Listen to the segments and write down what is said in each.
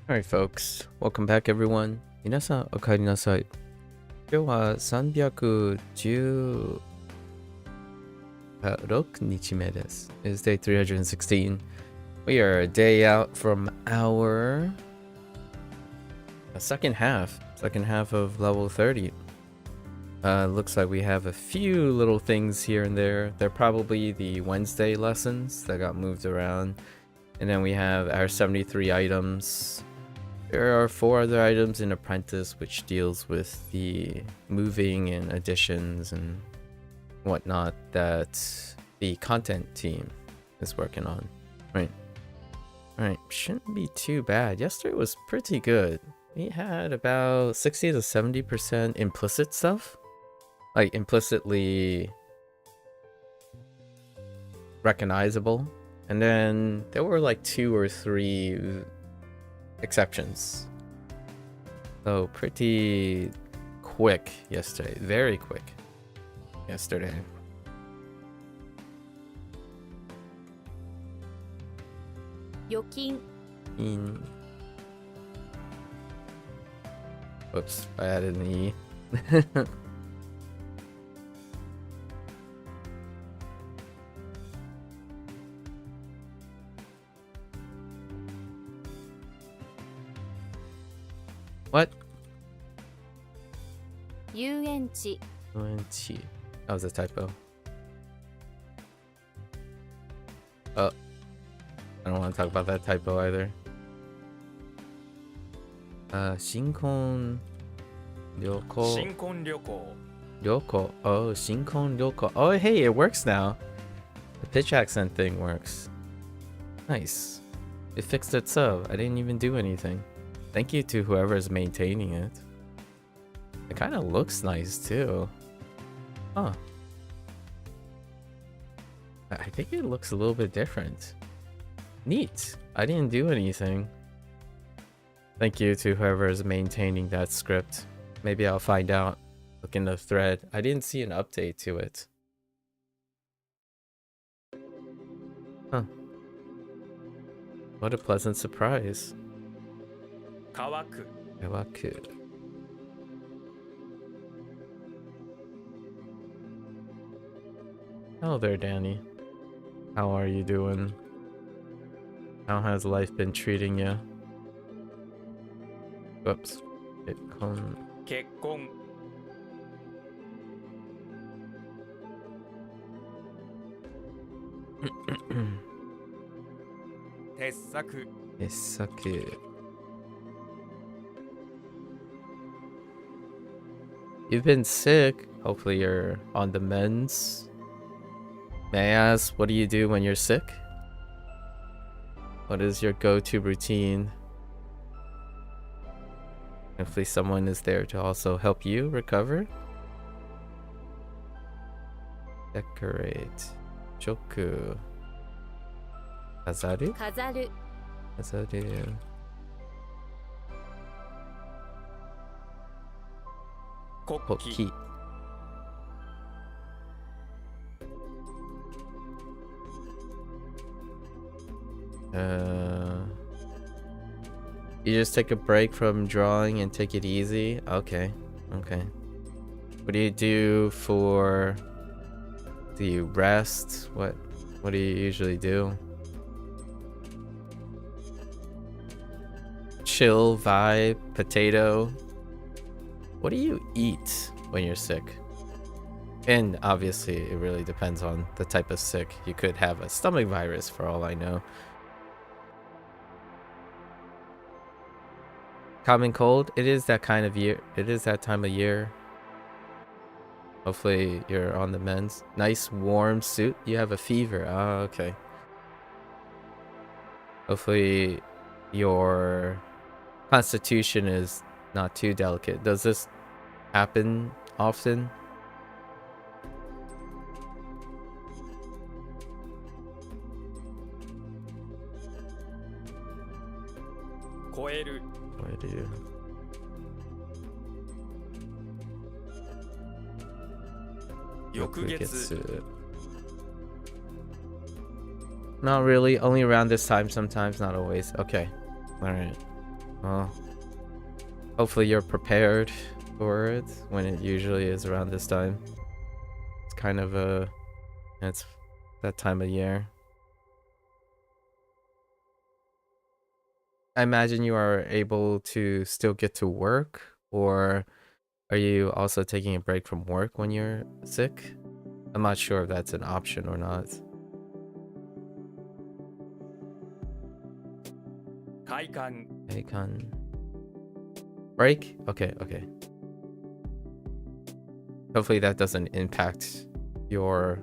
Alright folks, welcome back everyone. 皆さんお帰りなさい。今日は316日目です。It's day 316. We are a day out from our second half of level 30. Looks like we have a few little things here and there. They're probably the Wednesday lessons that got moved around. And then we have our 73 items. There are 4 other items in Apprentice which deals with the moving and additions and whatnot that the content team is working on. Right, shouldn't be too bad. Yesterday was pretty good. We had about 60 to 70% implicit stuff. Like implicitly recognizable. And then there were like 2 or 3 exceptions. So pretty quick yesterday. Very quick yesterday. Yokin. Whoops, I added an E. What? 遊園地 That was a typo. Oh, I don't want to talk about that typo either. Shinkon Ryoko. Ryoko. Oh, Shinkon Ryoko. Oh, hey, it works now. The pitch accent thing works. Nice. It fixed itself. I didn't even do anything. Thank you to whoever is maintaining it. It kind of looks nice too. Huh. I think it looks a little bit different. Neat. I didn't do anything. Thank you to whoever is maintaining that script. Maybe I'll find out. Look in the thread. I didn't see an update to it. Huh. What a pleasant surprise. Kawaku. Hello there, Danny. How are you doing? How has life been treating you? Whoops. Kekkon. Tessaku. You've been sick. Hopefully you're on the mends. May I ask, what do you do when you're sick? What is your go-to routine? Hopefully someone is there to also help you recover. Decorate. Choku. Kazaru? Kazaru. Koki. You just take a break from drawing and take it easy? Okay. What do you do for... Do you rest? What do you usually do? Chill, vibe, potato. What do you eat when you're sick? And obviously it really depends on the type of sick. You could have a stomach virus for all I know. Common cold? It is that kind of year. It is that time of year. Hopefully you're on the mends. Nice warm suit. You have a fever. Oh, okay. Hopefully your constitution is not too delicate. Does this happen often? What do you do? Yokugetsu. Not really. Only around this time sometimes, not always. Okay. Alright. Well, hopefully you're prepared for it when it usually is around this time. It's kind of it's that time of year. I imagine you are able to still get to work, or are you also taking a break from work when you're sick? I'm not sure if that's an option or not. Kaikan. Break? Okay, okay. Hopefully that doesn't impact your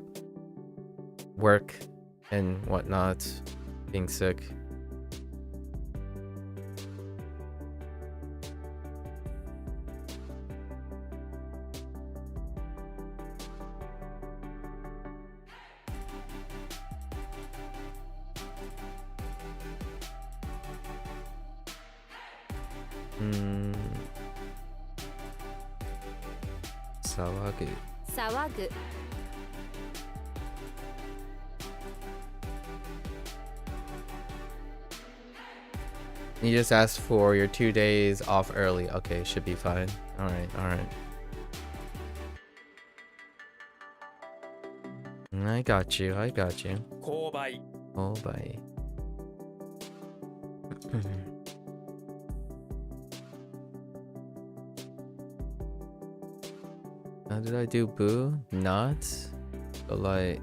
work and whatnot, being sick. Sawagu. Sawagu. You just asked for your 2 days off early. Okay, should be fine. Alright, alright. I got you, I got you. Kobai. Kobai. How did I do boo? Not? But like...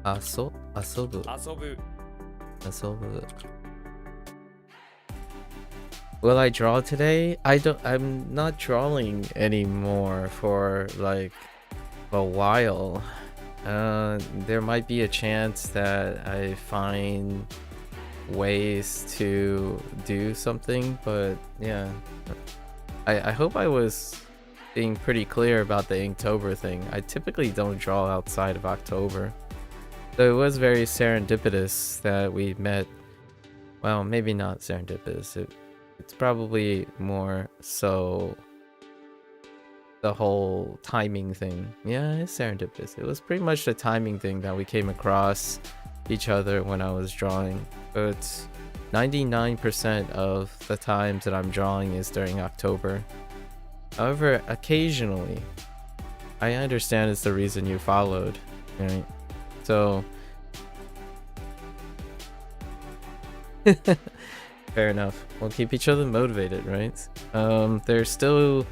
Asobu. Will I draw today? I'm not drawing anymore for like a while. There might be a chance that I find ways to do something, but yeah. I hope I was being pretty clear about the Inktober thing. I typically don't draw outside of October. So it was very serendipitous that we met. Well, maybe not serendipitous. It's probably more so the whole timing thing. Yeah, it's serendipitous. It was pretty much the timing thing that we came across each other when I was drawing. But 99% of the times that I'm drawing is during October. However, occasionally, I understand it's the reason you followed, right? So, fair enough. We'll keep each other motivated, right? There's still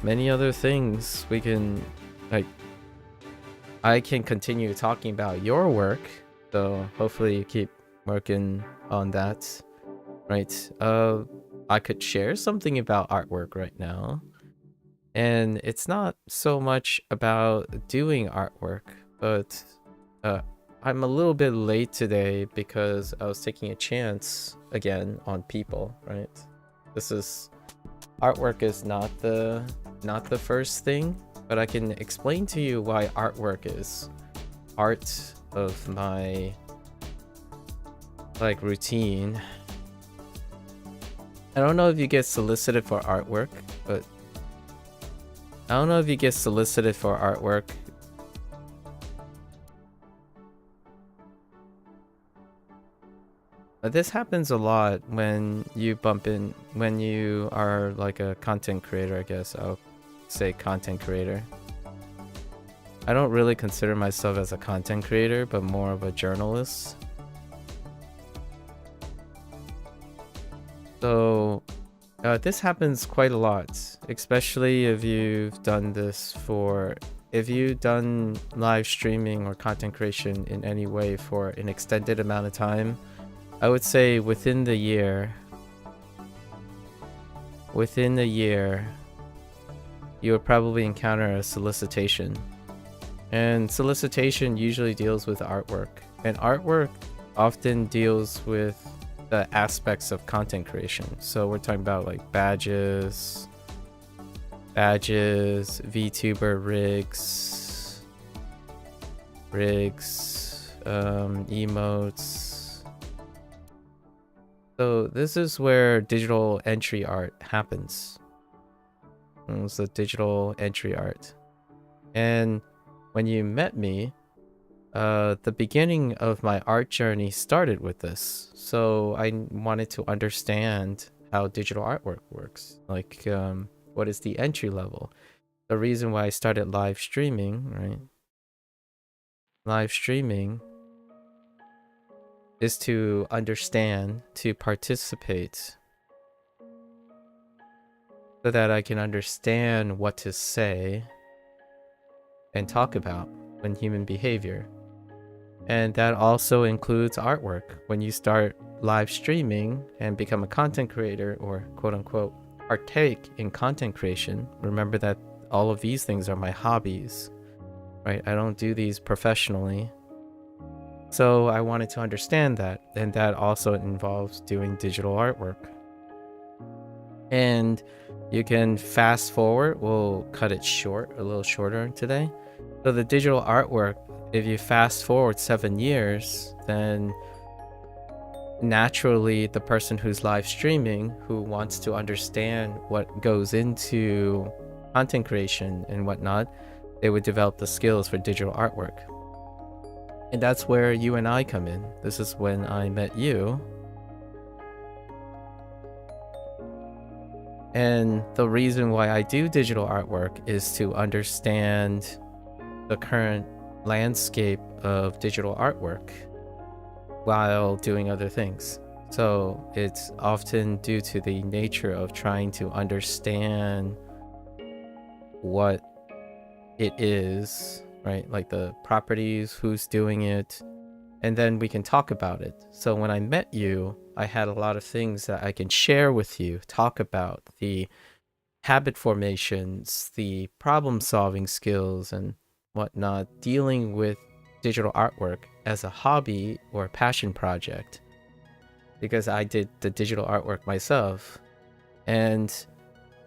many other things we can, like, I can continue talking about your work, so hopefully you keep working on that, right? I could share something about artwork right now, and it's not so much about doing artwork, but I'm a little bit late today because I was taking a chance again on people, right? Artwork is not the first thing, but I can explain to you why artwork is part of my like routine. I don't know if you get solicited for artwork, but this happens a lot when you when you are like a content creator, I guess I'll say content creator. I don't really consider myself as a content creator, but more of a journalist. So this happens quite a lot, especially if you've done live streaming or content creation in any way for an extended amount of time. I would say within the year, you would probably encounter a solicitation. And solicitation usually deals with artwork. And artwork often deals with the aspects of content creation. So we're talking about like badges, VTuber rigs, emotes. So this is where digital entry art happens. It's the digital entry art. And when you met me, the beginning of my art journey started with this. So I wanted to understand how digital artwork works. Like, what is the entry level? The reason why I started live streaming, right? Live streaming is to understand, to participate, so that I can understand what to say and talk about when human behavior. And that also includes artwork. When you start live streaming and become a content creator, or quote unquote partake in content creation, remember that all of these things are my hobbies, right? I don't do these professionally. So I wanted to understand that, and that also involves doing digital artwork. And you can fast forward, we'll cut it short, a little shorter today. So the digital artwork, if you fast forward 7 years, then naturally the person who's live streaming, who wants to understand what goes into content creation and whatnot, they would develop the skills for digital artwork. And that's where you and I come in. This is when I met you. And the reason why I do digital artwork is to understand the current landscape of digital artwork while doing other things. So it's often due to the nature of trying to understand what it is, right? Like the properties, who's doing it, and then we can talk about it. So when I met you, I had a lot of things that I can share with you, talk about the habit formations, the problem solving skills and whatnot, dealing with digital artwork as a hobby or a passion project, because I did the digital artwork myself. And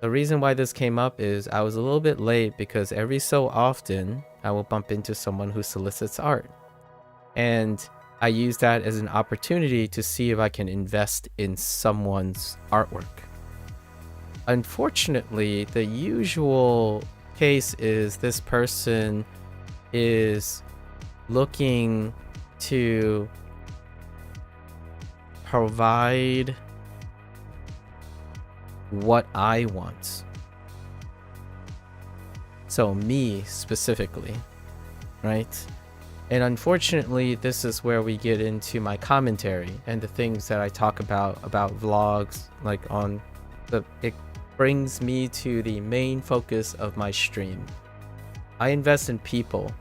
the reason why this came up is I was a little bit late, because every so often I will bump into someone who solicits art, and I use that as an opportunity to see if I can invest in someone's artwork. Unfortunately, the usual case is this person is looking to provide what I want. So me specifically, right? And unfortunately, this is where we get into my commentary and the things that I talk about vlogs, like on the, it brings me to the main focus of my stream. I invest in people.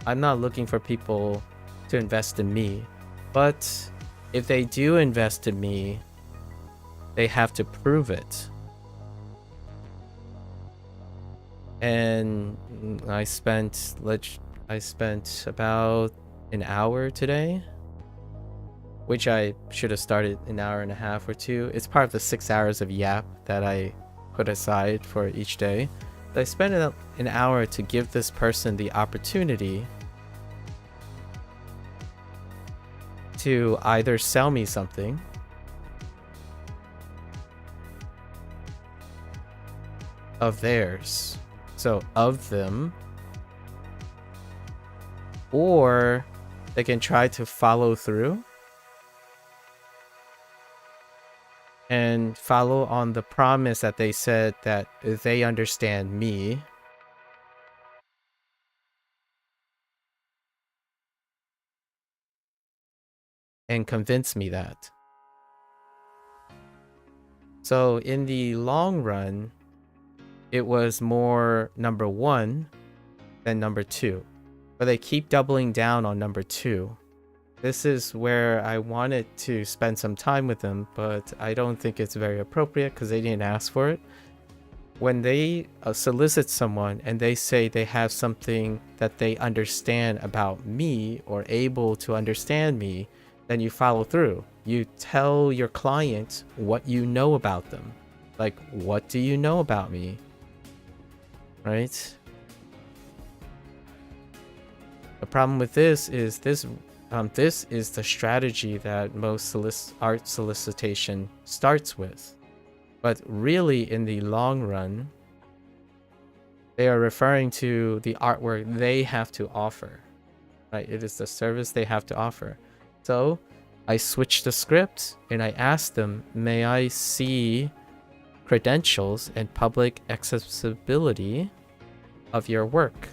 I'm not looking for people to invest in me, but if they do invest in me, they have to prove it. And I spent about an hour today, which I should have started an hour and a half or two. It's part of the 6 hours of yap that I put aside for each day. But I spent an hour to give this person the opportunity to either sell me something, of theirs, so of them, or they can try to follow through and follow on the promise that they said that they understand me, and convince me that. So in the long run, it was more number one than number two, but they keep doubling down on number two. This is where I wanted to spend some time with them, but I don't think it's very appropriate because they didn't ask for it. When they solicit someone and they say they have something that they understand about me or able to understand me, then you follow through. You tell your client what you know about them. Like, what do you know about me? Right? The problem with this is this is the strategy that most art solicitation starts with. But really, in the long run, they are referring to the artwork they have to offer, right? It is the service they have to offer. So I switched the script and I asked them, may I see credentials and public accessibility of your work?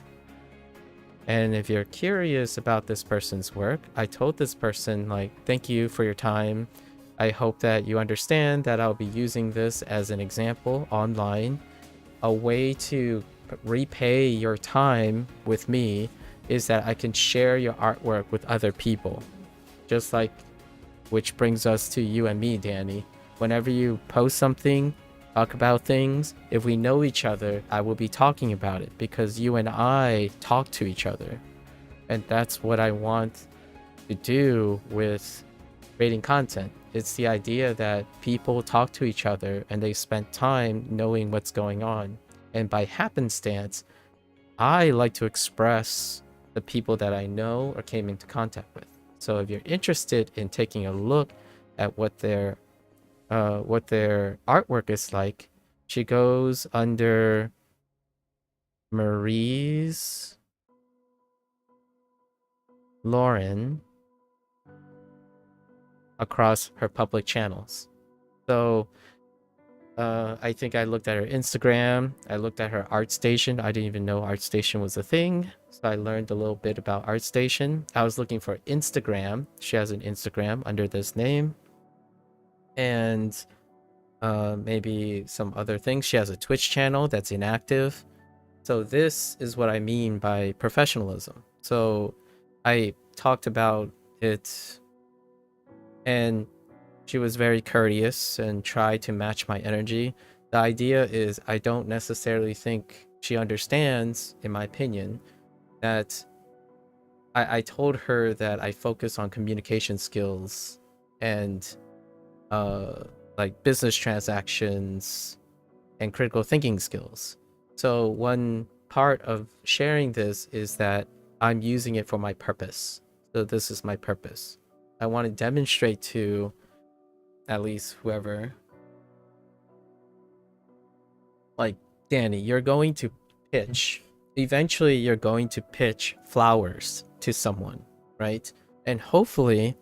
And if you're curious about this person's work, I told this person, like, thank you for your time. I hope that you understand that I'll be using this as an example online. A way to repay your time with me is that I can share your artwork with other people. Just like, which brings us to you and me, Danny. Whenever you post something, talk about things, if we know each other, I will be talking about it because you and I talk to each other. And that's what I want to do with creating content. It's the idea that people talk to each other and they spend time knowing what's going on. And by happenstance, I like to express the people that I know or came into contact with. So if you're interested in taking a look at what their artwork is like, she goes under Marie's Lauren across her public channels. So I think I looked at her Instagram, I looked at her ArtStation. I didn't even know ArtStation was a thing, so I learned a little bit about ArtStation. I was looking for Instagram. She has an Instagram under this name, and maybe some other things. She has a Twitch channel that's inactive. So this is what I mean by professionalism. So I talked about it, and she was very courteous and tried to match my energy. The idea is I don't necessarily think she understands, in my opinion, that I told her that I focus on communication skills and like business transactions and critical thinking skills. So one part of sharing this is that I'm using it for my purpose. So this is my purpose. I want to demonstrate to at least whoever, like Danny, you're going to pitch. Eventually, you're going to pitch flowers to someone, right? And hopefully,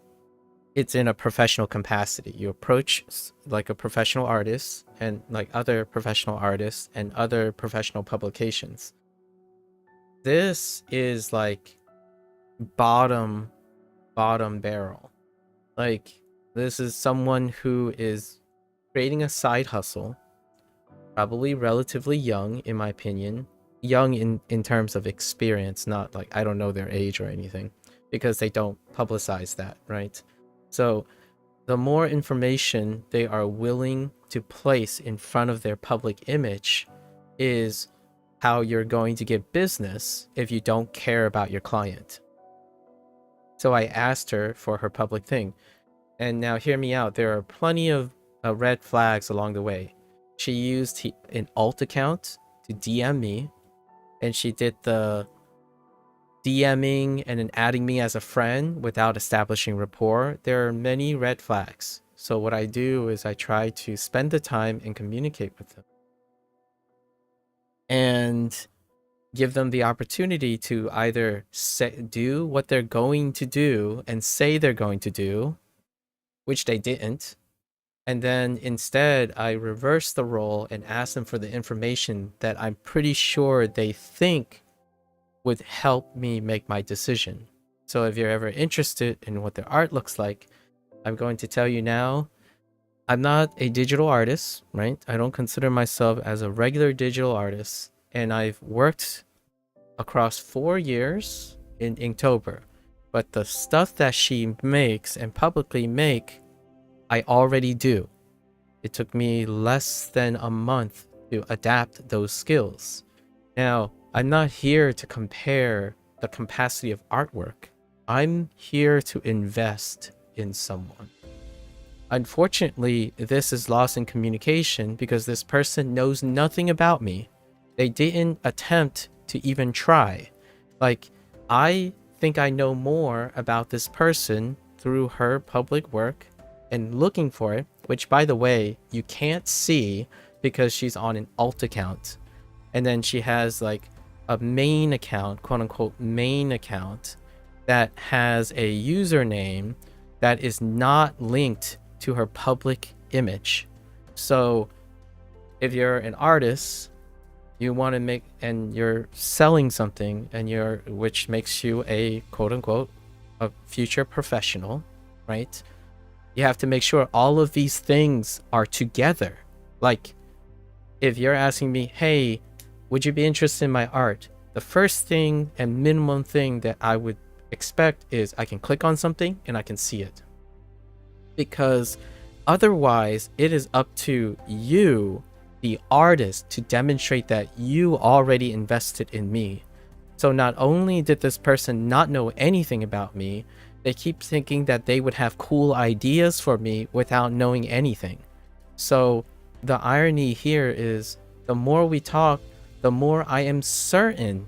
it's in a professional capacity. You approach like a professional artist and like other professional artists and other professional publications. This is like bottom barrel. Like, this is someone who is creating a side hustle, probably relatively young, in my opinion. Young in terms of experience, not like I don't know their age or anything, because they don't publicize that, right? So the more information they are willing to place in front of their public image is how you're going to get business if you don't care about your client. So I asked her for her public thing. And now hear me out. There are plenty of red flags along the way. She used an alt account to DM me, and she did the DMing and then adding me as a friend without establishing rapport. There are many red flags. So what I do is I try to spend the time and communicate with them and give them the opportunity to either do what they're going to do and say they're going to do, which they didn't. And then instead, I reverse the role and ask them for the information that I'm pretty sure they think would help me make my decision. So if you're ever interested in what their art looks like, I'm going to tell you now, I'm not a digital artist, right? I don't consider myself as a regular digital artist. And I've worked across 4 years in Inktober. But the stuff that she makes and publicly make, I already do. It took me less than a month to adapt those skills. Now, I'm not here to compare the capacity of artwork. I'm here to invest in someone. Unfortunately, this is lost in communication because this person knows nothing about me. They didn't attempt to even try. Like, I think I know more about this person through her public work and looking for it, which, by the way, you can't see because she's on an alt account. And then she has like a main account, quote unquote main account, that has a username that is not linked to her public image. So if you're an artist, you want to make, and you're selling something, and which makes you a quote unquote a future professional, right? You have to make sure all of these things are together. Like, if you're asking me, hey, would you be interested in my art? The first thing and minimum thing that I would expect is I can click on something and I can see it. Because otherwise, it is up to you, the artist, to demonstrate that you already invested in me. So not only did this person not know anything about me, they keep thinking that they would have cool ideas for me without knowing anything. So the irony here is, the more we talk, the more I am certain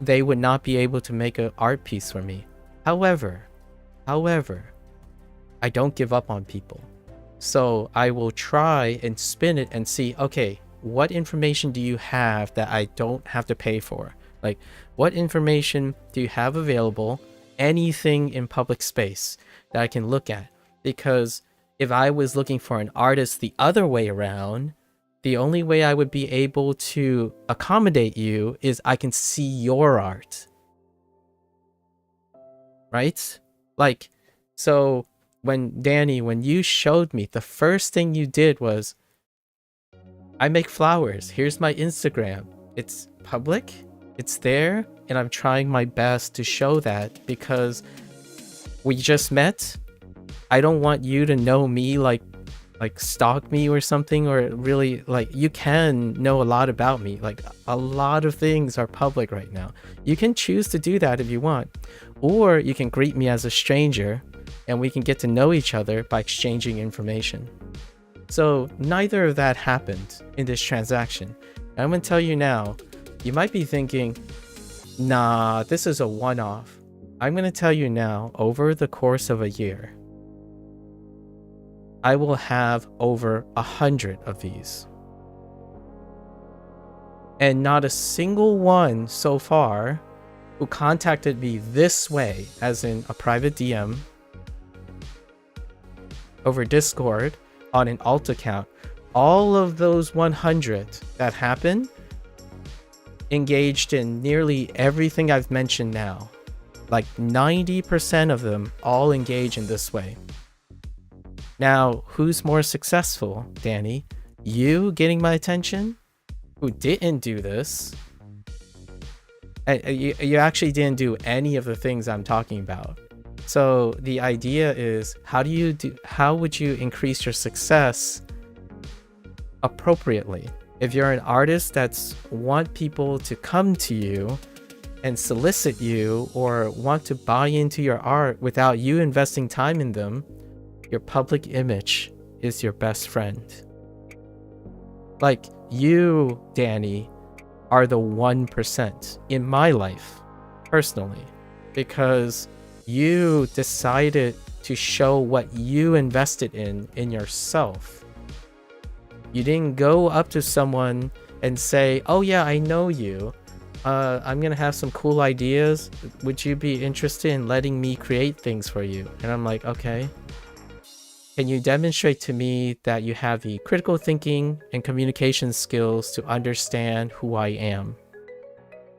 they would not be able to make an art piece for me. However, I don't give up on people. So I will try and spin it and see, okay, what information do you have that I don't have to pay for? Like, what information do you have available? Anything in public space that I can look at? Because if I was looking for an artist the other way around, the only way I would be able to accommodate you is I can see your art. Right? Like, so when Danny, when you showed me, the first thing you did was, I make flowers. Here's my Instagram. It's public. It's there. And I'm trying my best to show that because we just met. I don't want you to know me, like stalk me or something, or really, like, you can know a lot about me. Like, a lot of things are public right now. You can choose to do that if you want, or you can greet me as a stranger and we can get to know each other by exchanging information. So neither of that happened in this transaction. I'm gonna tell you now, you might be thinking, nah, this is a one-off. I'm gonna tell you now, over the course of a year, I will have over 100 of these. And not a single one so far who contacted me this way, as in a private DM, over Discord, on an alt account, all of those 100 that happened engaged in nearly everything I've mentioned now. Like 90% of them all engage in this way. Now, who's more successful, Danny? You getting my attention, who didn't do this? You actually didn't do any of the things I'm talking about. So the idea is, how would you increase your success appropriately? If you're an artist that's want people to come to you and solicit you or want to buy into your art without you investing time in them, your public image is your best friend. Like, you, Danny, are the 1% in my life, personally, because you decided to show what you invested in yourself. You didn't go up to someone and say, oh yeah, I know you. I'm gonna have some cool ideas. Would you be interested in letting me create things for you? And I'm like, okay. Can you demonstrate to me that you have the critical thinking and communication skills to understand who I am?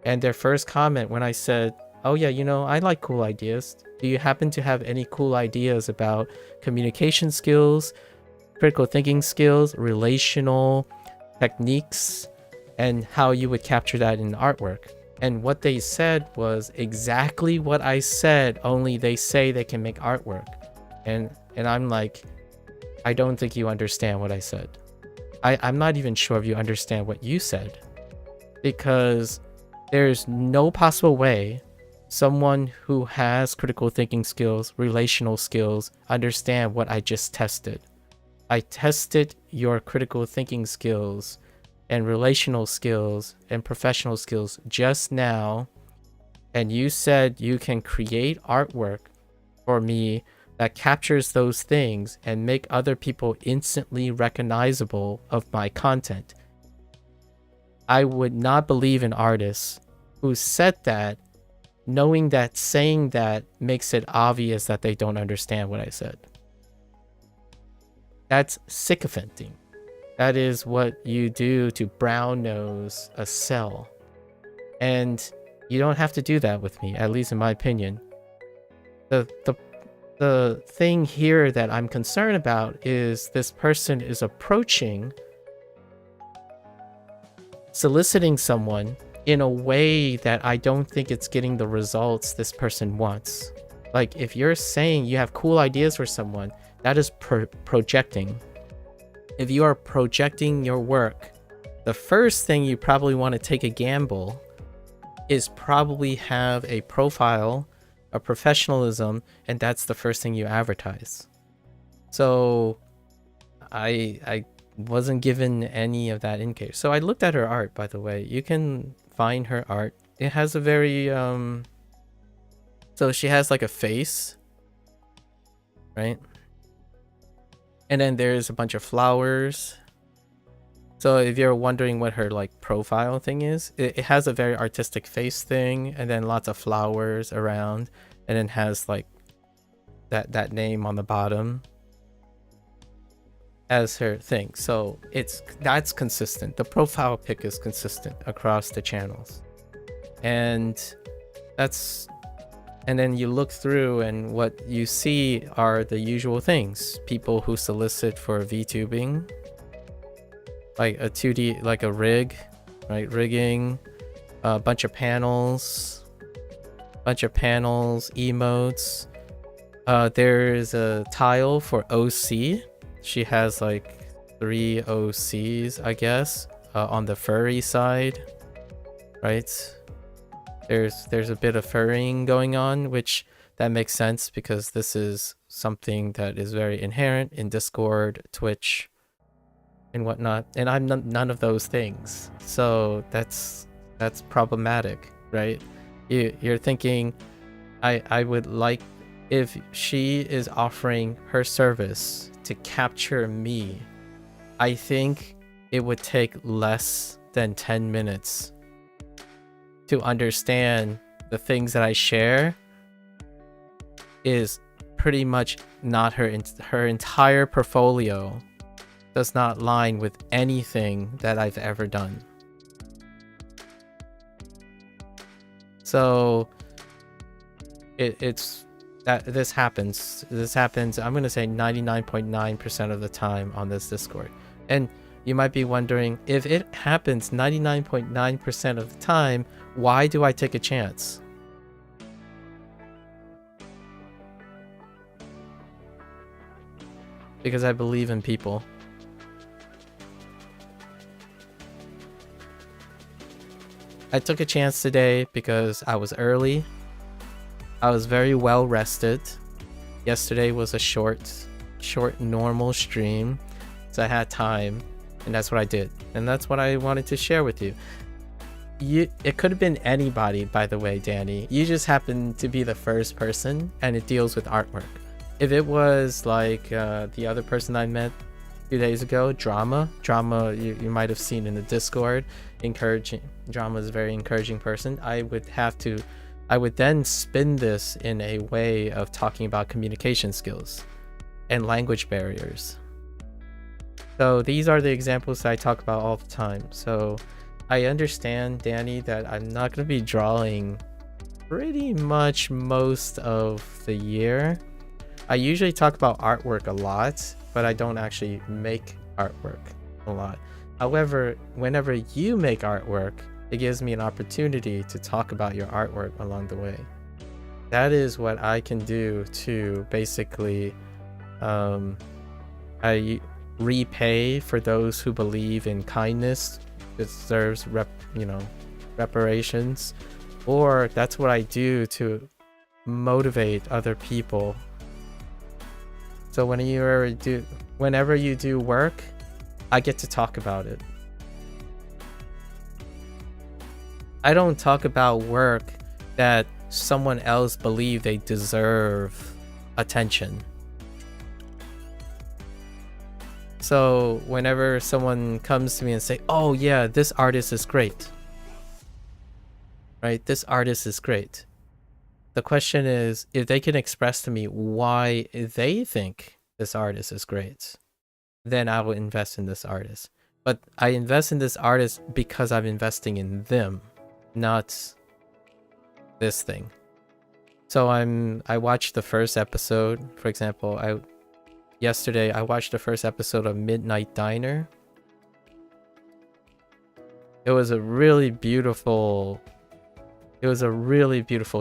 And their first comment when I said, oh yeah, I like cool ideas. Do you happen to have any cool ideas about communication skills, critical thinking skills, relational techniques, and how you would capture that in artwork? And what they said was exactly what I said, only they say they can make artwork. And I'm like, I don't think you understand what I said. I'm not even sure if you understand what you said, because there's no possible way someone who has critical thinking skills, relational skills, understand what I just tested. I tested your critical thinking skills and relational skills and professional skills just now, and you said you can create artwork for me that captures those things and make other people instantly recognizable of my content. I would not believe an artist who said that knowing that saying that makes it obvious that they don't understand what I said. That's sycophanting. That is what you do to brown nose a cell. And you don't have to do that with me, at least in my opinion. The thing here that I'm concerned about is this person is approaching, soliciting someone in a way that I don't think it's getting the results this person wants. Like, if you're saying you have cool ideas for someone, that is projecting. If you are projecting your work, the first thing you probably want to take a gamble is probably have a profile, a professionalism, and that's the first thing you advertise. So I wasn't given any of that indicator. So I looked at her art, by the way. You can find her art. It has a very so she has like a face, right? And then there's a bunch of flowers. So if you're wondering what her like profile thing is, it has a very artistic face thing, and then lots of flowers around, and then has like that name on the bottom as her thing. So that's consistent. The profile pic is consistent across the channels. And then you look through, and what you see are the usual things. People who solicit for VTubing, like a 2D, like a rig, right? Rigging, a bunch of panels, emotes. There's a tile for OC. She has like 3 OCs, I guess, on the furry side, right? There's a bit of furrying going on, which that makes sense because this is something that is very inherent in Discord, Twitch, and whatnot. And I'm none of those things, so that's problematic, right? You're thinking, I would like, if she is offering her service to capture me, I think it would take less than 10 minutes to understand the things that I share is pretty much not her entire portfolio does not line with anything that I've ever done. So it's that this happens. I'm gonna say 99.9% of the time on this Discord. And you might be wondering, if it happens 99.9% of the time, why do I take a chance? Because I believe in people. I took a chance today because I was early. I was very well rested. Yesterday was a short normal stream, so I had time, and that's what I did. And that's what I wanted to share with you. It could have been anybody, by the way, Danny. You just happened to be the first person, and it deals with artwork. If it was like the other person I met a few days ago, Drama, you might have seen in the Discord, encouraging. Drama is a very encouraging person. I would then spin this in a way of talking about communication skills and language barriers. So these are the examples that I talk about all the time. So I understand, Danny, that I'm not going to be drawing pretty much most of the year. I usually talk about artwork a lot, but I don't actually make artwork a lot. However, whenever you make artwork, it gives me an opportunity to talk about your artwork along the way. That is what I can do to basically I repay for those who believe in kindness. It deserves reparations, or that's what I do to motivate other people. So whenever you do work, I get to talk about it. I don't talk about work that someone else believes they deserve attention. So whenever someone comes to me and say, oh yeah, this artist is great, right? This artist is great. The question is, if they can express to me why they think this artist is great, then I will invest in this artist. But I invest in this artist because I'm investing in them, not this thing. So I watched the first episode. For example, yesterday I watched the first episode of Midnight Diner. It was a really beautiful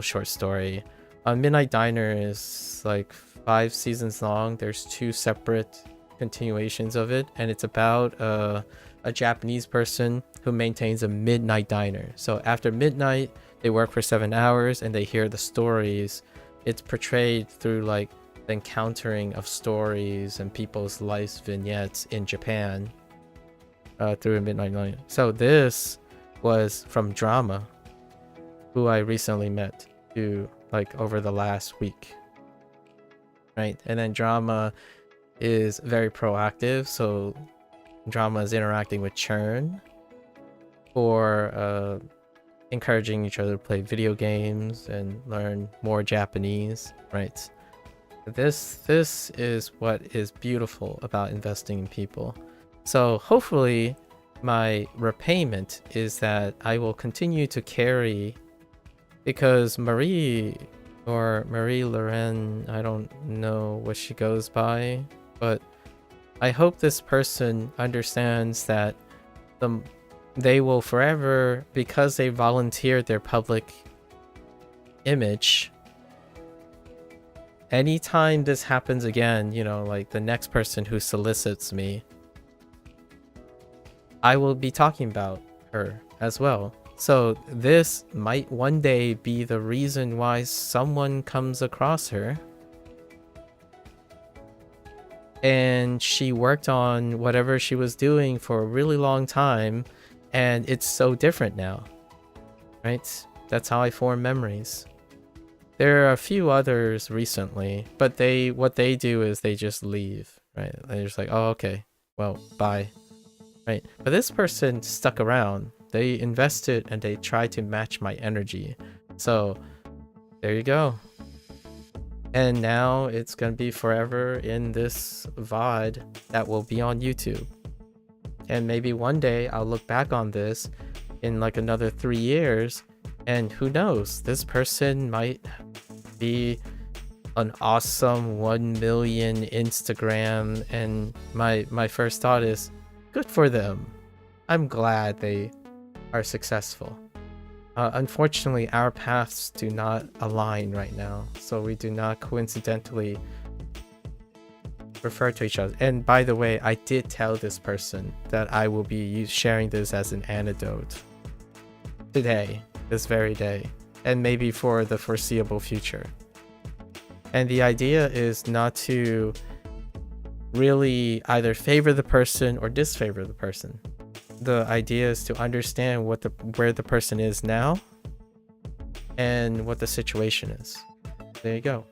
short story. Midnight Diner is like 5 seasons long. There's 2 separate continuations of it, and it's about a Japanese person who maintains a midnight diner. So after midnight, they work for 7 hours and they hear the stories. It's portrayed through like the encountering of stories and people's life vignettes in Japan through a midnight diner. So this was from Drama, who I recently met over the last week, right? And then Drama is very proactive, so Drama is interacting with Churn for encouraging each other to play video games and learn more Japanese, right? This is what is beautiful about investing in people. So hopefully my repayment is that I will continue to carry, because Marie Loren, I don't know what she goes by, but I hope this person understands that they will forever, because they volunteered their public image, anytime this happens again, like the next person who solicits me, I will be talking about her as well. So this might one day be the reason why someone comes across her and she worked on whatever she was doing for a really long time, and it's so different now, right? That's how I form memories. There are a few others recently, but what they do is they just leave, right? They're just like, oh, okay, well, bye, right? But this person stuck around. They invested and they tried to match my energy. So there you go. And now it's gonna be forever in this VOD that will be on YouTube. And maybe one day I'll look back on this in like another 3 years, and who knows, this person might be an awesome 1 million Instagram, and my first thought is, good for them. I'm glad they are successful. Unfortunately, our paths do not align right now, so we do not coincidentally refer to each other. And by the way, I did tell this person that I will be sharing this as an anecdote today, this very day, and maybe for the foreseeable future. And the idea is not to really either favor the person or disfavor the person. The idea is to understand where the person is now and what the situation is. There you go.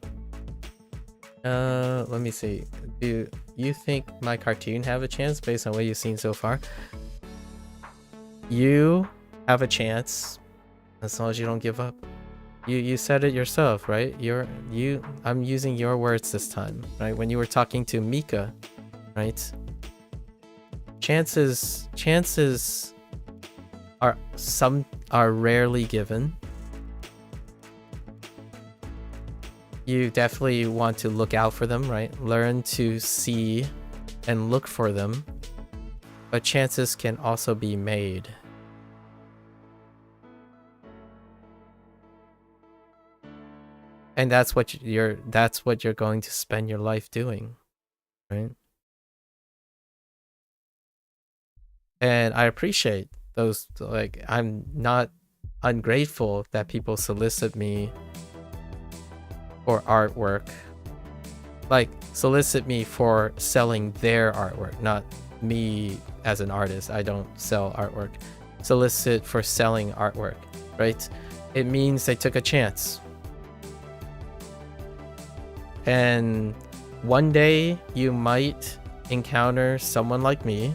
Let me see. Do you think my cartoon have a chance based on what you've seen so far? You have a chance as long as you don't give up. You said it yourself, right? I'm using your words this time, right? When you were talking to Mika, right? Chances are rarely given. You definitely want to look out for them, right? Learn to see and look for them. But chances can also be made. And that's what you're going to spend your life doing, right? And I appreciate those, like, I'm not ungrateful that people solicit me for artwork. Like, solicit me for selling their artwork, not me as an artist. I don't sell artwork. Solicit for selling artwork, right? It means they took a chance. And one day you might encounter someone like me,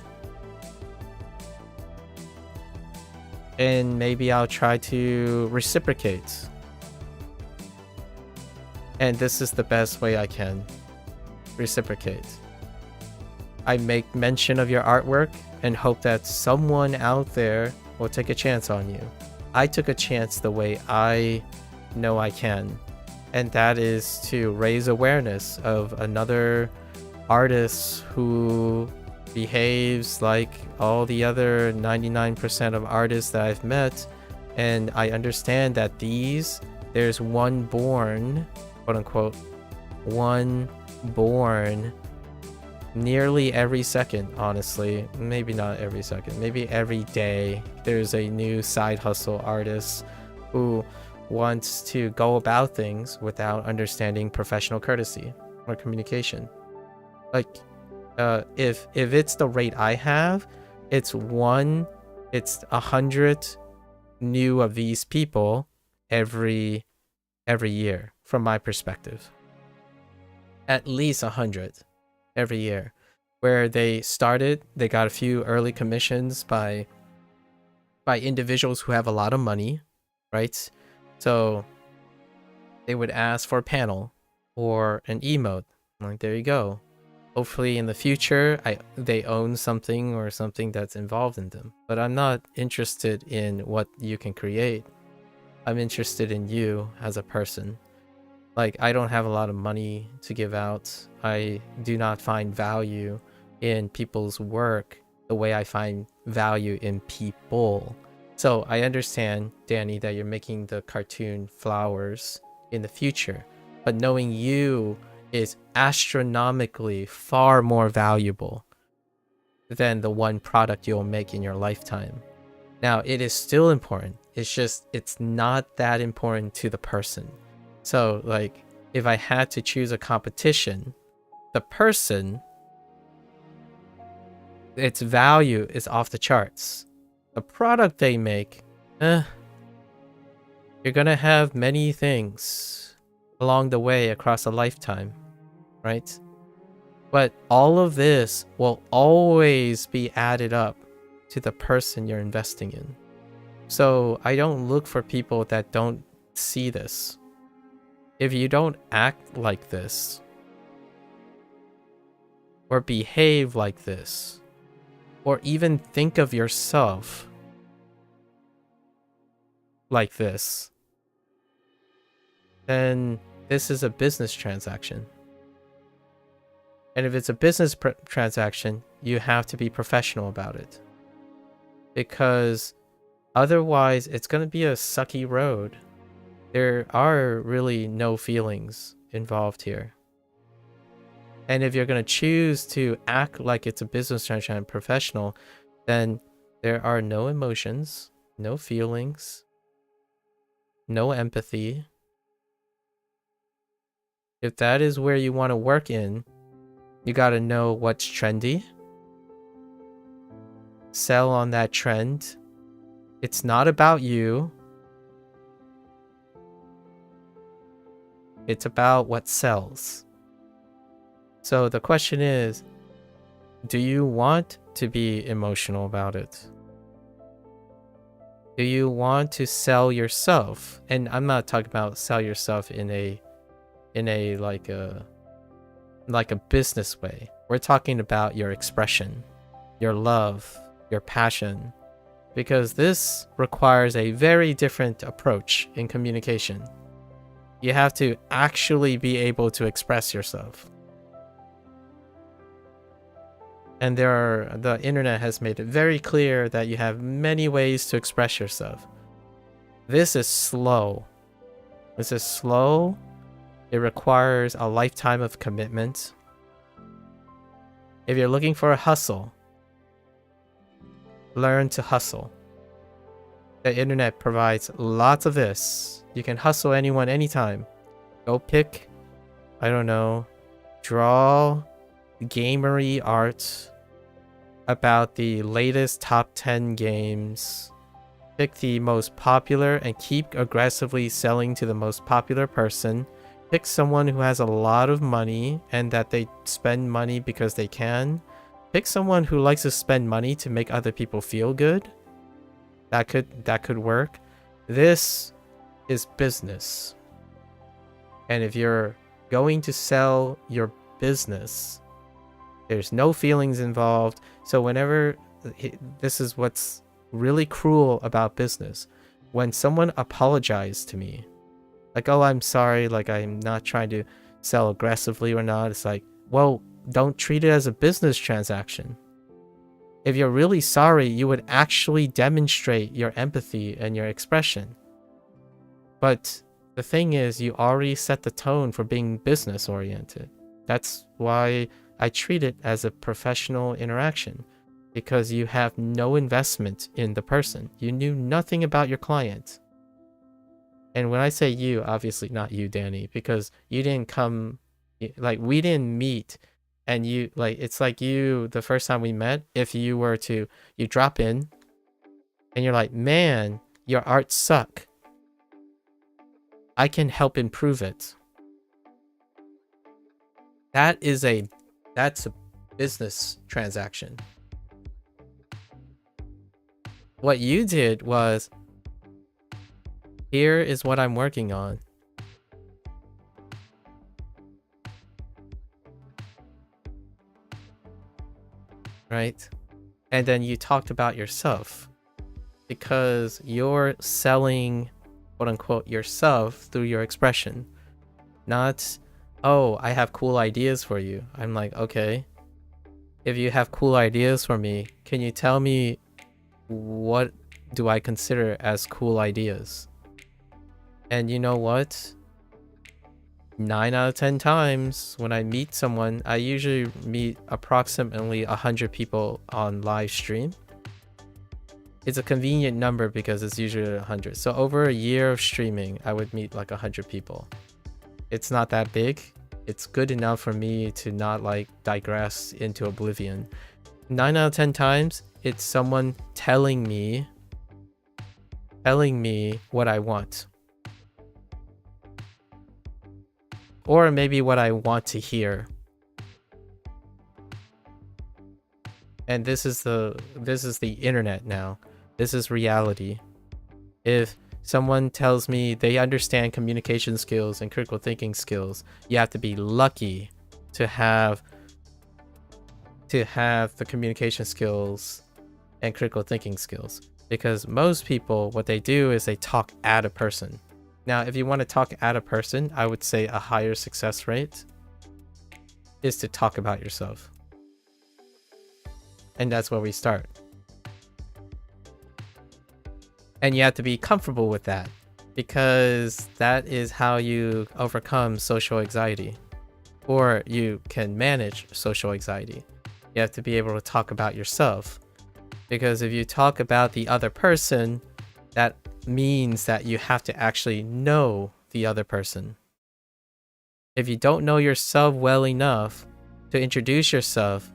and maybe I'll try to reciprocate. And this is the best way I can reciprocate. I make mention of your artwork and hope that someone out there will take a chance on you. I took a chance the way I know I can, and that is to raise awareness of another artist who behaves like all the other 99% of artists that I've met. And I understand that there's one born, quote unquote, one born nearly every second, honestly. Maybe not every second, maybe every day there's a new side hustle artist who wants to go about things without understanding professional courtesy or communication. Like, if it's the rate I have, it's 100 new of these people every year, from my perspective. At least 100 every year, where they got a few early commissions by individuals who have a lot of money, right? So they would ask for a panel or an emote. Like, there you go. Hopefully in the future they own something or something that's involved in them. But I'm not interested in what you can create. I'm interested in you as a person. Like, I don't have a lot of money to give out. I do not find value in people's work the way I find value in people. So I understand, Danny, that you're making the cartoon flowers in the future, but knowing you is astronomically far more valuable than the one product you'll make in your lifetime. Now, it is still important. It's just, it's not that important to the person. So, like, if I had to choose a competition, the person, its value is off the charts. The product they make, you're gonna have many things along the way across a lifetime, right? But all of this will always be added up to the person you're investing in. So I don't look for people that don't see this. If you don't act like this or behave like this, or even think of yourself like this, then this is a business transaction. And if it's a business transaction, you have to be professional about it. Because otherwise, it's going to be a sucky road. There are really no feelings involved here. And if you're going to choose to act like it's a business transaction professional, then there are no emotions, no feelings, no empathy. If that is where you want to work in, you got to know what's trendy. Sell on that trend. It's not about you. It's about what sells. So the question is, do you want to be emotional about it? Do you want to sell yourself? And I'm not talking about sell yourself in a like a business way. We're talking about your expression, your love, your passion, because this requires a very different approach in communication. You have to actually be able to express yourself. And the internet has made it very clear that you have many ways to express yourself. This is slow. This is slow. It requires a lifetime of commitment. If you're looking for a hustle, learn to hustle. The internet provides lots of this. You can hustle anyone anytime. Go pick, I don't know, draw gamery art about the latest top 10 games. Pick the most popular and keep aggressively selling to the most popular person. Pick someone who has a lot of money and that they spend money because they can. Pick someone who likes to spend money to make other people feel good. That could work. This is business. And if you're going to sell your business, there's no feelings involved. So whenever, this is what's really cruel about business. When someone apologized to me, like, oh, I'm sorry, like, I'm not trying to sell aggressively or not. It's like, well, don't treat it as a business transaction. If you're really sorry, you would actually demonstrate your empathy and your expression. But the thing is, you already set the tone for being business oriented. That's why I treat it as a professional interaction, because you have no investment in the person. You knew nothing about your client. And when I say you, obviously not you, Danny, because you didn't come, like, we didn't meet. And you, like, it's like you, the first time we met, if you were to, you drop in and you're like, man, your art suck. I can help improve it. That's a business transaction. What you did was, here is what I'm working on. Right? And then you talked about yourself, because you're selling, quote unquote, yourself through your expression. Not, oh, I have cool ideas for you. I'm like, okay, if you have cool ideas for me, can you tell me what do I consider as cool ideas? And you know what? 9 out of 10 times when I meet someone, I usually meet approximately 100 people on live stream. It's a convenient number because it's usually 100. So over a year of streaming, I would meet like 100 people. It's not that big. It's good enough for me to not like digress into oblivion. 9 out of 10 times, it's someone telling me what I want. Or maybe what I want to hear. And this is the internet now. This is reality. If someone tells me they understand communication skills and critical thinking skills, you have to be lucky to have the communication skills and critical thinking skills. Because most people, what they do is they talk at a person. Now, if you want to talk at a person, I would say a higher success rate is to talk about yourself. And that's where we start. And you have to be comfortable with that, because that is how you overcome social anxiety, or you can manage social anxiety. You have to be able to talk about yourself, because if you talk about the other person, that means that you have to actually know the other person. If you don't know yourself well enough to introduce yourself,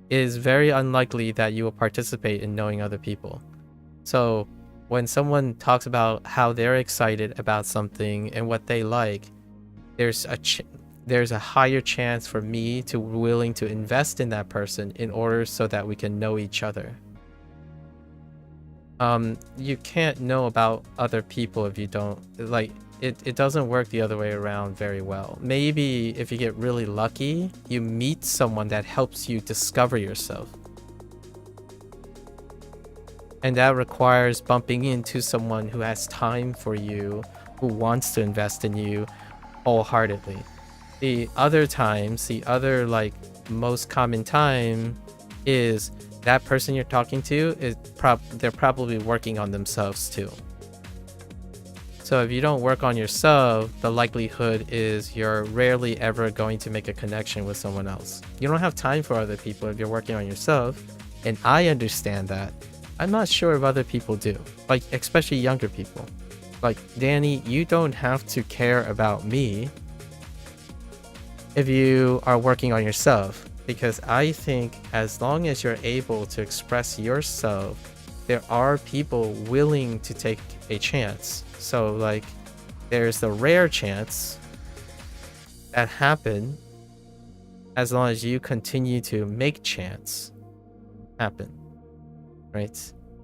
it is very unlikely that you will participate in knowing other people. So when someone talks about how they're excited about something and what they like, there's a higher chance for me to willing to invest in that person in order so that we can know each other. You can't know about other people if you don't, like, it doesn't work the other way around very well. Maybe if you get really lucky, you meet someone that helps you discover yourself. And that requires bumping into someone who has time for you, who wants to invest in you wholeheartedly. The other times, like most common time, is that person you're talking to is they're probably working on themselves too. So if you don't work on yourself, the likelihood is you're rarely ever going to make a connection with someone else. You don't have time for other people if you're working on yourself, and I understand that. I'm not sure if other people do, like especially younger people. Like, Danny, you don't have to care about me if you are working on yourself, because I think as long as you're able to express yourself, there are people willing to take a chance. So like, there's the rare chance that happen as long as you continue to make chance happen, right?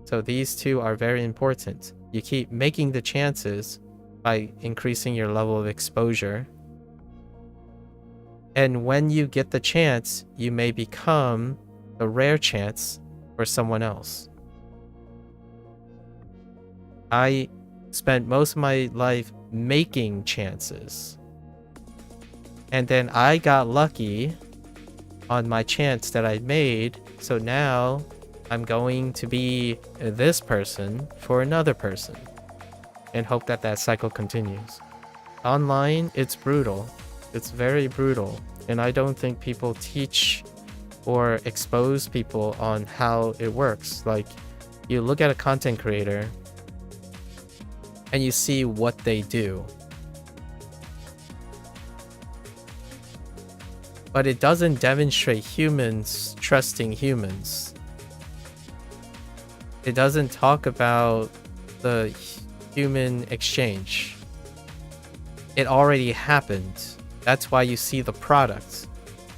So these two are very important. You keep making the chances by increasing your level of exposure. And when you get the chance, you may become the rare chance for someone else. I spent most of my life making chances. And then I got lucky on my chance that I made. So now I'm going to be this person for another person and hope that that cycle continues. Online, it's brutal. It's very brutal. And I don't think people teach or expose people on how it works. Like, you look at a content creator and you see what they do. But it doesn't demonstrate humans trusting humans. It doesn't talk about the human exchange. It already happened. That's why you see the product.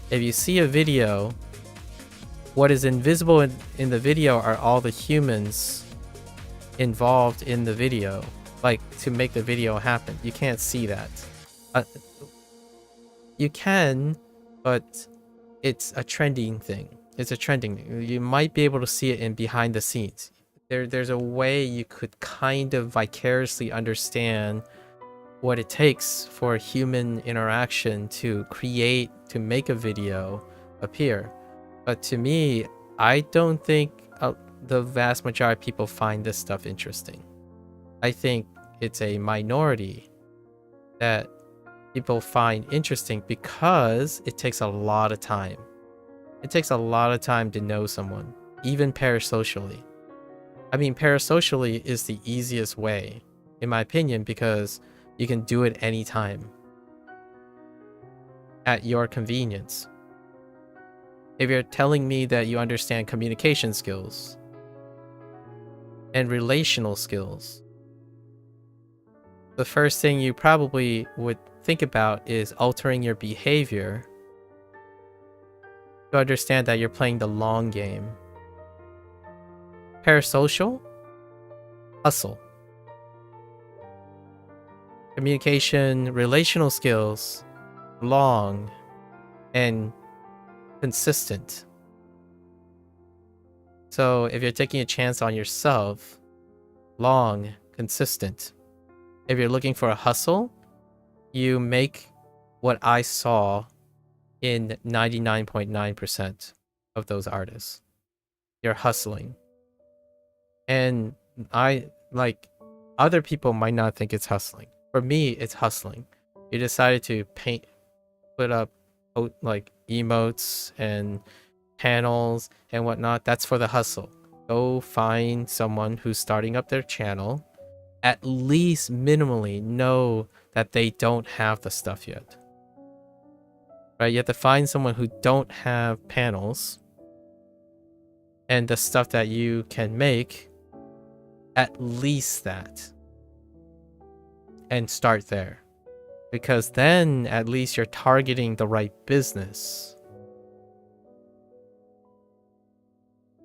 If you see a video, what is invisible in the video are all the humans involved in the video, like to make the video happen. You can't see that. You can, but it's a trending thing. It's a trending thing. You might be able to see it in behind the scenes. There's a way you could kind of vicariously understand what it takes for human interaction to make a video appear. But to me, I don't think the vast majority of people find this stuff interesting. I think it's a minority that people find interesting because it takes a lot of time. It takes a lot of time to know someone, even parasocially. I mean, parasocially is the easiest way, in my opinion, because you can do it anytime at your convenience. If you're telling me that you understand communication skills and relational skills, the first thing you probably would think about is altering your behavior to understand that you're playing the long game. Parasocial, hustle. Communication, relational skills, long and consistent. So if you're taking a chance on yourself, long, consistent. If you're looking for a hustle, you make what I saw in 99.9% of those artists. You're hustling. And other people might not think it's hustling. For me, it's hustling. You decided to put up like emotes and panels and whatnot. That's for the hustle. Go find someone who's starting up their channel. At least minimally know that they don't have the stuff yet. Right? You have to find someone who don't have panels and the stuff that you can make, at least that. And start there. Because then at least you're targeting the right business.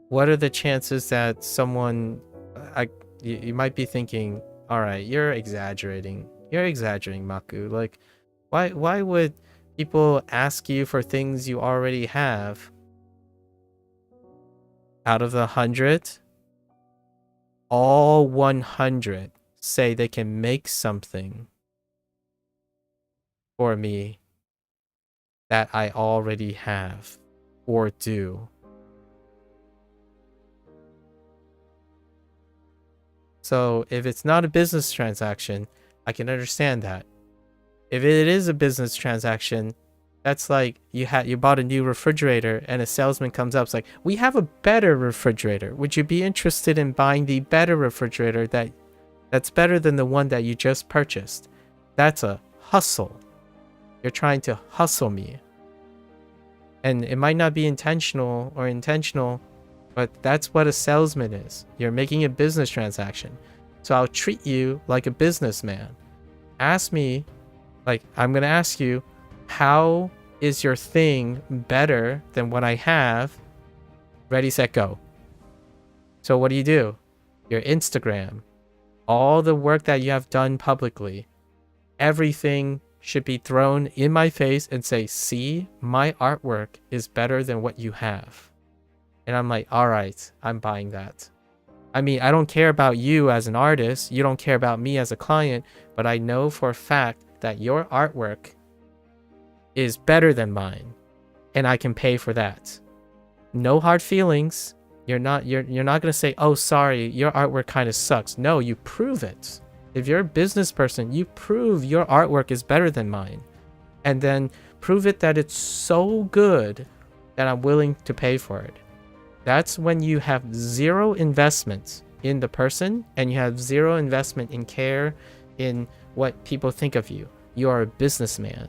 What are the chances that someone... You might be thinking, all right, you're exaggerating. You're exaggerating, Maku. Like, why would people ask you for things you already have? Out of the 100, all 100 say they can make something for me that I already have or do. So if it's not a business transaction, I can understand that. If it is a business transaction, that's like you bought a new refrigerator and a salesman comes up, it's like, we have a better refrigerator. Would you be interested in buying the better refrigerator that's better than the one that you just purchased? That's a hustle. You're trying to hustle me. And it might not be intentional, but that's what a salesman is. You're making a business transaction. So I'll treat you like a businessman. Ask me, like, I'm going to ask you, how is your thing better than what I have? Ready, set, go. So what do? Your Instagram. all the work that you have done publicly, everything should be thrown in my face and say, see, my artwork is better than what you have. And I'm like, all right, I'm buying that. I mean, I don't care about you as an artist. You don't care about me as a client, but I know for a fact that your artwork is better than mine, and I can pay for that. No hard feelings. You're not going to say, oh, sorry, your artwork kind of sucks. No, you prove it. If you're a business person, you prove your artwork is better than mine, and then prove it that it's so good that I'm willing to pay for it. That's when you have zero investment in the person, and you have zero investment in care in what people think of you. You are a businessman.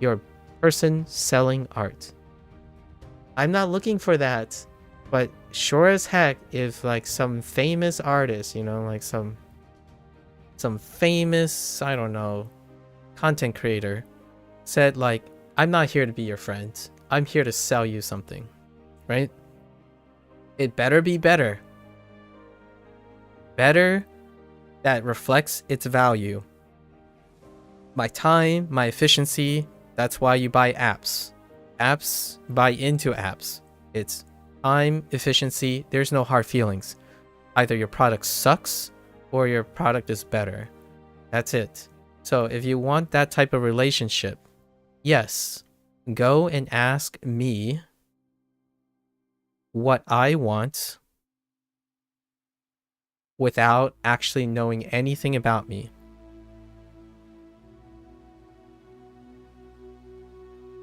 You're a person selling art. I'm not looking for that, but sure as heck, if like some famous artist, you know, like some famous, I don't know, content creator said like, I'm not here to be your friend. I'm here to sell you something, right? It better be better. Better that reflects its value. My time, my efficiency, that's why you buy apps. Apps buy into apps. It's time, efficiency, there's no hard feelings. Either your product sucks or your product is better. That's it. So if you want that type of relationship, yes, go and ask me what I want without actually knowing anything about me.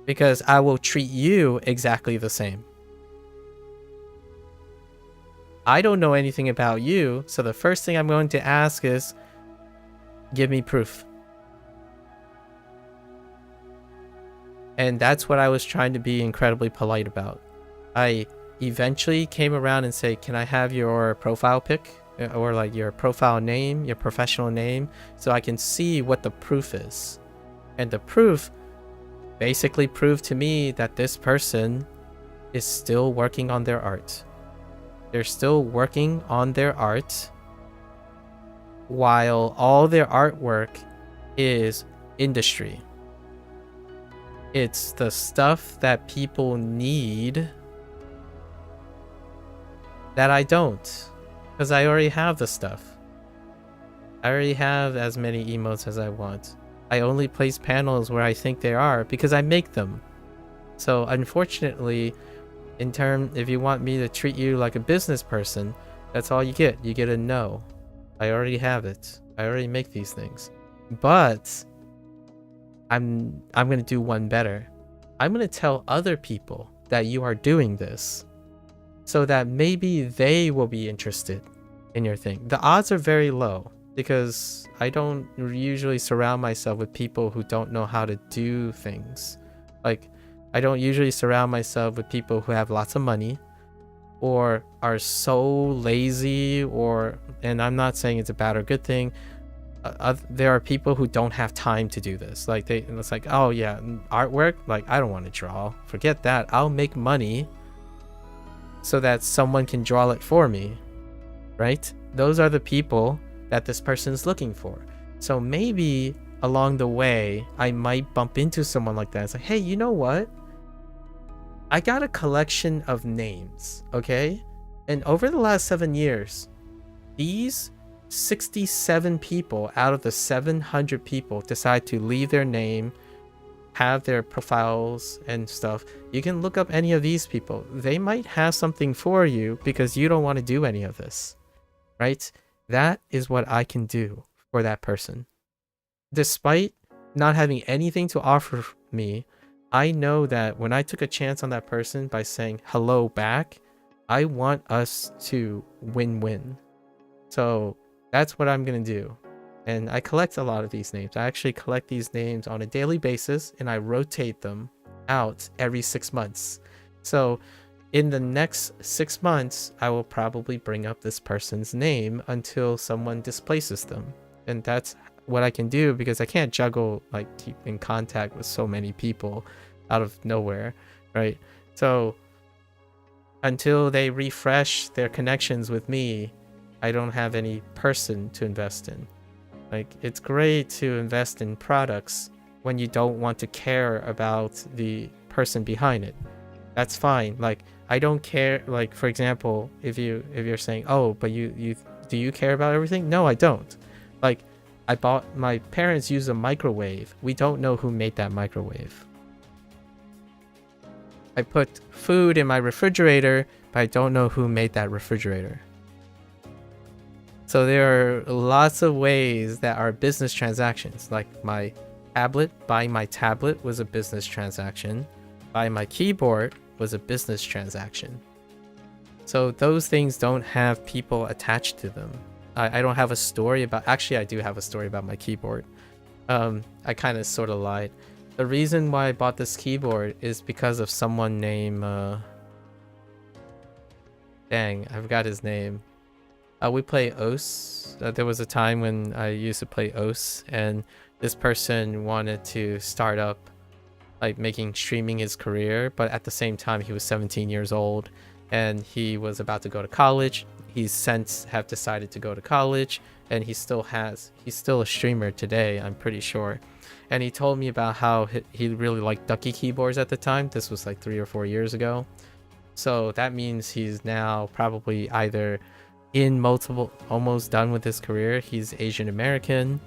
Because I will treat you exactly the same. I don't know anything about you, so the first thing I'm going to ask is, give me proof. And that's what I was trying to be incredibly polite about. I eventually came around and say, can I have your profile pic? Or like your profile name, your professional name, so I can see what the proof is. And the proof basically proved to me that this person is still working on their art. They're still working on their art while all their artwork is industry. It's the stuff that people need that I don't, because I already have the stuff. I already have as many emotes as I want. I only place panels where I think they are because I make them. So unfortunately, if you want me to treat you like a business person, that's all you get. You get a no. I already have it. I already make these things. But I'm going to do one better. I'm going to tell other people that you are doing this so that maybe they will be interested in your thing. The odds are very low because I don't usually surround myself with people who don't know how to do things. Like, I don't usually surround myself with people who have lots of money or are so lazy, and I'm not saying it's a bad or good thing. There are people who don't have time to do this. Like it's like, oh yeah, artwork, like I don't want to draw. Forget that. I'll make money so that someone can draw it for me, right? Those are the people that this person's looking for. So maybe along the way, I might bump into someone like that. It's like, hey, you know what? I got a collection of names, okay? And over the last 7 years, these 67 people out of the 700 people decide to leave their name, have their profiles and stuff. You can look up any of these people. They might have something for you because you don't want to do any of this, right? That is what I can do for that person. Despite not having anything to offer me, I know that when I took a chance on that person by saying hello back, I want us to win-win. So that's what I'm going to do. And I collect a lot of these names. I actually collect these names on a daily basis and I rotate them out every 6 months. So in the next 6 months, I will probably bring up this person's name until someone displaces them. And that's what I can do because I can't juggle, like, keep in contact with so many people out of nowhere, right? So until they refresh their connections with me, I don't have any person to invest in. Like, it's great to invest in products when you don't want to care about the person behind it. That's fine. Like, I don't care. Like, for example, if you're saying, oh, but you do you care about everything? No, I don't. Like, my parents use a microwave. We don't know who made that microwave. I put food in my refrigerator, but I don't know who made that refrigerator. So there are lots of ways that are business transactions. Like buying my tablet was a business transaction. Buying my keyboard was a business transaction. So those things don't have people attached to them. I don't have a story about... Actually, I do have a story about my keyboard. I kind of sort of lied. The reason why I bought this keyboard is because of someone named... Dang, I forgot his name. We play OS. There was a time when I used to play OS, and this person wanted to start up like streaming his career, but at the same time he was 17 years old and he was about to go to college. He's since have decided to go to college, and he's still a streamer today, I'm pretty sure. And he told me about how he really liked ducky keyboards at the time. This was like 3 or 4 years ago. So that means he's now probably either almost done with his career. He's Asian American.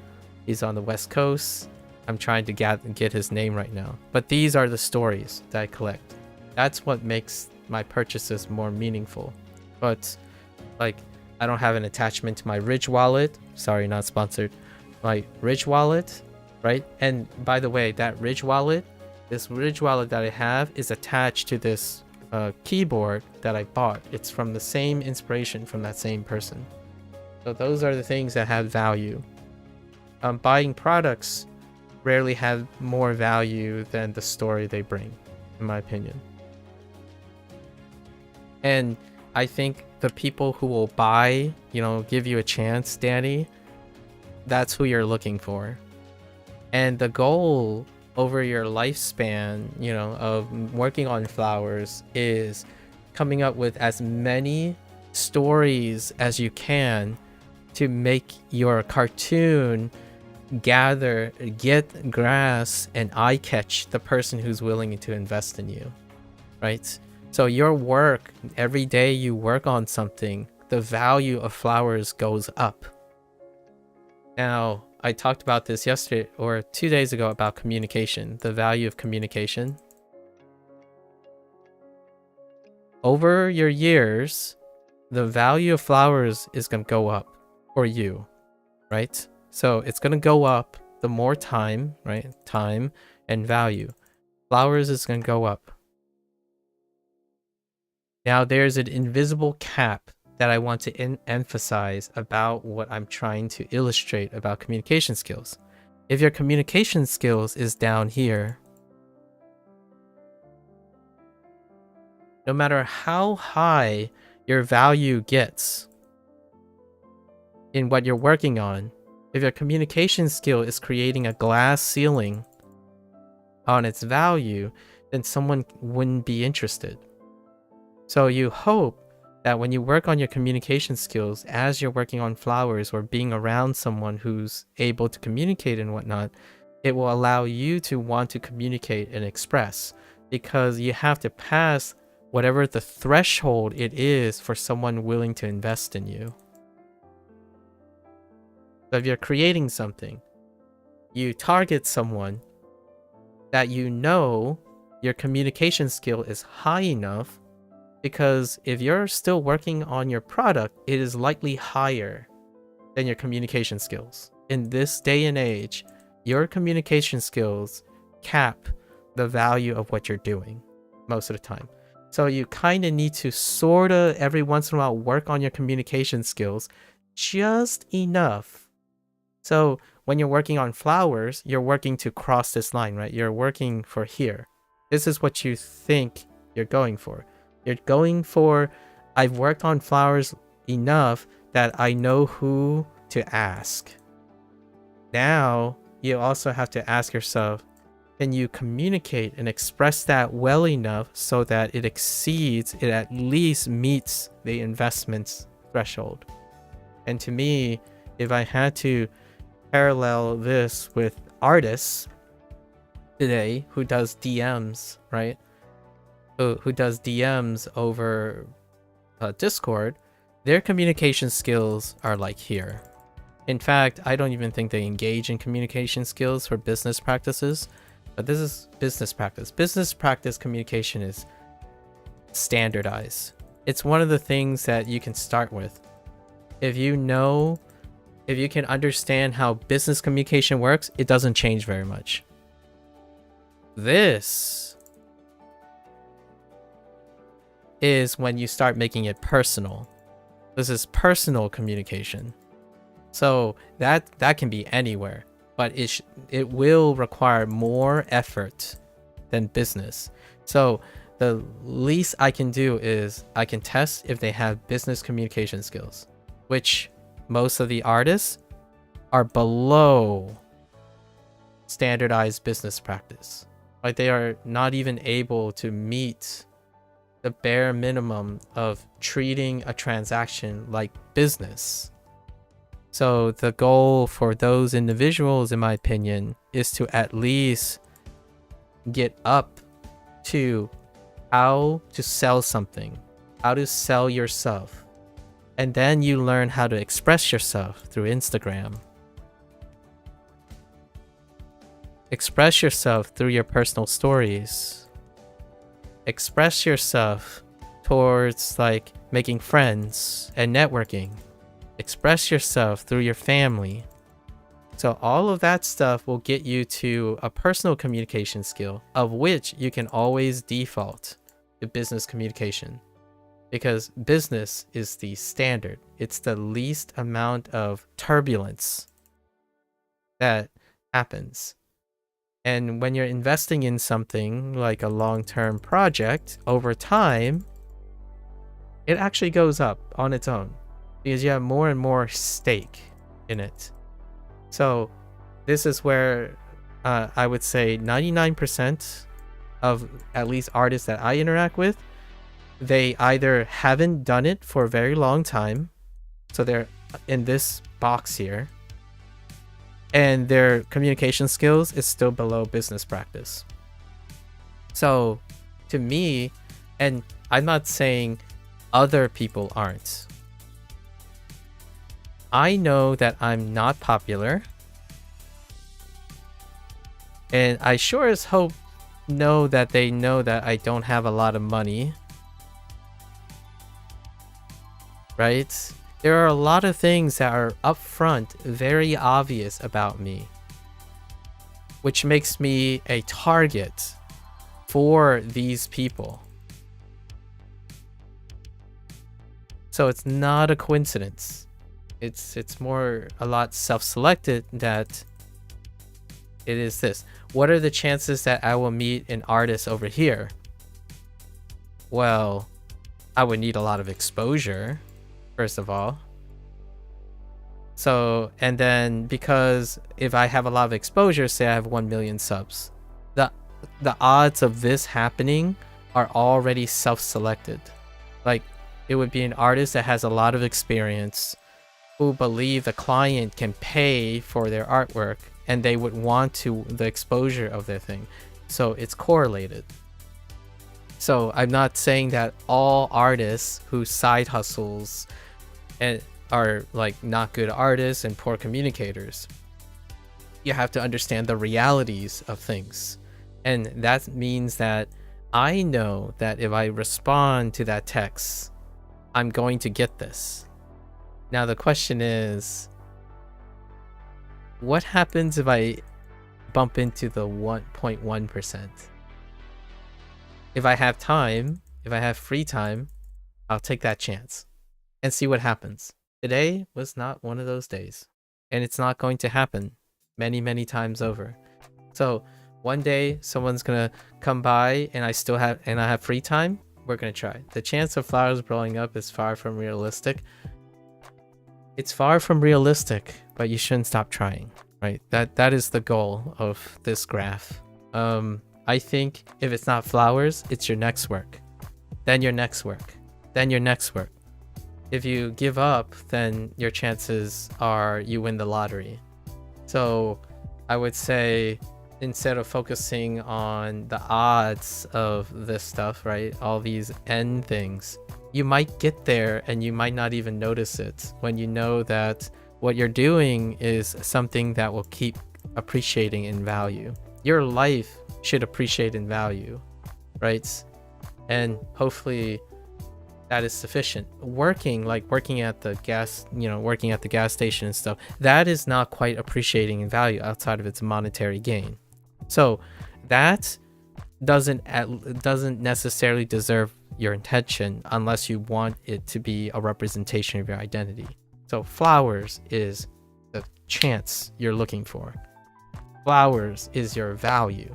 He's on the West Coast. I'm trying to get his name right now. But these are the stories that I collect. That's what makes my purchases more meaningful. But like, I don't have an attachment to my Ridge wallet. Sorry, not sponsored. My Ridge wallet, right? And by the way, this Ridge wallet that I have is attached to this keyboard that I bought. It's from the same inspiration from that same person. So those are the things that have value. Buying products rarely have more value than the story they bring, in my opinion. And I think the people who will buy, give you a chance, Danny, that's who you're looking for. And the goal over your lifespan, of working on flowers is coming up with as many stories as you can to make your cartoon get grass and eye catch the person who's willing to invest in you, right? So your work, every day you work on something, the value of flowers goes up. Now, I talked about this yesterday or 2 days ago about communication, the value of communication. Over your years, the value of flowers is going to go up for you, right? So it's going to go up the more time, right? Time and value. Flowers is going to go up. Now there's an invisible cap that I want to emphasize about what I'm trying to illustrate about communication skills. If your communication skills is down here, no matter how high your value gets in what you're working on, if your communication skill is creating a glass ceiling on its value, then someone wouldn't be interested. So you hope that when you work on your communication skills, as you're working on flowers or being around someone who's able to communicate and whatnot, it will allow you to want to communicate and express, because you have to pass whatever the threshold it is for someone willing to invest in you. So if you're creating something, you target someone that your communication skill is high enough, because if you're still working on your product, it is likely higher than your communication skills. In this day and age, your communication skills cap the value of what you're doing most of the time. So you kind of need to sort of every once in a while work on your communication skills just enough. So when you're working on flowers, you're working to cross this line, right? You're working for here. This is what you think you're going for. You're going for, I've worked on flowers enough that I know who to ask. Now, you also have to ask yourself, can you communicate and express that well enough so that it at least meets the investment's threshold? And to me, if I had to parallel this with artists today who does DMs, right? Who does DMs over Discord, their communication skills are like here. In fact, I don't even think they engage in communication skills for business practices, but this is business practice. Business practice communication is standardized. It's one of the things that you can start with. If you can understand how business communication works, it doesn't change very much. This is when you start making it personal. This is personal communication. So that can be anywhere, but it will require more effort than business. So the least I can do is I can test if they have business communication skills, which most of the artists are below standardized business practice. Like they are not even able to meet the bare minimum of treating a transaction like business. So the goal for those individuals, in my opinion, is to at least get up to how to sell something, how to sell yourself. And then you learn how to express yourself through Instagram. Express yourself through your personal stories. Express yourself towards like making friends and networking. Express yourself through your family. So all of that stuff will get you to a personal communication skill, of which you can always default to business communication, because business is the standard. It's the least amount of turbulence that happens. And when you're investing in something like a long-term project, over time, it actually goes up on its own because you have more and more stake in it. So this is where I would say 99% of at least artists that I interact with, they either haven't done it for a very long time, so they're in this box here, and their communication skills is still below business practice. So to me, and I'm not saying other people aren't, I know that I'm not popular, and I sure as hope know that they know that I don't have a lot of money, right? There are a lot of things that are upfront, very obvious about me, which makes me a target for these people. So it's not a coincidence. It's more a lot self-selected that it is this. What are the chances that I will meet an artist over here? Well, I would need a lot of exposure, first of all. So, and then because if I have a lot of exposure, say I have 1 million subs, the odds of this happening are already self-selected. Like, it would be an artist that has a lot of experience, who believe the client can pay for their artwork, and they would want to the exposure of their thing. So it's correlated. So I'm not saying that all artists who side hustles and are like not good artists and poor communicators. You have to understand the realities of things. And that means that I know that if I respond to that text, I'm going to get this. Now the question is, what happens if I bump into the 1.1%? If I have time, if I have free time, I'll take that chance and see what happens. Today was not one of those days, and it's not going to happen many, many times over. So one day someone's gonna come by and I have free time, we're gonna try. The chance of flowers blowing up is far from realistic. It's far from realistic, but you shouldn't stop trying, right? That is the goal of this graph. I think if it's not flowers, it's your next work, then your next work, then your next work. If you give up, then your chances are you win the lottery. So I would say, instead of focusing on the odds of this stuff, right, all these end things, you might get there and you might not even notice it when you know that what you're doing is something that will keep appreciating in value. Your life should appreciate in value, right? And hopefully that is sufficient. Working at the gas, working at the gas station and stuff, that is not quite appreciating in value outside of its monetary gain. So that doesn't necessarily deserve your attention unless you want it to be a representation of your identity. So flowers is the chance you're looking for. Flowers is your value.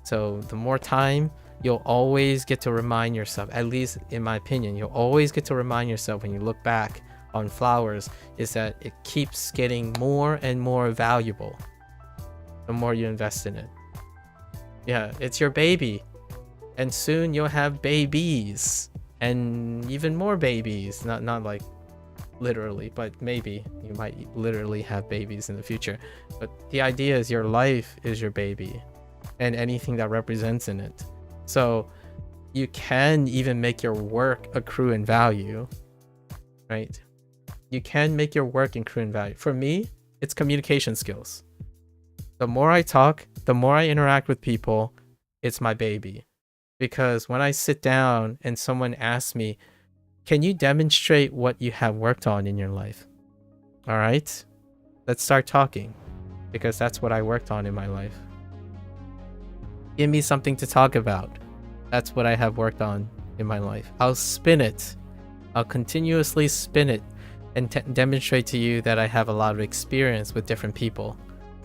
So the more time, you'll always get to remind yourself, at least in my opinion, you'll always get to remind yourself when you look back on flowers, is that it keeps getting more and more valuable the more you invest in it. Yeah, it's your baby. And soon you'll have babies and even more babies. Not like literally, but maybe you might literally have babies in the future. But the idea is your life is your baby and anything that represents in it. So you can even make your work accrue in value, right? You can make your work accrue in value. For me, it's communication skills. The more I talk, the more I interact with people, it's my baby. Because when I sit down and someone asks me, can you demonstrate what you have worked on in your life? All right, let's start talking, because that's what I worked on in my life. Give me something to talk about. That's what I have worked on in my life. I'll spin it. I'll continuously spin it and demonstrate to you that I have a lot of experience with different people,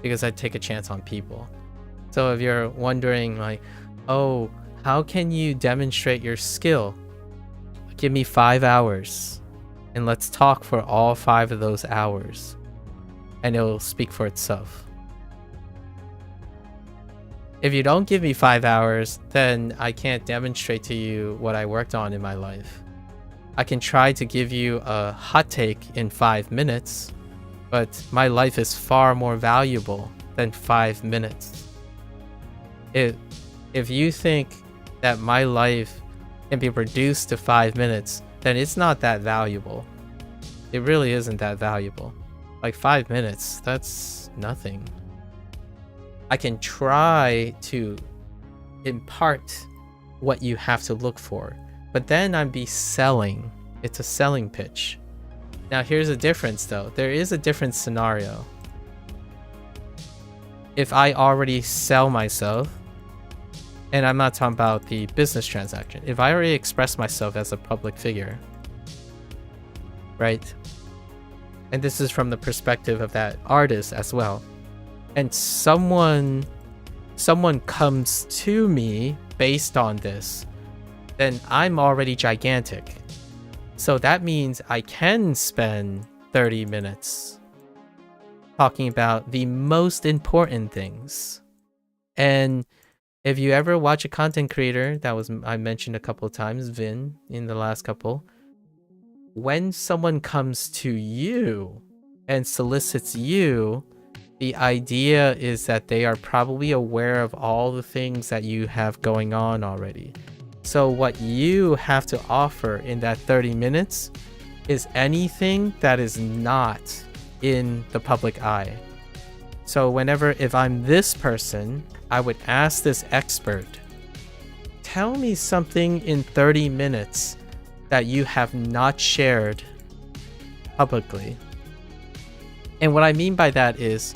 because I take a chance on people. So if you're wondering like, oh, how can you demonstrate your skill? Give me 5 hours and let's talk for all 5 of those hours, and it will speak for itself. If you don't give me 5 hours, then I can't demonstrate to you what I worked on in my life. I can try to give you a hot take in 5 minutes, but my life is far more valuable than 5 minutes. If you think that my life can be reduced to 5 minutes, then it's not that valuable. It really isn't that valuable. Like 5 minutes, that's nothing. I can try to impart what you have to look for, but then I'd be selling. It's a selling pitch. Now here's a difference though. There is a different scenario. If I already sell myself, and I'm not talking about the business transaction. If I already express myself as a public figure, right? And this is from the perspective of that artist as well. And someone comes to me based on this, then I'm already gigantic. So that means I can spend 30 minutes talking about the most important things. And if you ever watch a content creator, I mentioned a couple of times, Vin, in the last couple, when someone comes to you and solicits you, the idea is that they are probably aware of all the things that you have going on already. So what you have to offer in that 30 minutes is anything that is not in the public eye. So if I'm this person, I would ask this expert, tell me something in 30 minutes that you have not shared publicly. And what I mean by that is,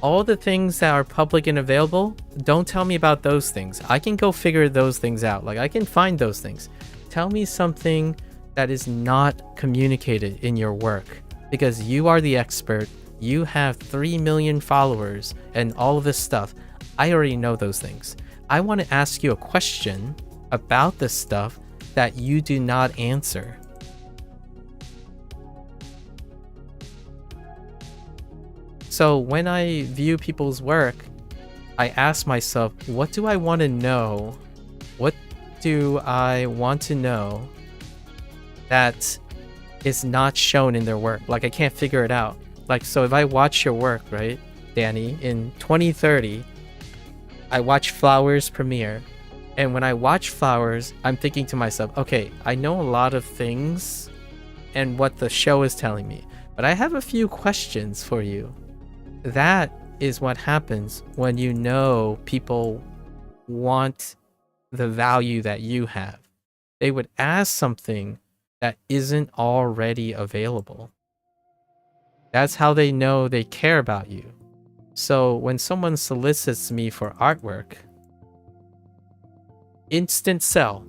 all the things that are public and available, don't tell me about those things. I can go figure those things out. Like, I can find those things. Tell me something that is not communicated in your work, because you are the expert. You have 3 million followers and all of this stuff. I already know those things. I want to ask you a question about this stuff that you do not answer. So when I view people's work, I ask myself, what do I want to know? What do I want to know that is not shown in their work. Like I can't figure it out. Like, so if I watch your work, right, Danny, in 2030, I watch Flowers premiere. And when I watch Flowers, I'm thinking to myself, okay, I know a lot of things and what the show is telling me, but I have a few questions for you. That is what happens when you know people want the value that you have. They would ask something that isn't already available. That's how they know they care about you. So when someone solicits me for artwork, instant sell.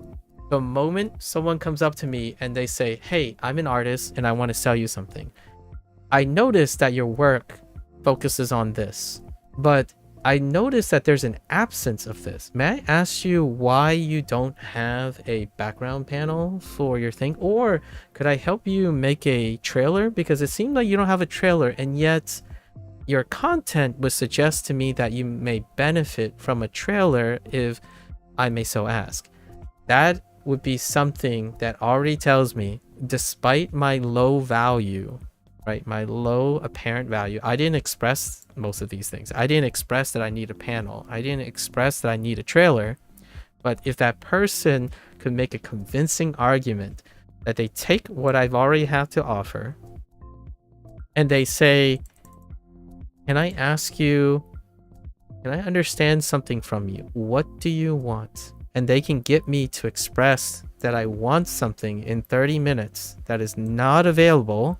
The moment someone comes up to me and they say, hey, I'm an artist and I want to sell you something. I notice that your work focuses on this, but I notice that there's an absence of this. May I ask you why you don't have a background panel for your thing? Or could I help you make a trailer? Because it seems like you don't have a trailer, and yet your content would suggest to me that you may benefit from a trailer, if I may so ask. That would be something that already tells me, despite my low value, right, my low apparent value, I didn't express most of these things. I didn't express that I need a panel. I didn't express that I need a trailer. But if that person could make a convincing argument that they take what I've already have to offer and they say, can I ask you, can I understand something from you? What do you want? And they can get me to express that I want something in 30 minutes that is not available,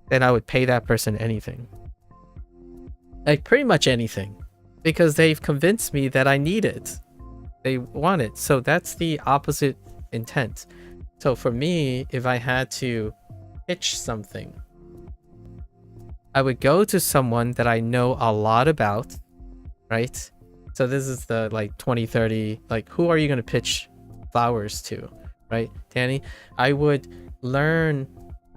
then I would pay that person anything. Like pretty much anything. Because they've convinced me that I need it. They want it. So that's the opposite intent. So for me, if I had to pitch something, I would go to someone that I know a lot about, right? So this is the like 2030, like who are you going to pitch Flowers to, right, Danny? I would learn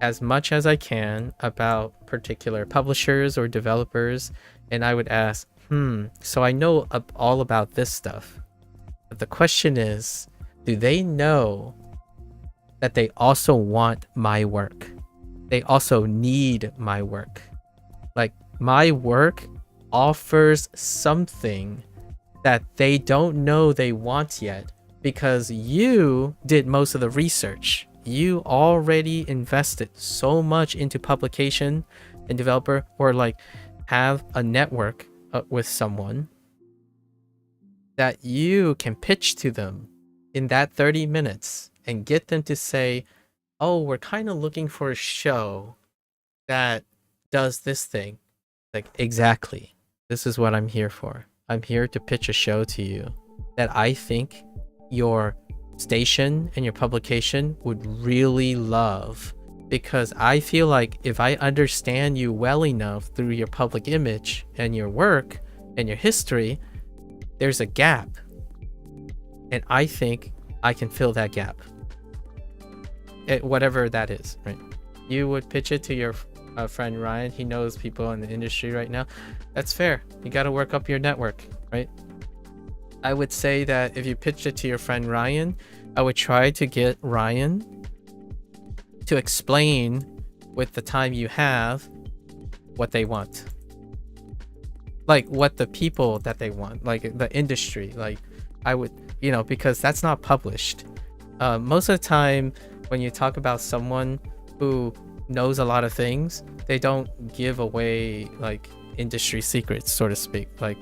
as much as I can about particular publishers or developers, and I would ask, so I know all about this stuff. But the question is, do they know that they also want my work? They also need my work. Like my work offers something that they don't know they want yet, because you did most of the research. You already invested so much into publication and developer, or like have a network with someone that you can pitch to them in that 30 minutes and get them to say, oh, we're kind of looking for a show that does this thing. Like, exactly. This is what I'm here for. I'm here to pitch a show to you that I think your station and your publication would really love, because I feel like if I understand you well enough through your public image and your work and your history, there's a gap, and I think I can fill that gap, whatever that is, right? You would pitch it to your friend Ryan. He knows people in the industry right now. That's fair. You got to work up your network, right? I would say that if you pitched it to your friend Ryan, I would try to get Ryan to explain with the time you have what they want. Like what the people that they want, like the industry. Like I would, because that's not published. Most of the time when you talk about someone who knows a lot of things, they don't give away like industry secrets, so to speak. Like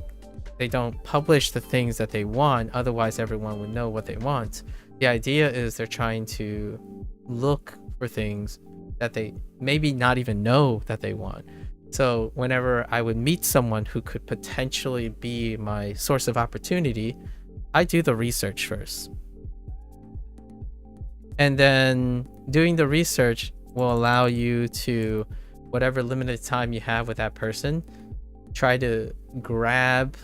they don't publish the things that they want, otherwise everyone would know what they want. The idea is they're trying to look for things that they maybe not even know that they want. So whenever I would meet someone who could potentially be my source of opportunity, I do the research first. And then doing the research will allow you to, whatever limited time you have with that person, try to grab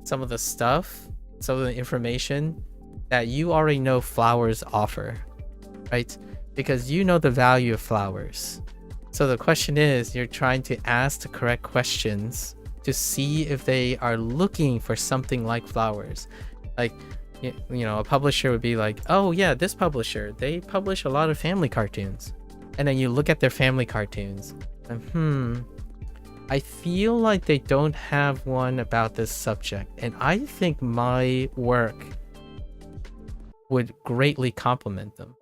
some of the stuff, some of the information that you already know Flowers offer, right? Because you know the value of Flowers. So the question is, you're trying to ask the correct questions to see if they are looking for something like Flowers. Like, you know, a publisher would be like, oh yeah, this publisher, they publish a lot of family cartoons. And then you look at their family cartoons and I feel like they don't have one about this subject. And I think my work would greatly complement them.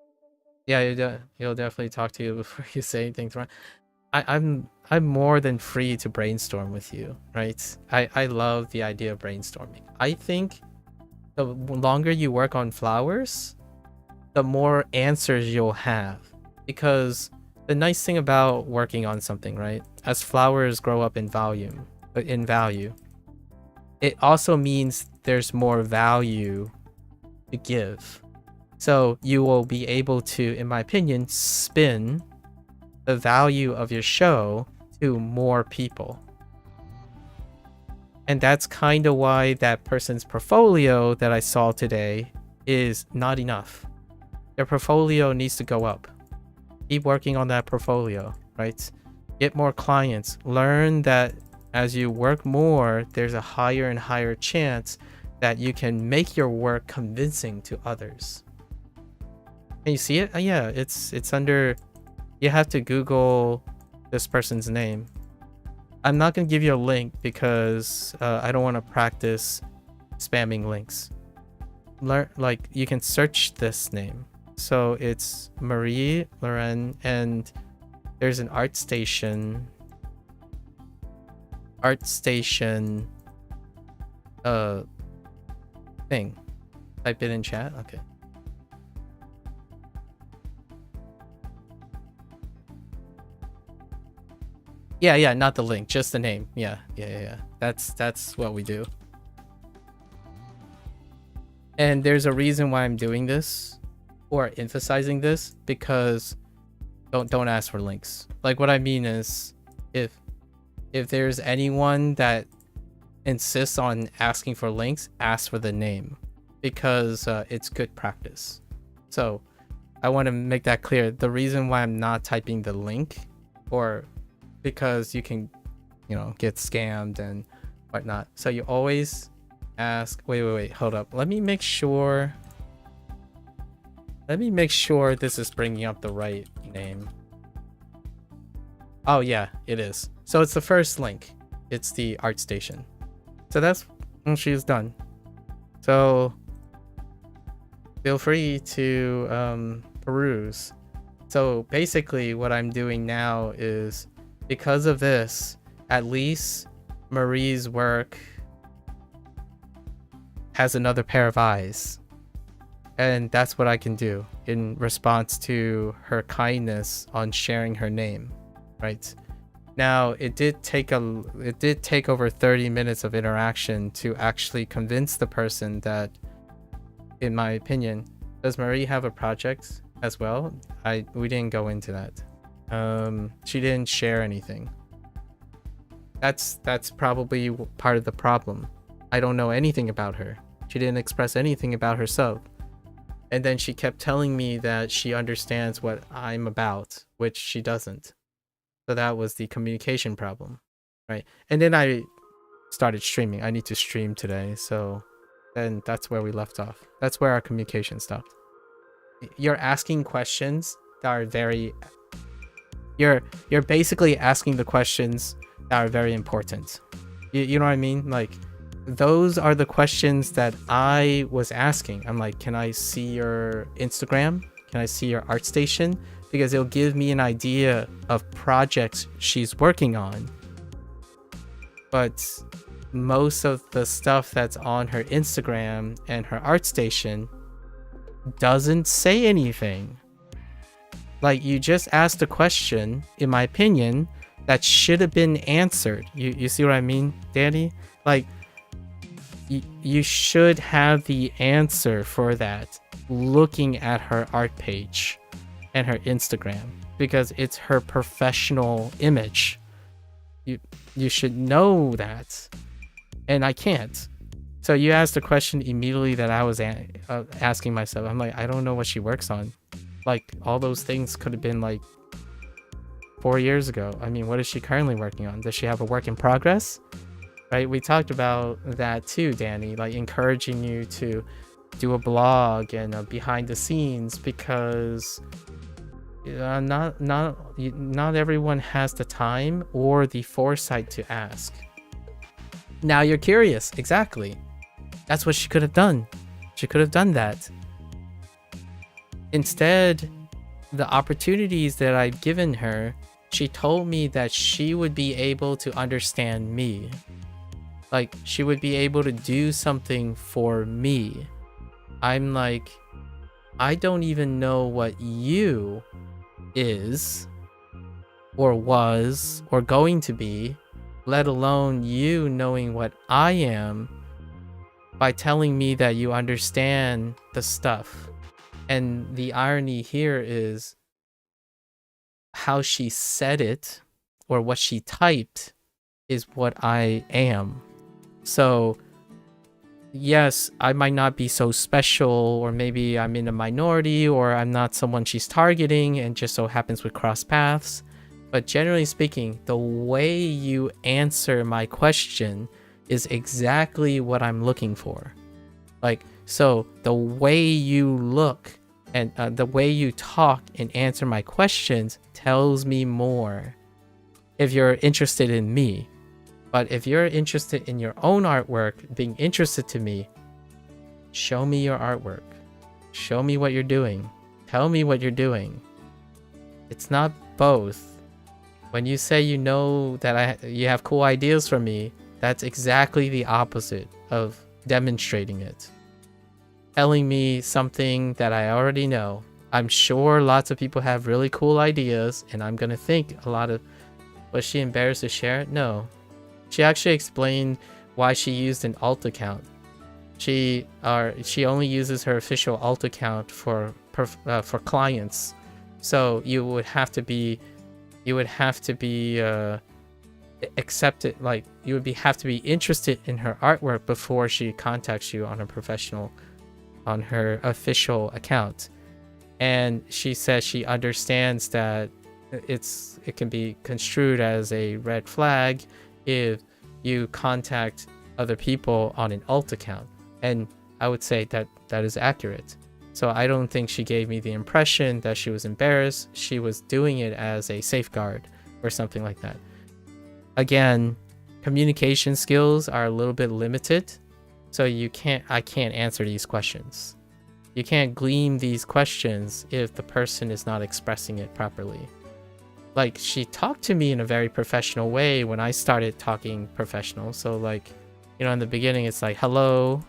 Yeah, he'll definitely talk to you before you say anything wrong. I'm more than free to brainstorm with you, right? I love the idea of brainstorming. I think the longer you work on flowers, the more answers you'll have. Because the nice thing about working on something, right? As flowers grow up in value, it also means there's more value to give. So you will be able to, in my opinion, spin the value of your show to more people. And that's kind of why that person's portfolio that I saw today is not enough. Their portfolio needs to go up. Keep working on that portfolio, right? Get more clients. Learn that as you work more, there's a higher and higher chance that you can make your work convincing to others. Can you see it? Yeah, it's under... You have to Google this person's name. I'm not going to give you a link because I don't want to practice spamming links. Like, you can search this name. So it's Marie Loren, and there's an ArtStation thing. Type it in chat. Okay. Yeah, not the link, just the name. Yeah. That's what we do. And there's a reason why I'm doing this or emphasizing this, because don't ask for links. Like, what I mean is, if there's anyone that insists on asking for links, ask for the name, because it's good practice. So I want to make that clear. The reason why I'm not typing the link, or because you can, you know, get scammed and whatnot. So you always ask, wait, hold up. Let me make sure this is bringing up the right name. Oh yeah, it is. So it's the first link. It's the ArtStation. So that's when she's done. So feel free to peruse. So basically what I'm doing now is, because of this, at least Marie's work has another pair of eyes. And that's what I can do in response to her kindness on sharing her name, right? Now, it did take over 30 minutes of interaction to actually convince the person that, in my opinion, does Marie have a project as well? We didn't go into that. She didn't share anything. That's probably part of the problem. I don't know anything about her. She didn't express anything about herself. And then she kept telling me that she understands what I'm about, which she doesn't. So that was the communication problem, right? And then I started streaming. I need to stream today, so then that's where we left off. That's where our communication stopped. You're asking questions that are very... You're basically asking the questions that are very important. You know what I mean? Like, those are the questions that I was asking. I'm like, can I see your Instagram? Can I see your ArtStation? Because it'll give me an idea of projects she's working on. But most of the stuff that's on her Instagram and her ArtStation doesn't say anything. Like, you just asked a question, in my opinion, that should have been answered. You see what I mean, Danny? Like, you should have the answer for that looking at her art page and her Instagram, because it's her professional image. You should know that, and I can't. So you asked a question immediately that I was asking myself. I'm like, I don't know what she works on. Like, all those things could have been like 4 years ago. I mean, what is she currently working on? Does she have a work in progress? Right? We talked about that too, Danny, like encouraging you to do a blog and a behind the scenes, because not everyone has the time or the foresight to ask. Now you're curious. Exactly. That's what she could have done. She could have done that. Instead, the opportunities that I've given her, she told me that she would be able to understand me. Like, she would be able to do something for me. I'm like, I don't even know what you is, or was, or going to be, let alone you knowing what I am, by telling me that you understand the stuff. And the irony here is how she said it, or what she typed, is what I am. So yes, I might not be so special, or maybe I'm in a minority, or I'm not someone she's targeting and just so happens we cross paths. But generally speaking, the way you answer my question is exactly what I'm looking for. Like, so the way you look and the way you talk and answer my questions tells me more if you're interested in me. But if you're interested in your own artwork, being interested to me, show me your artwork. Show me what you're doing. Tell me what you're doing. It's not both. When you say you know that you have cool ideas for me, that's exactly the opposite of demonstrating it. Telling me something that I already know. I'm sure lots of people have really cool ideas, and I'm gonna think a lot of... Was she embarrassed to share it? No. She actually explained why she used an alt account. She only uses her official alt account for clients. So you would have to be accepted, like you would have to be interested in her artwork before she contacts you on her official account. And she says she understands that it can be construed as a red flag if you contact other people on an alt account. And I would say that is accurate. So I don't think she gave me the impression that she was embarrassed. She was doing it as a safeguard or something like that. Again, communication skills are a little bit limited, so I can't answer these questions. You can't glean these questions if the person is not expressing it properly. Like, she talked to me in a very professional way when I started talking professional. So like, you know, in the beginning it's like hello,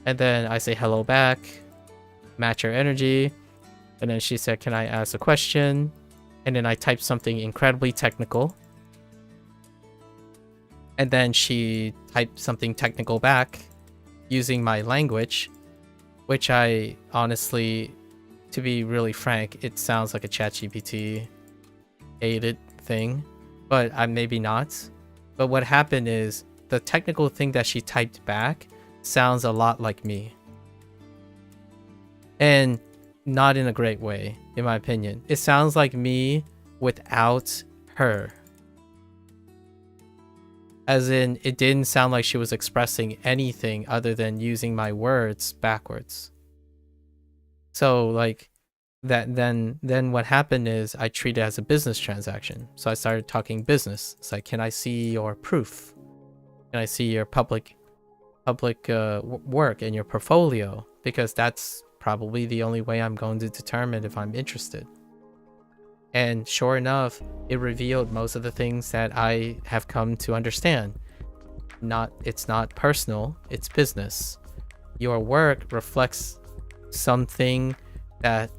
and then I say hello back, match her energy, and then she said, can I ask a question? And then I typed something incredibly technical, and then she typed something technical back using my language, which I honestly, to be really frank, it sounds like a ChatGPT aided thing, but maybe not. But what happened is the technical thing that she typed back sounds a lot like me, and not in a great way, in my opinion. It sounds like me without her, as in it didn't sound like she was expressing anything other than using my words backwards. So like that, then what happened is I treat it as a business transaction. So I started talking business. It's like, can I see your proof? Can I see your public work and your portfolio? Because that's probably the only way I'm going to determine if I'm interested. And sure enough, it revealed most of the things that I have come to understand. It's not personal, it's business. Your work reflects something that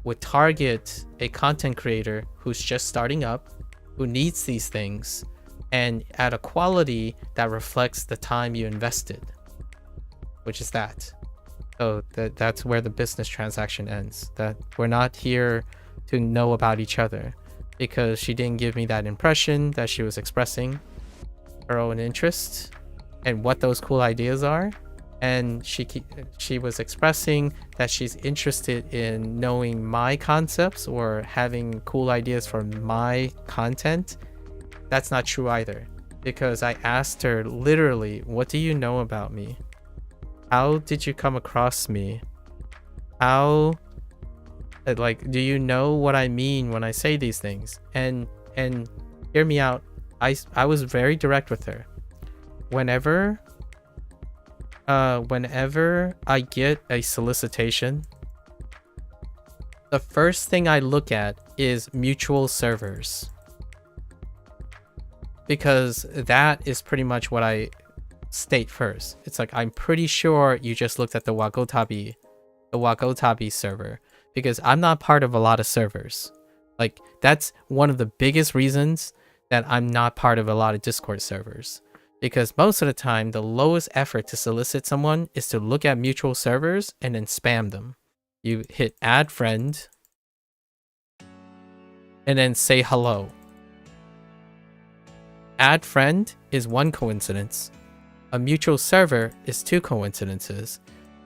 would target a content creator who's just starting up, who needs these things, and at a quality that reflects the time you invested, which is that. So that's where the business transaction ends. That we're not here to know about each other, because she didn't give me that impression that she was expressing her own interest and what those cool ideas are. And she was expressing that she's interested in knowing my concepts or having cool ideas for my content. That's not true either, because I asked her literally, what do you know about me? how did you come across me? How, like, do you know what I mean when I say these things? And hear me out. I was very direct with her. Whenever I get a solicitation, the first thing I look at is mutual servers, because that is pretty much what I state first. It's like, I'm pretty sure you just looked at the Wagotabi server, because I'm not part of a lot of servers. Like, that's one of the biggest reasons that I'm not part of a lot of Discord servers, because most of the time the lowest effort to solicit someone is to look at mutual servers and then spam them. You hit add friend and then say hello. Add friend is one coincidence. A mutual server is two coincidences.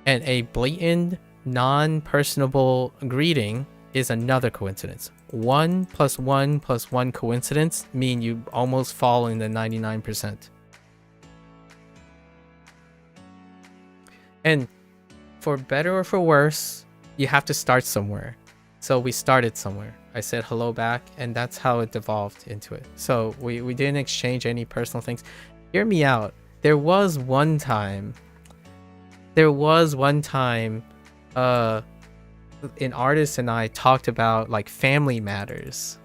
And a blatant, non-personable greeting is another coincidence. 1 + 1 + 1 coincidence mean you almost fall in the 99%. And for better or for worse, you have to start somewhere. So we started somewhere. I said hello back, and that's how it devolved into it. So we didn't exchange any personal things. Hear me out. There was one time an artist and I talked about like family matters.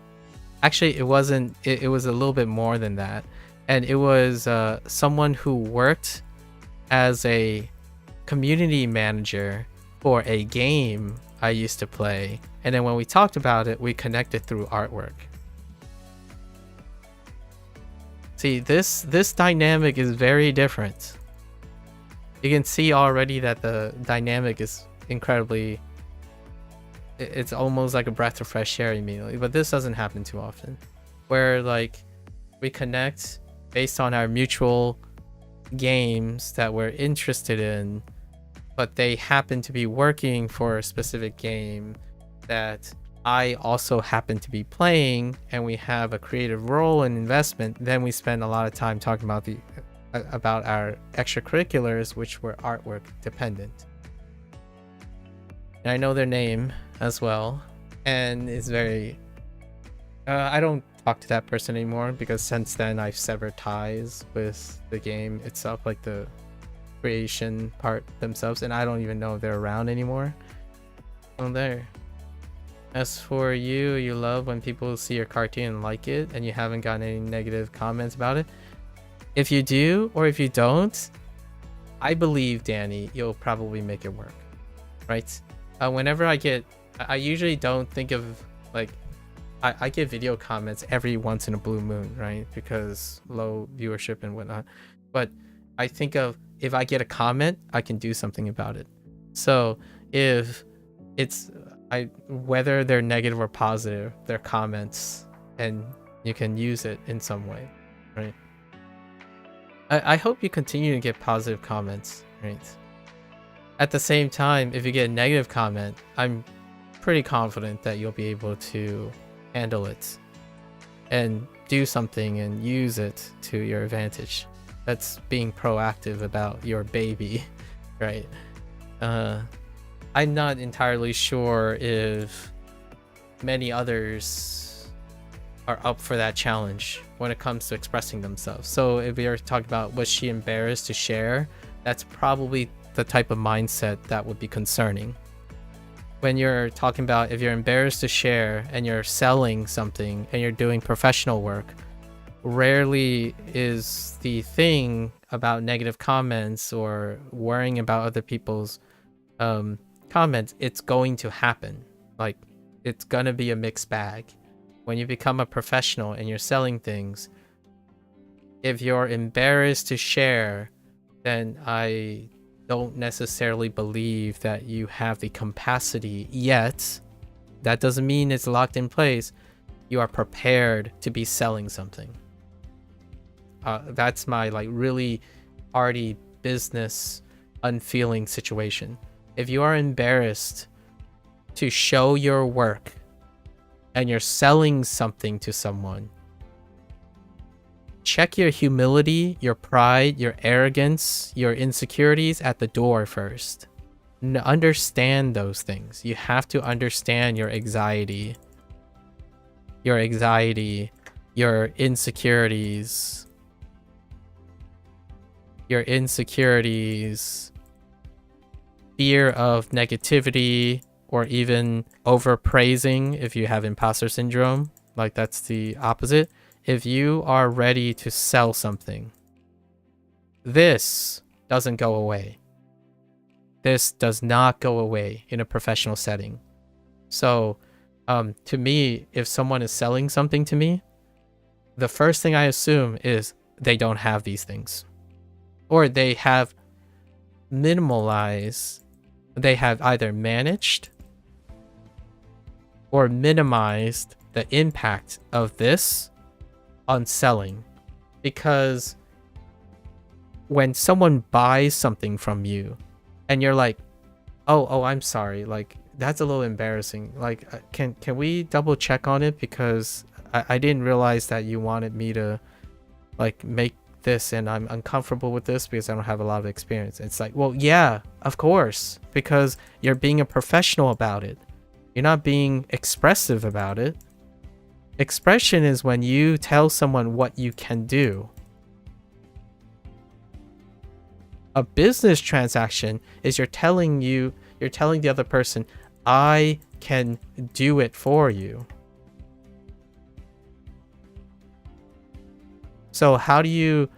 Actually, it wasn't, it was a little bit more than that. And it was someone who worked as a community manager for a game I used to play. And then when we talked about it, we connected through artwork. See, this dynamic is very different. You can see already that the dynamic is incredibly, it's almost like a breath of fresh air immediately. But this doesn't happen too often, where like we connect based on our mutual games that we're interested in, but they happen to be working for a specific game that I also happen to be playing, and we have a creative role and investment. Then we spend a lot of time talking about our extracurriculars, which were artwork dependent. And I know their name as well, and it's very I don't talk to that person anymore, because since then I've severed ties with the game itself, like the creation part themselves, and I don't even know if they're around anymore. Oh, there. As for you, you love when people see your cartoon and like it, and you haven't gotten any negative comments about it. If you do, or if you don't, I believe, Danny, you'll probably make it work, right? Whenever I usually don't think of, like, I get video comments every once in a blue moon, right? Because low viewership and whatnot. But I think of, if I get a comment, I can do something about it. So if it's, whether they're negative or positive, they're comments, and you can use it in some way, right? I hope you continue to get positive comments, right? At the same time, if you get a negative comment, I'm pretty confident that you'll be able to handle it and do something and use it to your advantage. That's being proactive about your baby, right? I'm not entirely sure if many others are up for that challenge when it comes to expressing themselves. So if we are talking about, was she embarrassed to share, that's probably the type of mindset that would be concerning. When you're talking about, if you're embarrassed to share and you're selling something and you're doing professional work, rarely is the thing about negative comments or worrying about other people's comments, it's going to happen. Like, it's gonna be a mixed bag. When you become a professional and you're selling things, if you're embarrassed to share, then I don't necessarily believe that you have the capacity yet. That doesn't mean it's locked in place. You are prepared to be selling something. That's my like really arty business unfeeling situation. If you are embarrassed to show your work and you're selling something to someone, check your humility, your pride, your arrogance, your insecurities at the door first. Understand those things. You have to understand your anxiety, your insecurities, fear of negativity, or even overpraising if you have imposter syndrome. Like, that's the opposite. If you are ready to sell something, this doesn't go away. This does not go away in a professional setting. So, to me, if someone is selling something to me, the first thing I assume is they don't have these things. Or they have minimalized, they have either managed or minimized the impact of this on selling. Because when someone buys something from you and you're like, oh, I'm sorry, like, that's a little embarrassing, like, can we double check on it, because I didn't realize that you wanted me to like make this, and I'm uncomfortable with this because I don't have a lot of experience. It's like, well, yeah, of course, because you're being a professional about it. You're not being expressive about it. Expression is when you tell someone what you can do. A business transaction is you're telling the other person, I can do it for you. So how do you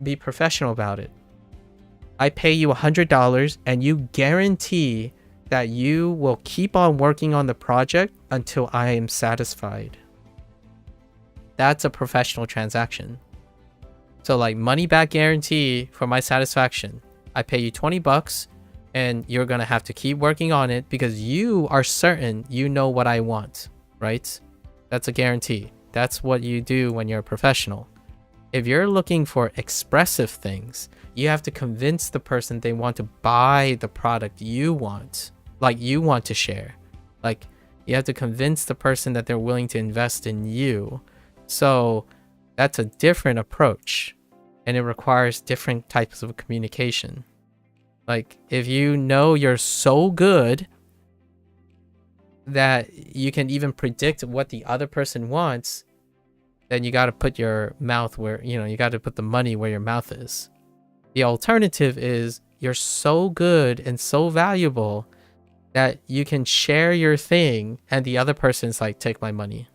be professional about it? I pay you $100 and you guarantee that you will keep on working on the project until I am satisfied. That's a professional transaction. So, like, money back guarantee for my satisfaction. I pay you $20 and you're going to have to keep working on it because you are certain you know what I want, right? That's a guarantee. That's what you do when you're a professional. If you're looking for expressive things, you have to convince the person they want to buy the product you want, like you want to share. Like, you have to convince the person that they're willing to invest in you. So that's a different approach, and it requires different types of communication. Like, if you know you're so good that you can even predict what the other person wants, then you got to put your mouth where, you got to put the money where your mouth is. The alternative is you're so good and so valuable that you can share your thing and the other person's like, take my money.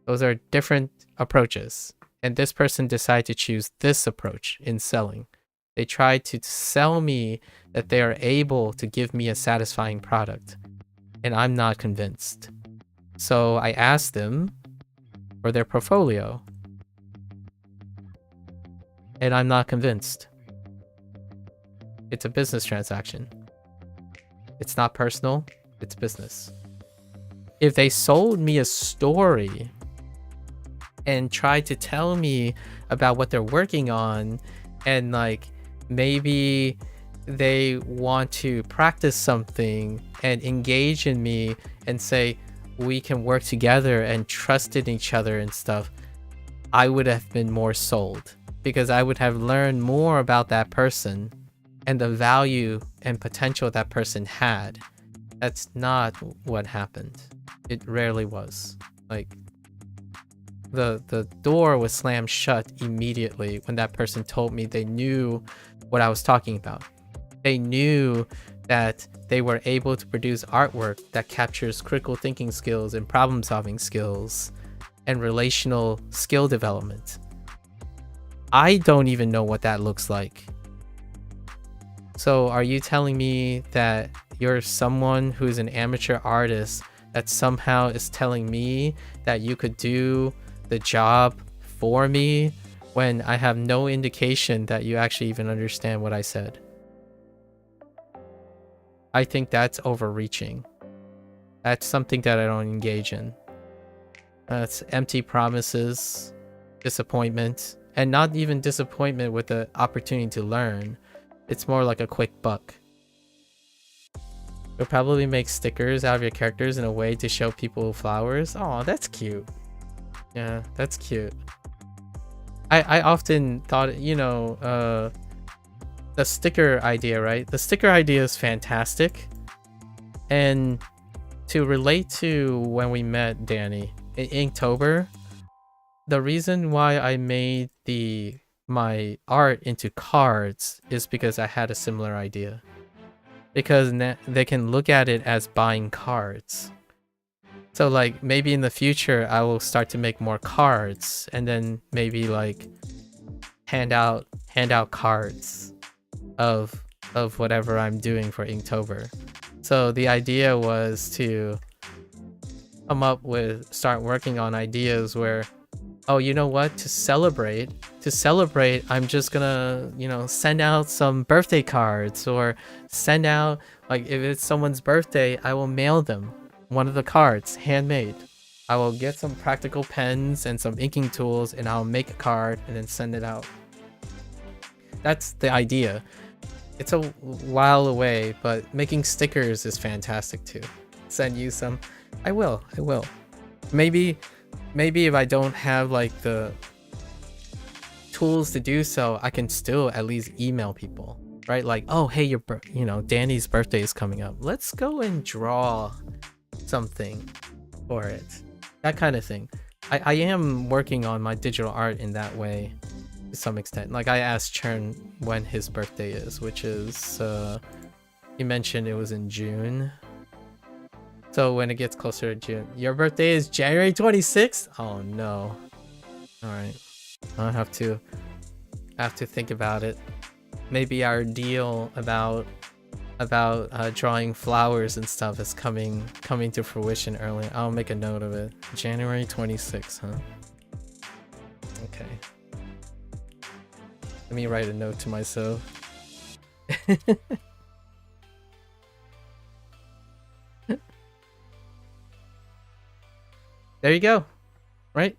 Those are different approaches. And this person decided to choose this approach in selling. They tried to sell me that they are able to give me a satisfying product. And I'm not convinced. So I asked them for their portfolio. And I'm not convinced. It's a business transaction. It's not personal, it's business. If they sold me a story and tried to tell me about what they're working on, and like maybe they want to practice something and engage in me and say we can work together and trust in each other and stuff, I would have been more sold, because I would have learned more about that person and the value and potential that person had. That's not what happened. It rarely was. Like, the door was slammed shut immediately when that person told me they knew what I was talking about. They knew that they were able to produce artwork that captures critical thinking skills and problem solving skills and relational skill development. I don't even know what that looks like. So are you telling me that you're someone who's an amateur artist that somehow is telling me that you could do the job for me when I have no indication that you actually even understand what I said? I think that's overreaching. That's something that I don't engage in. That's empty promises, disappointment, and not even disappointment with the opportunity to learn. It's more like a quick buck. You'll probably make stickers out of your characters in a way to show people flowers. Oh, that's cute. Yeah, that's cute. I often thought, the sticker idea, right? The sticker idea is fantastic. And to relate to when we met, Danny, in Inktober, the reason why I made my art into cards is because I had a similar idea. Because they can look at it as buying cards. So like maybe in the future I will start to make more cards and then maybe like hand out cards of whatever I'm doing for Inktober. So the idea was to start working on ideas where, oh, you know what, to celebrate, I'm just gonna, send out some birthday cards, or send out, like, if it's someone's birthday, I will mail them one of the cards, handmade. I will get some practical pens and some inking tools, and I'll make a card and then send it out. That's the idea. It's a while away, but making stickers is fantastic too. Send you some. I will. Maybe if I don't have like the tools to do so, I can still at least email people, right? Like, oh, hey, Danny's birthday is coming up. Let's go and draw something for it. That kind of thing. I am working on my digital art in that way to some extent. Like, I asked Chern when his birthday is, which is, he mentioned it was in June. So when it gets closer to June, your birthday is January 26th? Oh no. Alright. I'll have to think about it. Maybe our deal about drawing flowers and stuff is coming to fruition early. I'll make a note of it. January 26th, huh? Okay. Let me write a note to myself. There you go. Right?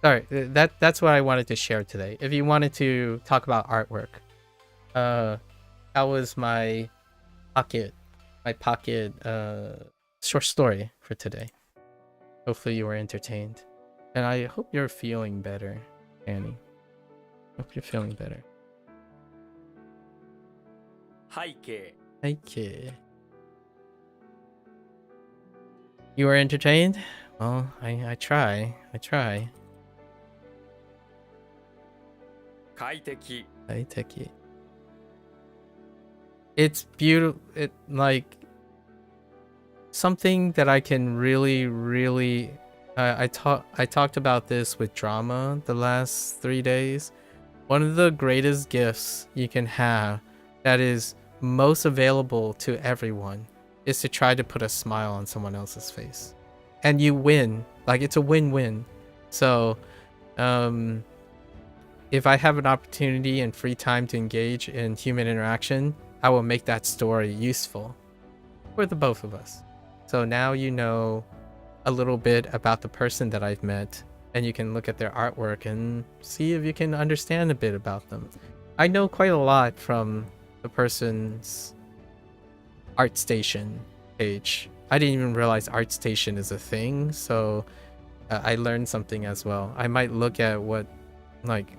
Sorry, that's what I wanted to share today. If you wanted to talk about artwork, that was my pocket short story for today. Hopefully you were entertained, and I hope you're feeling better, Annie. Hope you're feeling better. Heike. You were entertained? Well, I try. 快適. It's beautiful. It like something that I can really I talked about this with drama the last 3 days. One of the greatest gifts you can have that is most available to everyone is to try to put a smile on someone else's face. And you win. Like, it's a win-win. So, if I have an opportunity and free time to engage in human interaction, I will make that story useful for the both of us. So now you know a little bit about the person that I've met, and you can look at their artwork and see if you can understand a bit about them. I know quite a lot from the person's ArtStation page. I didn't even realize ArtStation is a thing, so I learned something as well. I might look at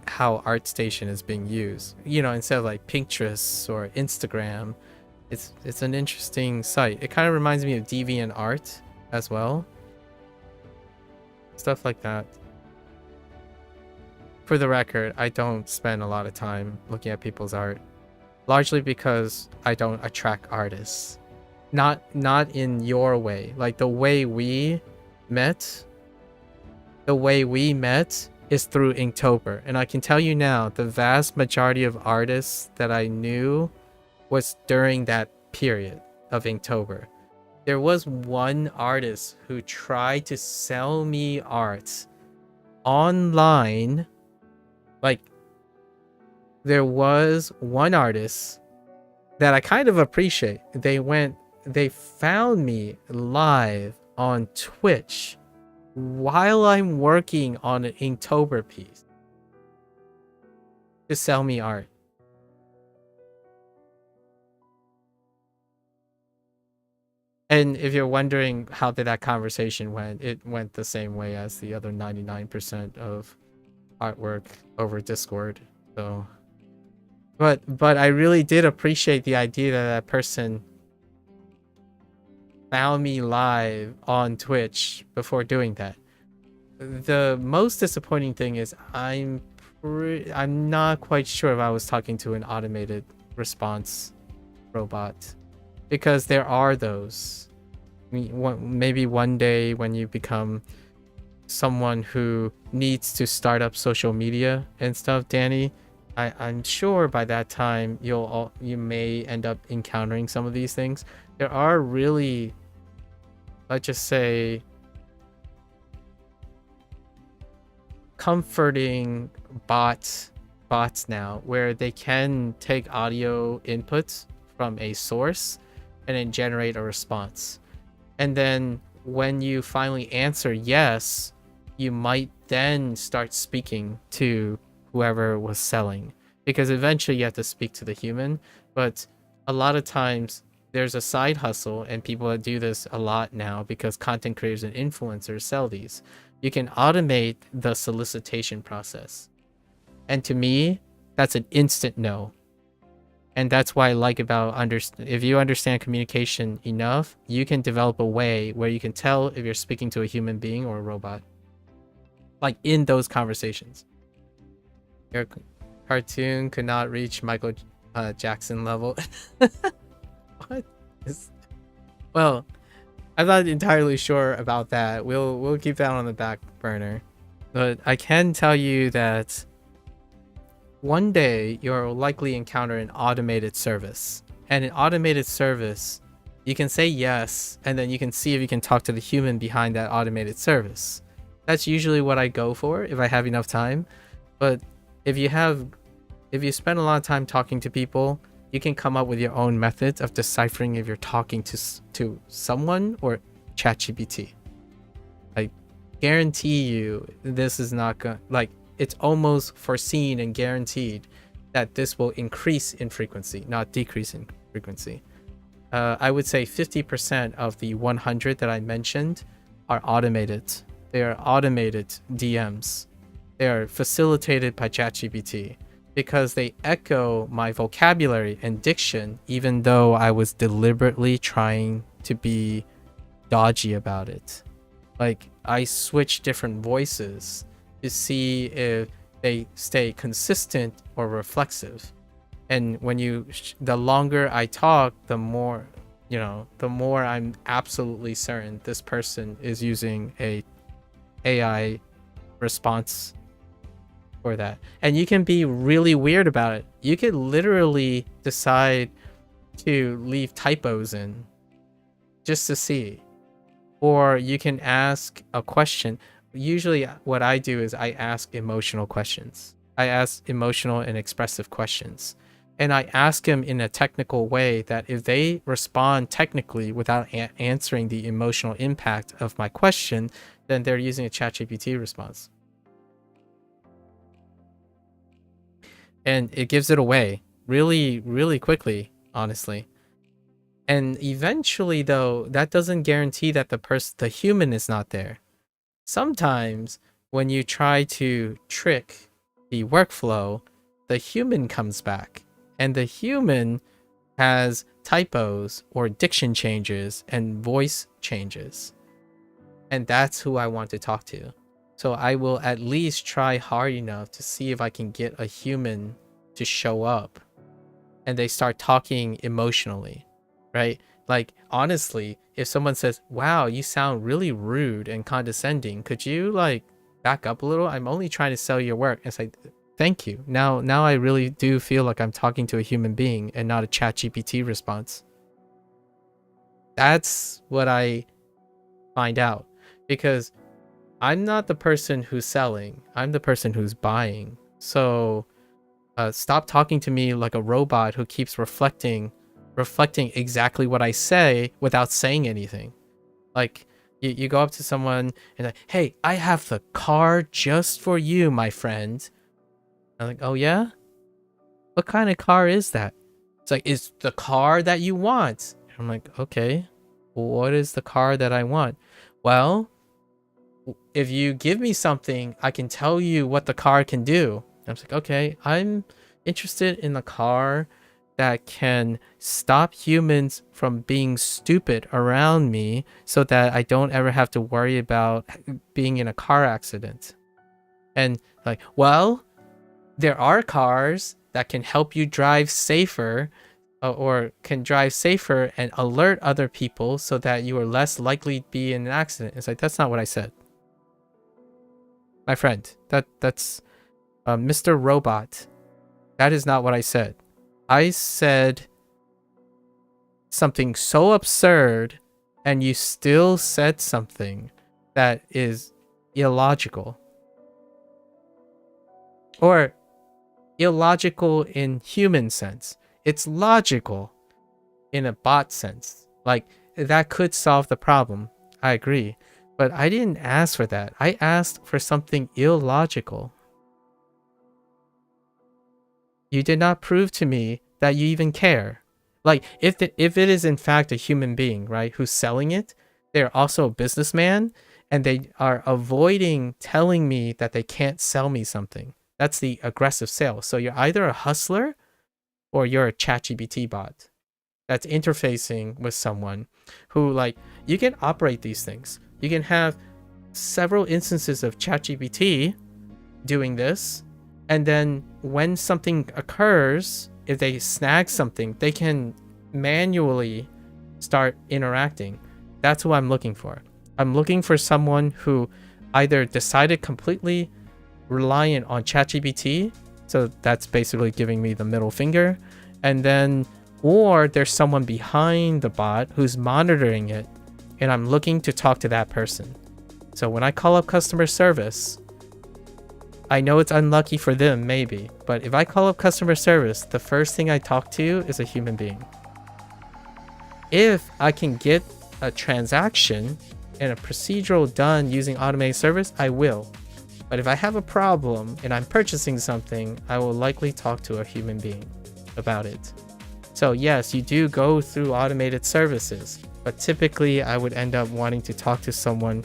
how ArtStation is being used, instead of like Pinterest or Instagram. It's an interesting site. It kind of reminds me of DeviantArt as well, stuff like that. For the record, I don't spend a lot of time looking at people's art, largely because I don't attract artists. Not in your way. Like, the way we met is through Inktober. And I can tell you now, the vast majority of artists that I knew was during that period of Inktober. There was one artist who tried to sell me art online. Like, there was one artist that I kind of appreciate. They found me live on Twitch while I'm working on an Inktober piece to sell me art. And if you're wondering how did that conversation went, it went the same way as the other 99% of artwork over Discord. So, but I really did appreciate the idea that that person found me live on Twitch before doing that. The most disappointing thing is I'm not quite sure if I was talking to an automated response robot, because there are those. Maybe one day when you become someone who needs to start up social media and stuff, Danny, I'm sure by that time you may end up encountering some of these things. There are really, let's just say, comforting bots now where they can take audio inputs from a source and then generate a response. And then when you finally answer yes, you might then start speaking to whoever was selling, because eventually you have to speak to the human. But a lot of times there's a side hustle, and people that do this a lot now because content creators and influencers sell these. You can automate the solicitation process. And to me, that's an instant no. And that's why I like about if you understand communication enough, you can develop a way where you can tell if you're speaking to a human being or a robot. Like in those conversations. Your cartoon could not reach Michael Jackson level. What? Well, I'm not entirely sure about that. We'll keep that on the back burner. But I can tell you that one day you'll likely encounter an automated service. And an automated service, you can say yes, and then you can see if you can talk to the human behind that automated service. That's usually what I go for if I have enough time. But if you spend a lot of time talking to people, you can come up with your own methods of deciphering if you're talking to someone or ChatGPT. I guarantee you this is not going, like, it's almost foreseen and guaranteed that this will increase in frequency, not decrease in frequency. I would say 50% of the 100 that I mentioned are automated. They are automated DMs. They are facilitated by ChatGPT because they echo my vocabulary and diction, even though I was deliberately trying to be dodgy about it. Like, I switch different voices to see if they stay consistent or reflexive. And when the longer I talk, the more, the more I'm absolutely certain this person is using a AI response for that. And you can be really weird about it. You could literally decide to leave typos in just to see. Or you can ask a question. Usually what I do is I ask emotional questions. I ask emotional and expressive questions. And I ask them in a technical way that if they respond technically without answering the emotional impact of my question, then they're using a ChatGPT response. And it gives it away really, really quickly, honestly. And eventually, though, that doesn't guarantee that the human is not there. Sometimes when you try to trick the workflow, the human comes back. And the human has typos or diction changes and voice changes. And that's who I want to talk to. So I will at least try hard enough to see if I can get a human to show up. And they start talking emotionally, right? Like, honestly, if someone says, wow, you sound really rude and condescending, could you, like, back up a little? I'm only trying to sell your work. And it's like, thank you. Now I really do feel like I'm talking to a human being and not a ChatGPT response. That's what I find out. Because I'm not the person who's selling. I'm the person who's buying. So stop talking to me like a robot who keeps reflecting exactly what I say without saying anything. Like, you go up to someone and like, hey, I have the car just for you, my friend. I'm like, oh yeah? What kind of car is that? It's like, it's the car that you want. I'm like, okay, well, what is the car that I want? Well, if you give me something, I can tell you what the car can do. I was like, okay, I'm interested in a car that can stop humans from being stupid around me so that I don't ever have to worry about being in a car accident. And like, well, there are cars that can help you drive safer, or can drive safer and alert other people so that you are less likely to be in an accident. It's like, that's not what I said. My friend, that's Mr. Robot. That is not what I said. I said something so absurd, and you still said something that is illogical. Or illogical in human sense. It's logical in a bot sense. Like, that could solve the problem. I agree. But I didn't ask for that. I asked for something illogical. You did not prove to me that you even care. Like, if it is in fact a human being, right, who's selling it, they're also a businessman, and they are avoiding telling me that they can't sell me something. That's the aggressive sale. So you're either a hustler or you're a ChatGPT bot that's interfacing with someone who, like, you can operate these things. You can have several instances of ChatGPT doing this, and then when something occurs, if they snag something, they can manually start interacting. That's what I'm looking for. I'm looking for someone who either decided completely reliant on ChatGPT, so that's basically giving me the middle finger, and then, or there's someone behind the bot who's monitoring it, and I'm looking to talk to that person. So when I call up customer service, I know it's unlucky for them, maybe, but if I call up customer service, the first thing I talk to is a human being. If I can get a transaction and a procedural done using automated service, I will. But if I have a problem and I'm purchasing something, I will likely talk to a human being about it. So yes, you do go through automated services, but typically I would end up wanting to talk to someone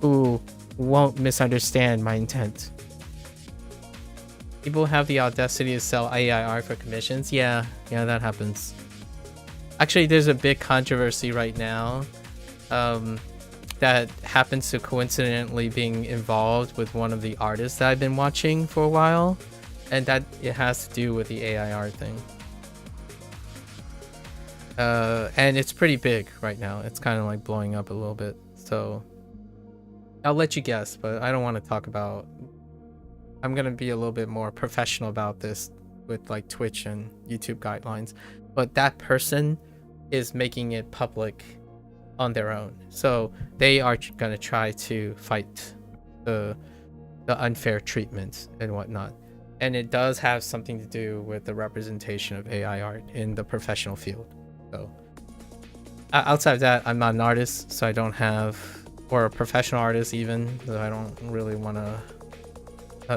who won't misunderstand my intent. People have the audacity to sell AI art for commissions. Yeah, that happens. Actually, there's a big controversy right now that happens to coincidentally being involved with one of the artists that I've been watching for a while, and that it has to do with the AI art thing. And it's pretty big right now. It's kind of like blowing up a little bit. So I'll let you guess, but I don't want to talk about. I'm gonna be a little bit more professional about this with like Twitch and YouTube guidelines, but that person is making it public on their own, so they are gonna try to fight the unfair treatment and whatnot, and it does have something to do with the representation of AI art in the professional field. So outside of that, I'm not an artist, so I don't have, or a professional artist even, so I don't really want to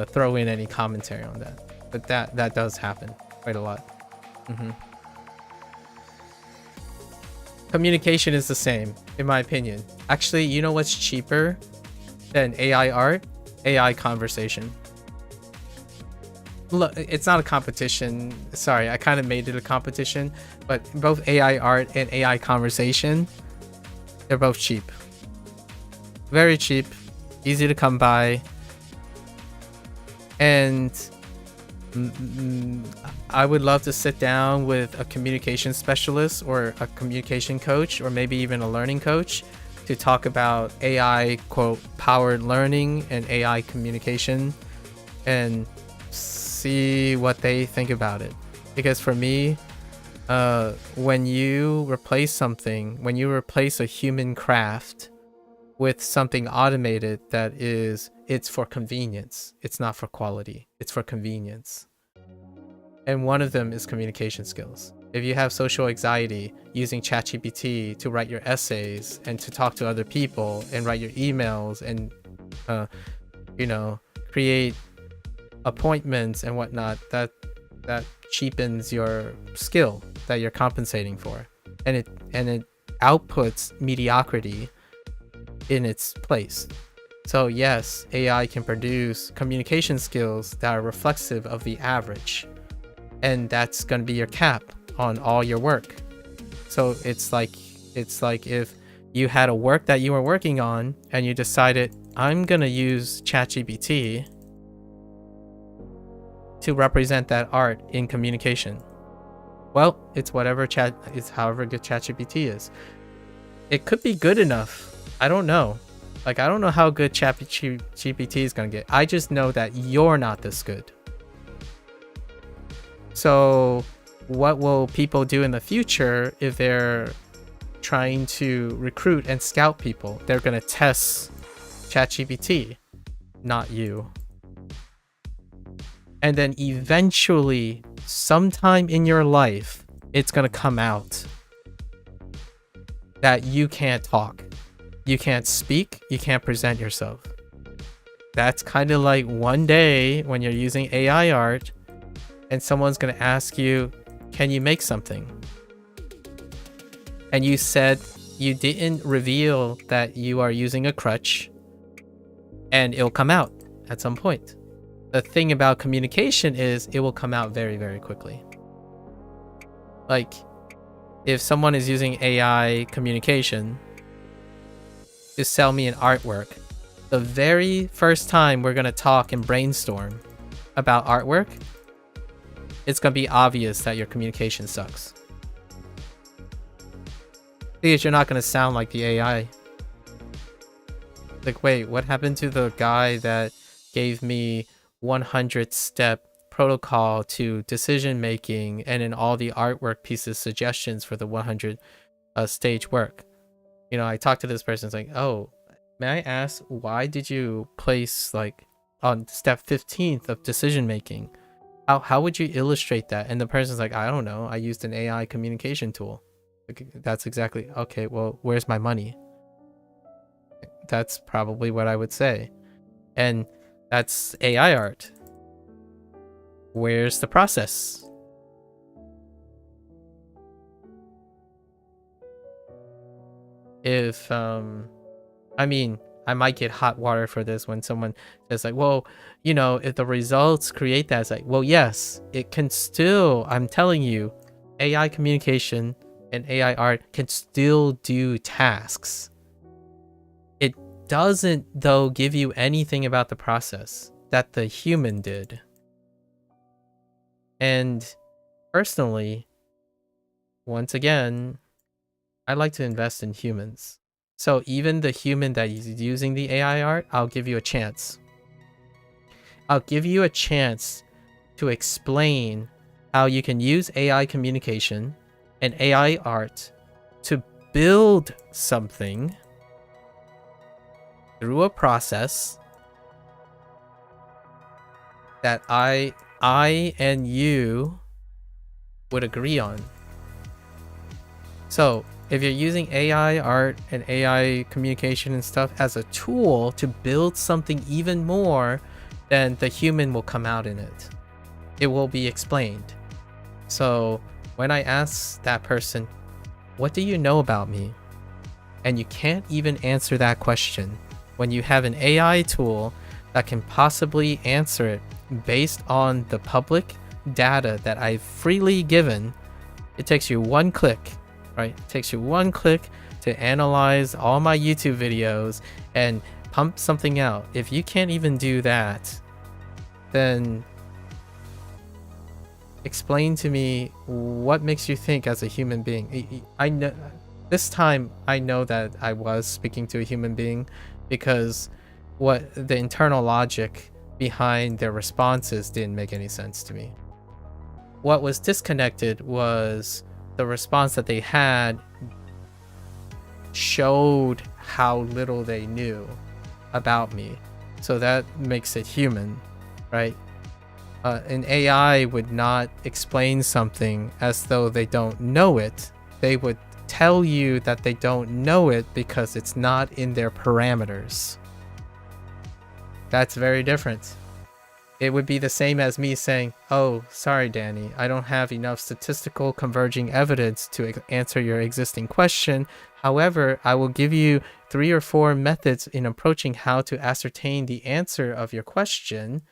throw in any commentary on that, but that does happen quite a lot. Communication is the same, in my opinion. Actually, you know what's cheaper than AI art? AI conversation. Look, it's not a competition. Sorry, I kind of made it a competition, but both AI art and AI conversation, they're both cheap. Very cheap, easy to come by. And I would love to sit down with a communication specialist or a communication coach, or maybe even a learning coach, to talk about AI quote powered learning and AI communication, and see what they think about it. Because for me, when you replace something, when you replace a human craft with something automated that is, it's for convenience. It's not for quality. It's for convenience. And one of them is communication skills. If you have social anxiety, using ChatGPT to write your essays and to talk to other people and write your emails and, create appointments and whatnot, that cheapens your skill that you're compensating for. And it outputs mediocrity in its place. So yes, AI can produce communication skills that are reflexive of the average. And that's going to be your cap on all your work. So it's like if you had a work that you were working on and you decided, I'm going to use ChatGPT to represent that art in communication. Well, it's however good ChatGPT is. It could be good enough. I don't know. Like, I don't know how good ChatGPT is going to get. I just know that you're not this good. So what will people do in the future if they're trying to recruit and scout people? They're going to test ChatGPT, not you. And then eventually, sometime in your life, it's going to come out that you can't talk. You can't speak. You can't present yourself. That's kind of like one day when you're using AI art and someone's going to ask you, can you make something? And you said you didn't reveal that you are using a crutch, and it'll come out at some point. The thing about communication is it will come out very, very quickly. Like, if someone is using AI communication to sell me an artwork, the very first time we're going to talk and brainstorm about artwork, it's going to be obvious that your communication sucks. Because you're not going to sound like the AI. Like, wait, what happened to the guy that gave me 100-step protocol to decision making and in all the artwork pieces suggestions for the 100 stage work? You know, I talked to this person. It's like, oh, may I ask, why did you place like on step 15th of decision making? How would you illustrate that? And the person's like, I don't know. I used an AI communication tool. Like, that's exactly, okay, well, where's my money? That's probably what I would say. And that's AI art. Where's the process? If, I mean, I might get hot water for this when someone says like, well, you know, if the results create that, it's like, well, yes, it can still, I'm telling you, AI communication and AI art can still do tasks. It doesn't, though, give you anything about the process that the human did. And personally, once again, I like to invest in humans. So even the human that is using the AI art, I'll give you a chance. I'll give you a chance to explain how you can use AI communication and AI art to build something through a process that I and you would agree on. So if you're using AI art and AI communication and stuff as a tool to build something even more, then the human will come out in it. It will be explained. So when I ask that person, what do you know about me? And you can't even answer that question when you have an AI tool that can possibly answer it based on the public data that I've freely given. It takes you one click, right? It takes you one click to analyze all my YouTube videos and pump something out. If you can't even do that, then explain to me what makes you think as a human being. I know this time I know that I was speaking to a human being because what the internal logic behind their responses didn't make any sense to me. What was disconnected was the response that they had showed how little they knew about me. So that makes it human, right? An AI would not explain something as though they don't know it. They would tell you that they don't know it because it's not in their parameters. That's very different. It would be the same as me saying, oh, sorry, Danny, I don't have enough statistical converging evidence to answer your existing question. However, I will give you 3 or 4 methods in approaching how to ascertain the answer of your question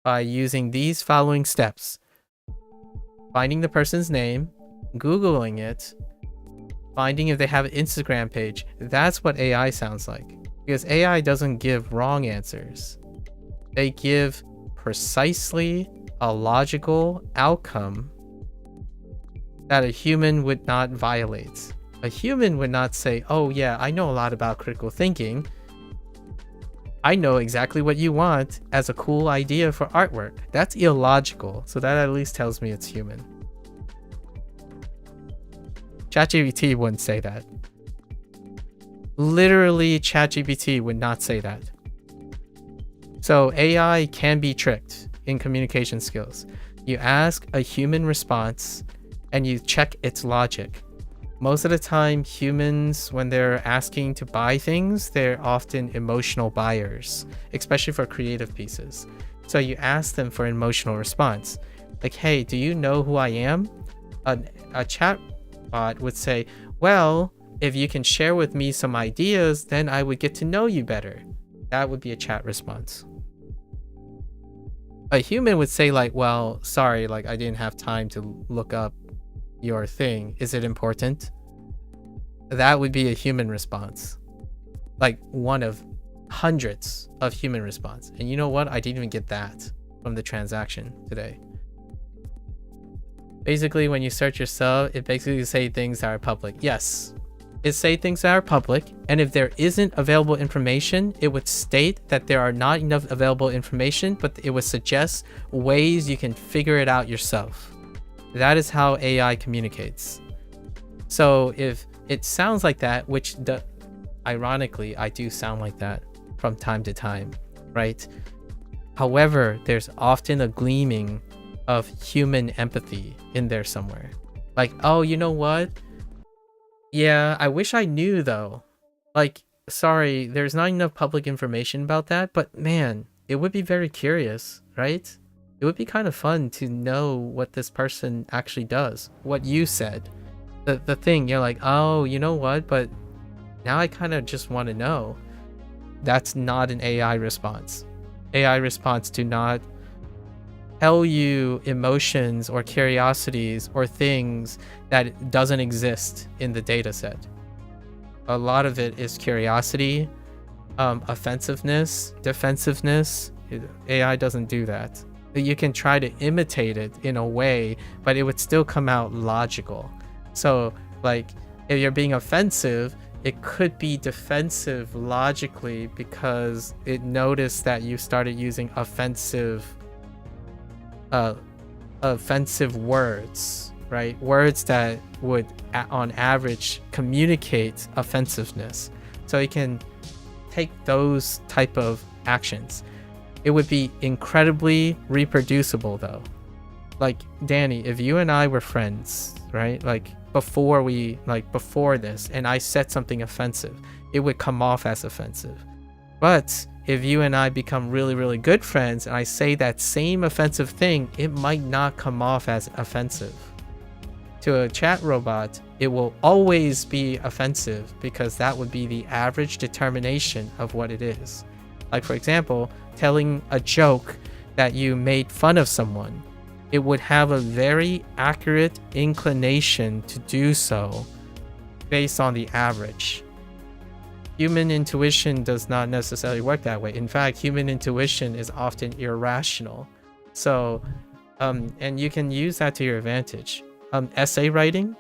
by using these following steps. Finding the person's name, Googling it, finding if they have an Instagram page. That's what AI sounds like. Because AI doesn't give wrong answers. They give precisely a logical outcome that a human would not violate. A human would not say, oh yeah, I know a lot about critical thinking. I know exactly what you want as a cool idea for artwork. That's illogical, so that at least tells me it's human. ChatGPT wouldn't say that. Literally, ChatGPT would not say that. So AI can be tricked in communication skills. You ask a human response and you check its logic. Most of the time, humans, when they're asking to buy things, they're often emotional buyers, especially for creative pieces. So you ask them for an emotional response. Like, hey, do you know who I am? A chat bot would say, well, if you can share with me some ideas, then I would get to know you better. That would be a chat response. A human would say like, well, sorry, like I didn't have time to look up your thing. Is it important? That would be a human response. Like one of hundreds of human response. And you know what? I didn't even get that from the transaction today. Basically, when you search yourself, it basically say things that are public. Yes, it say things that are public. And if there isn't available information, it would state that there are not enough available information, but it would suggest ways you can figure it out yourself. That is how AI communicates. So if it sounds like that, which ironically, I do sound like that from time to time, right? However, there's often a gleaming of human empathy in there somewhere. Like, oh, you know what? Yeah, I wish I knew though. Like, sorry, there's not enough public information about that, but man, it would be very curious, right? It would be kind of fun to know what this person actually does, what you said. The thing, you're like, oh, you know what? But now I kind of just want to know. That's not an AI response. AI response do not tell you emotions or curiosities or things that doesn't exist in the data set. A lot of it is curiosity, offensiveness, defensiveness. AI doesn't do that. You can try to imitate it in a way, but it would still come out logical. So like if you're being offensive, it could be defensive logically because it noticed that you started using offensive words, right? Words that would on average communicate offensiveness. So it can take those type of actions. It would be incredibly reproducible though. Like Danny, if you and I were friends, right? Like before this, and I said something offensive, it would come off as offensive. But if you and I become really, really good friends and I say that same offensive thing, it might not come off as offensive. To a chat robot, it will always be offensive because that would be the average determination of what it is. Like for example, telling a joke that you made fun of someone, it would have a very accurate inclination to do so based on the average. Human intuition does not necessarily work that way. In fact, human intuition is often irrational. So, and you can use that to your advantage. Essay writing,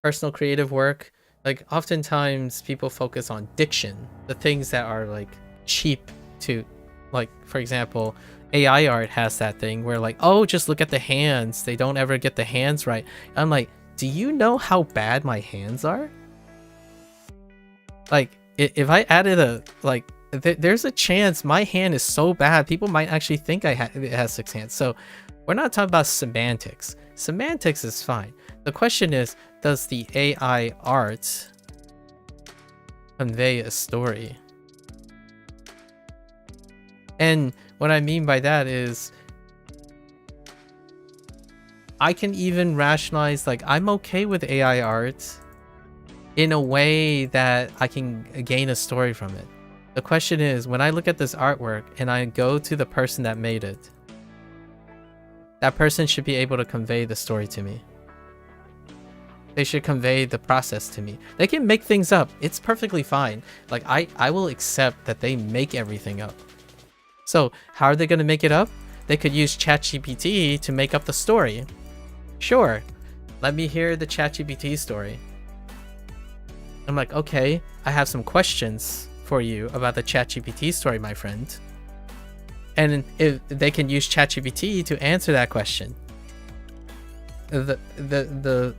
personal creative work. Like oftentimes people focus on diction, the things that are like cheap to, like for example, AI art has that thing where like, oh, just look at the hands. They don't ever get the hands right. I'm like, do you know how bad my hands are? Like if I added there's a chance my hand is so bad, people might actually think it has 6 hands. So we're not talking about semantics. Semantics is fine. The question is, does the AI art convey a story? And what I mean by that is, I can even rationalize, like, I'm okay with AI art in a way that I can gain a story from it. The question is, when I look at this artwork and I go to the person that made it, that person should be able to convey the story to me. They should convey the process to me. They can make things up. It's perfectly fine. Like, I will accept that they make everything up. So how are they going to make it up? They could use ChatGPT to make up the story. Sure, let me hear the ChatGPT story. I'm like, okay, I have some questions for you about the ChatGPT story, my friend. And if they can use ChatGPT to answer that question. The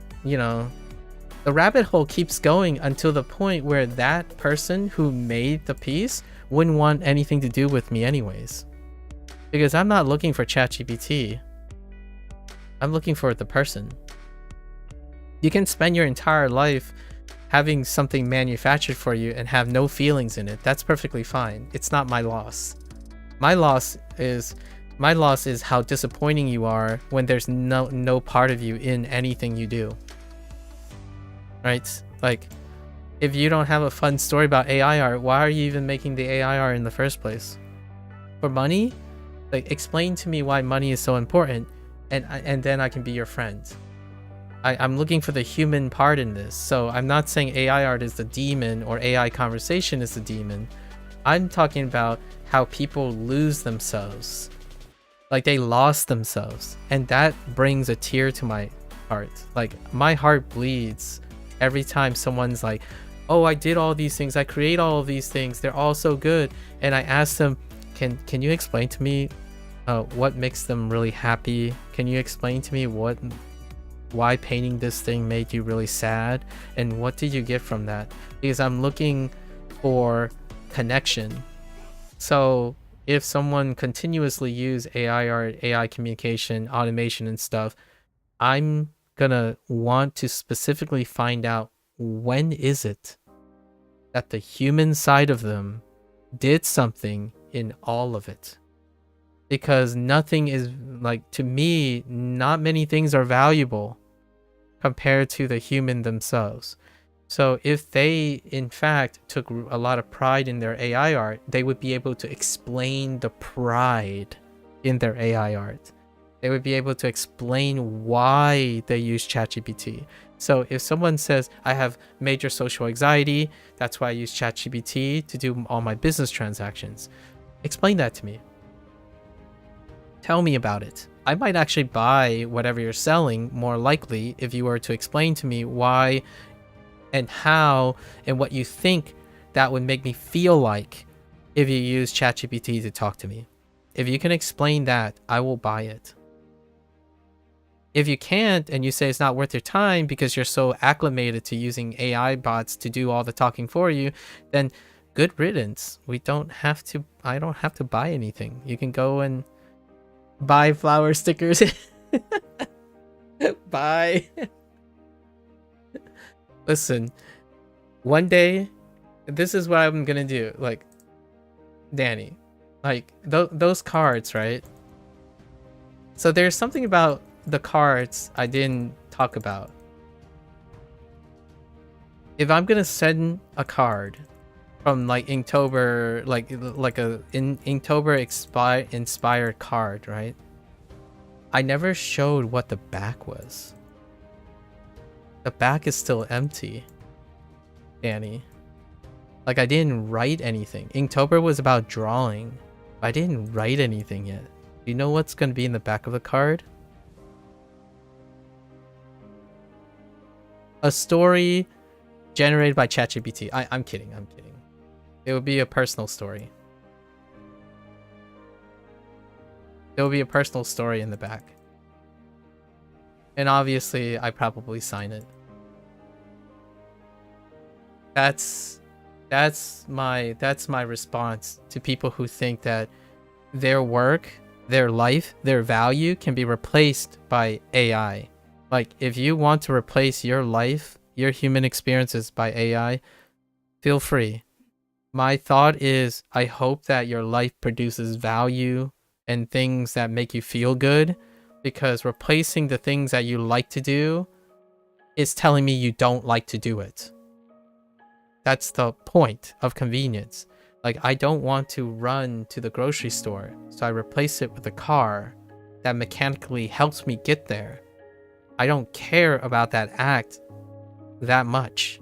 rabbit hole keeps going until the point where that person who made the piece wouldn't want anything to do with me anyways. Because I'm not looking for ChatGPT. I'm looking for the person. You can spend your entire life having something manufactured for you and have no feelings in it. That's perfectly fine. It's not my loss. My loss is how disappointing you are when there's no part of you in anything you do. Right? Like, if you don't have a fun story about AI art, why are you even making the AI art in the first place? For money? Like, explain to me why money is so important, and then I can be your friend. I'm looking for the human part in this. So I'm not saying AI art is the demon or AI conversation is the demon. I'm talking about how people lose themselves. Like, they lost themselves. And that brings a tear to my heart. Like, my heart bleeds every time someone's like, oh, I did all these things. I create all of these things. They're all so good. And I ask them, can you explain to me what makes them really happy? Can you explain to me why painting this thing made you really sad, and what did you get from that? Because I'm looking for connection. So if someone continuously use AI art, AI communication, automation and stuff, I'm gonna want to specifically find out, when is it that the human side of them did something in all of it? Because nothing is, like, to me, not many things are valuable compared to the human themselves. So if they, in fact, took a lot of pride in their AI art, they would be able to explain the pride in their AI art. They would be able to explain why they use ChatGPT. So if someone says, I have major social anxiety, that's why I use ChatGPT to do all my business transactions. Explain that to me. Tell me about it. I might actually buy whatever you're selling, more likely, if you were to explain to me why and how and what you think that would make me feel like if you use ChatGPT to talk to me. If you can explain that, I will buy it. If you can't, and you say it's not worth your time because you're so acclimated to using AI bots to do all the talking for you, then good riddance. I don't have to buy anything. You can go and buy flower stickers. Bye. Listen, one day, this is what I'm gonna do. Like, Danny, like those cards, right? So there's something about the cards I didn't talk about. If I'm gonna send a card from like Inktober, like a Inktober inspired card, right? I never showed what the back was. The back is still empty, Danny. Like, I didn't write anything. Inktober was about drawing. I didn't write anything yet. Do you know what's gonna be in the back of the card? A story generated by ChatGPT. I'm kidding. It would be a personal story. There will be a personal story in the back. And obviously, I probably sign it. That's my response to people who think that their work, their life, their value can be replaced by AI. Like, if you want to replace your life, your human experiences by AI, feel free. My thought is, I hope that your life produces value and things that make you feel good, because replacing the things that you like to do is telling me you don't like to do it. That's the point of convenience. Like, I don't want to run to the grocery store, so I replace it with a car that mechanically helps me get there. I don't care about that act that much,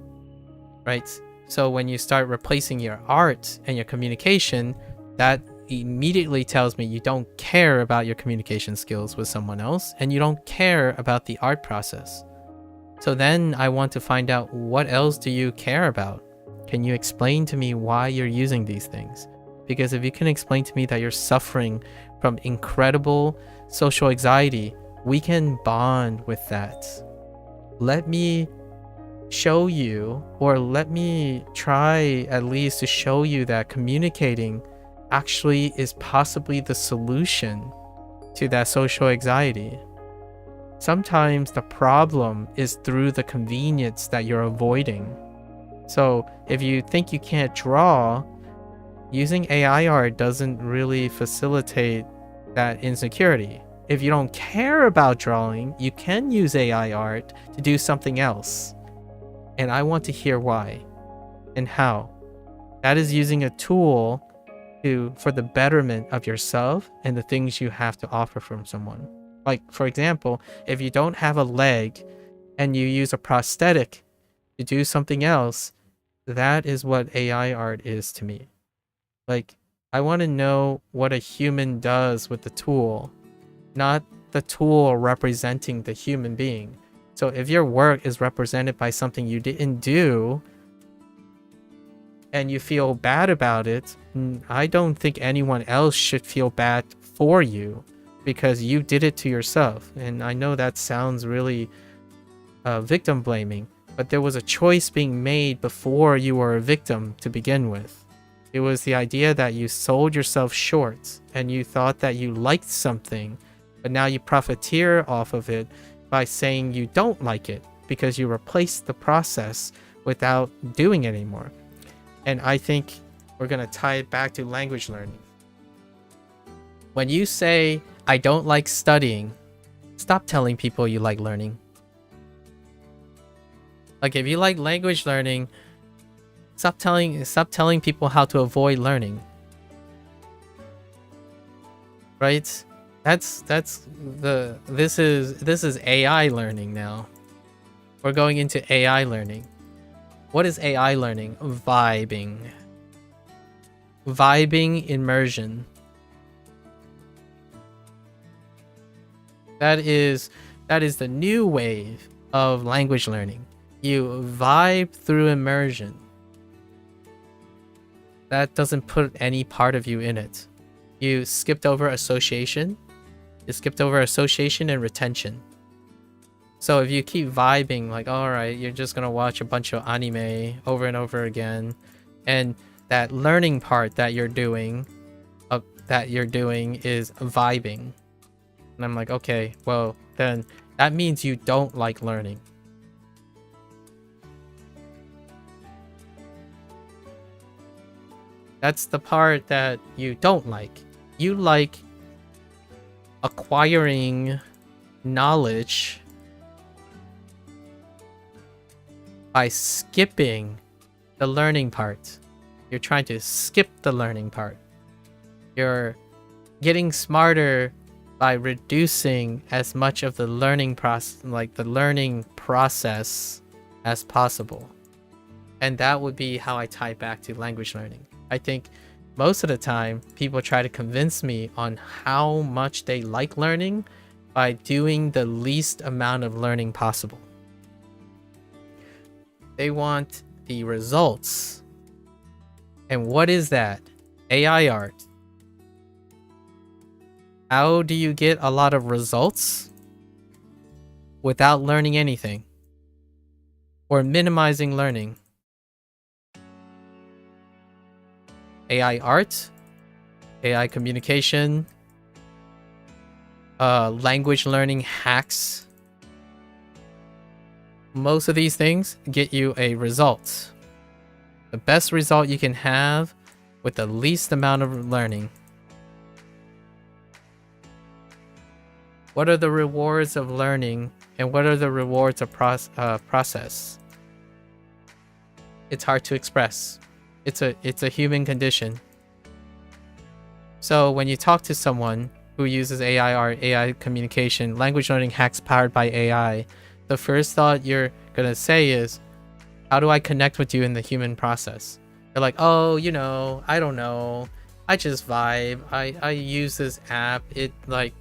right? So when you start replacing your art and your communication, that immediately tells me you don't care about your communication skills with someone else, and you don't care about the art process. So then I want to find out, what else do you care about? Can you explain to me why you're using these things? Because if you can explain to me that you're suffering from incredible social anxiety, we can bond with that. Let me show you, or let me try at least to show you that communicating actually is possibly the solution to that social anxiety. Sometimes the problem is through the convenience that you're avoiding. So if you think you can't draw, using AI art doesn't really facilitate that insecurity. If you don't care about drawing, you can use AI art to do something else. And I want to hear why and how. That is using a tool for the betterment of yourself and the things you have to offer from someone. Like, for example, if you don't have a leg and you use a prosthetic to do something else, that is what AI art is to me. Like, I want to know what a human does with the tool, not the tool representing the human being. So if your work is represented by something you didn't do and you feel bad about it, I don't think anyone else should feel bad for you because you did it to yourself. And I know that sounds really victim blaming, but there was a choice being made before you were a victim to begin with. It was the idea that you sold yourself short and you thought that you liked something, but now you profiteer off of it by saying you don't like it because you replaced the process without doing it anymore. And I think we're going to tie it back to language learning. When you say, I don't like studying, stop telling people you like learning. Like, if you like language learning, stop telling people how to avoid learning. Right? This is AI learning now. We're going into AI learning. What is AI learning? Vibing immersion. That is the new wave of language learning. You vibe through immersion. That doesn't put any part of you in it. You skipped over association. You skipped over association and retention. So if you keep vibing, like, all right, you're just gonna watch a bunch of anime over and over again, and that learning part that you're doing is vibing. And I'm like, okay, well, then that means you don't like learning. That's the part that you don't like. You like acquiring knowledge by skipping the learning part. You're trying to skip the learning part. You're getting smarter by reducing as much of the learning process as possible. And that would be how I tie back to language learning. I think most of the time people try to convince me on how much they like learning by doing the least amount of learning possible. They want the results. And what is that? AI art. How do you get a lot of results without learning anything or minimizing learning? AI art, AI communication, language learning hacks. Most of these things get you a result. The best result you can have with the least amount of learning. What are the rewards of learning and what are the rewards of process? It's hard to express. It's a human condition. So when you talk to someone who uses AI or AI communication, language learning hacks powered by AI, the first thought you're gonna say is, how do I connect with you in the human process? They're like, oh, I don't know. I just vibe. I use this app. It like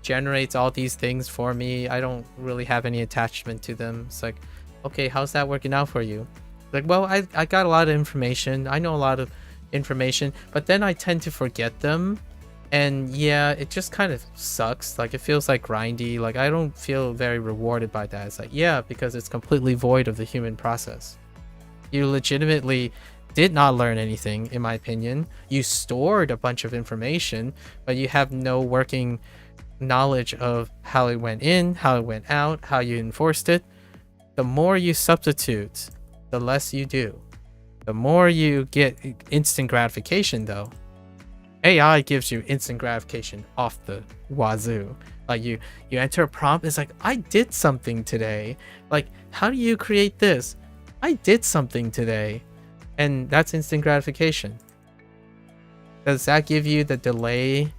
generates all these things for me. I don't really have any attachment to them. It's like, okay, how's that working out for you? Like, well, I got a lot of information. I know a lot of information, but then I tend to forget them. And yeah, it just kind of sucks. Like, it feels like grindy. Like, I don't feel very rewarded by that. It's like, yeah, because it's completely void of the human process. You legitimately did not learn anything, in my opinion. You stored a bunch of information, but you have no working knowledge of how it went in, how it went out, how you enforced it. The more you substitute, the less you do. The more you get instant gratification, though. AI gives you instant gratification off the wazoo. Like, you enter a prompt, it's like, I did something today. Like, how do you create this? I did something today. And that's instant gratification. Does that give you the delay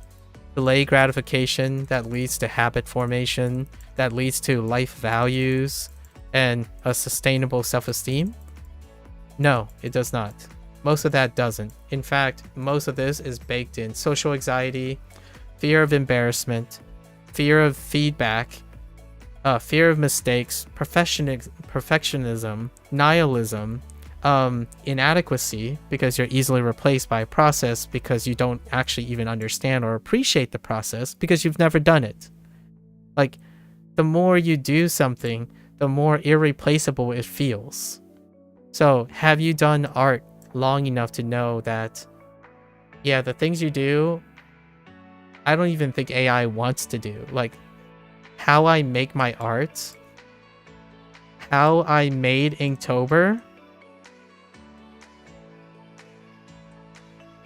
gratification that leads to habit formation, that leads to life values and a sustainable self-esteem? No, it does not. Most of that doesn't. In fact, most of this is baked in social anxiety, fear of embarrassment, fear of feedback, fear of mistakes, perfectionism, nihilism, inadequacy, because you're easily replaced by a process because you don't actually even understand or appreciate the process because you've never done it. Like, the more you do something, the more irreplaceable it feels. So, have you done art long enough to know that, yeah, the things you do, I don't even think AI wants to do. Like, how I make my art, how I made Inktober,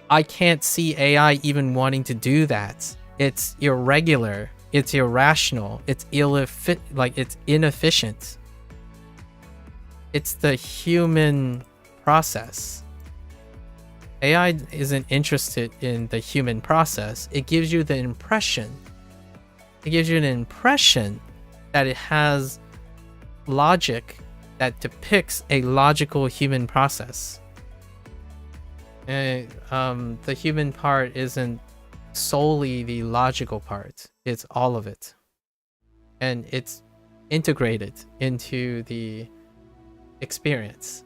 I can't see AI even wanting to do that. It's irregular, it's irrational, it's it's inefficient. It's the human process. AI isn't interested in the human process. It gives you the impression. It gives you an impression that it has logic that depicts a logical human process. The human part isn't solely the logical part. It's all of it. And it's integrated into the experience.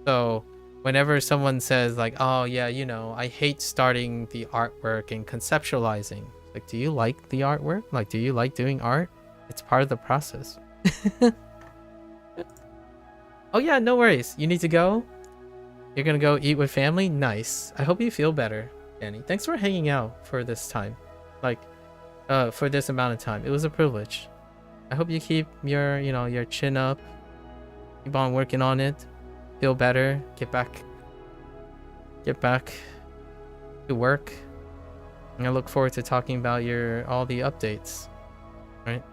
So whenever someone says like, oh yeah, I hate starting the artwork and conceptualizing. Like, do you like the artwork? Like, do you like doing art? It's part of the process. Oh yeah, no worries. You need to go? You're gonna go eat with family? Nice. I hope you feel better, Danny. Thanks for hanging out for this time. Like, for this amount of time. It was a privilege. I hope you keep your, your chin up. Keep on working on it. Feel better. Get back to work. And I look forward to talking about all the updates. Right?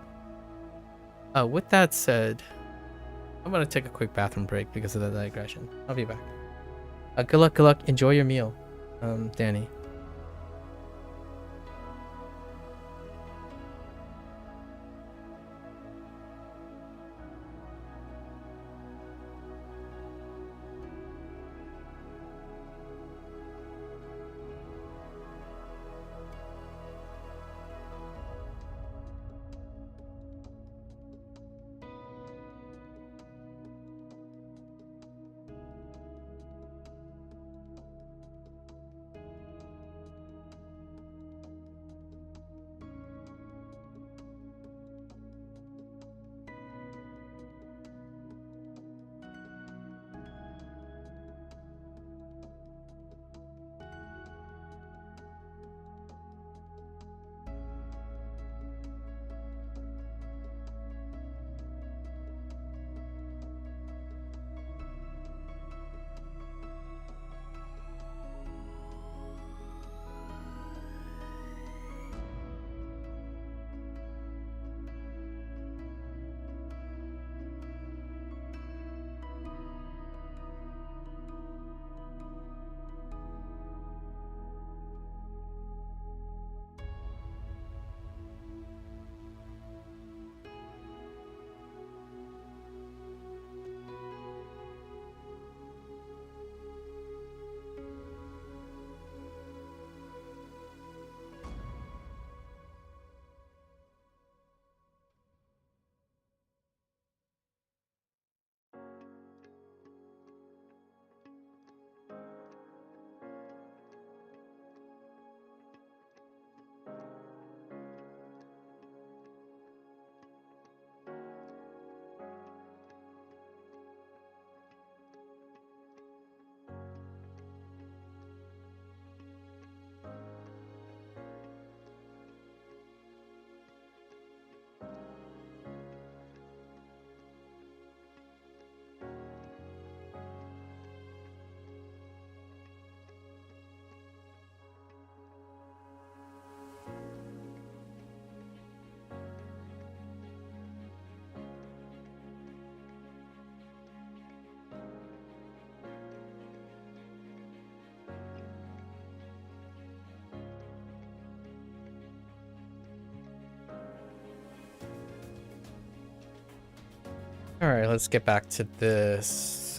With that said, I'm gonna take a quick bathroom break because of the digression. I'll be back. Good luck. Enjoy your meal, Danny. All right, let's get back to this.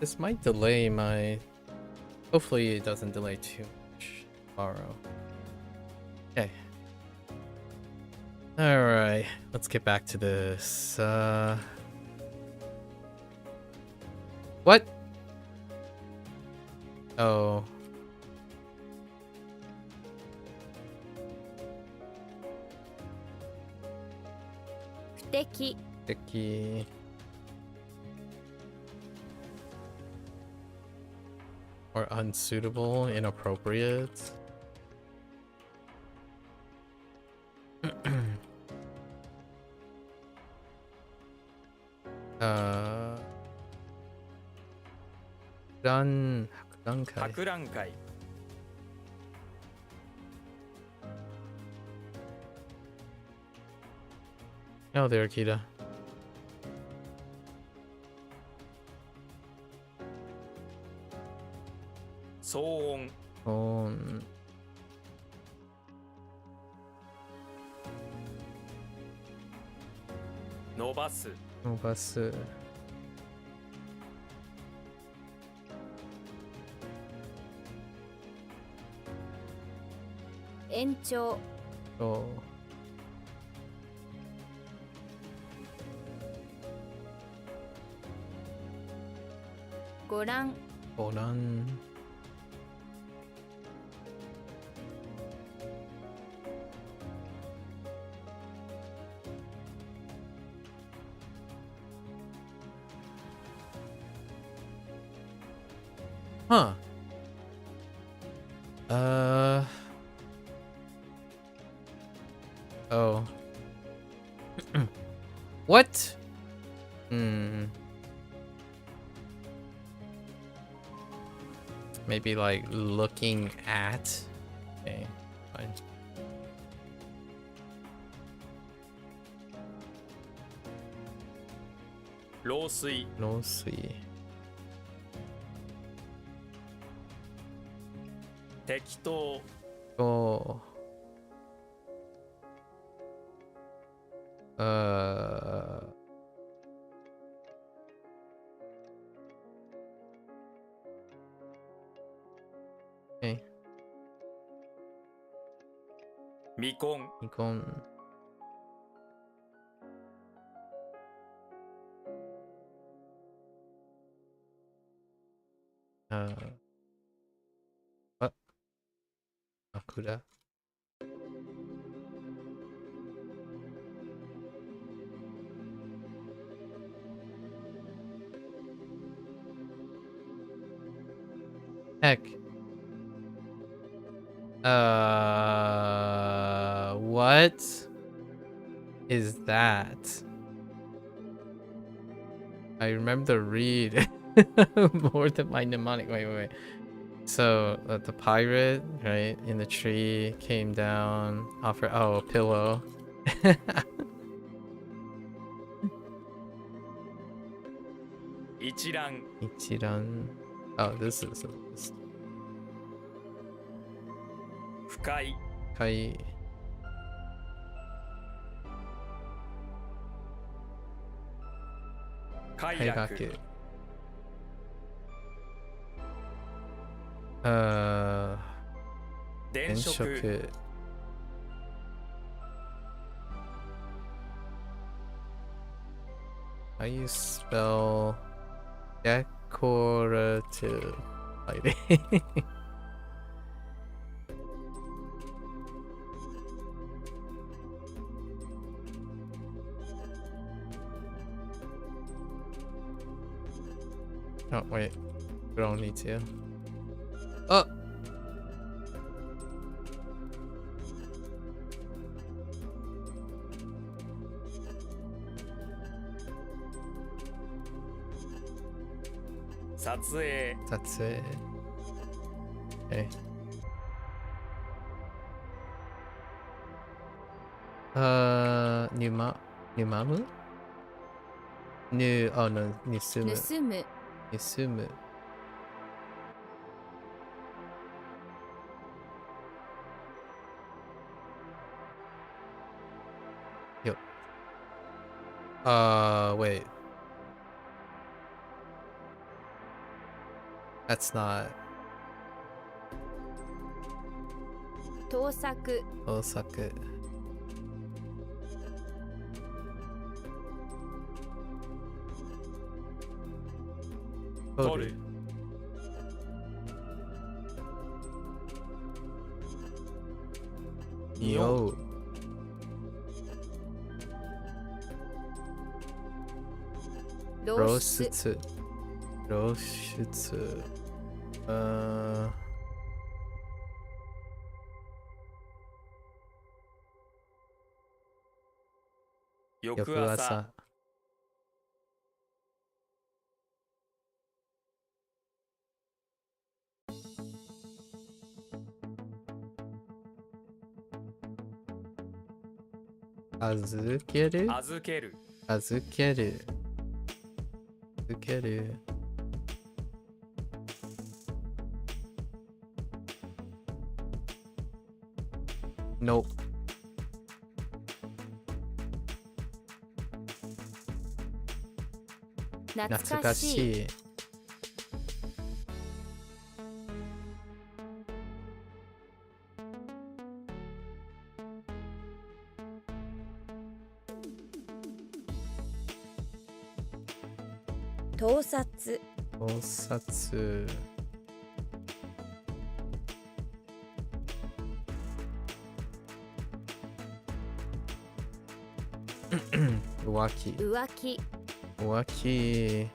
This might delay my. Hopefully, it doesn't delay too much tomorrow. Okay. All right, let's get back to this. What? Oh. Sticky. Or unsuitable, inappropriate. Dankai. Oh, there, Akita. Hoang. Hoang. Nobasu. Nobasu. Enchou. Oh. Goran. Goran. Huh. Oh. What? Maybe like looking at. Okay, fine. Losui. Losui. Tekitou. Oh. Okay. Mikon. Mikon. What? Akuda. Heck. What is that? I remember the read more than my mnemonic. Wait. So the pirate, right, in the tree came down, offered a pillow. Ichiran. Oh, this is a list. Fukai. Kai. Kairaku. Denshoku. How you spell decorative lighting? Oh, wait. We don't need to. Oh! Satsuei. Okay. Numamu? Oh no, Nisumu. Yo. Wait. That's not 盗作 Osaka. 取る Yo. 露出 Roshutsu. Roshutsu. Uh, 翌翌朝朝。預ける預ける預ける預ける Nope. 懐懐かしいかしい盗撮盗撮浮気浮気浮気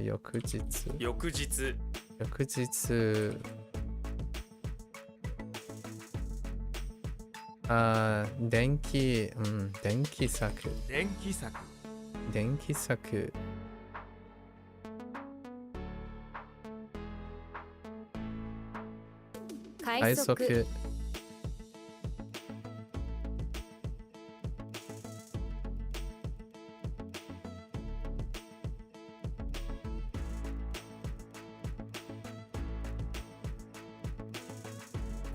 翌日翌日翌日電気電気作電気作電気作快快速速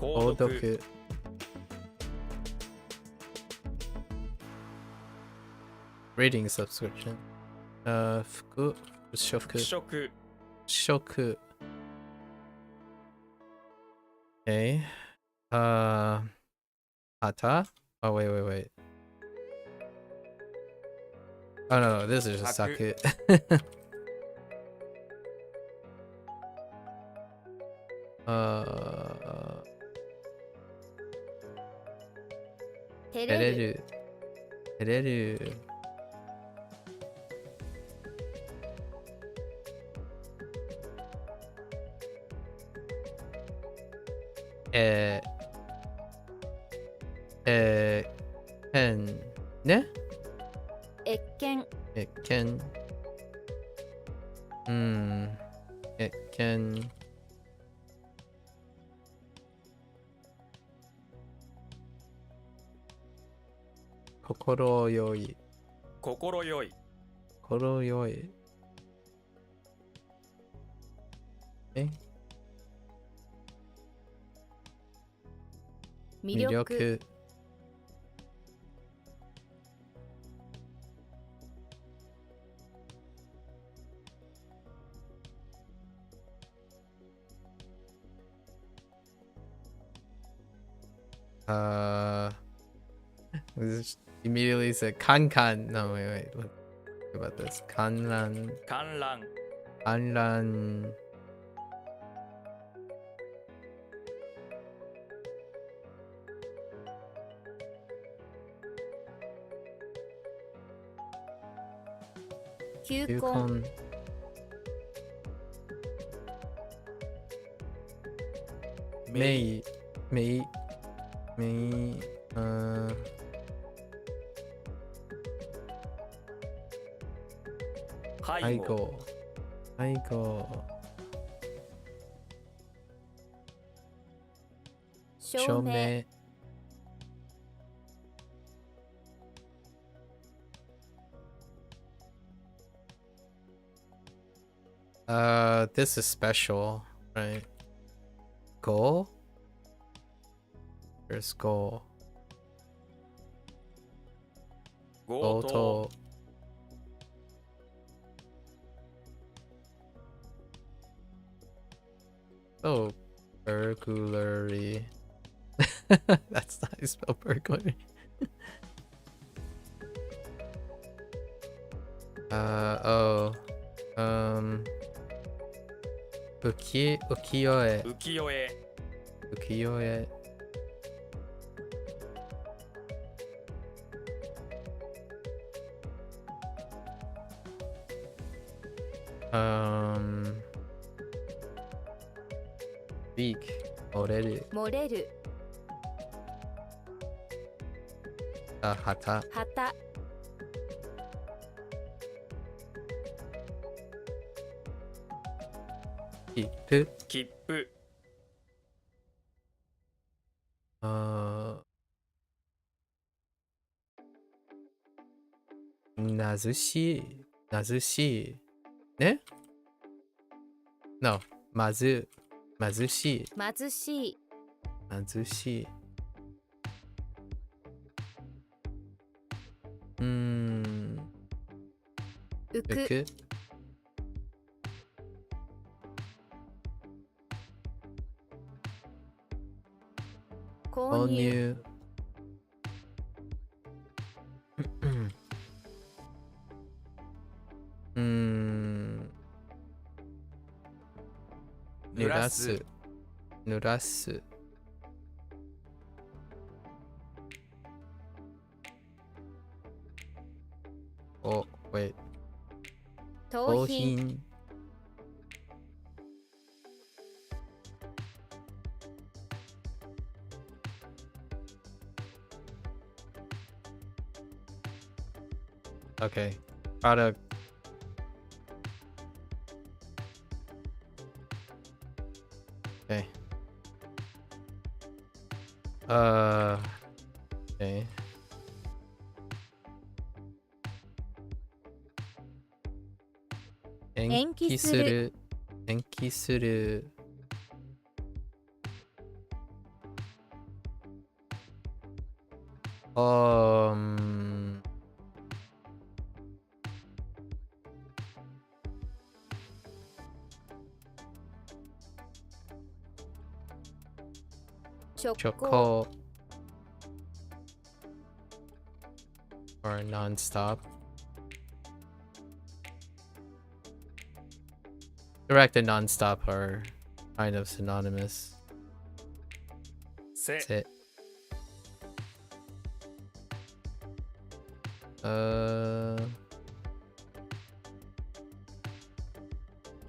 購購読 Reading subscription 服食服食食 Okay Hata? Oh wait Oh no, this is just Saku. Saku照照れるれる照れる変ね越見越見越見心よい心よい心よい魅力This immediately said kan. No, wait. What about this? Kanran. 観覧 Kanran.球根 Yukon. Mei. Mei. Mei. 背後背後証明 This is special. Right. Goal? There's goal. 強盗 Goto. Oh, burglary. That's not how you spell burglary. Oh. Ukiyo-e. 浮世絵 Ukiyo-e. Weak. Moreru. 漏れる Hata. 旗 Kipu. 切符 Nazushi. Nazushi. Ne? No. Mazushi. 貧しい Nazushi. 浮く Uku. 購入 Onyu. Nurasu. Nurasu. Oh, wait. 盗品 Tohin. Okay. Product. Okay. Okay. Enkisuru. Enkisuru. Um. Choco. Or non-stop. Direct and non-stop are kind of synonymous. せ That's it.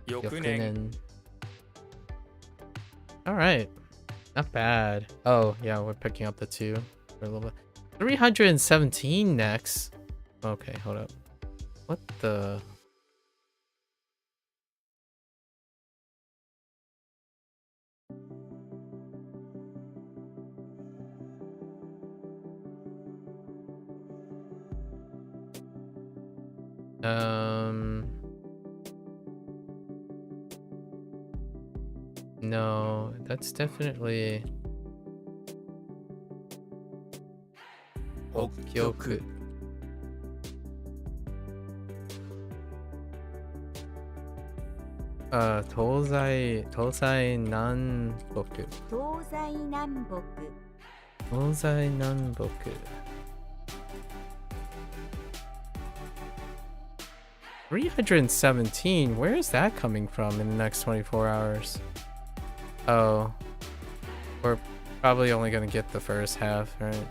翌年 Alright. Not bad. Oh, yeah, we're picking up the 2 for a little bit. 317 next. Okay, hold up. What the... No, that's definitely... Hokkyoku. Tozai Nanboku. 東西南北 Tozai Nanboku. 317? Where is that coming from in the next 24 hours? Oh. We're probably only gonna get the first half, right?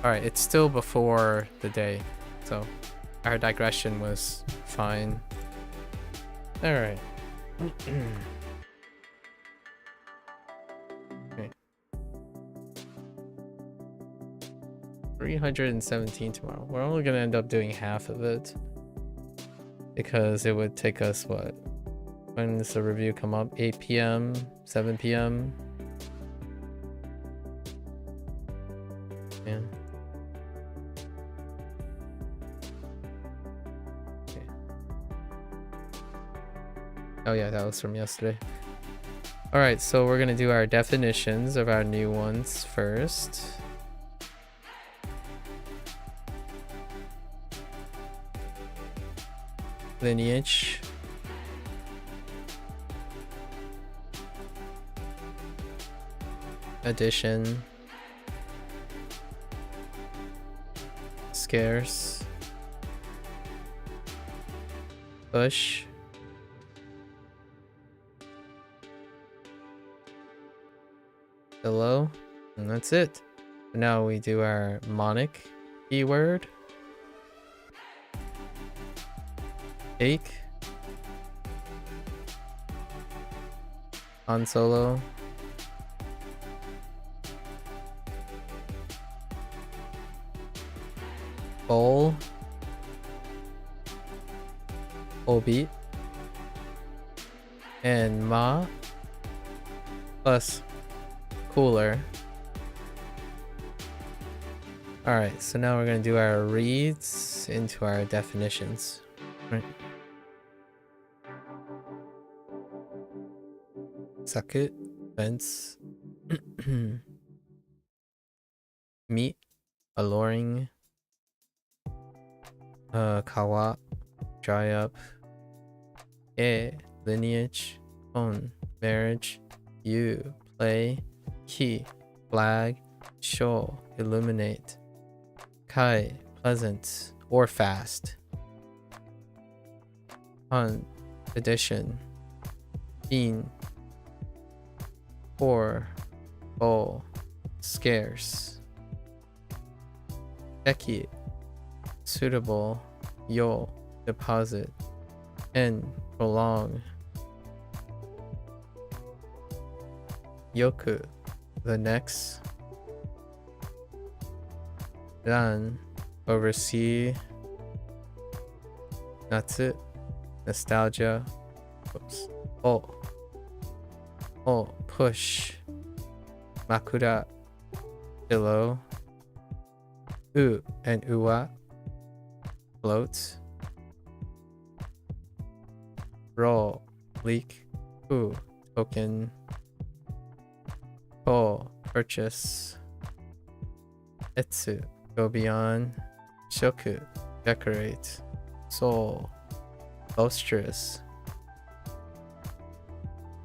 Alright, it's still before the day, so our digression was fine. Alright. Okay. 317 tomorrow. We're only gonna end up doing half of it. Because it would take us, what? When does the review come up? 8 p.m? 7 p.m? Yeah. Okay. Oh yeah, that was from yesterday. Alright, so we're gonna do our definitions of our new ones first. Lineage. Addition. Scarce. Push. Hello. And that's it. Now we do our mnemonic keyword. Cake. Han Solo. Bowl. Obi. And Ma. Plus cooler. Alright, so now we're going to do our reads into our definitions. Right. Saku, fence. Meat, alluring. Kawa, dry up. E, lineage. On, marriage. You, play. Ki, flag. Sho, illuminate. Kai, pleasant or fast. Han, addition. Bean, poor. Bowl, scarce. Eki, suitable. Yo, deposit. En, prolong. Yoku, the next. Ran, oversee. Natsu, nostalgia. Oops. Oh, push. Makura, pillow. U and uwa, float. Roll, leak. U, token. Ko, purchase. Etsu, go beyond. Shoku, decorate. Soul, boisterous.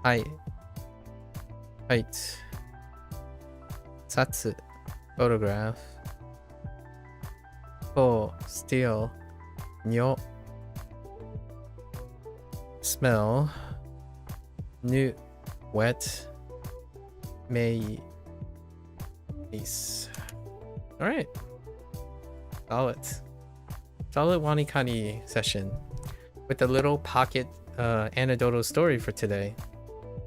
Height. Satsu, photograph. Ko, steal. Nyo, smell. Nu, wet. Mei, peace. Alright. Solid WaniKani session with a little pocket anecdotal story for today.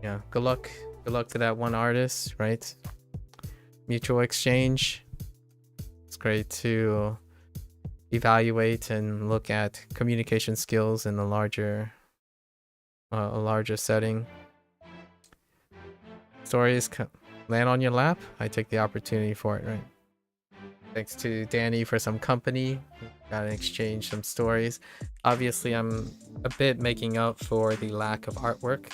Yeah, good luck to that one artist, right? Mutual exchange. It's great to evaluate and look at communication skills in a larger setting. Stories land on your lap. I take the opportunity for it, right? Thanks to Danny for some company. Gotta exchange some stories. Obviously, I'm a bit making up for the lack of artwork.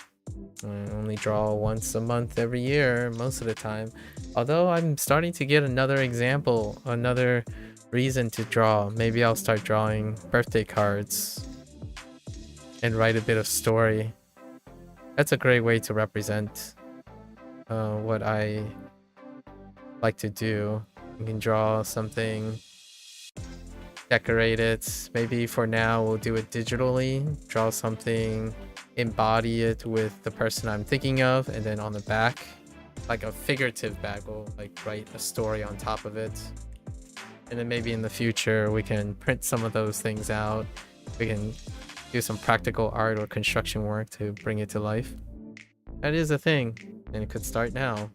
I only draw once a month every year, most of the time. Although I'm starting to get another example, another reason to draw. Maybe I'll start drawing birthday cards and write a bit of story. That's a great way to represent what I like to do. You can draw something, decorate it. Maybe for now we'll do it digitally. Draw something, embody it with the person I'm thinking of, and then on the back, like a figurative back, we'll like write a story on top of it. And then maybe in the future we can print some of those things out. We can do some practical art or construction work to bring it to life. That is a thing, and it could start now.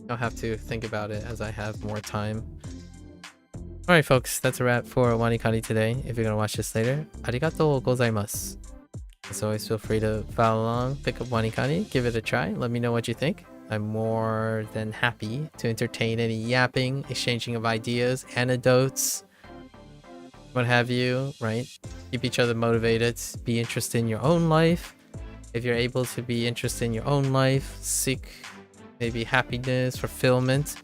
I'll have to think about it as I have more time. Alright folks, that's a wrap for WaniKani today. If you're gonna watch this later, arigatou gozaimasu. As always, feel free to follow along, pick up WaniKani, give it a try, let me know what you think. I'm more than happy to entertain any yapping, exchanging of ideas, anecdotes, what have you, right? Keep each other motivated, be interested in your own life, if you're able to be interested in your own life, seek maybe happiness, fulfillment,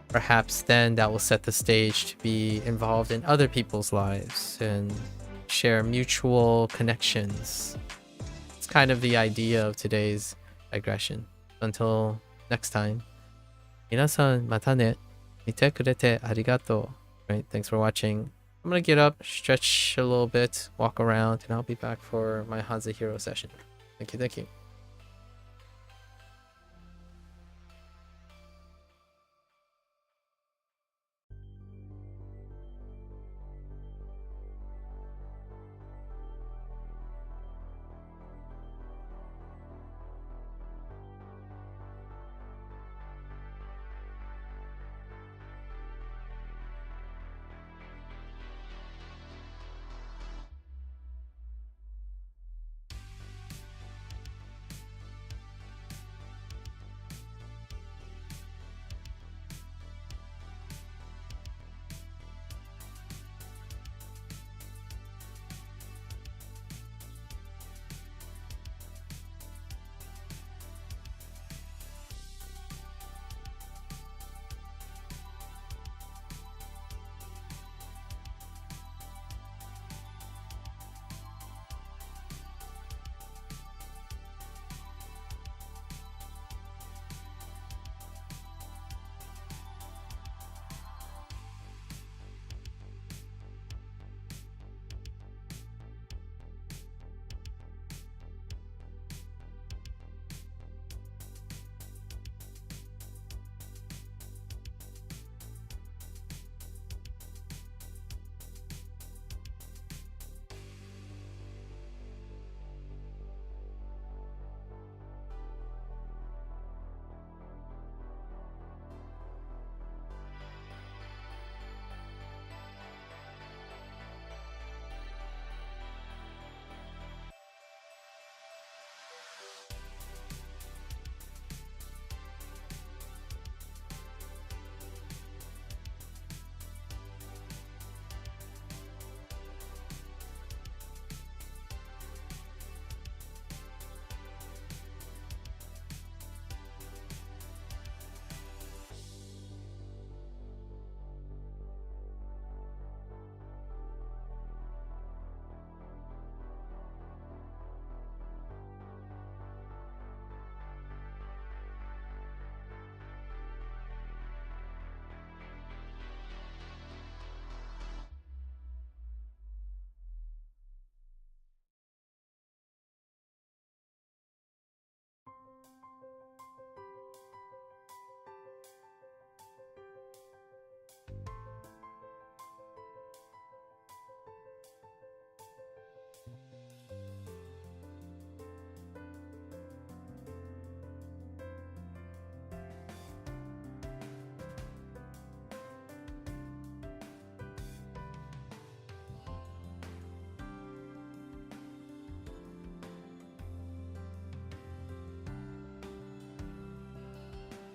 perhaps then that will set the stage to be involved in other people's lives and share mutual connections. It's kind of the idea of today's digression. Until next time, 皆さんまたね。見てくれてありがとう. Right, thanks for watching. I'm gonna get up, stretch a little bit, walk around, and I'll be back for my HanziHero session. Thank you, thank you.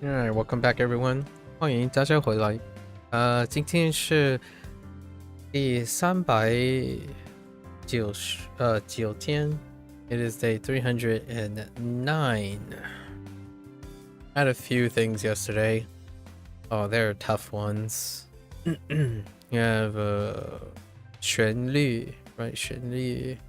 Alright, welcome back everyone. 欢迎大家回来。今天是第390天。It is day 309. I had a few things yesterday. Oh, they're tough ones. You have 旋律, right? 旋律.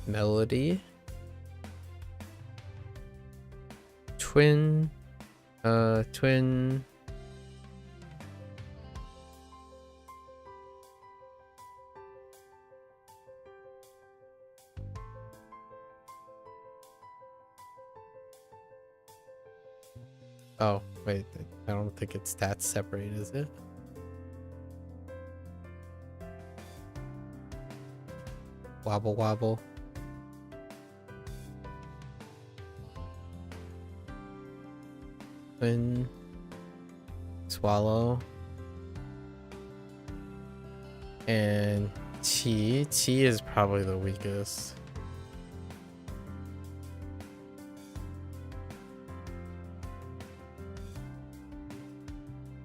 Melody, twin. Oh, wait, I don't think it's that separate, is it? Wobble wobble. Twin. Swallow. And Qi. Qi is probably the weakest.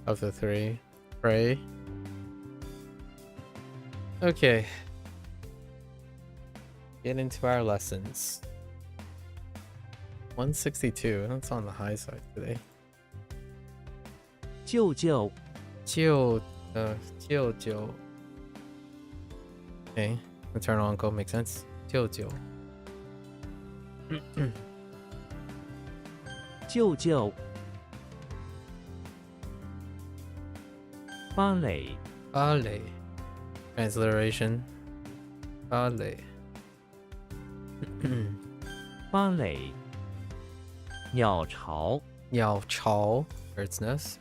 Of the three. Pray. Okay. Get into our lessons. 162. That's on the high side today. 舅舅 Jiu. Jiu. Okay. Maternal uncle makes sense. Jiu. 舅舅，芭蕾 Ballet. Transliteration. Ballet. 芭蕾，鸟巢 Yao Chao. Bird's nest.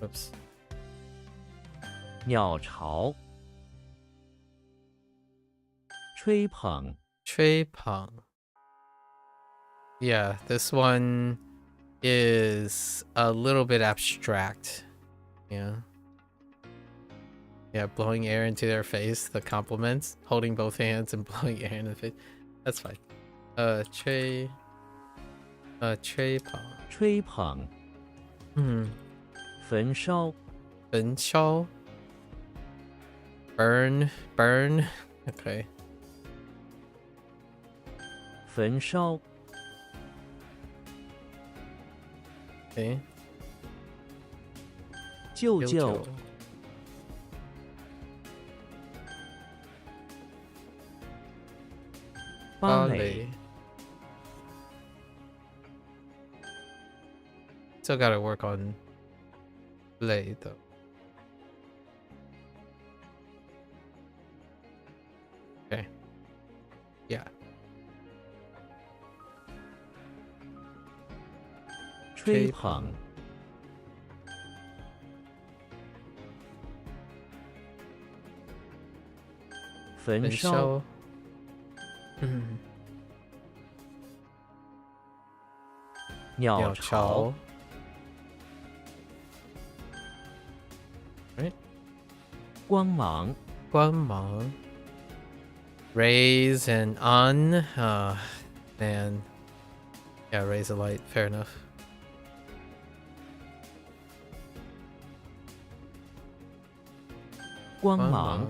Oops. 鸟巢，吹捧 Trey Pong. Yeah, this one is a little bit abstract. Yeah. Yeah, blowing air into their face, the compliments, holding both hands and blowing air in the face. That's fine. Trey Pong. 吹捧，焚烧 Ben Shaw. Burn. Okay. 焚烧， Okay. 舅舅，芭蕾， Still gotta work on play though. Okay. Yeah. 吹捧，焚烧， 鸟巢， Right. 光芒， Guangmang. Raise and on. Man. Yeah, raise a light. Fair enough. 光芒，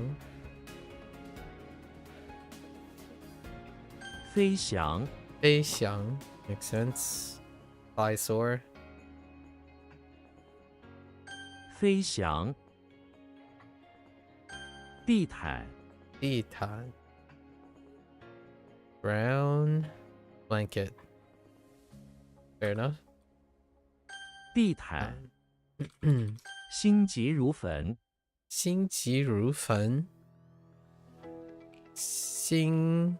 飞翔， 飞翔 makes sense. Fly soar. 飞翔，地毯，地毯 brown blanket. Fair enough. 地毯，心急如焚，心急如焚心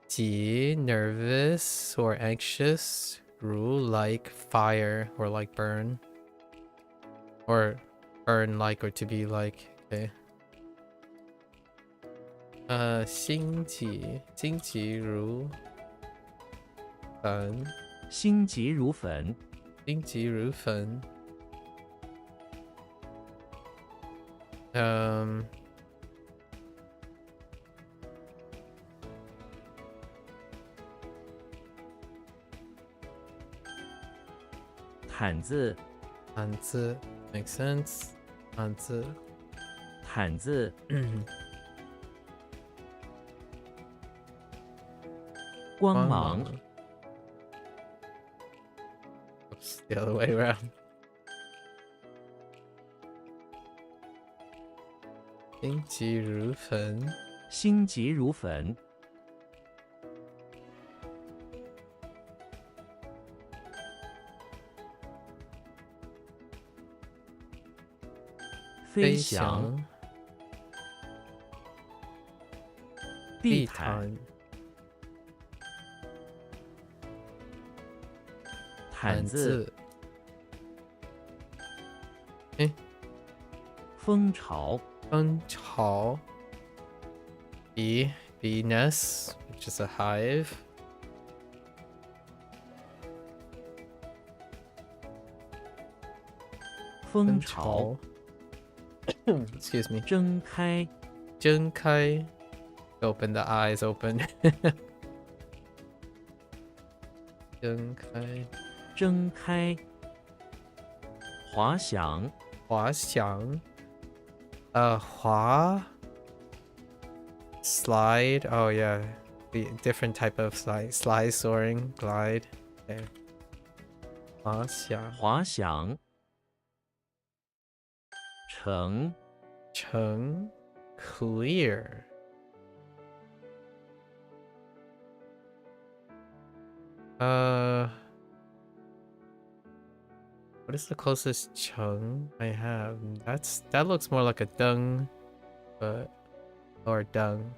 急 nervous or anxious. 如 like fire or like burn. Or burn like or to be like. Okay. 心急如焚心急如焚，心急如焚毯子，毯子 makes sense. 毯子毯子，光芒， Oops, the other way around. 心急如焚心急如焚，飞翔，地毯，毯子，蜂巢，蜂巢 bee nest which is a hive. Feng Chao. Excuse me. 睁开 睁开. Open the eyes open. 睁开.睁开滑翔滑翔. Hua. Slide. Oh yeah. Different type of slide. Slide soaring. Glide. Okay. 滑翔.滑翔橙橙. Clear. What is the closest Chung I have? That looks more like a dung, but or dung.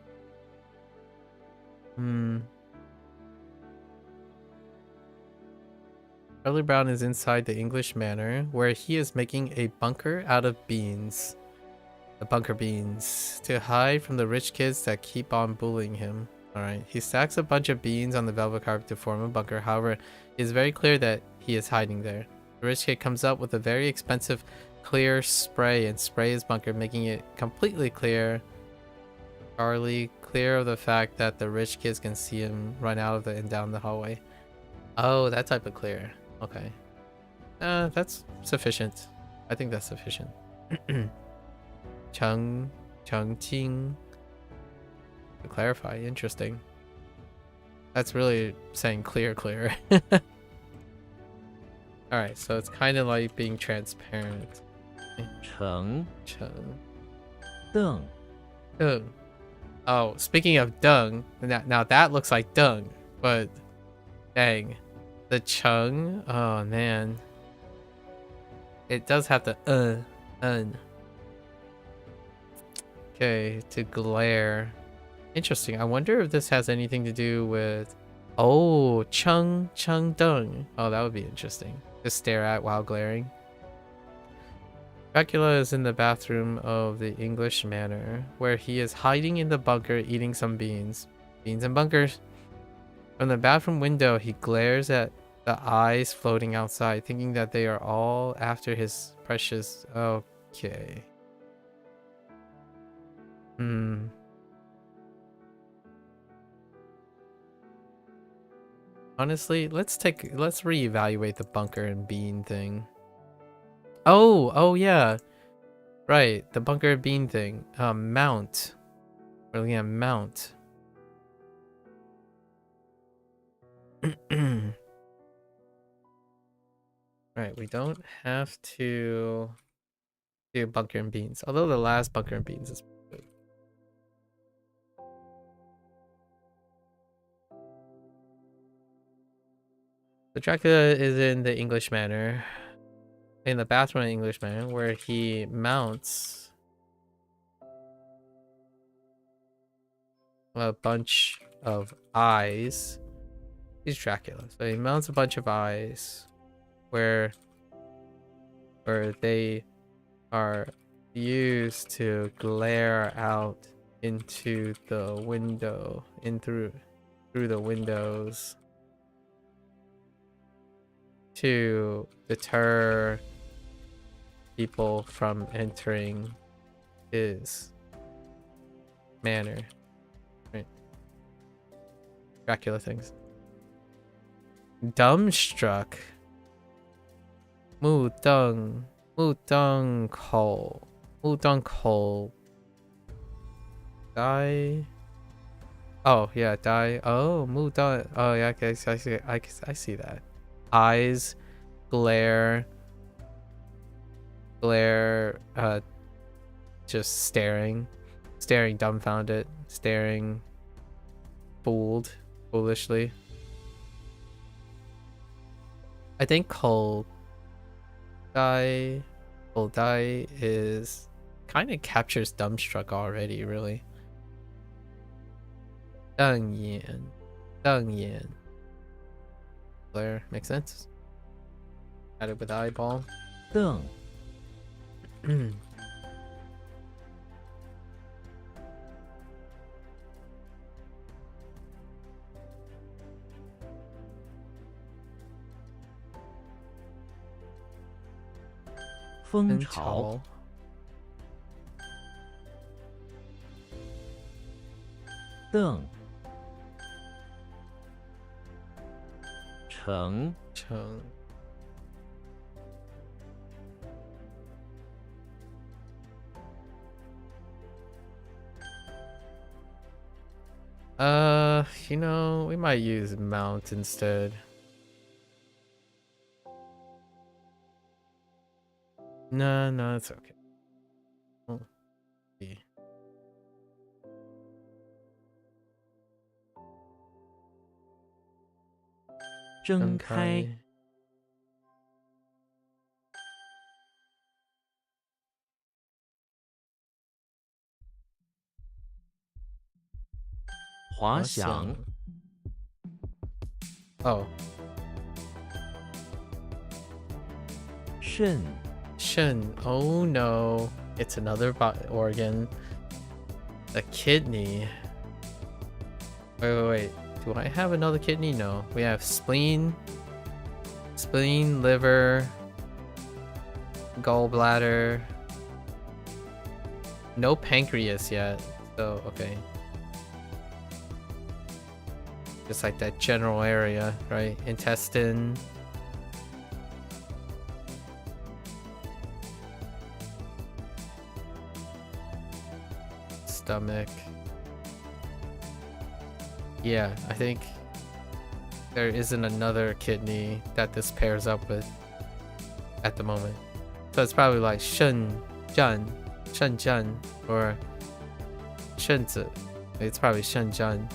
Charlie Brown is inside the English Manor, where he is making a bunker out of beans. The bunker beans to hide from the rich kids that keep on bullying him. Alright, he stacks a bunch of beans on the velvet carpet to form a bunker. However, it is very clear that he is hiding there. The rich kid comes up with a very expensive clear spray and sprays his bunker, making it completely clear. Charlie, clear of the fact that the rich kids can see him run out of and down the hallway. Oh, that type of clear. Okay. That's sufficient. I think that's sufficient. Chengqing. To clarify, interesting. That's really saying clear. Alright, so it's kind of like being transparent. 橙 Cheng. 邓 Dung. Oh, speaking of dung, now that looks like dung, but dang. The chung, oh man. It does have the un. Okay, to glare. Interesting. I wonder if this has anything to do with... Oh, chung dung. Oh, that would be interesting. To stare at while glaring. Dracula is in the bathroom of the English Manor, where he is hiding in the bunker eating some beans. Beans and bunkers. From the bathroom window, he glares at the eyes floating outside, thinking that they are all after his precious... Okay. Honestly, let's reevaluate the bunker and bean thing. Oh yeah. Right, the bunker and bean thing. Mount. We're looking at mount. Right, we don't have to do bunker and beans. Although the last bunker and beans is good. So Dracula is in the English Manor. In the bathroom in English Manor, where he mounts a bunch of eyes. He's Dracula. So he mounts a bunch of eyes where they are used to glare out into the window, through the windows, to deter people from entering his manor. Right. Dracula things. Dumbstruck. Mudong Cole. Die. Oh yeah, die. Oh, Mudong. Oh yeah, okay, I see that. Eyes, glare, just staring dumbfounded, staring foolishly. I think cold die is kind of captures dumbstruck already, really. Deng Yan. Glare makes sense. Added with eyeball. 邓蜂巢，邓，成，成 you know, we might use mount instead. No, it's okay. Oh, see. 睁开，滑翔， Oh, 肾， shin. Oh no, it's another organ. A kidney. Wait. Do I have another kidney? No. We have spleen, liver, gallbladder. No pancreas yet. So, okay. Just like that general area, right? Intestine. Stomach. Yeah, I think there isn't another kidney that this pairs up with at the moment. So it's probably like Shen Jian, or Shenzi. It's probably Shen Jian.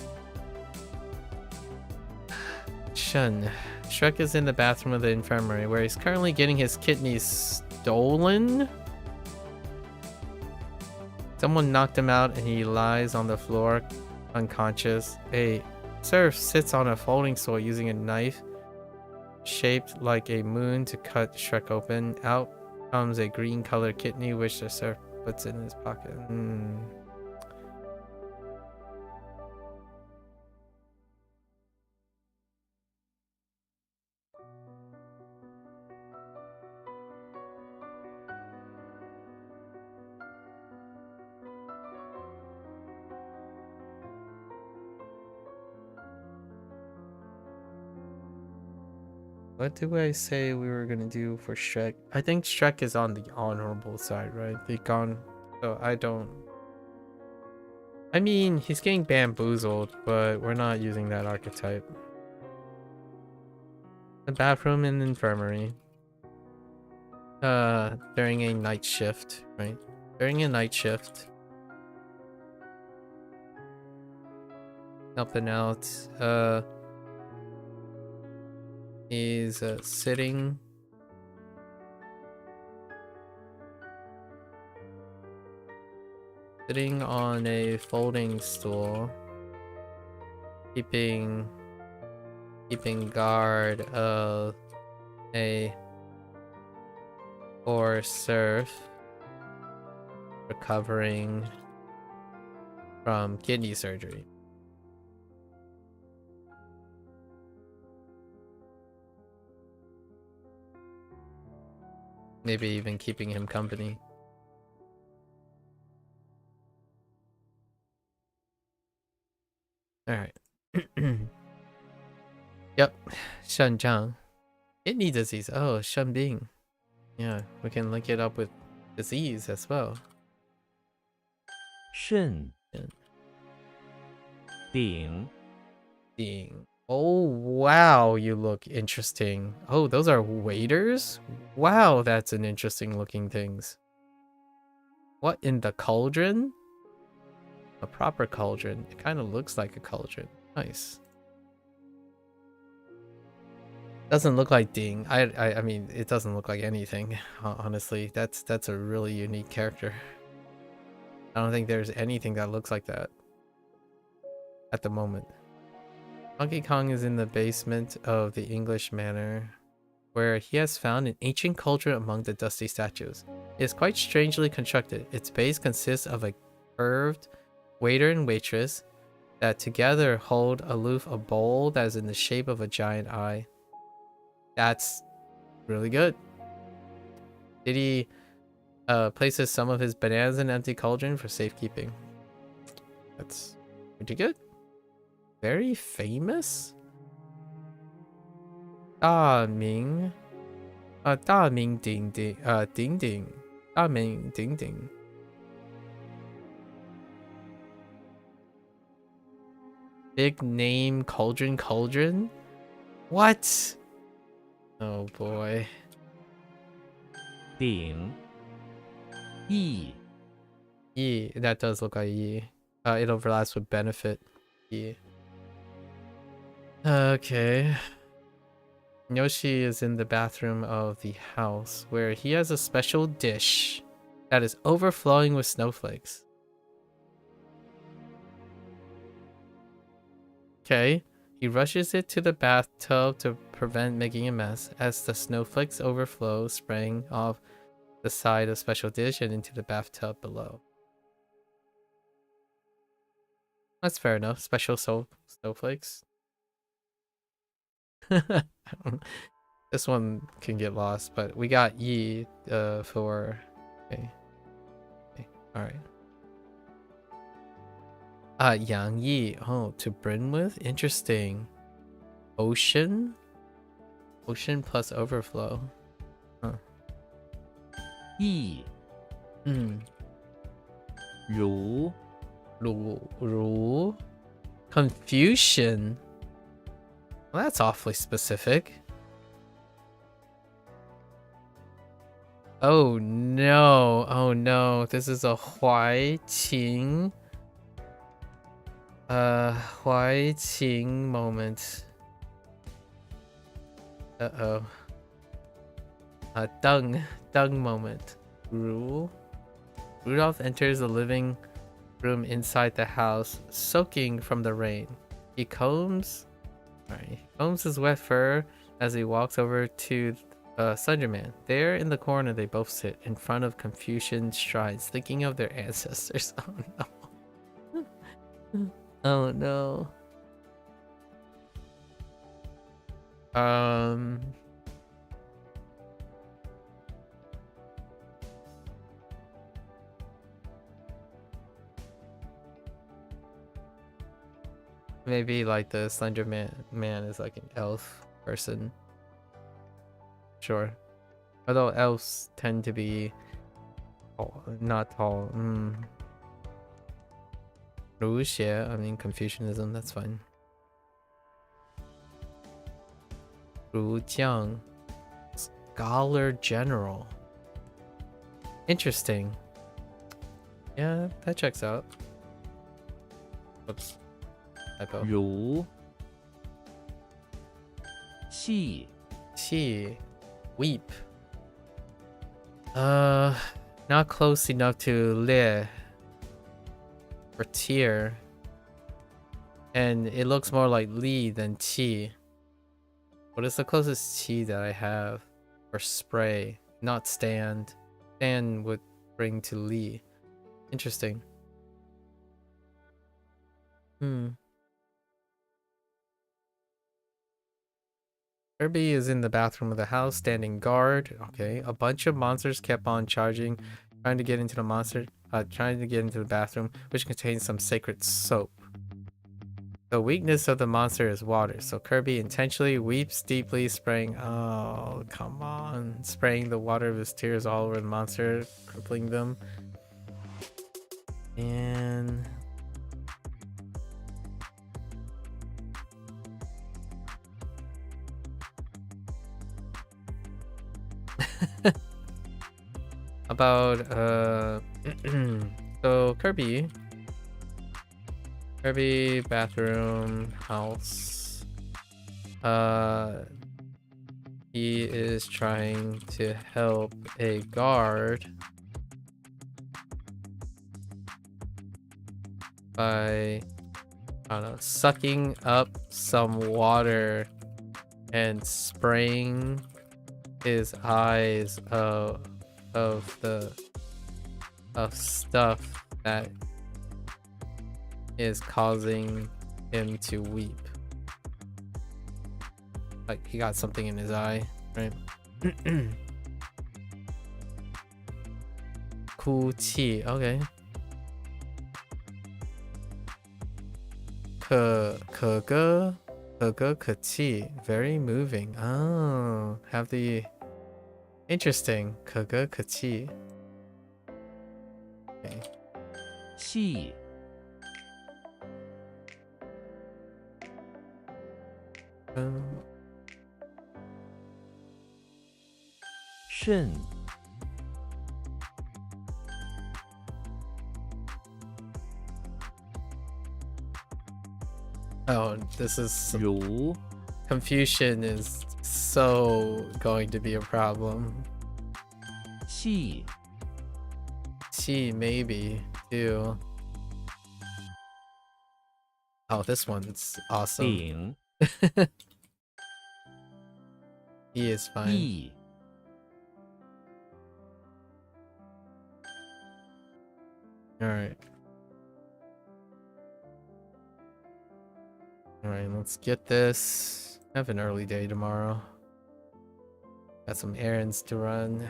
Shen. Shrek is in the bathroom of the infirmary where he's currently getting his kidneys stolen. Someone knocked him out and he lies on the floor unconscious. A serf sits on a folding stool using a knife shaped like a moon to cut Shrek open. Out comes a green colored kidney which the serf puts in his pocket. What do I say we were gonna do for Shrek? I think Shrek is on the honorable side, right? So I don't. I mean, he's getting bamboozled, but we're not using that archetype. The bathroom and infirmary. During a night shift, right? During a night shift. Up and out. He's sitting on a folding stool, keeping guard of a poor serf recovering from kidney surgery. Maybe even keeping him company. Alright. Yep. Shenjiang. Kidney disease. Oh, Shenbing. Yeah, we can link it up with disease as well. 肾，顶， Ding. Oh, wow, you look interesting. Oh, those are waiters? Wow, that's an interesting looking things. What in the cauldron? A proper cauldron. It kind of looks like a cauldron. Nice. Doesn't look like Ding. I mean, it doesn't look like anything. Honestly, that's a really unique character. I don't think there's anything that looks like that at the moment. Donkey Kong is in the basement of the English Manor, where he has found an ancient cauldron among the dusty statues. It is quite strangely constructed. Its base consists of a curved waiter and waitress that together hold aloof a bowl that is in the shape of a giant eye. That's really good. Did he places some of his bananas in an empty cauldron for safekeeping. That's pretty good. Very famous? Da Ming. Da Ming Ding Ding. Ding Ding. Da Ming Ding Ding. Big name cauldron? What? Oh boy. 顶义 Yi. That does look like Yi. It overlaps with benefit. Yi. Okay. Yoshi is in the bathroom of the house where he has a special dish that is overflowing with snowflakes. Okay. He rushes it to the bathtub to prevent making a mess as the snowflakes overflow, spraying off the side of special dish and into the bathtub below. That's fair enough. Special snowflakes. This one can get lost, but we got Yi for... Okay. All right. Yang Yi. Oh, to brim with? Interesting. Ocean? Ocean plus overflow. Huh. 义 如 Ru? Confusion? Well, that's awfully specific. Oh no. Oh no. This is a Huai-Qing. Huai-Qing moment. Uh-oh. Dung moment. Rudolph enters the living room inside the house, soaking from the rain. He combs his wet fur as he walks over to Slenderman. There in the corner they both sit in front of Confucian shrines, thinking of their ancestors. Oh no. Oh no. Maybe like the Slender man is like an elf person. Sure. Although elves tend to be not tall. Ruxie, I mean Confucianism, that's fine. Ru Jiang. Scholar General. Interesting. Yeah, that checks out. Oops. Typo. 如 气 Qi. Weep. Not close enough to le or tear. And it looks more like li than qi. What is the closest qi that I have? Or spray, not stand. Stand would bring to li. Interesting. Kirby is in the bathroom of the house, standing guard. Okay, a bunch of monsters kept on charging, trying to get into the bathroom, which contains some sacred soap. The weakness of the monster is water, so Kirby intentionally weeps deeply, spraying. Oh, come on! Spraying the water of his tears all over the monster, crippling them. And about so Kirby bathroom house, he is trying to help a guard by, I don't know, sucking up some water and spraying his eyes of stuff that is causing him to weep. Like he got something in his eye, right? Kuchi. Okay. Kachi. Very moving. Oh, have the interesting Kachi. Okay. 细 肾 Oh, this is 如 Confucian is so going to be a problem. 细 Chi maybe too. Oh, this one's awesome. 顶 He is fine. 义 Alright. Alright, let's get this. I have an early day tomorrow. Got some errands to run.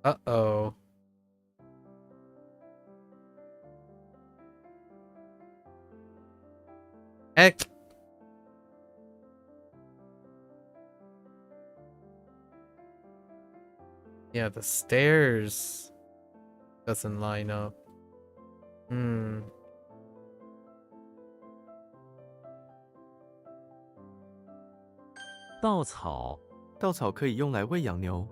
Uh-oh. Heck. Yeah, the stairs doesn't line up. Hmm. 稻草 稻草可以用来喂养牛。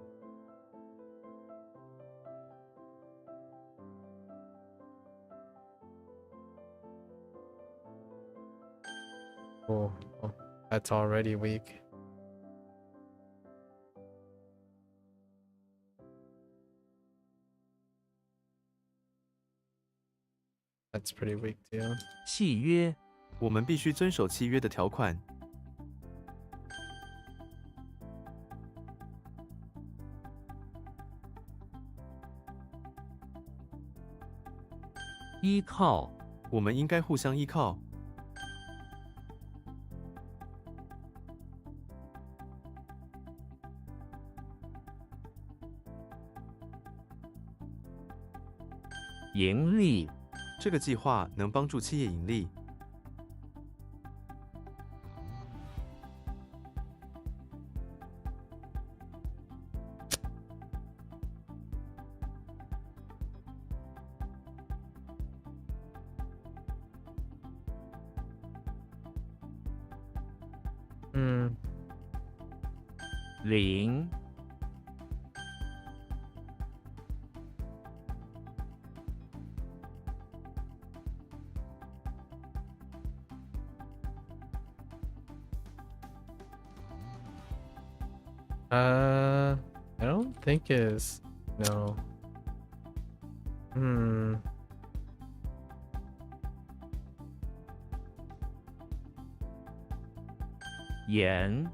Oh, that's already weak. That's pretty weak too. 契约 我们必须遵守契约的条款。 依靠 我们应该互相依靠。 盈利 这个计划能帮助企业盈利。 零 I don't think is no. 盐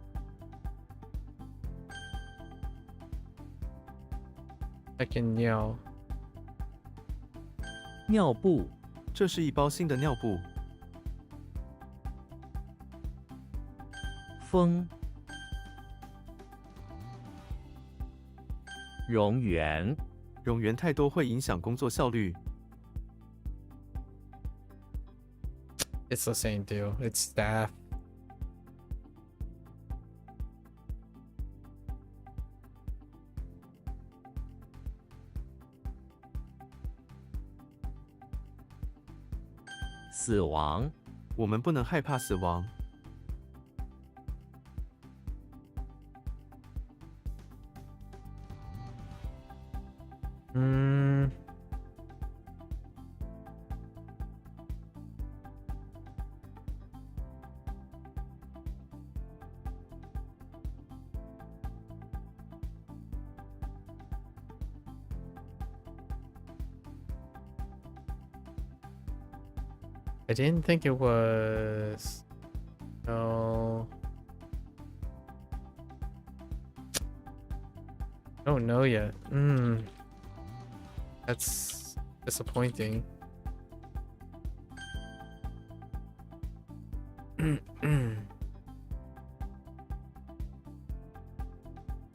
I can yell. 尿布 这是一包新的尿布。 风 蝾螈 冗员太多会影响工作效率。 It's the same deal. It's staff. 死亡 我们不能害怕死亡。 I didn't think it was. No. I don't know yet. That's disappointing.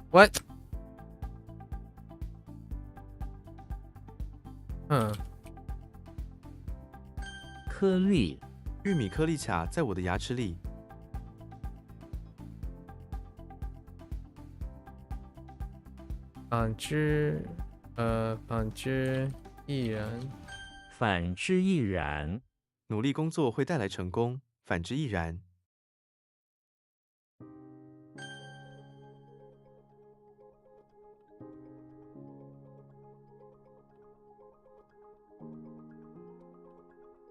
What? Huh. 颗粒，玉米颗粒卡在我的牙齿里。反之亦然。反之亦然。努力工作会带来成功，反之亦然。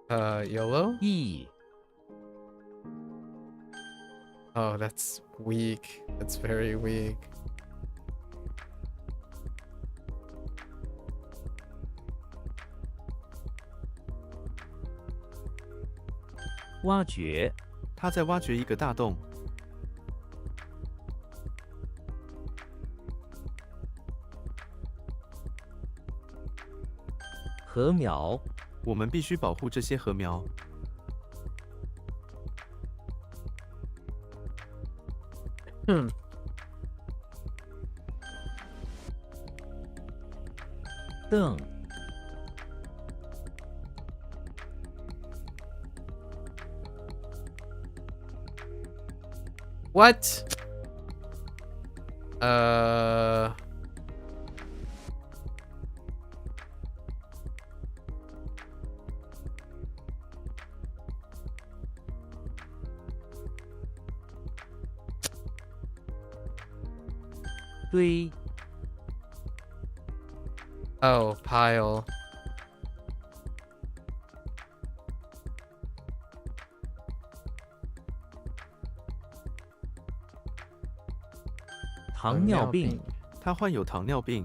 YOLO? 亦 Oh, that's weak. That's very weak. 挖掘，他在挖掘一个大洞。禾苗，我们必须保护这些禾苗。凳， What? “堆 Oh, pile. 糖尿病，他患有糖尿病。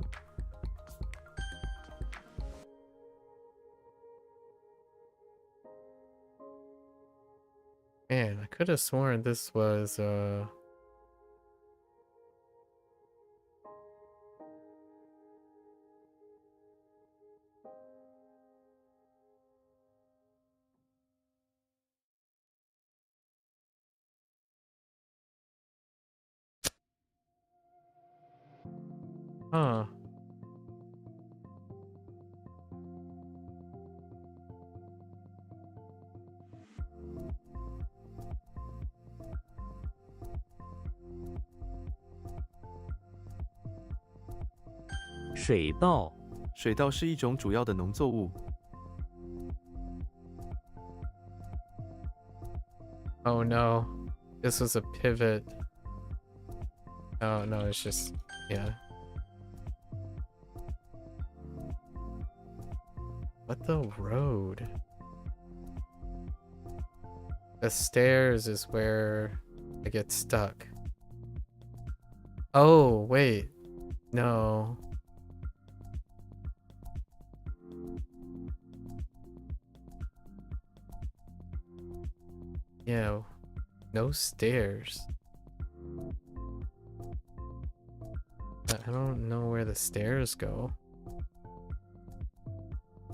Man, I could have sworn this was Huh. “水稻，水稻是一种主要的农作物。 Oh no. This was a pivot. Oh no, it's just yeah. What the road? The stairs is where I get stuck. Oh, wait. No. Yeah, no stairs. I don't know where the stairs go.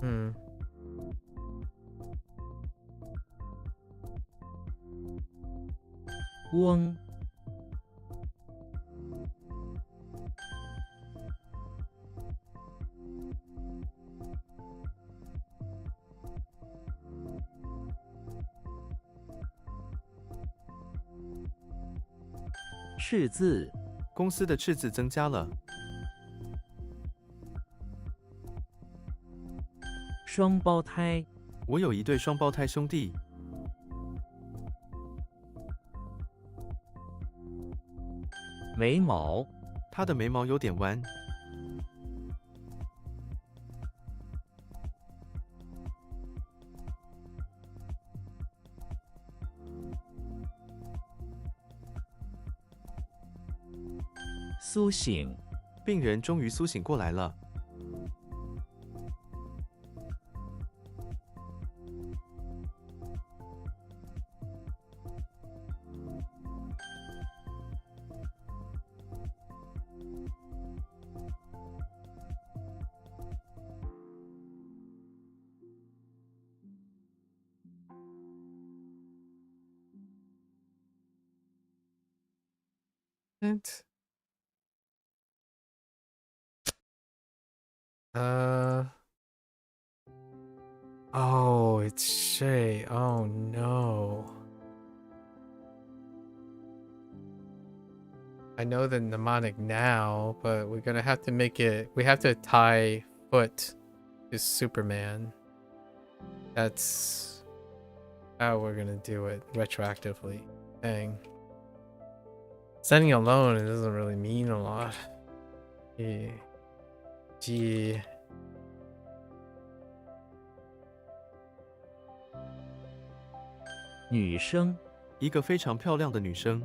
Hmm. “翁 赤字，公司的赤字增加了。 双胞胎，我有一对双胞胎兄弟。 眉毛，他的眉毛有点弯。 苏醒，病人终于苏醒过来了。And oh, it's Shay. Oh no. I know the mnemonic now, but we're gonna have to make it. We have to tie foot to Superman. That's how we're gonna do it retroactively. Dang. Standing alone, it doesn't really mean a lot. Yeah. Gee. 女生，一个非常漂亮的女生，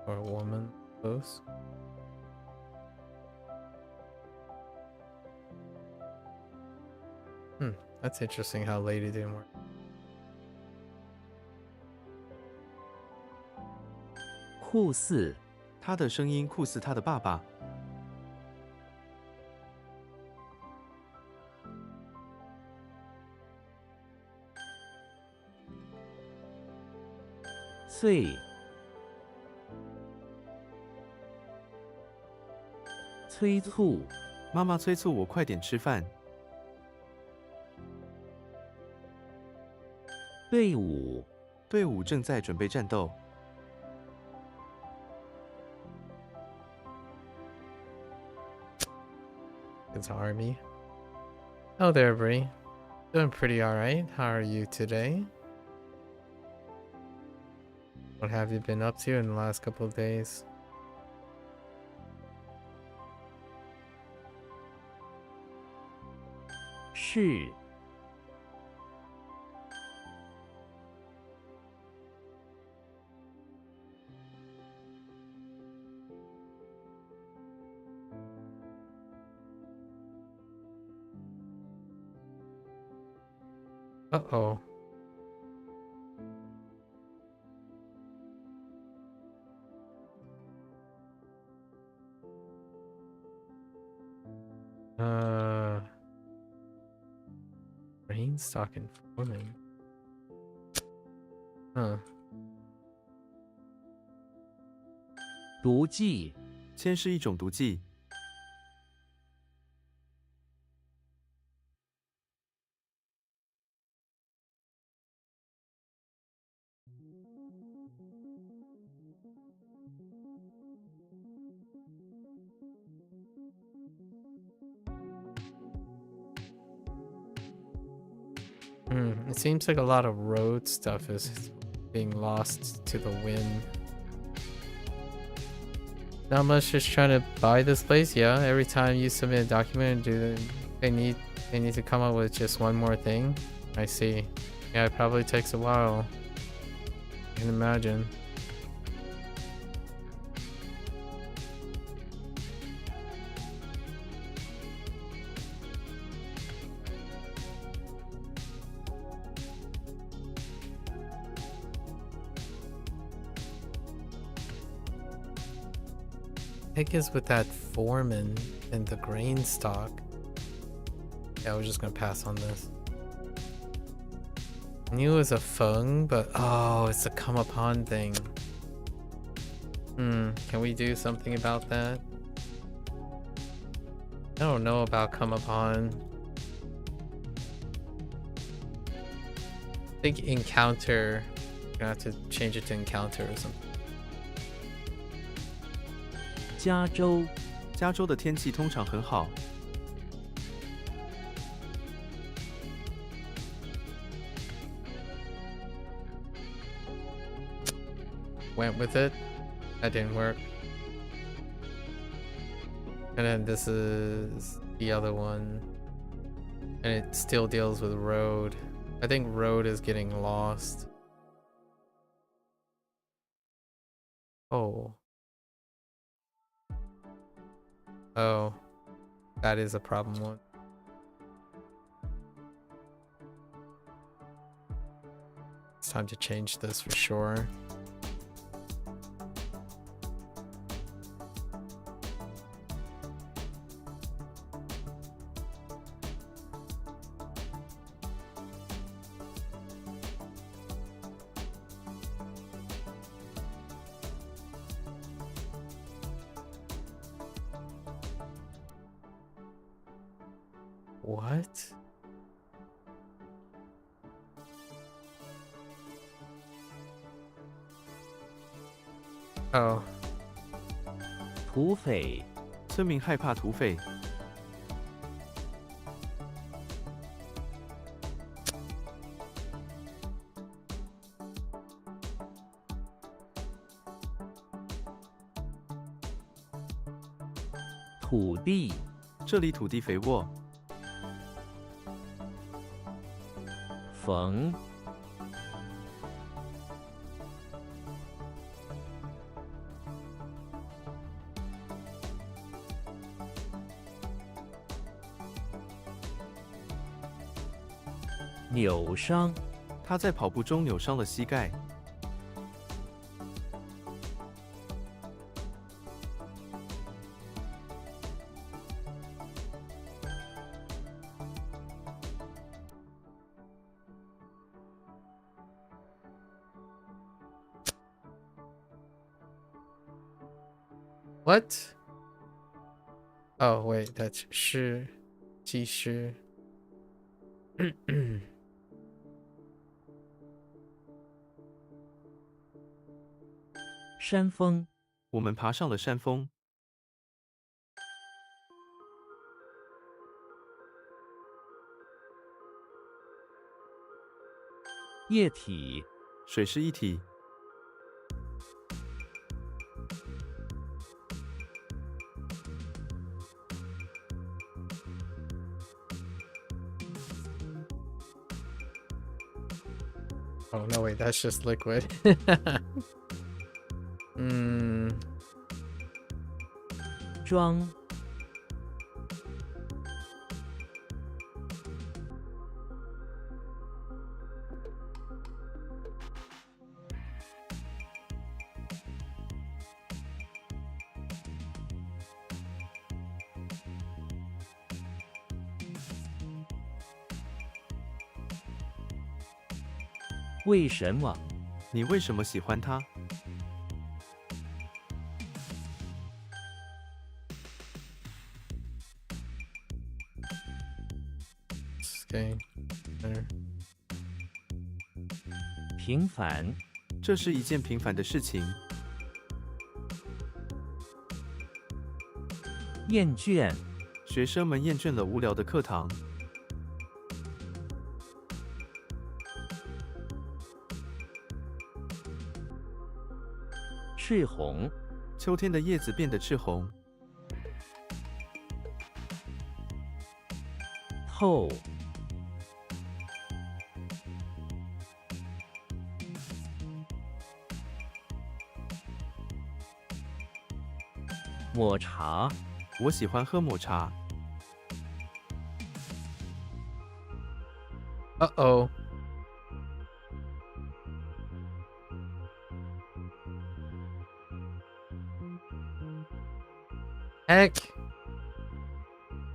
Or a woman, close. That's interesting how lady didn't work. 酷似，她的声音酷似她的爸爸。脆，催促，妈妈催促我快点吃饭。队伍，队伍正在准备战斗。 It's army. Oh there, Bree. Doing pretty alright. How are you today? What have you been up to in the last couple of days?是， Uh-oh. Brainstalk and forming. Huh. 毒剂，铅是一种毒剂， It seems like a lot of road stuff is being lost to the wind. Not much, just trying to buy this place. Yeah, every time you submit a document, they need to come up with just one more thing. I see. Yeah, it probably takes a while. I can imagine. Heck is with that foreman and the grain stock. Yeah, we're just gonna pass on this. I knew it was a feng, but oh, it's a come upon thing. Can we do something about that? I don't know about come upon. I think encounter. We're gonna have to change it to encounter or something. 加州，加州的天气通常很好。 Went with it. That didn't work. And then this is the other one. And it still deals with road. I think road is getting lost. Oh. Oh. That is a problem one. It's time to change this for sure. What? Oh. 土匪、村民害怕土匪。土地、这里土地肥沃。缝、扭伤、他在跑步中扭伤了膝盖。What? Oh wait, that's 是技师。山峰、我们爬上了山峰。液体、水是一体。Oh no, wait, that's just liquid. 装、为什么？你为什么喜欢他？ Okay. There. 平凡、这是一件平凡的事情。厌倦、学生们厌倦了无聊的课堂。赤红、秋天的叶子变得赤红。透、抹茶、我喜欢喝抹茶。 Uh-oh. Heck.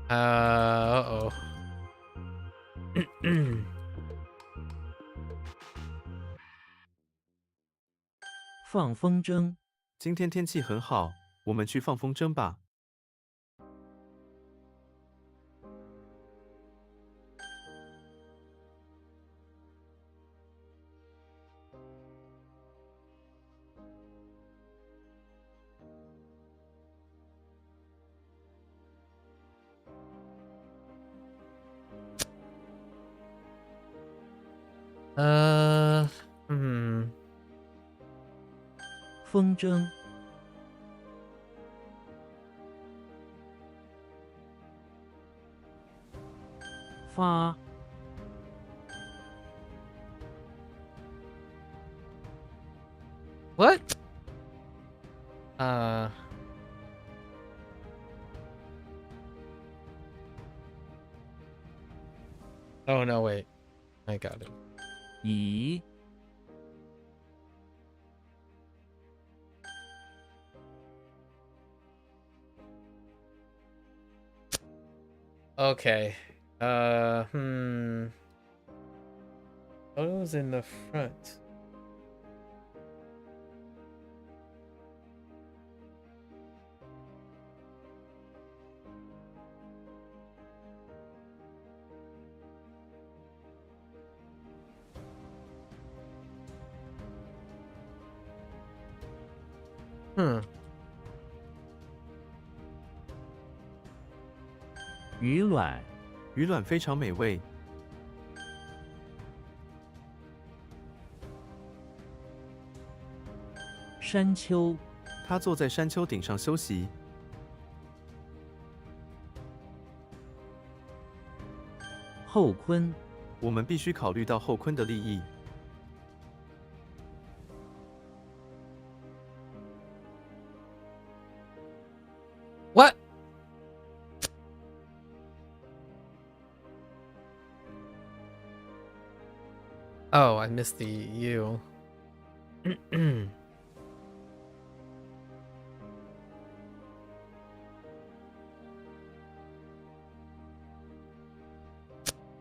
Uh-oh. 放风筝、今天天气很好，我们去放风筝吧。风筝、发、 What? Oh no, wait. I got it. 乙、 Okay. Photos in the front. Hmm. 鱼卵，鱼卵非常美味。山丘，他坐在山丘顶上休息。后坤，我们必须考虑到后坤的利益。 What? Oh, I missed the U.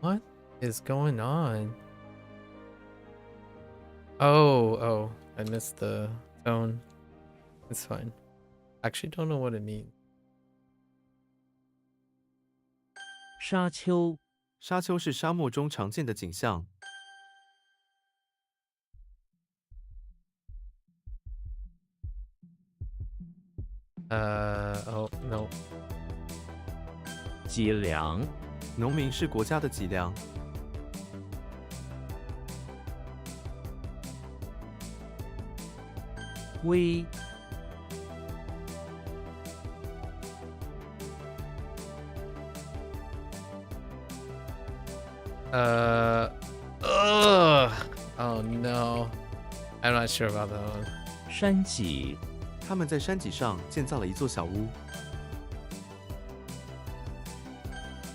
What is going on? Oh, I missed the tone. It's fine. Actually, don't know what it means. 沙丘，沙丘是沙漠中常见的景象。 Oh, no. 脊梁，农民是国家的脊梁。 微， Oh no. I'm not sure about that one. 山脊，他们在山脊上建造了一座小屋。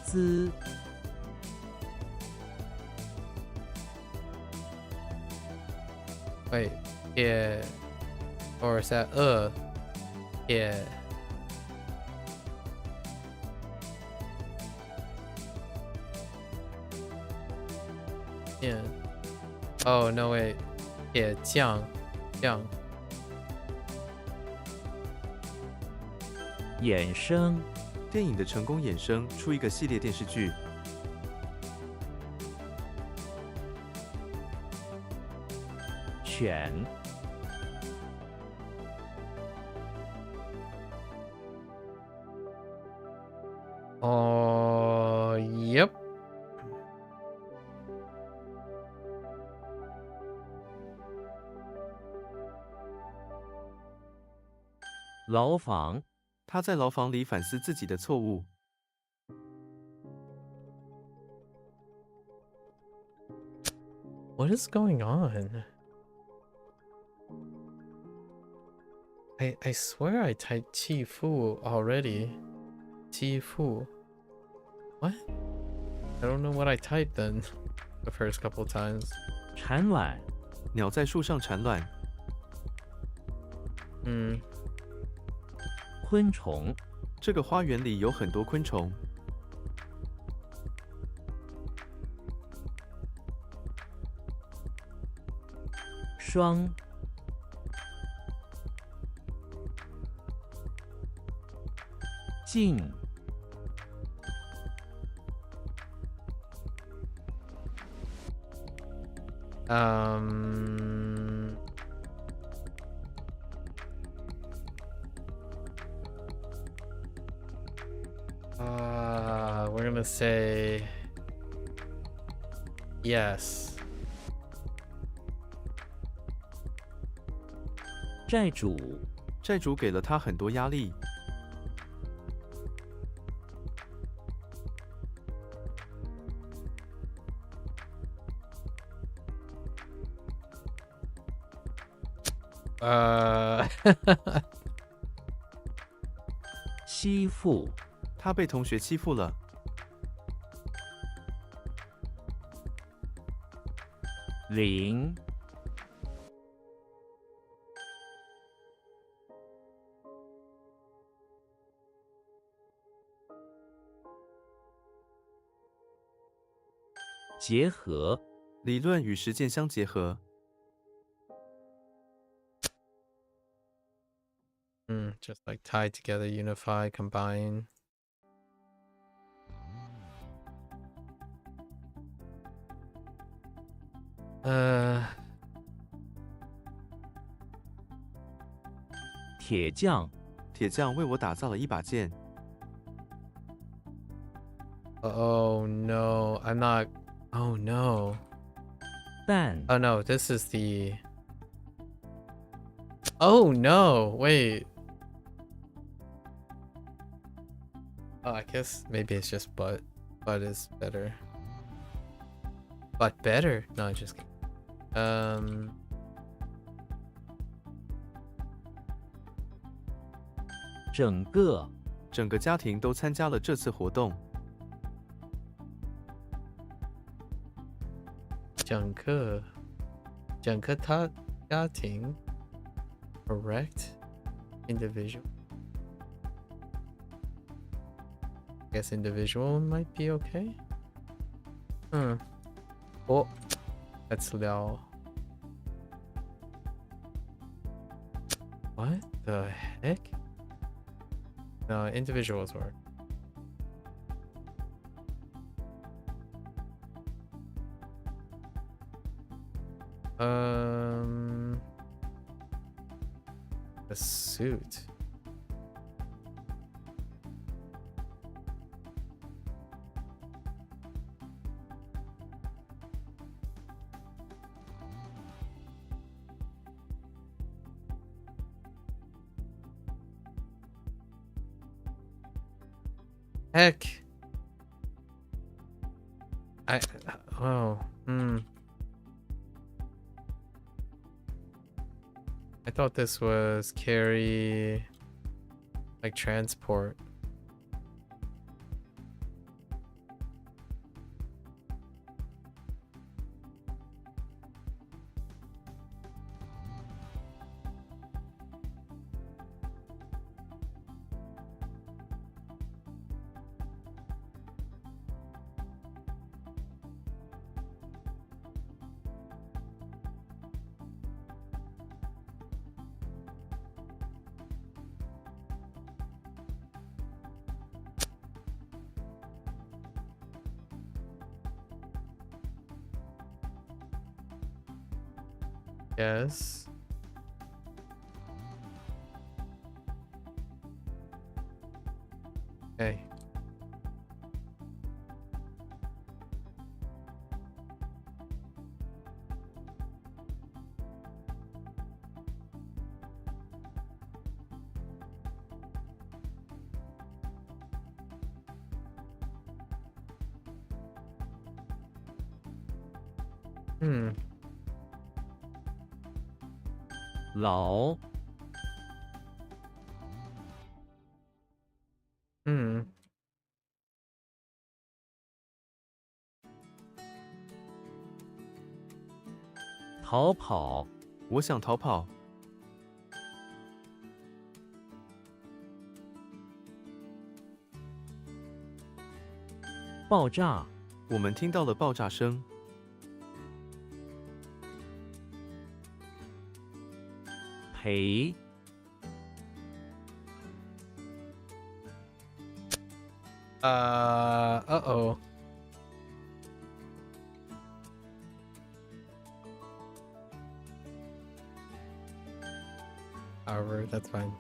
资， Wait, yeah. Or is that yeah. Yeah. Oh no wait. Yeah, 酱。衍生，电影的成功衍生出一个系列电视剧。 犬， Oh, yep. 牢房，他在牢房里反思自己的错误。 What is going on? I swear I typed Tifu already. Tifu. What? I don't know what I typed then. The first couple times. 产卵，鸟在树上产卵。 Hmm. 昆虫，这个花园里有很多昆虫。 双， 镜， Um. We're gonna say yes. 债主，债主给了他很多压力。 欺负，他被同学欺负了。 零， 结合，理论与实践相结合。 Just like tie together, unify, combine. 铁匠，铁匠为我打造了一把剑。 Oh no, I'm not. Oh no. 蛋， Oh no, this is the. Oh no, wait. Oh, I guess maybe it's just butt. Butt is better. But better? No, just kidding. 整个，整个家庭都参加了这次活动。整个家庭 correct individual. Guess individual might be okay. Oh, let's聊. What the heck? No, individuals work. A suit. Heck. Oh, I thought this was carry, like transport. Yes. Okay. Hmm. 老， 逃跑， 我想逃跑。 爆炸， 我们听到了爆炸声。 赔， Uh-oh. However, that's fine.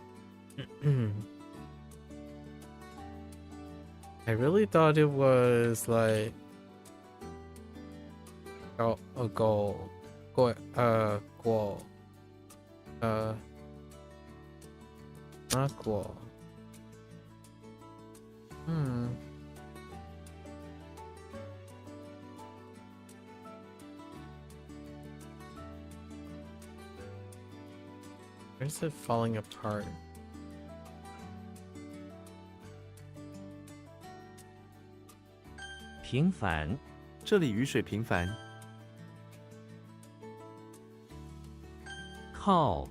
I really thought it was like a goal. Goal. Not goal. Where's it falling apart? 平凡， 这里雨水频繁。 靠，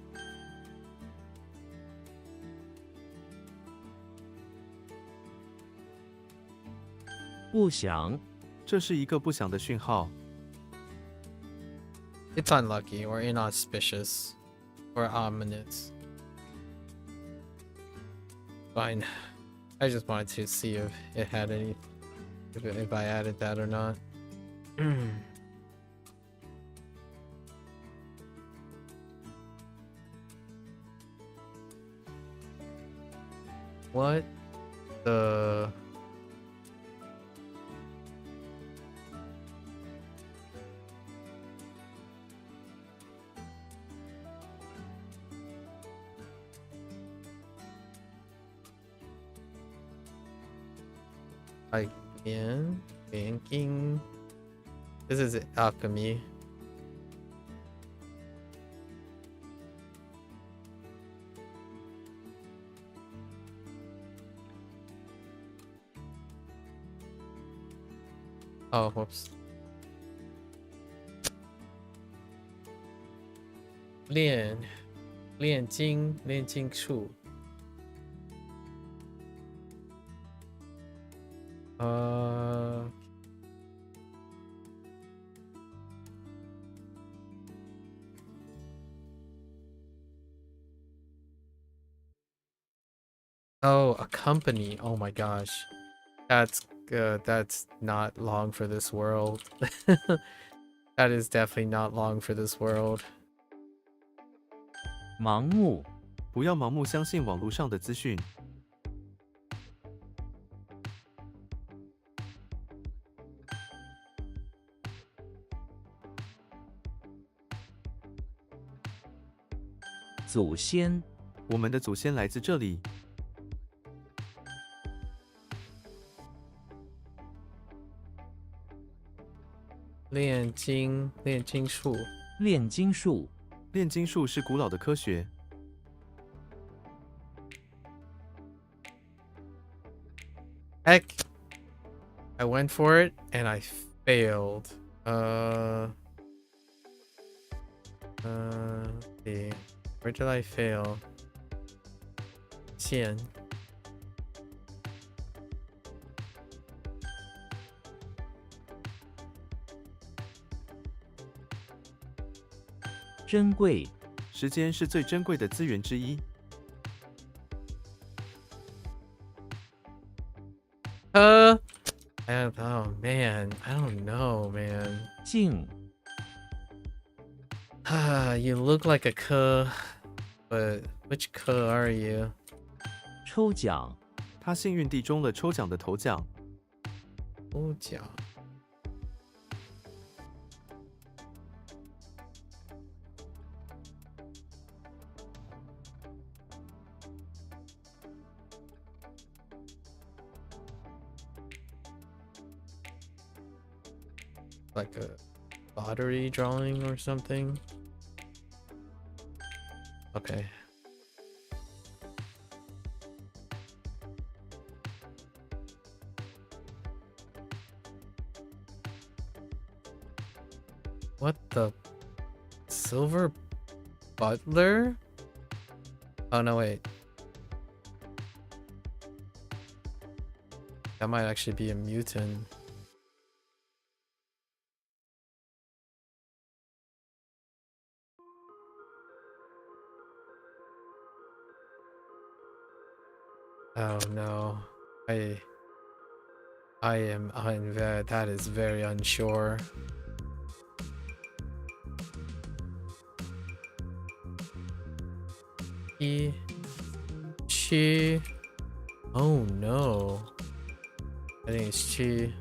不响， 这是一个不祥的讯号。 It's unlucky or inauspicious or ominous. Fine. I just wanted to see if it had any, if I added that or not. What the... Again, banking. This is alchemy. Oh, whoops. 炼金术。Oh, a company. Oh my gosh. That's good. That's not long for this world. That is definitely not long for this world. 盲目，不要盲目相信网络上的资讯。祖先，我们的祖先来自这里。炼金术。炼金术，炼金术是古老的科学。Heck, I went for it and I failed. Let's see. Where did I fail? 线。珍贵，时间是最珍贵的资源之一。I don't know, man. I don't know, man. 静， You look like a ke, but which ke are you? 抽奖，他幸运地中了抽奖的头奖。抽奖。Like a lottery drawing or something. Okay. What the? Silver Butler? Oh no, wait. That might actually be a mutant. Oh no, I am that is very unsure. Chi. Oh no. I think it's Chi.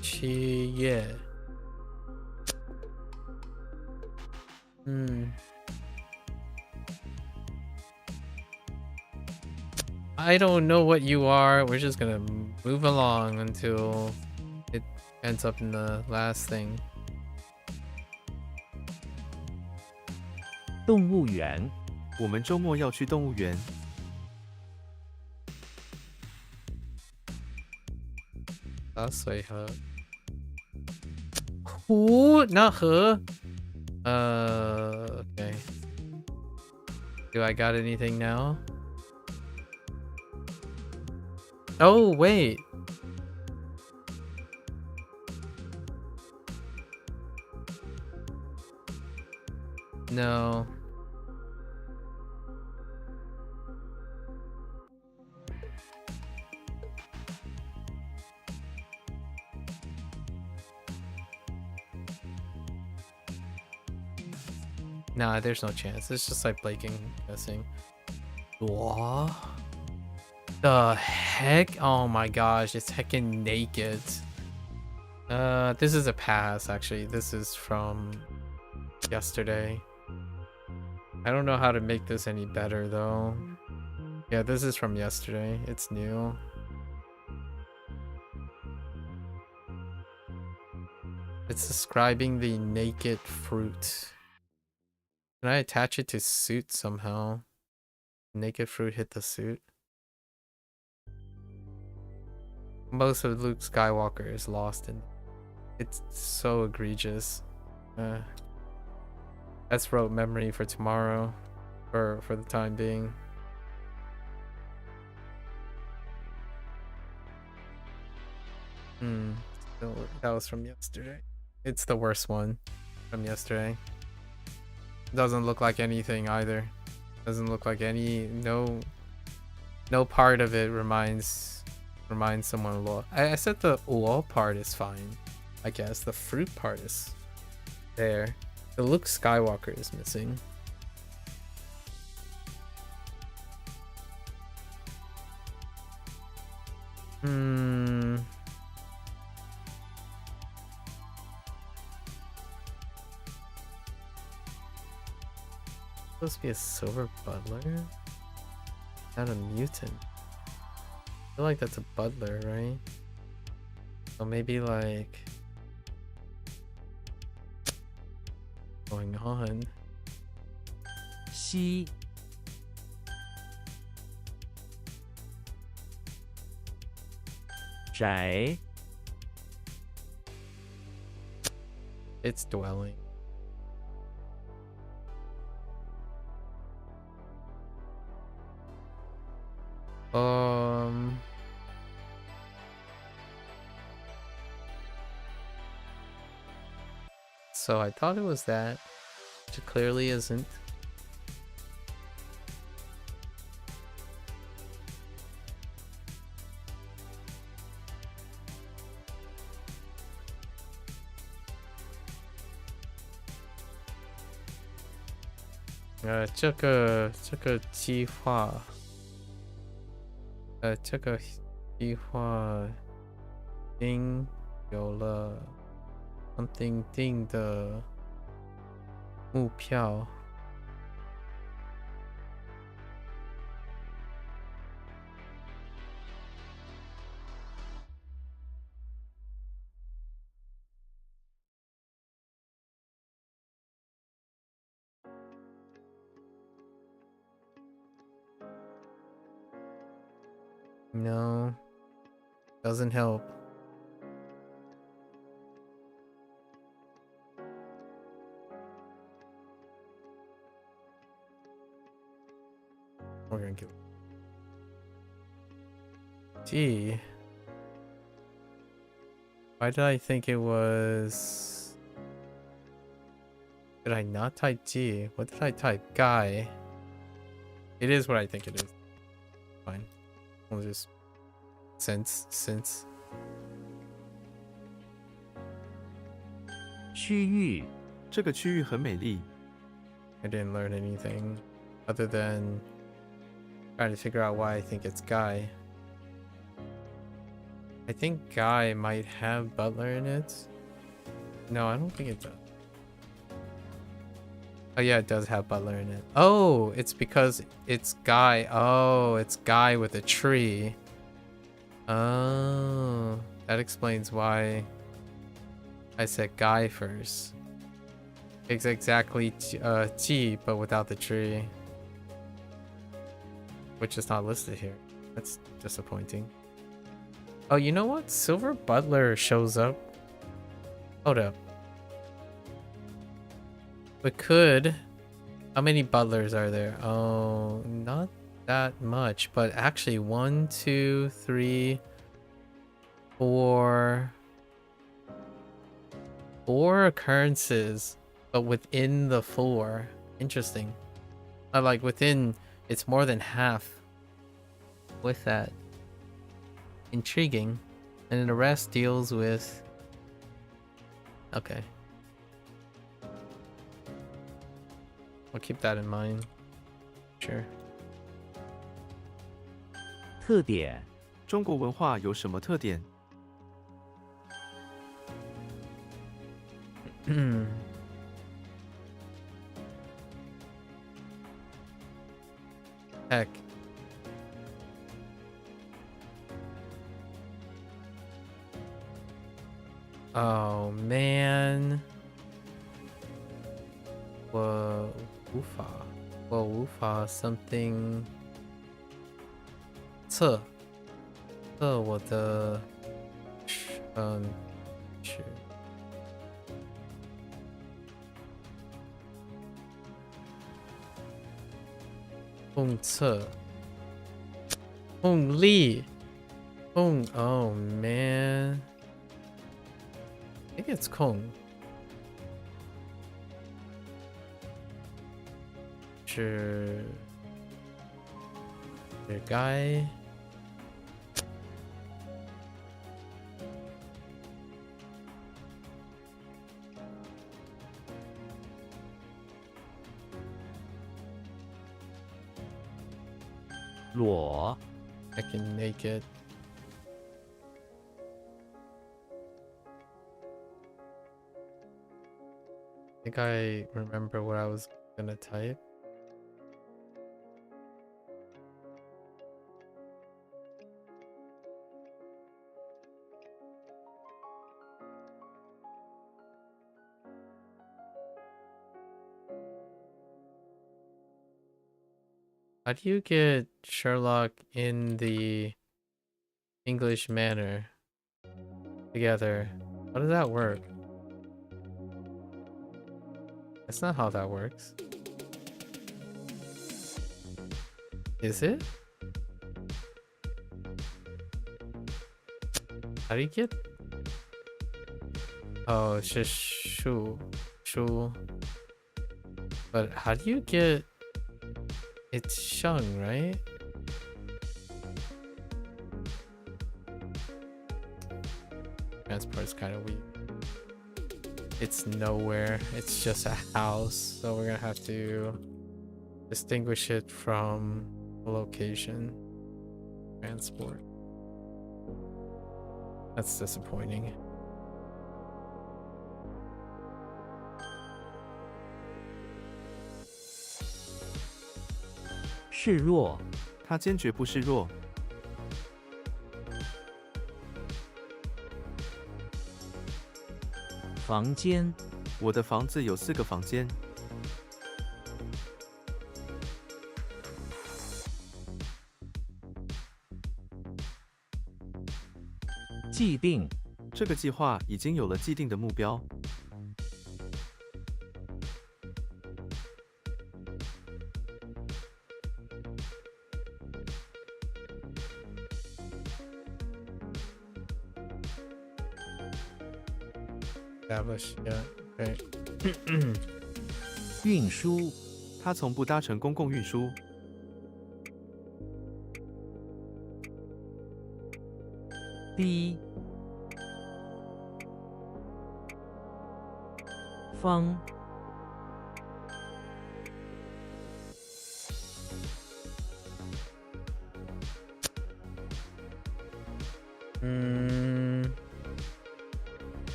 Chi, yeah. I don't know what you are. We're just gonna move along until it ends up in the last thing. 动物园，我们周末要去动物园。打水河。湖 not 河。Okay. Do I got anything now? Oh, wait. No. Nah, there's no chance. It's just like blanking guessing. What the heck? Oh my gosh, it's heckin' naked. This is a pass actually. This is from yesterday. I don't know how to make this any better though. Yeah, this is from yesterday. It's new. It's describing the naked fruit. Can I attach it to suit somehow? Naked fruit hit the suit. Most of Luke Skywalker is lost in. It's so egregious. That's rote memory for tomorrow, for the time being. So that was from yesterday. It's the worst one from yesterday. Doesn't look like anything either. Doesn't look like any no part of it reminds someone of law. I said the law part is fine. I guess the fruit part is there. The Luke Skywalker is missing. Supposed to be a silver butler? Not a mutant. I feel like that's a butler, right? So maybe like going on. 西 窄 It's dwelling. So I thought it was that, which it clearly isn't.这个计划已经有了 something 定的目标。No, doesn't help. We're gonna give G. Why did I think it was? Did I not type G? What did I type? Guy. It is what I think it is. Fine. We'll just since 区域 这个区域很美丽， I didn't learn anything other than trying to figure out why I think it's Guy. I think Guy might have Butler in it. No, I don't think it does. Oh yeah, it does have Butler in it. Oh, it's because it's Guy. Oh, it's Guy with a tree. Oh, that explains why I said Guy first. It's exactly T, but without the tree. Which is not listed here. That's disappointing. Oh, you know what? Silver Butler shows up. Hold up. We could. How many butlers are there? Oh, not that much, but actually 1, 2, 3, 4. 4 occurrences, but within the 4. Interesting. Like within, it's more than half with that. Intriguing. And then the rest deals with. Okay. I'll keep that in mind. Sure. 特点，中国文化有什么特点？ Heck. Oh man. Whoa, Wufa. Well, Wufa something. 测我的是控测控力oh man, I think it's 控是该裸， I can make it. I think I remember what I was gonna type. How do you get Sherlock in the English manner together? How does that work? That's not how that works. Is it? How do you get? Oh, it's just shu. But how do you get? It's shung, right? Transport's kind of weak. It's nowhere. It's just a house, so we're gonna have to distinguish it from the location. Transport. That's disappointing. 示弱，他坚决不示弱。 房间，我的房子有4个房间。 既定，这个计划已经有了既定的目标。 Establish, yeah, okay. 运输，他从不搭乘公共运输。 低，方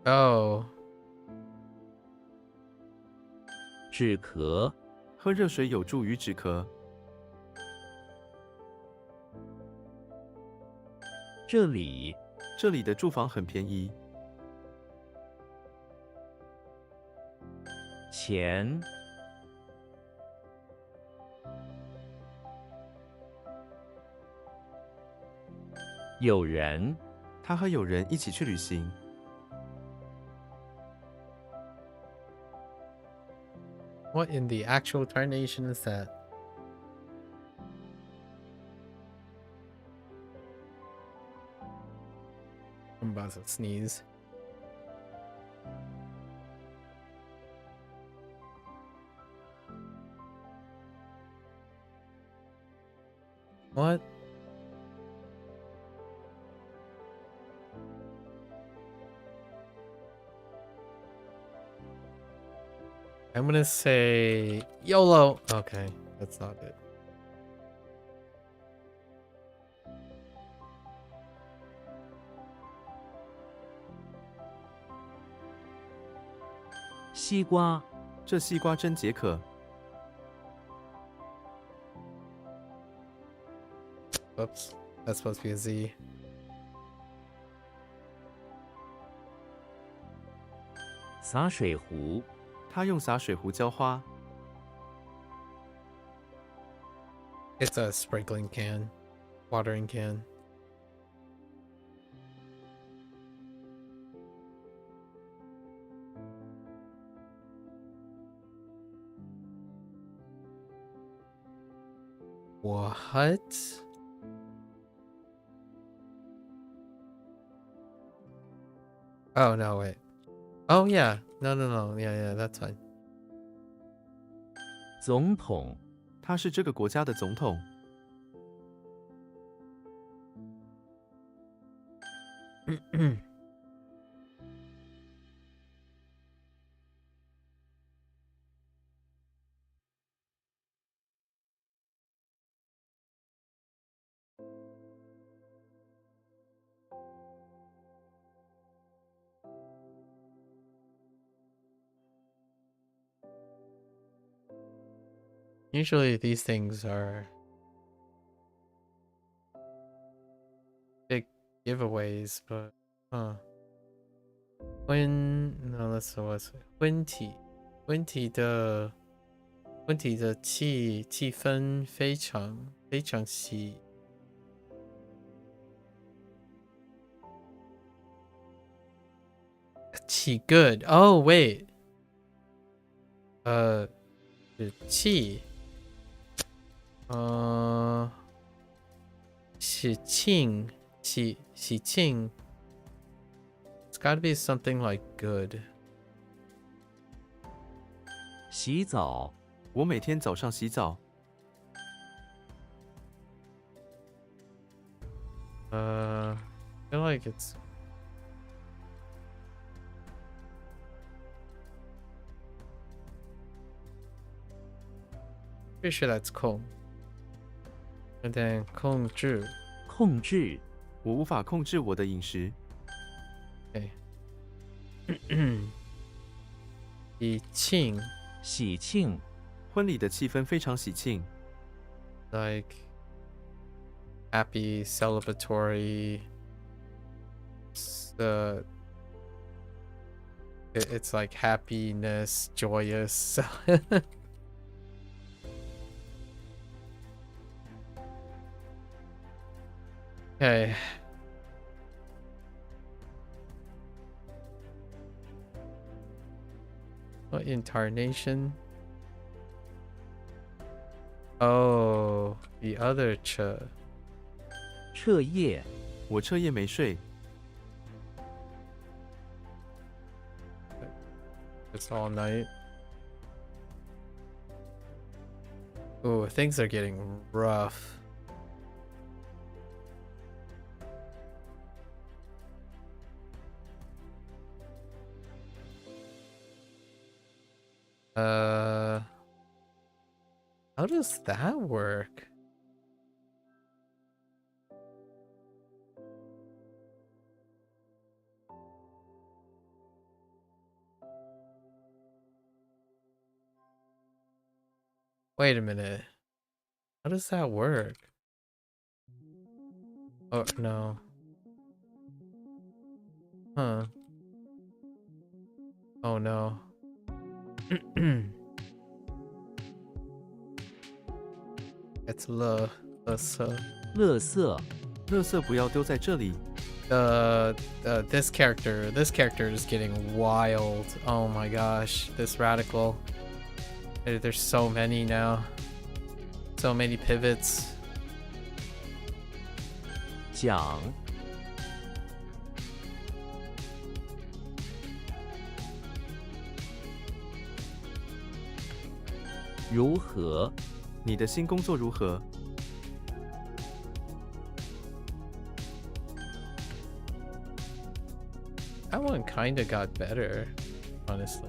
，Oh, 止咳，喝热水有助于止咳。 这里，这里的住房很便宜。 钱，有人，他和友人一起去旅行。 what in the actual tarnation is that? I'm about to sneeze. What? I'm gonna say YOLO. Okay, that's not it.西瓜，这西瓜真解渴。 Oops, that's supposed to be a Z. 洒水壶，他用洒水壶浇花。 It's a sprinkling can, watering can. What? Oh no, wait. Oh yeah. No, yeah, that's fine. 总统，他是这个国家的总统。 Usually these things are big giveaways, but let's see. 温体的气氛非常喜。气 good. Oh wait. 是气。喜庆。It's gotta be something like good. 洗澡，我每天早上洗澡。 I feel like it's pretty sure that's 控 and then 控制控制，我无法控制我的饮食。 okay 喜庆喜庆，婚礼的气氛非常喜庆。 like happy celebratory it's like happiness joyous okay what incarnation oh the other ch 彻夜，我彻夜没睡。 It's all night. Ooh, things are getting rough. How does that work? Wait a minute. How does that work? Oh, no. Huh. Oh, no. It's le. 垃圾，垃圾不要丢在这里。 This character is getting wild. Oh my gosh, this radical. There's so many now. So many pivots. 奖，如何？你的新工作如何？ That one kinda got better, honestly.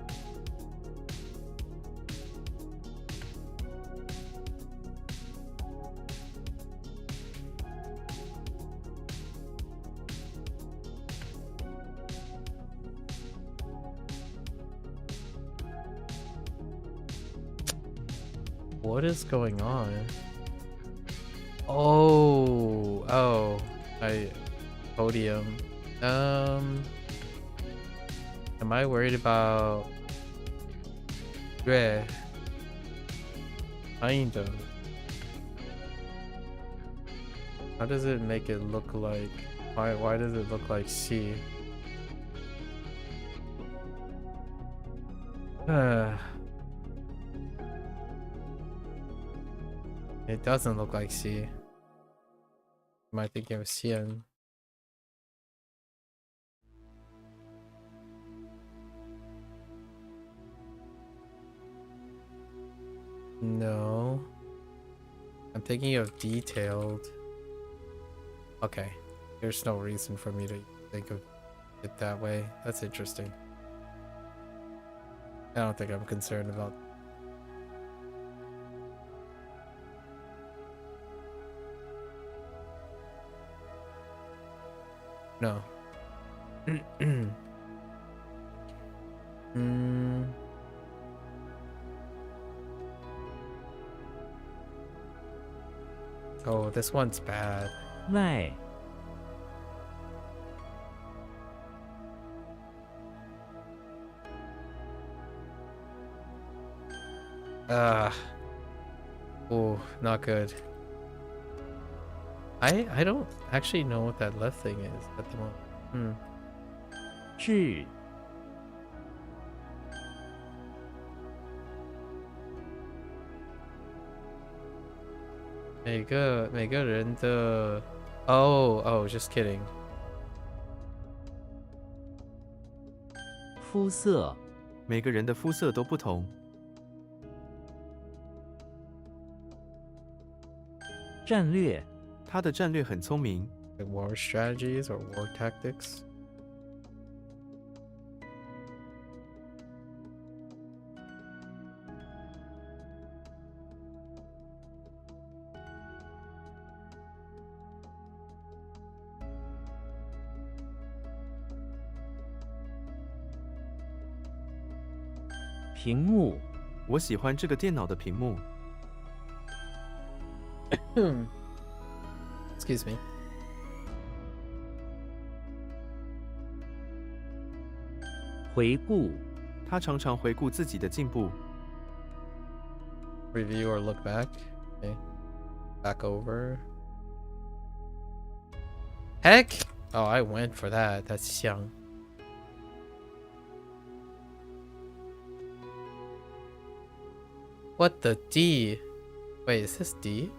What is going on? Oh, podium. Am I worried about Red? Kind of. How does it make it look like? Why does it look like C? It doesn't look like C. Am I thinking of Cien? No. I'm thinking of detailed. Okay. There's no reason for me to think of it that way. That's interesting. I don't think I'm concerned about. No. Oh, this one's bad. 外 Oh, not good. I don't actually know what that left thing is at the moment. 至 每个人的 Oh, just kidding. 肤色每个人的肤色都不同。 战略他的战略很聪明。 Like war strategies or war tactics. “屏幕我喜欢这个电脑的屏幕。 Excuse me. 回顾他常常回顾自己的进步。 Review or look back. Okay. Back over. Heck! Oh, I went for that. That's young. What the D? Wait, is this D?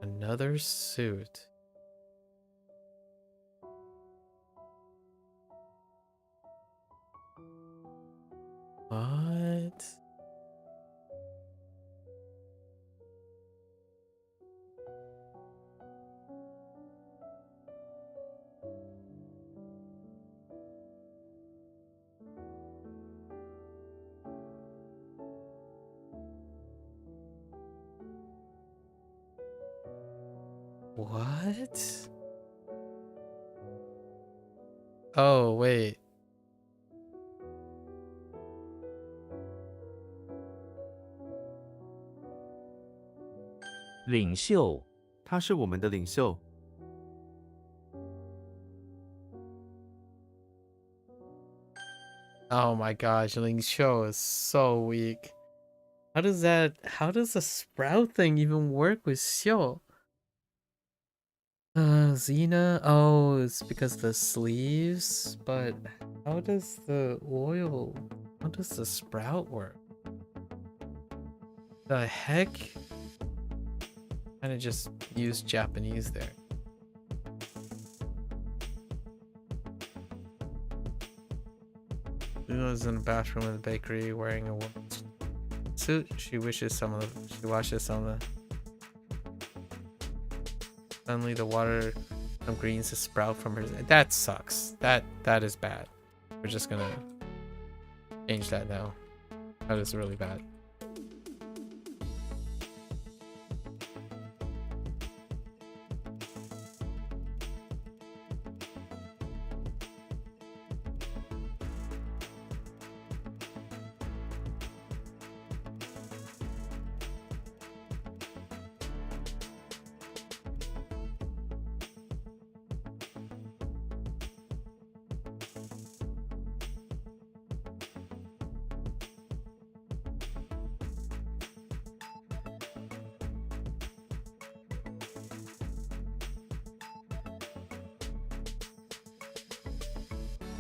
Another suit. What? What? Oh, wait. “领袖他是我们的领袖。 Oh my gosh, Ling Xiu is so weak. How does the sprout thing even work with Xiu? Xena? Oh, it's because the sleeves, but how does the sprout work? The heck? Kind of just used Japanese there. Luna's in the bathroom in the bakery wearing a suit. She washes some of the. Suddenly the water some greens to sprout from her. That sucks. That is bad. We're just gonna change that now. That is really bad.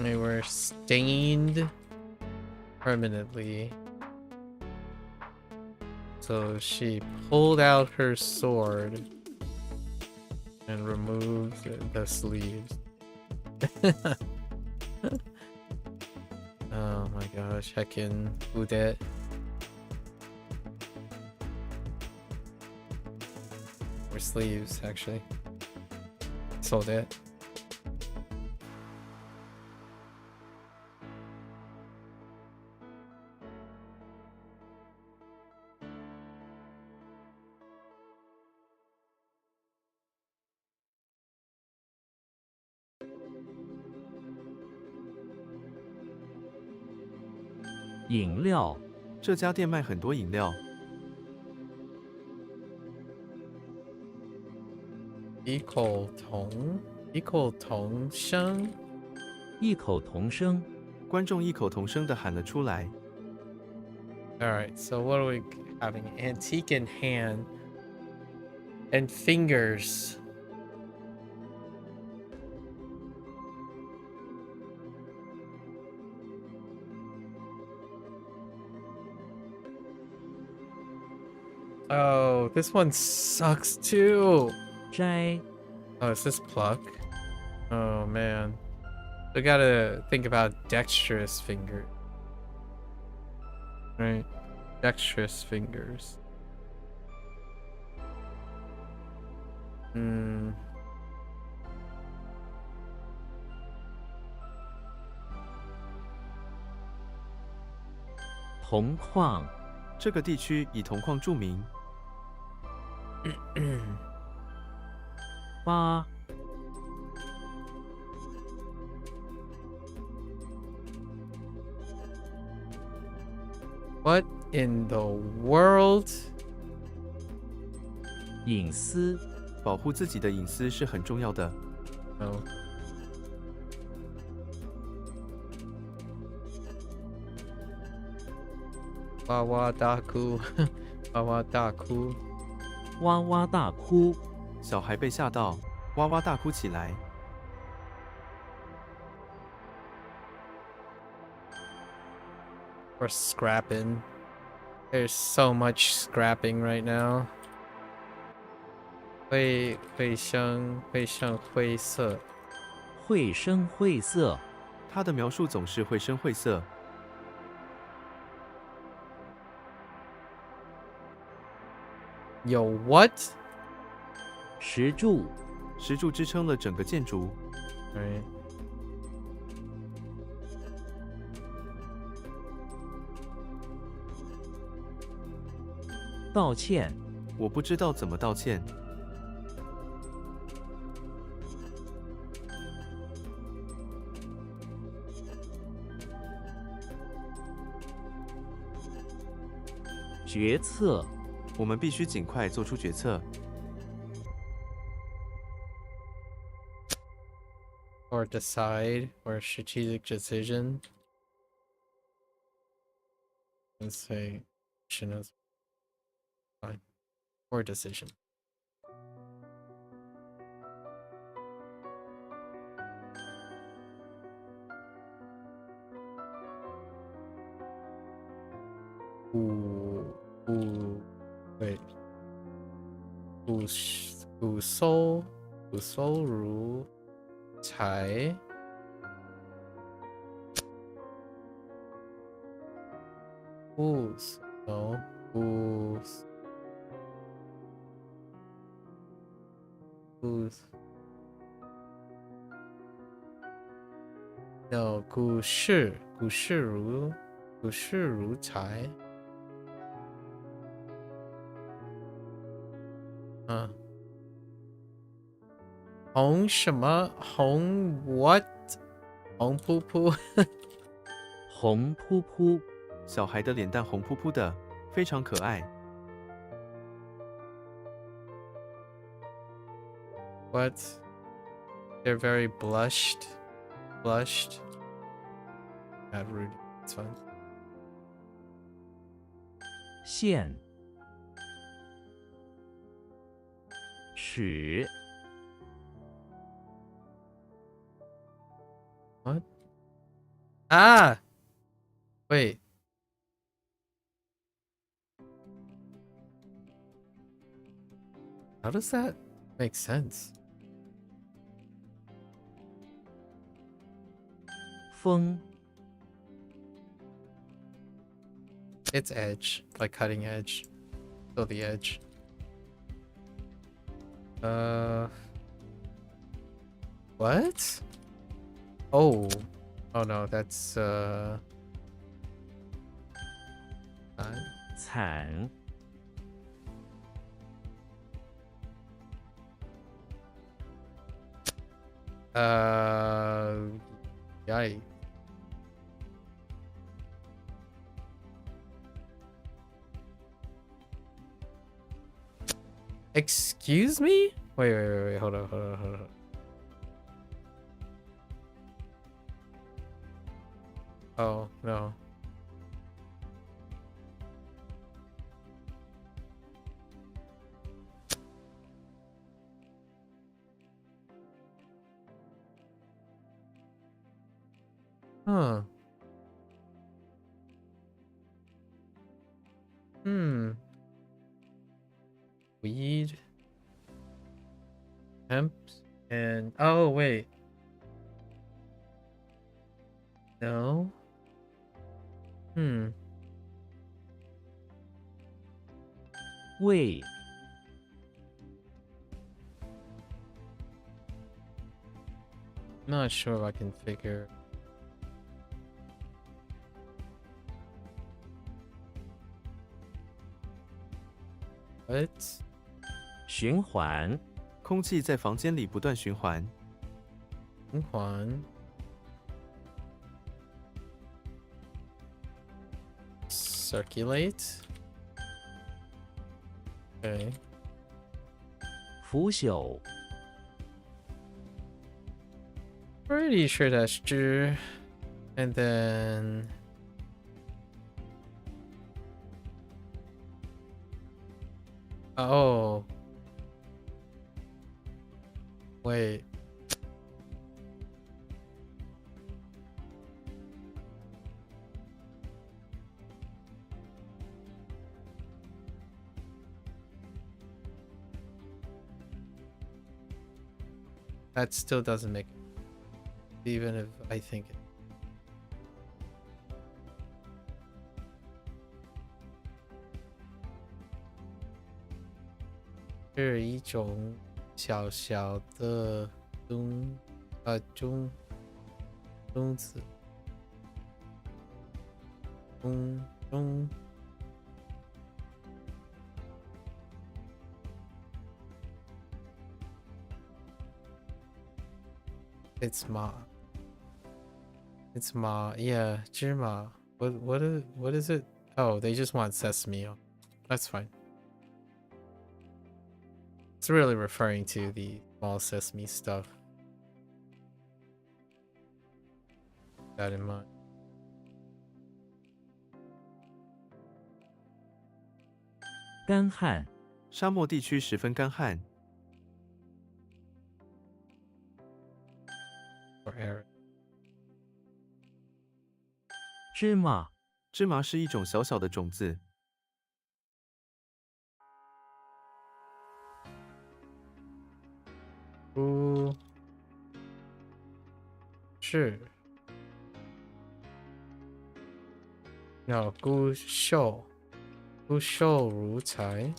They were stained permanently. So she pulled out her sword and removed the sleeves. Oh my gosh, heckin' Udet. Or sleeves, actually. Sold it.饮料，这家店卖很多饮料，异口同声。异口同声。观众异口同声地喊了出来。Alright, so what are we having? Antique in hand and fingers. Oh, this one sucks too. 摘， Oh, is this pluck? Oh man. We gotta think about dexterous finger. Right? Dexterous fingers. Hmm. 铜矿，这个地区以铜矿著名，八， What in the world? 隐私，保护自己的隐私是很重要的。 No. Wawadaku. Wawadaku. 哇哇大哭，小孩被吓到，哇哇大哭起来。 We're scrapping. There's so much scrapping right now. 会生灰色。绘声绘色，他的描述总是绘声绘色。 有 what? 石柱，石柱支撑了整个建筑。 Right. 道歉，我不知道怎么道歉。 决策，我们必须尽快做出决策。 Or decide, or strategic decision. Let's say action is fine. Or decision. Ooh. 收如柴。no 股市如柴。红什么红 what 红扑扑。红扑扑，小孩的脸蛋红扑扑的，非常可爱。What? They're very blushed. Not rude. It's fine. 线，尺， What? Ah! Wait. How does that make sense? 锋， It's edge, like cutting edge. So the edge. What? Oh no, that's 惨， yikes. Excuse me? Wait, hold on. Oh, no. Huh. Weed. Hemp. And... oh, wait. No. Hmm. 胃， Not sure if I can figure. What? 循环，空气在房间里不断循环。循环 circulate. Okay. 腐朽， Pretty sure that's true. And then oh. Wait. That still doesn't make it. Even if I think it. 是一种小小的中子，中 It's ma, yeah, 芝麻. What is it? Oh, they just want sesame. Oh, that's fine. It's really referring to the small sesame stuff. Keep that in mind. 干旱，沙漠地区十分干旱。 Or arid. 芝麻， 芝麻是一种小小的种子。是 no 孤秀如才。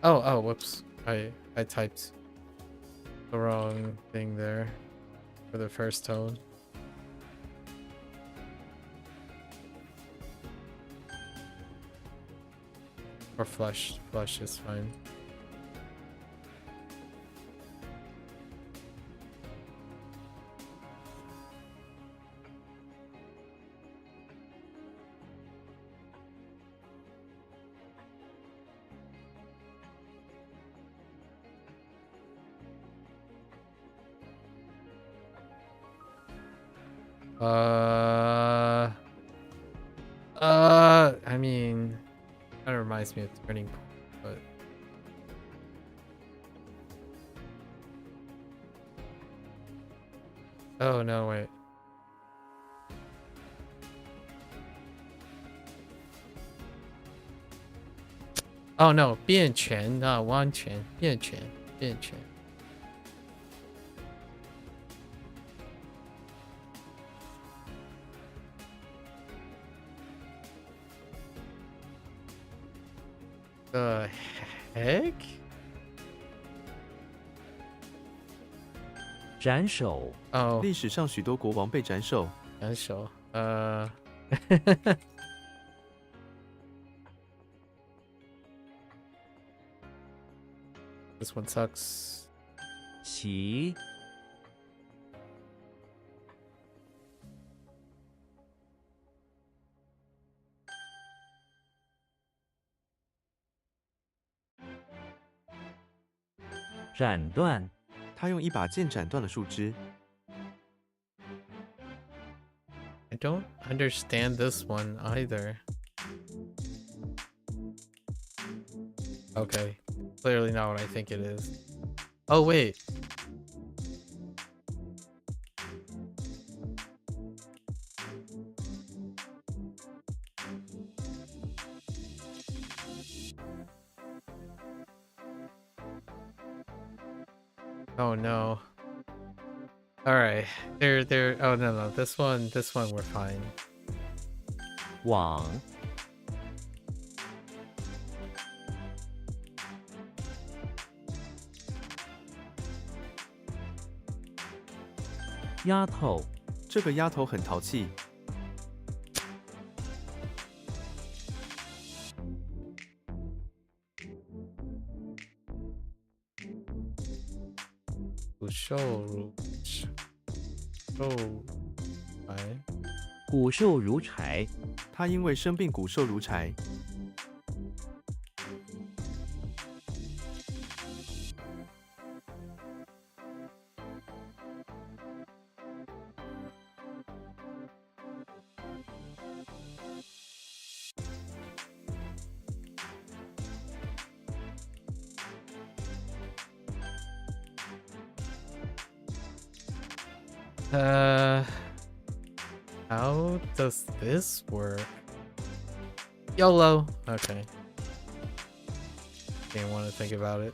Oh, whoops. I typed the wrong thing there for the first tone. Or flush is fine. I mean, kind of reminds me of Turning Point, but oh no, wait. Oh no, 变全 not 完全变全。The heck? 斩首， Oh, 历史上许多国王被斩首，斩首。This one sucks. 齐，斩断，他用一把剑斩断了树枝。 I don't understand this one either. Okay, clearly not what I think it is. Oh wait. Oh no. All right. There. Oh no. This one we're fine. 网，丫头，这个丫头很淘气，骨瘦如柴。骨瘦如柴，她因为生病骨瘦如柴。 How does this work? YOLO. Okay. Didn't want to think about it.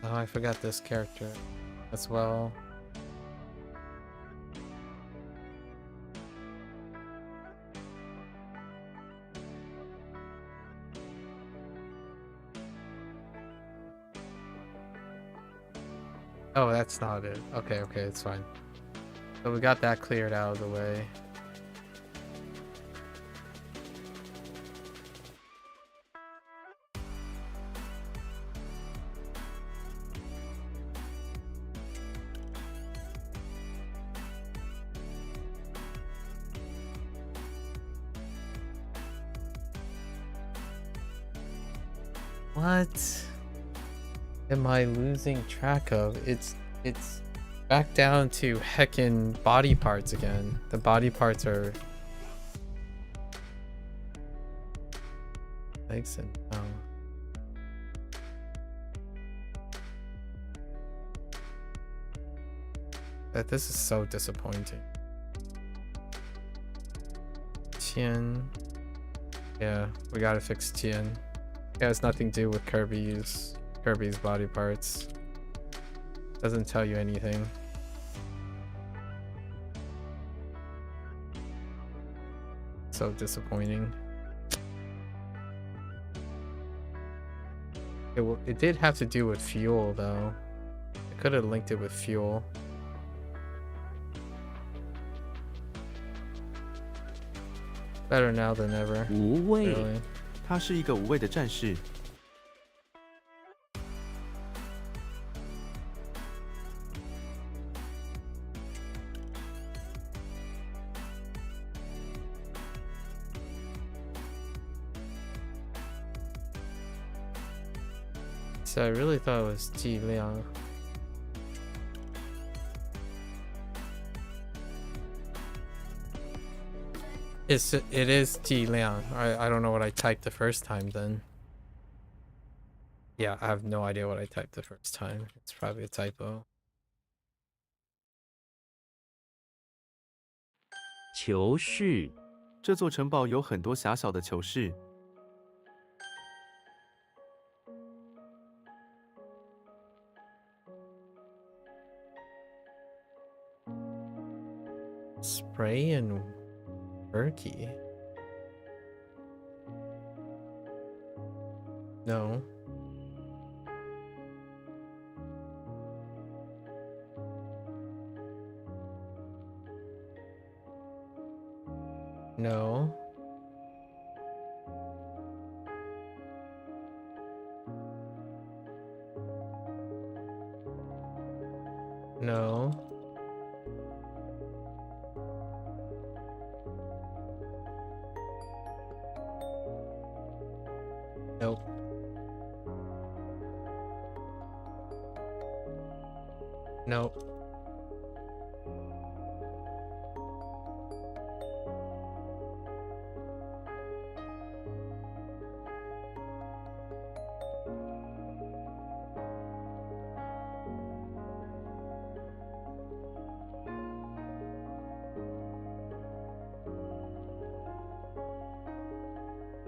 Oh, I forgot this character as well. Oh, that's not it. Okay, okay, it's fine. So we got that cleared out of the way. What am I losing track of? It's back down to heckin' body parts again. The body parts are legs and this is so disappointing. Tien. Yeah, we gotta fix Tien. It has nothing to do with Kirby's body parts. Doesn't tell you anything. So disappointing. It did have to do with fuel though. I could have linked it with fuel. Better now than ever. 无畏 Really. 他是一个无畏的战士。 So I really thought it was Ji Liang. It is Ji Liang. I don't know what I typed the first time then. Yeah, I have no idea what I typed the first time. It's probably a typo. 囚室 这座城堡有很多狭小的囚室。 Spray and Berkey. No. No. No. Nope. Nope.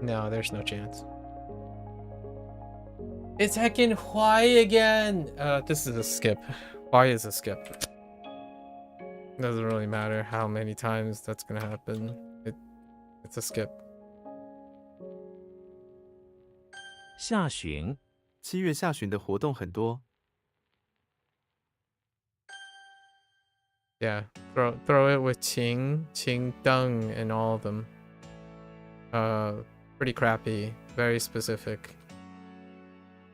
No, there's no chance. It's heckin' Why again? This is a skip. Why is a skip? Doesn't really matter how many times that's gonna happen. It's a skip. 下旬 7月下旬的活动很多。 Yeah, throw it with Qing Deng, and all of them. Pretty crappy, very specific.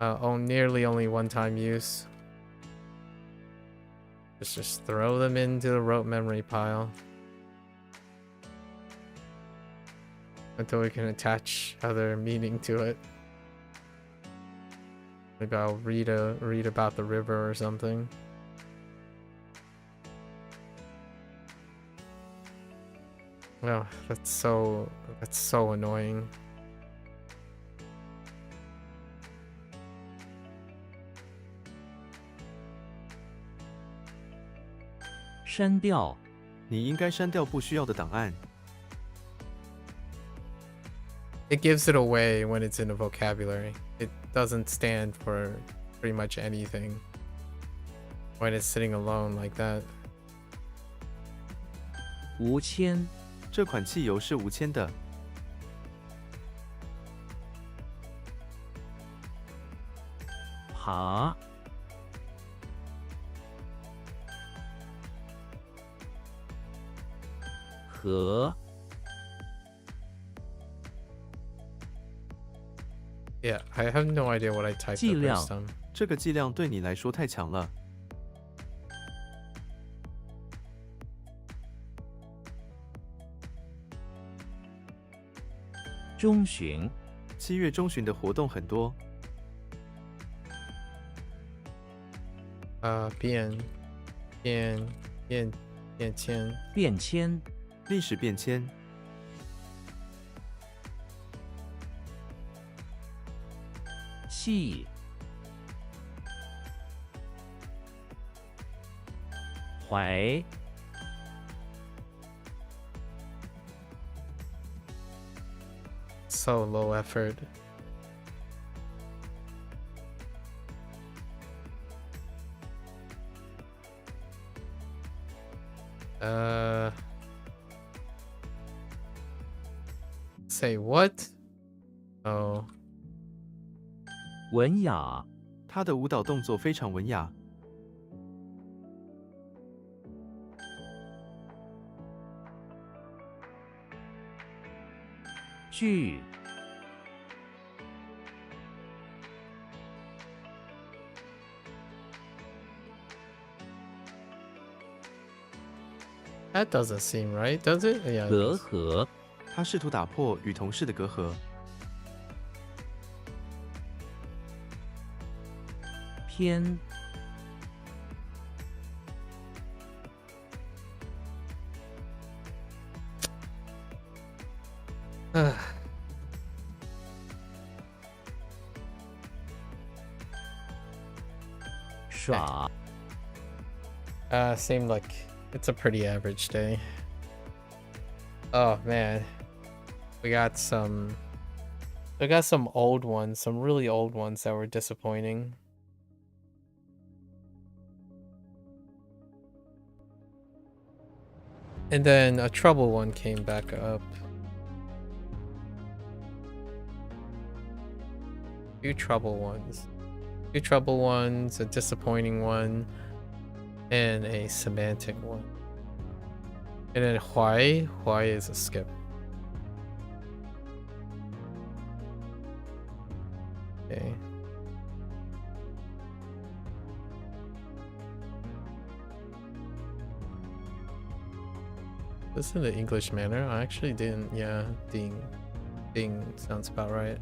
Nearly only one-time use. Just throw them into the rote memory pile until we can attach other meaning to it. Maybe I'll read about the river or something. Oh, that's so annoying. 删掉 你应该删掉不需要的档案。 It gives it away when it's in a vocabulary. It doesn't stand for pretty much anything when it's sitting alone like that. 无铅 这款汽油是无铅的。 爬和 Yeah, I have no idea what I typed the 剂量 first time. 这个剂量对你来说太强了。中旬7月中旬的活动很多，变迁变迁历史变迁，系 怀 so low effort. Say what? Oh, 文雅他的舞蹈动作非常文雅。剧 that doesn't seem right, does it? Yeah. it 隔 does. 阂他试图打破与同事的隔阂。偏 耍 Seemed like it's a pretty average day. Oh man, we got some old ones, some really old ones that were disappointing. And then a trouble one came back up. Two trouble ones, a disappointing one, and a semantic one. And then Huai is a skip. Okay. This in the English manner? I actually didn't. Yeah, ding sounds about right.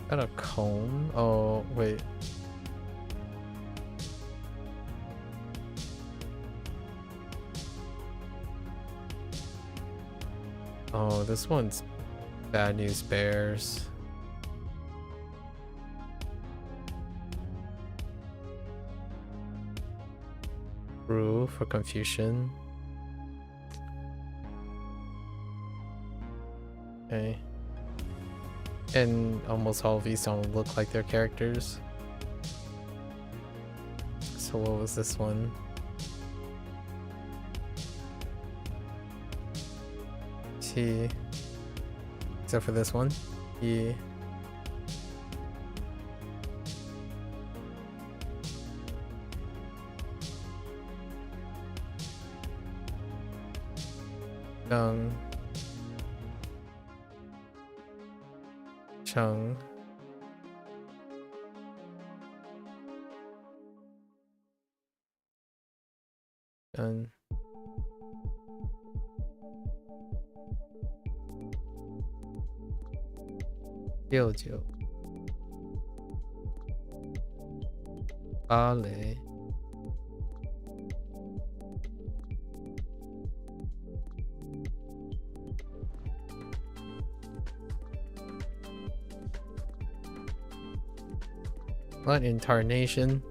Got a comb? Oh, wait. Oh, this one's Bad News Bears. Brew for Confucian. Okay. And almost all of these don't look like their characters. So what was this one? T. Except for this one. E. Dung. Chung. Done. Jojo. Ballet. What incarnation?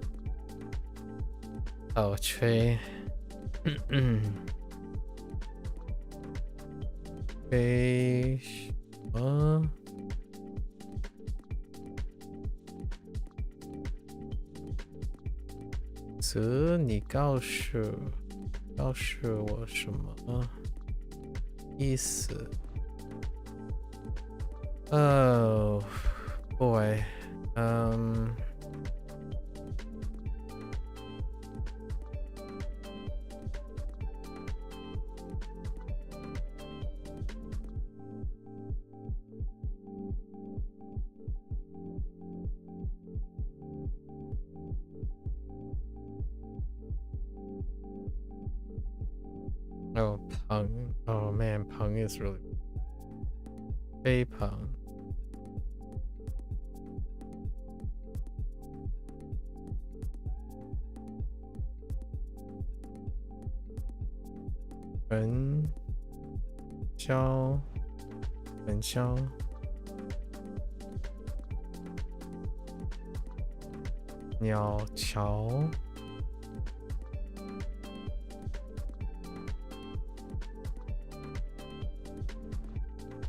Oh, Trey. Beige. What? 你告诉我什么意思 ？Oh boy. Peng. Oh man, Peng is really. Bei Peng. Ren Xiao. Ren Xiao. Niao Chao.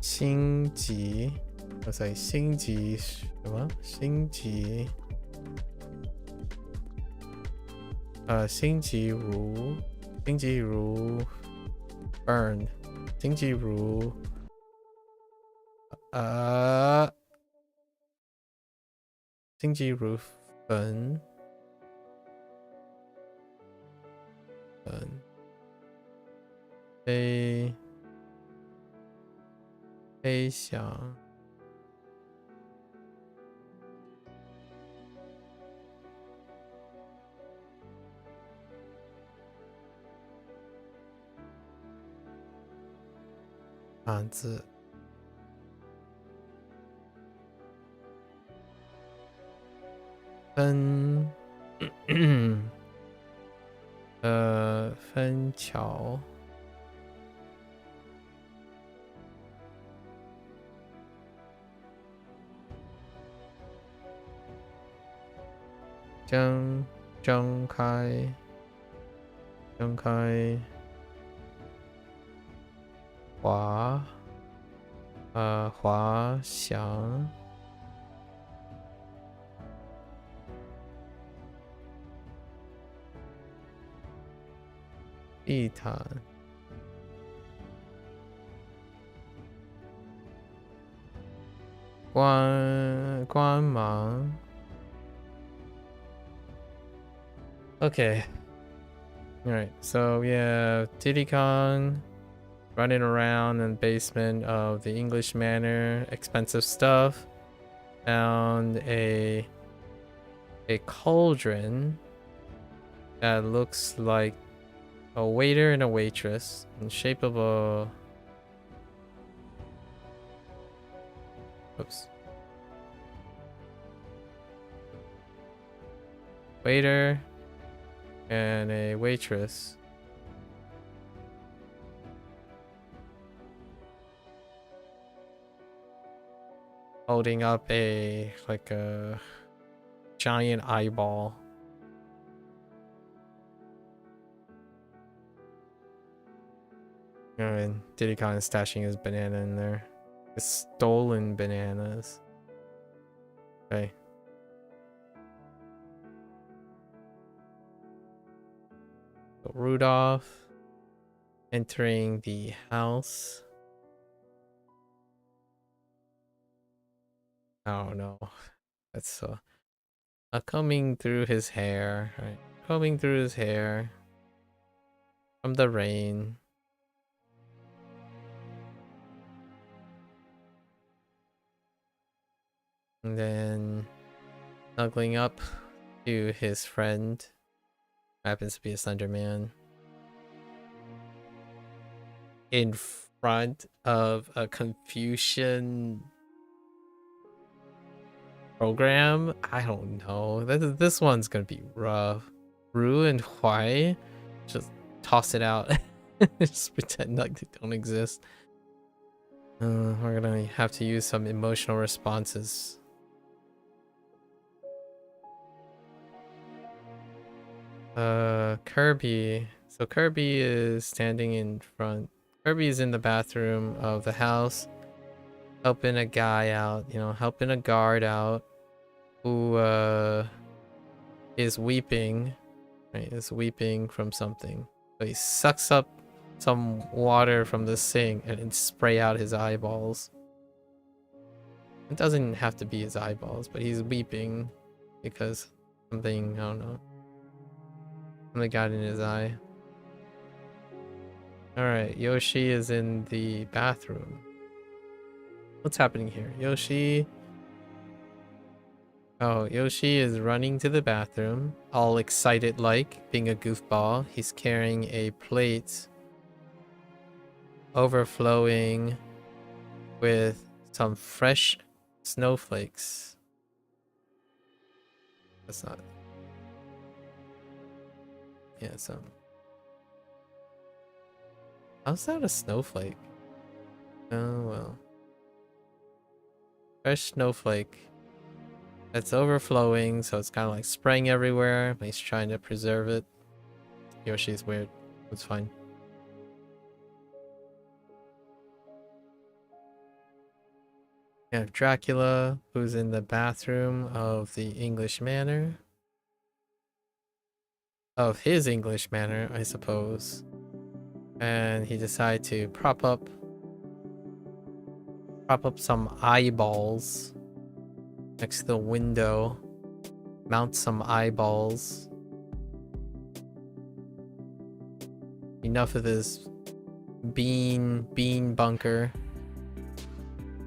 Xingji.我在星级什么？星级星级如 burn 星级如星级如粉飞翔汉字分分桥睁开滑翔地毯光芒 Okay. Alright, so we have Diddy Kong running around in the basement of the English Manor, expensive stuff. Found a cauldron that looks like a waiter and a waitress in the shape of a... Oops. Waiter and a waitress. Holding up a giant eyeball. And Diddy Kong is stashing his banana in there. His stolen bananas. Okay. So Rudolph entering the house. I don't know. That's combing through his hair, right? Combing through his hair from the rain. And then snuggling up to his friend. Happens to be a Slender Man. In front of a Confucian program? I don't know. This one's gonna be rough. Ru and Huai, just toss it out. Just pretend like they don't exist. We're gonna have to use some emotional responses. Kirby. So Kirby is standing in front. Kirby is in the bathroom of the house, helping a guy out, helping a guard out who is weeping, right? Is weeping from something. So he sucks up some water from the sink and spray out his eyeballs. It doesn't have to be his eyeballs, but he's weeping because something, I don't know. Something got in his eye. Alright, Yoshi is in the bathroom. What's happening here? Yoshi... Oh, Yoshi is running to the bathroom, all excited like, being a goofball. He's carrying a plate overflowing with some fresh snowflakes. That's not. Yeah, some. How's that a snowflake? Oh well. Fresh snowflake. It's overflowing, so it's kind of like spraying everywhere. But he's trying to preserve it. Yoshi's weird. It's fine. We have Dracula, who's in the bathroom of the English Manor. Of his English Manor, I suppose. And he decided to prop up some eyeballs next to the window. Mount some eyeballs. Enough of this bean bunker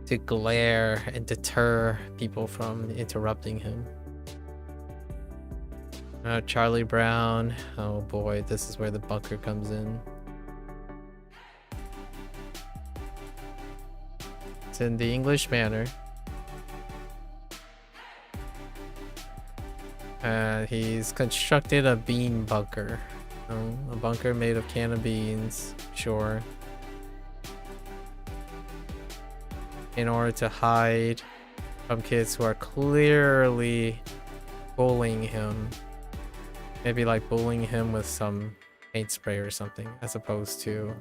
to glare and deter people from interrupting him. Charlie Brown. Oh boy, this is where the bunker comes in. It's in the English Manor. He's constructed a bean bunker. A bunker made of can of beans, sure. In order to hide from kids who are clearly bullying him. Maybe like bullying him with some paint spray or something, as opposed to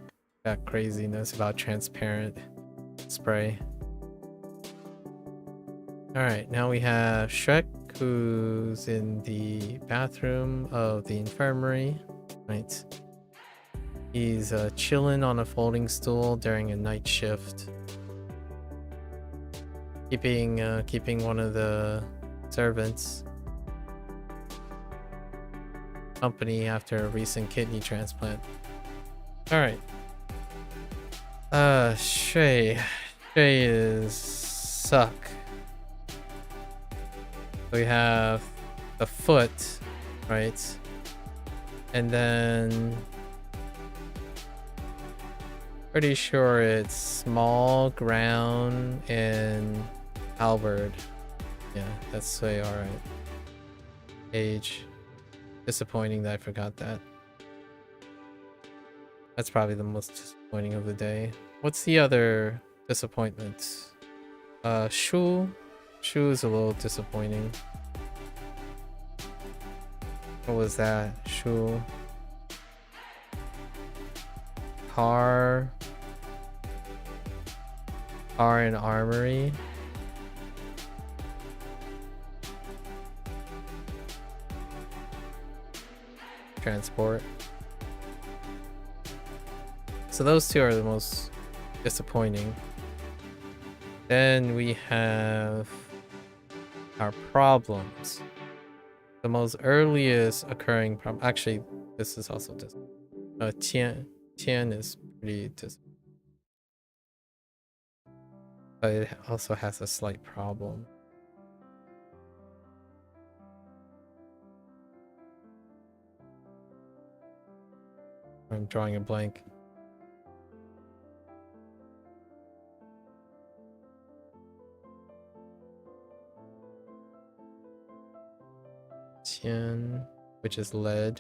that craziness about transparent spray. Alright, now we have Shrek, who's in the bathroom of the infirmary. Right. He's chilling on a folding stool during a night shift. Keeping one of the servants company after a recent kidney transplant. Alright. Shay is suck. We have the foot, right? And then pretty sure it's small, ground, and Albert. Yeah, that's way alright. Age. Disappointing that I forgot that. That's probably the most disappointing of the day. What's the other disappointment? Shu. Shu is a little disappointing. What was that? Shu. Car and armory. Transport. So those two are the most disappointing. Then we have our problems. The most earliest occurring problem. Actually, this is also disappointing. Tian is pretty disappointing. But it also has a slight problem. I'm drawing a blank. Tian, which is lead.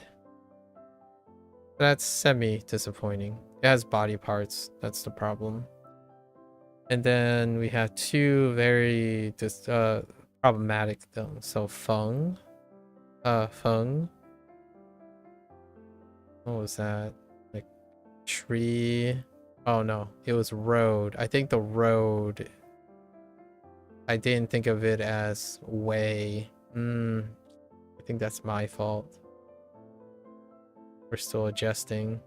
That's semi-disappointing. It has body parts. That's the problem. And then we have two very problematic things. So Feng. Feng. What was that? Like tree. Oh no, it was road. I think the road. I didn't think of it as way. I think that's my fault. We're still adjusting.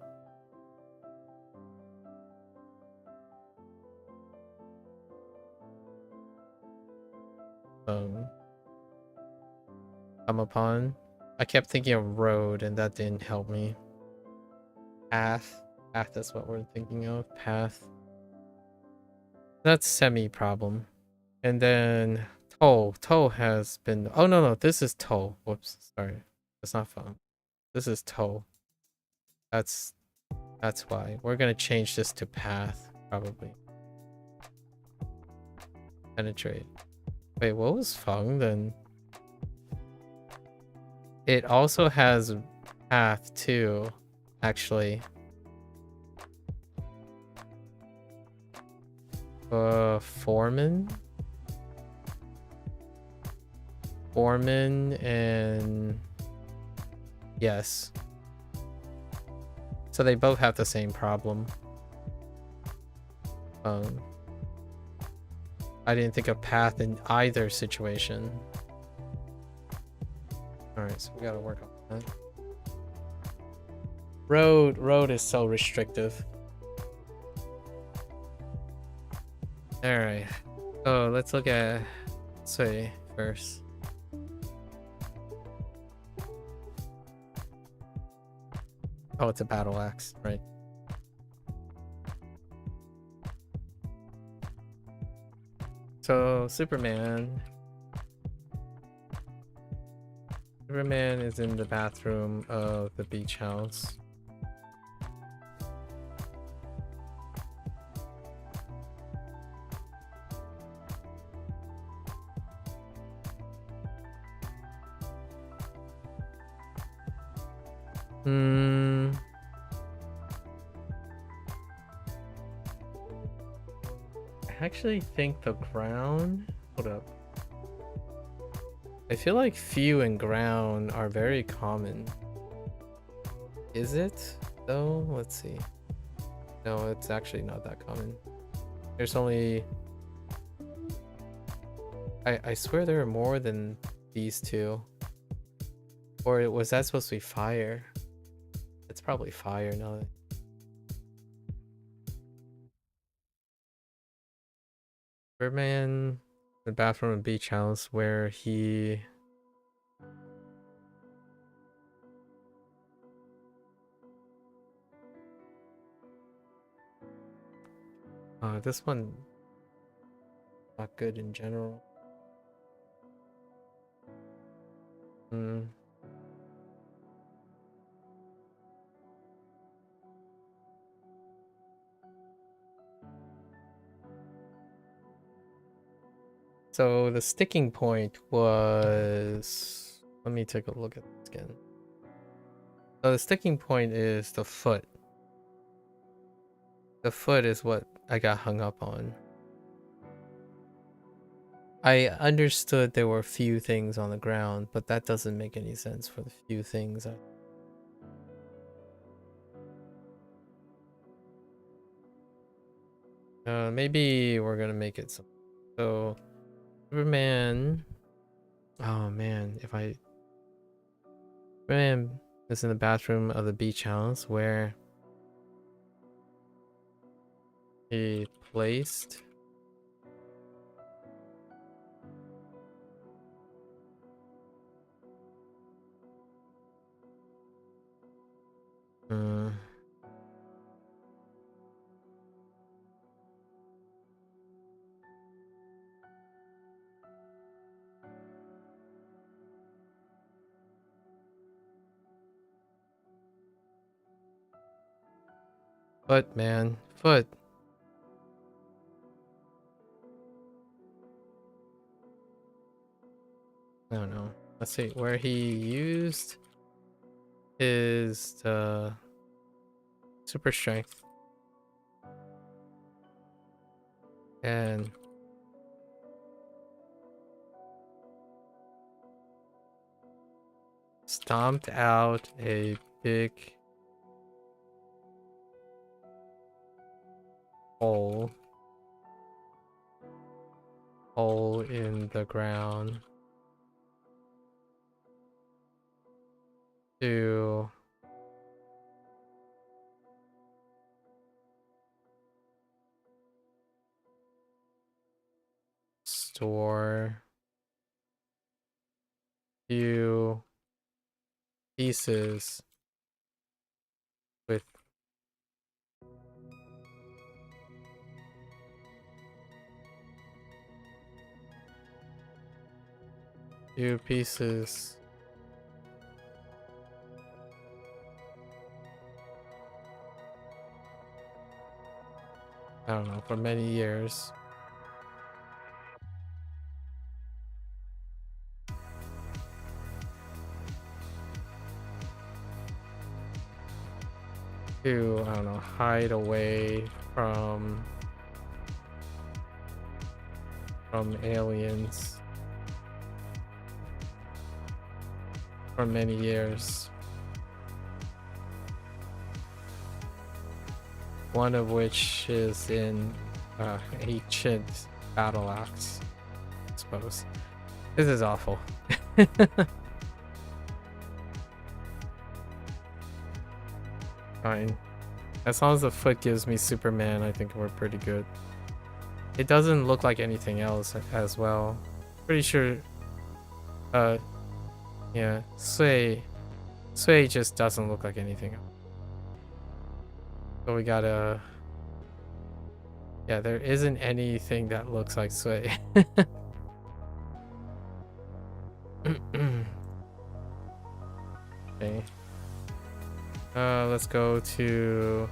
Come upon. I kept thinking of road and that didn't help me. Path. Path, that's what we're thinking of. Path. That's semi-problem. And then toe. Toe has been... Oh, no, this is toe. Whoops, sorry. That's not fun. This is toe. That's That's why. We're gonna change this to path, probably. Penetrate. Wait, what was Feng then? It also has path too, actually. Foreman? Foreman and... Yes. So they both have the same problem. I didn't think of path in either situation. Alright, so we gotta work on that. Road is so restrictive. Alright. So let's look at say first. Oh, it's a battle axe, right? So Superman is in the bathroom of the beach house. I actually think the ground... Hold up. I feel like few and ground are very common. Is it though? Let's see. No, it's actually not that common. There's only... I swear there are more than these two. Or was that supposed to be fire? It's probably fire now. Superman, the bathroom and beach house where he... this one not good in general. So the sticking point was... Let me take a look at this again. So the sticking point is the foot. The foot is what I got hung up on. I understood there were few things on the ground, but that doesn't make any sense for the few things. Maybe we're gonna make it so Superman... Oh man, Superman is in the bathroom of the beach house where he placed foot, man. Foot. I don't know. Let's see. Where he used his super strength. And stomped out a big hole in the ground to store few pieces with I don't know, for many years. To, I don't know, hide away from aliens for many years. One of which is in ancient battle axe, I suppose. This is awful. Fine. As long as the foot gives me Superman, I think we're pretty good. It doesn't look like anything else as well. Pretty sure, yeah, Sui just doesn't look like anything else. So we gotta, yeah, there isn't anything that looks like Sui. Okay. Let's go to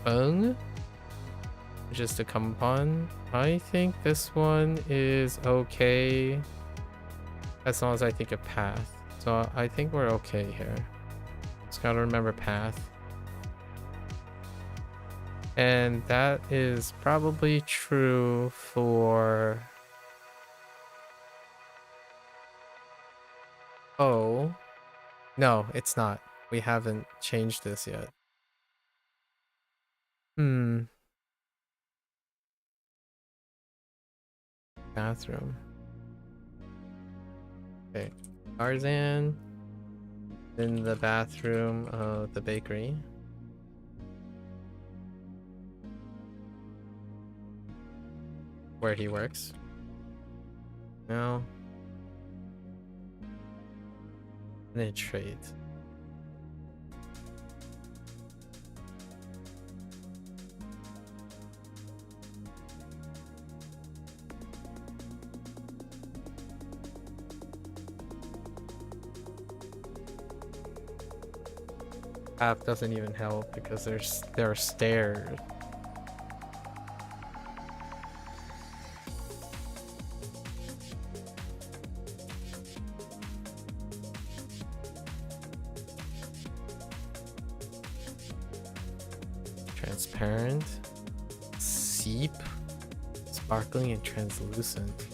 Hoang, which is to come upon. I think this one is okay, as long as I think of path. So I think we're okay here. Just gotta remember path. And that is probably true for... Oh. No, it's not. We haven't changed this yet. Bathroom. Okay. Tarzan. In the bathroom of the bakery. Where he works. No. Penetrate. App doesn't even help because there are stairs. Transparent, seep, sparkling, and translucent.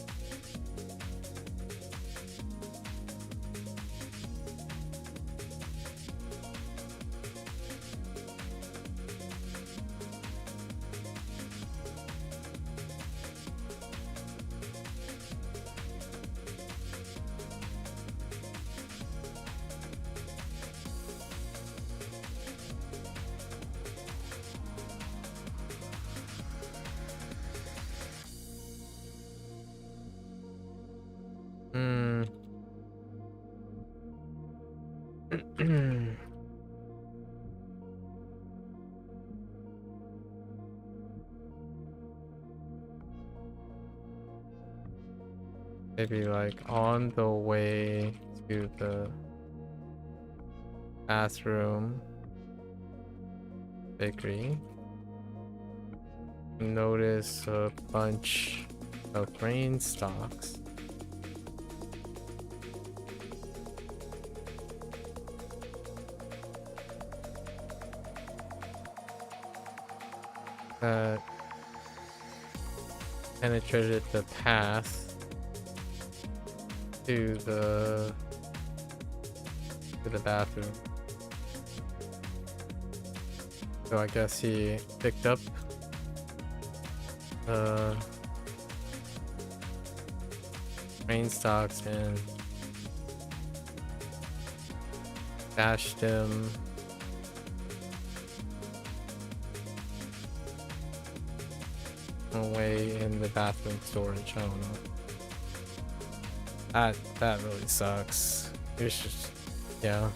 Maybe like on the way to the bathroom, bakery, notice a bunch of grain stalks. That penetrated the path to the bathroom. So I guess he picked up grain stalks and stashed them away in the bathroom storage. I don't know. That really sucks. It's just, yeah.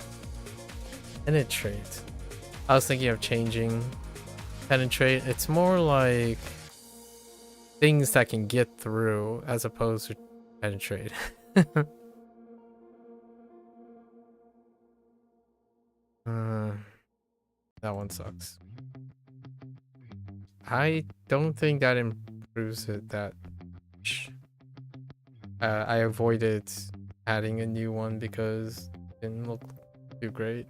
Penetrate. I was thinking of changing penetrate. It's more like things that can get through as opposed to penetrate. That one sucks. I don't think that improves it that much. I avoided adding a new one because it didn't look too great.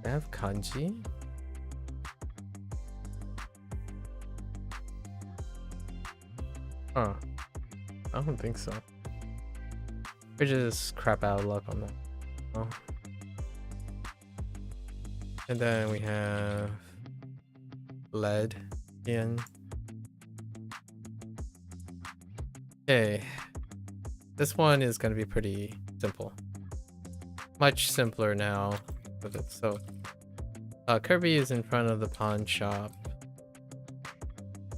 I have kanji? Huh. I don't think so. We just crap out of luck on that. Oh. And then we have lead again. Okay. This one is going to be pretty simple. Much simpler now. So, Kirby is in front of the pawn shop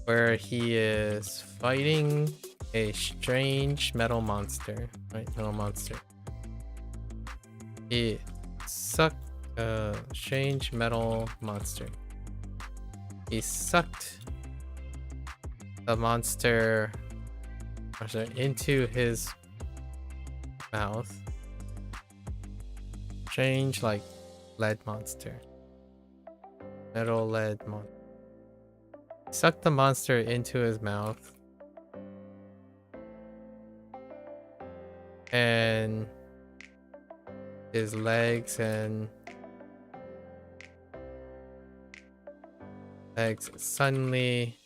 where he is fighting a strange metal monster. Right? Metal monster. He sucked a strange metal monster. He sucked the monster into his mouth. Strange, like lead monster. Metal lead monster. Sucked the monster into his mouth. And his legs suddenly,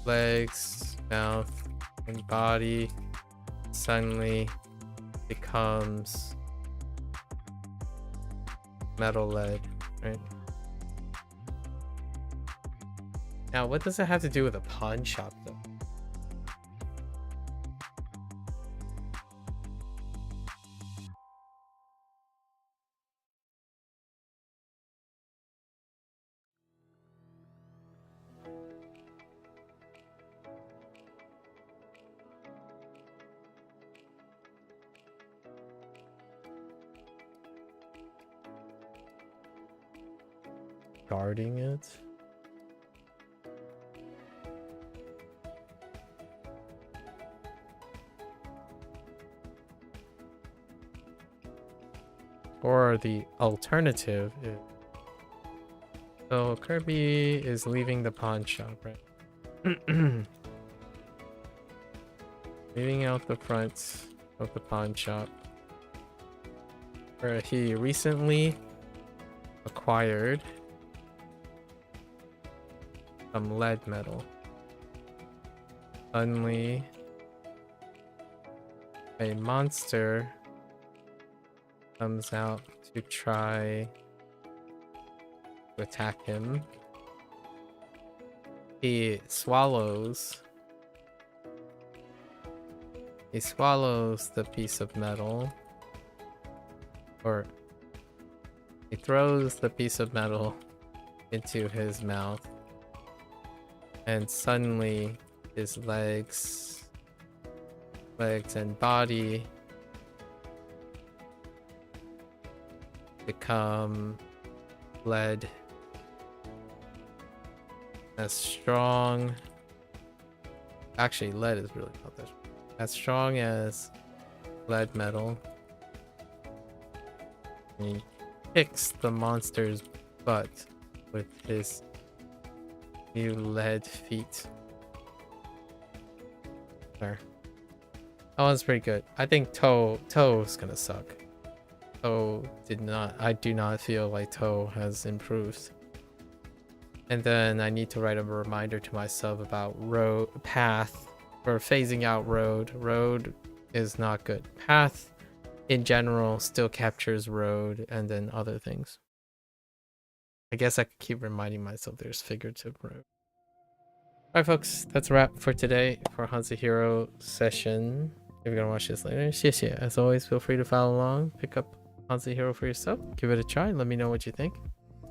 legs, mouth, and body suddenly becomes metal lead, right? Now, what does it have to do with a pawn shop, though? Guarding it? Or the alternative is... So Kirby is leaving the pawn shop, right? Leaving out the front of the pawn shop, where he recently acquired some lead metal. Suddenly, a monster comes out to try to attack him. He swallows the piece of metal, or he throws the piece of metal into his mouth, and suddenly his legs and body become lead, as strong. Actually, lead is really not that strong. As strong as lead metal. And he kicks the monster's butt with his new lead feet. There. That one's pretty good. I think Toe's gonna suck. I do not feel like Toe has improved. And then I need to write a reminder to myself about path, or phasing out road. Road is not good. Path in general still captures road and then other things. I guess I could keep reminding myself there's figurative road. Alright folks, that's a wrap for today for HanziHero session. If you're gonna watch this later, xie. As always, feel free to follow along, pick up HanziHero for yourself, give it a try, let me know what you think.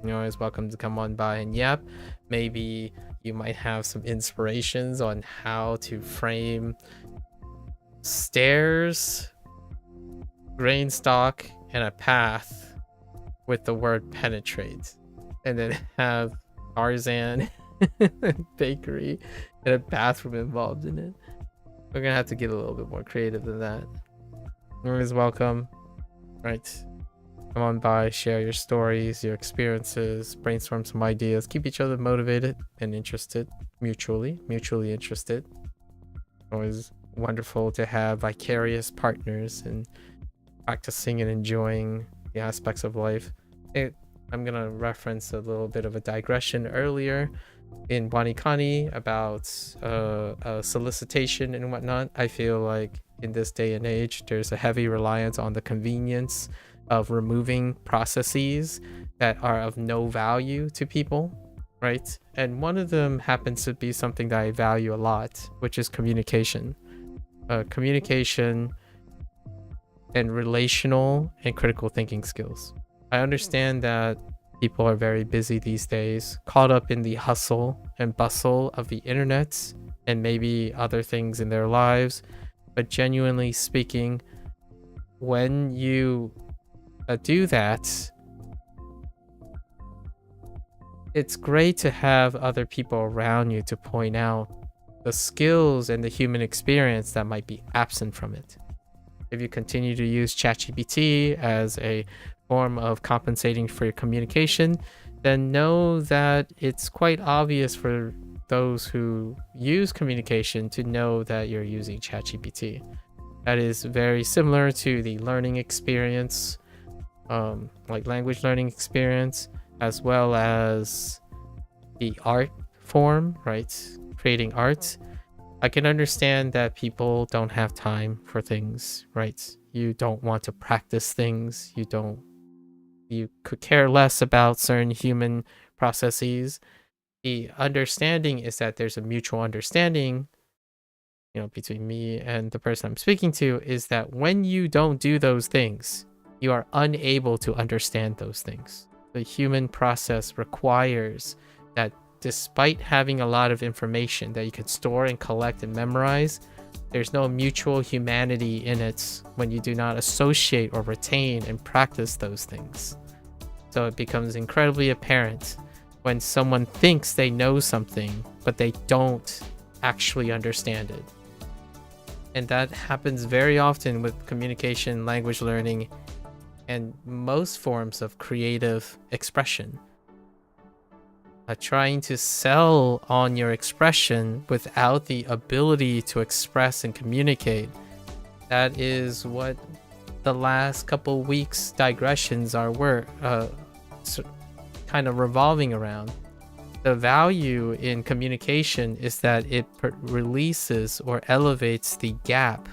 You're always welcome to come on by and yap. Maybe you might have some inspirations on how to frame stairs, grain stalk, and a path with the word penetrate, and then have Tarzan bakery and a bathroom involved in it. We're gonna have to get a little bit more creative than that. Always welcome. Right. Come on by, share your stories, your experiences, brainstorm some ideas, keep each other motivated and interested, mutually interested. Always wonderful to have vicarious partners in practicing and enjoying the aspects of life. I'm gonna reference a little bit of a digression earlier in WaniKani about solicitation and whatnot. I feel like in this day and age, there's a heavy reliance on the convenience of removing processes that are of no value to people, right? And one of them happens to be something that I value a lot, which is communication. Communication and relational and critical thinking skills. I understand that people are very busy these days, caught up in the hustle and bustle of the internet and maybe other things in their lives. But genuinely speaking, when you do that, it's great to have other people around you to point out the skills and the human experience that might be absent from it. If you continue to use ChatGPT as a form of compensating for your communication, then know that it's quite obvious for those who use communication to know that you're using ChatGPT. That is very similar to the learning experience, like language learning experience, as well as the art form, right? Creating art. I can understand that people don't have time for things, right? You don't want to practice things. You could care less about certain human processes. The understanding is that there's a mutual understanding, between me and the person I'm speaking to, is that when you don't do those things, you are unable to understand those things. The human process requires that despite having a lot of information that you can store and collect and memorize, there's no mutual humanity in it when you do not associate or retain and practice those things. So it becomes incredibly apparent when someone thinks they know something, but they don't actually understand it. And that happens very often with communication, language learning, and most forms of creative expression. Trying to sell on your expression without the ability to express and communicate, that is what the last couple weeks digressions were kind of revolving around. The value in communication is that it releases or elevates the gap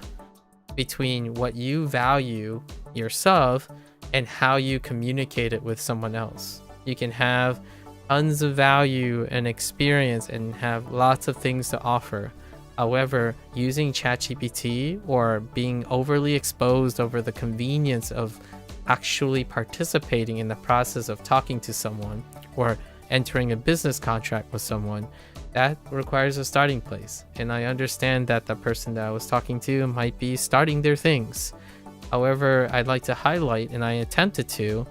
between what you value yourself and how you communicate it with someone else. You can have tons of value and experience and have lots of things to offer. However, using ChatGPT or being overly exposed over the convenience of actually participating in the process of talking to someone or entering a business contract with someone, that requires a starting place. And I understand that the person that I was talking to might be starting their things. However, I'd like to highlight, and I attempted to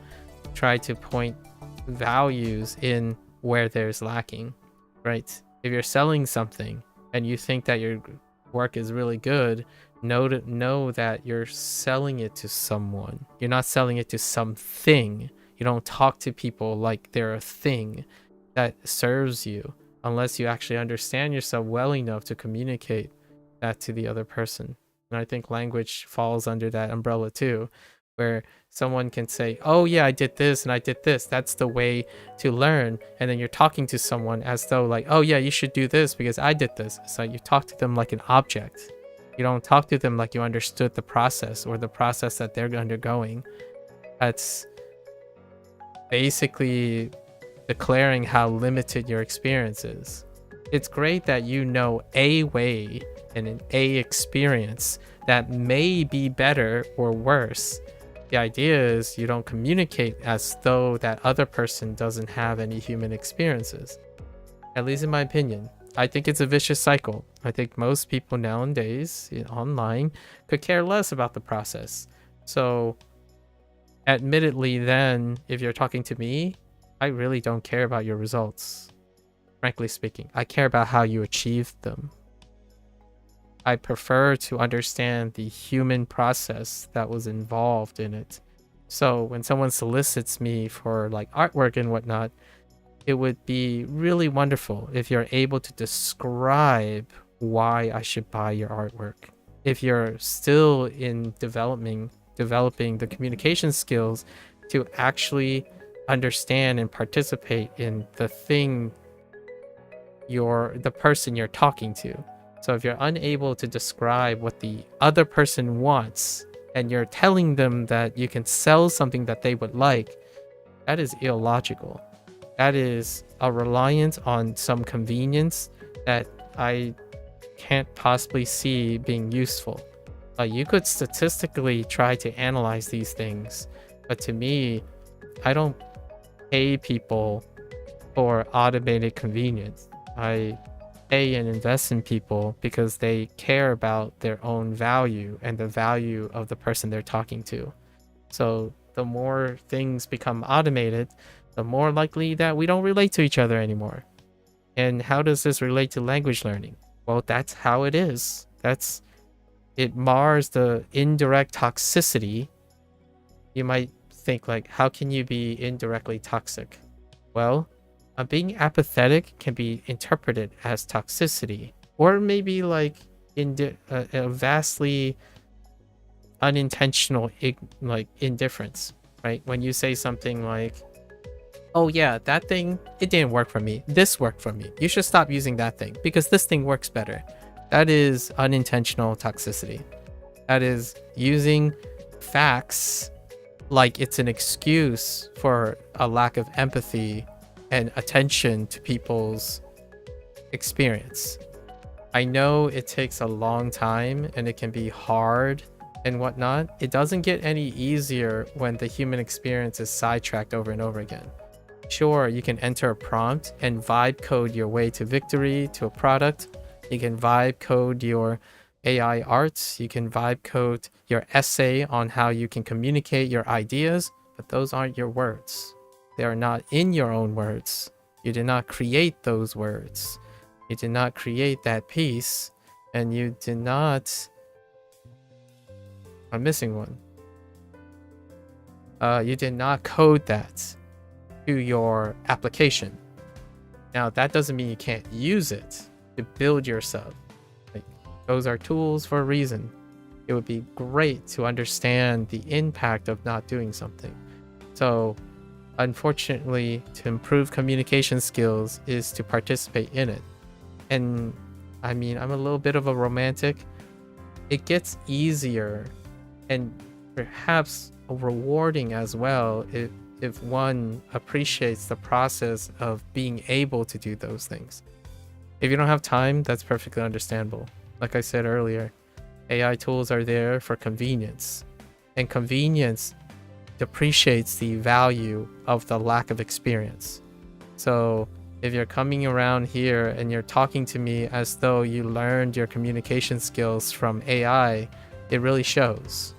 try to point values in where there's lacking, right? If you're selling something and you think that your work is really good, know that you're selling it to someone. You're not selling it to something. You don't talk to people like they're a thing that serves you unless you actually understand yourself well enough to communicate that to the other person. And I think language falls under that umbrella too, where someone can say, oh yeah, I did this and I did this. That's the way to learn. And then you're talking to someone as though like, oh yeah, you should do this because I did this. So you talk to them like an object. You don't talk to them like you understood the process or the process that they're undergoing. That's basically declaring how limited your experience is. It's great that you know a way and an a experience that may be better or worse. The idea is you don't communicate as though that other person doesn't have any human experiences. At least in my opinion. I think it's a vicious cycle. I think most people nowadays online could care less about the process. So admittedly then, if you're talking to me, I really don't care about your results. frankly speaking. I care about how you achieve them. I prefer to understand the human process that was involved in it. So when someone solicits me for like artwork and whatnot, it would be really wonderful if you're able to describe why I should buy your artwork. If you're still in developing the communication skills to actually understand and participate in the thing the person you're talking to. So if you're unable to describe what the other person wants and you're telling them that you can sell something that they would like, that is illogical. That is a reliance on some convenience that I can't possibly see being useful. You could statistically try to analyze these things, but to me, I don't pay people for automated convenience. I pay and invest in people because they care about their own value and the value of the person they're talking to. So the more things become automated, the more likely that we don't relate to each other anymore. And how does this relate to language learning? Well, that's how it is. It mars the indirect toxicity. You might think like, how can you be indirectly toxic? Well, being apathetic can be interpreted as toxicity, or maybe like a vastly unintentional indifference, right? When you say something like, oh yeah, that thing, it didn't work for me. This worked for me. You should stop using that thing because this thing works better. That is unintentional toxicity. That is using facts like it's an excuse for a lack of empathy and attention to people's experience. I know it takes a long time and it can be hard and whatnot. It doesn't get any easier when the human experience is sidetracked over and over again. Sure, you can enter a prompt and vibe code your way to victory, to a product. You can vibe code your AI arts. You can vibe code your essay on how you can communicate your ideas, but those aren't your words. They are not in your own words. You did not create those words. You did not create that piece, and you did not... I'm missing one. You did not code that to your application. Now, that doesn't mean you can't use it to build yourself. Like, those are tools for a reason. It would be great to understand the impact of not doing something. So, unfortunately, to improve communication skills is to participate in it. And I mean, I'm a little bit of a romantic. It gets easier and perhaps rewarding as well if one appreciates the process of being able to do those things. If you don't have time, that's perfectly understandable. Like I said earlier, AI tools are there for convenience, and convenience depreciates the value of the lack of experience. So if you're coming around here and you're talking to me as though you learned your communication skills from AI, it really shows.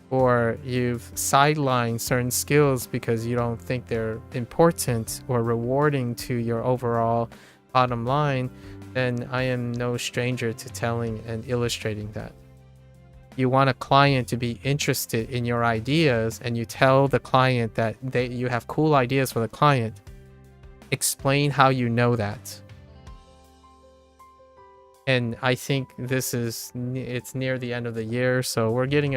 Or you've sidelined certain skills because you don't think they're important or rewarding to your overall bottom line, then I am no stranger to telling and illustrating that. You want a client to be interested in your ideas, and you tell the client that you have cool ideas for the client. Explain how you know that. And I think it's near the end of the year, so we're getting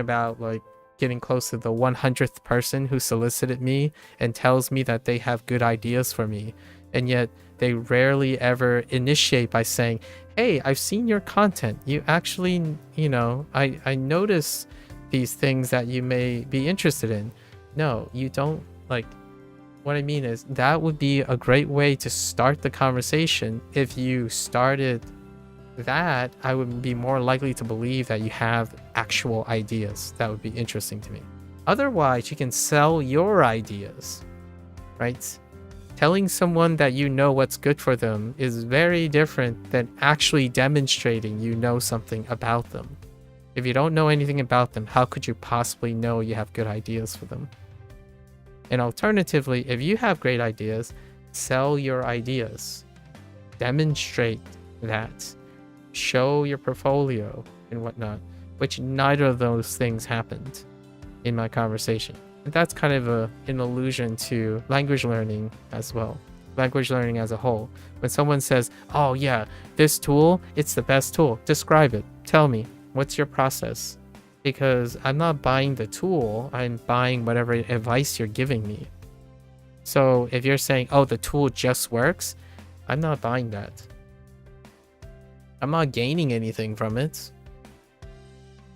close to the 100th person who solicited me and tells me that they have good ideas for me, and yet they rarely ever initiate by saying, hey, I've seen your content. You actually, I notice these things that you may be interested in. No, you don't. Like, what I mean is that would be a great way to start the conversation. If you started that, I would be more likely to believe that you have actual ideas that would be interesting to me. Otherwise, you can sell your ideas, right? Telling someone that you know what's good for them is very different than actually demonstrating you know something about them. If you don't know anything about them, how could you possibly know you have good ideas for them? And alternatively, if you have great ideas, sell your ideas. demonstrate that, show your portfolio and whatnot, which neither of those things happened in my conversation. And that's kind of an allusion to language learning as well. Language learning as a whole. When someone says, oh yeah, this tool, it's the best tool, describe it. Tell me, what's your process? Because I'm not buying the tool, I'm buying whatever advice you're giving me. So if you're saying, oh, the tool just works, I'm not buying that. I'm not gaining anything from it.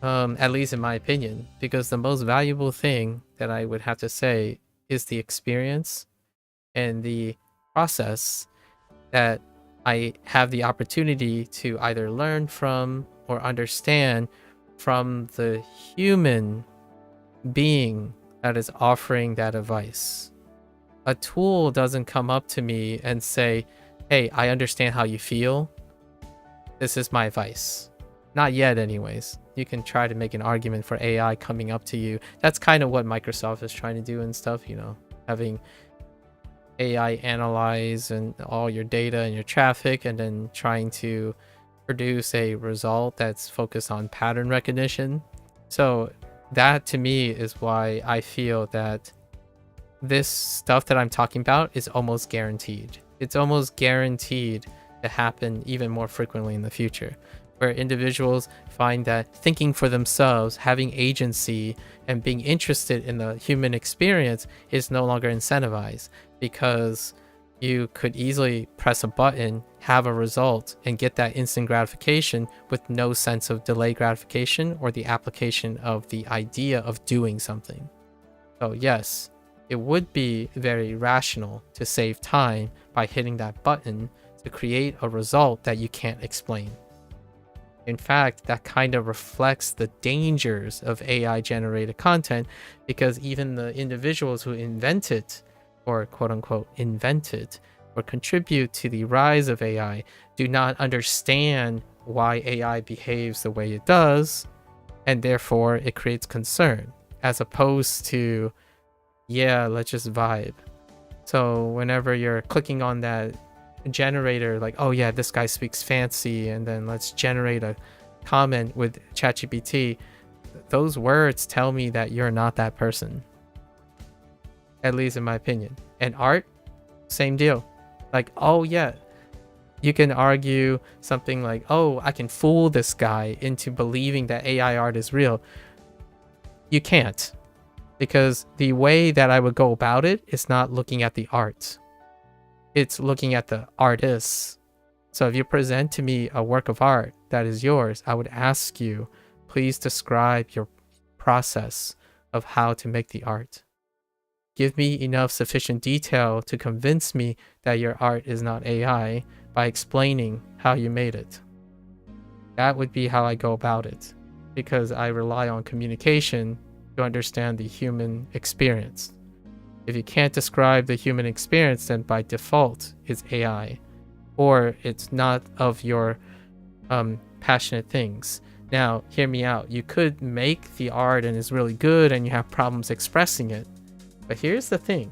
At least in my opinion, because the most valuable thing that I would have to say is the experience and the process that I have the opportunity to either learn from or understand from the human being that is offering that advice. A tool doesn't come up to me and say, hey, I understand how you feel. This is my advice. Not yet anyways. You can try to make an argument for AI coming up to you. That's kind of what Microsoft is trying to do and stuff, you know, having AI analyze and all your data and your traffic and then trying to produce a result that's focused on pattern recognition. So that to me is why I feel that this stuff that I'm talking about is almost guaranteed. It's almost guaranteed to happen even more frequently in the future, where individuals find that thinking for themselves, having agency, and being interested in the human experience is no longer incentivized, because you could easily press a button, have a result, and get that instant gratification with no sense of delayed gratification or the application of the idea of doing something. So yes, it would be very rational to save time by hitting that button to create a result that you can't explain. In fact, that kind of reflects the dangers of AI generated content, because even the individuals who invent it, or quote unquote invent it, or contribute to the rise of AI, do not understand why AI behaves the way it does, and therefore it creates concern, as opposed to, yeah, let's just vibe. So whenever you're clicking on that generator, like, oh yeah, this guy speaks fancy, and then let's generate a comment with ChatGPT, those words tell me that you're not that person, at least in my opinion. And art, same deal. Like, oh yeah, you can argue something like, oh, I can fool this guy into believing that AI art is real. You can't, because the way that I would go about it is not looking at the art. It's looking at the artists. So if you present to me a work of art that is yours, I would ask you, please describe your process of how to make the art. Give me enough sufficient detail to convince me that your art is not AI by explaining how you made it. That would be how I go about it, because I rely on communication to understand the human experience. If you can't describe the human experience, then by default it's AI, or it's not of your passionate things. Now, hear me out. You could make the art and it's really good and you have problems expressing it. But here's the thing.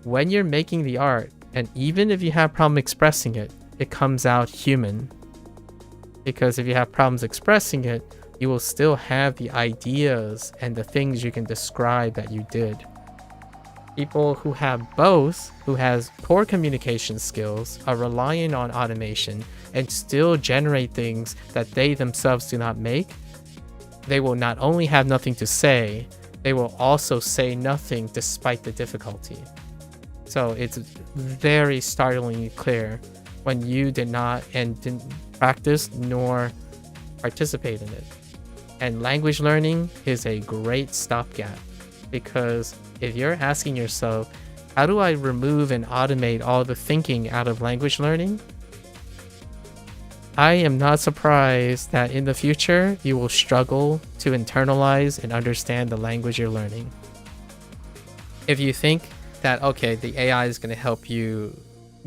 When you're making the art, and even if you have problem expressing it, it comes out human. Because if you have problems expressing it, you will still have the ideas and the things you can describe that you did. People who have both, who has poor communication skills, are relying on automation and still generate things that they themselves do not make, they will not only have nothing to say, they will also say nothing despite the difficulty. So it's very startlingly clear when you did not and didn't practice nor participate in it. And language learning is a great stopgap, because if you're asking yourself, how do I remove and automate all the thinking out of language learning? I am not surprised that in the future, you will struggle to internalize and understand the language you're learning. If you think that, okay, the AI is going to help you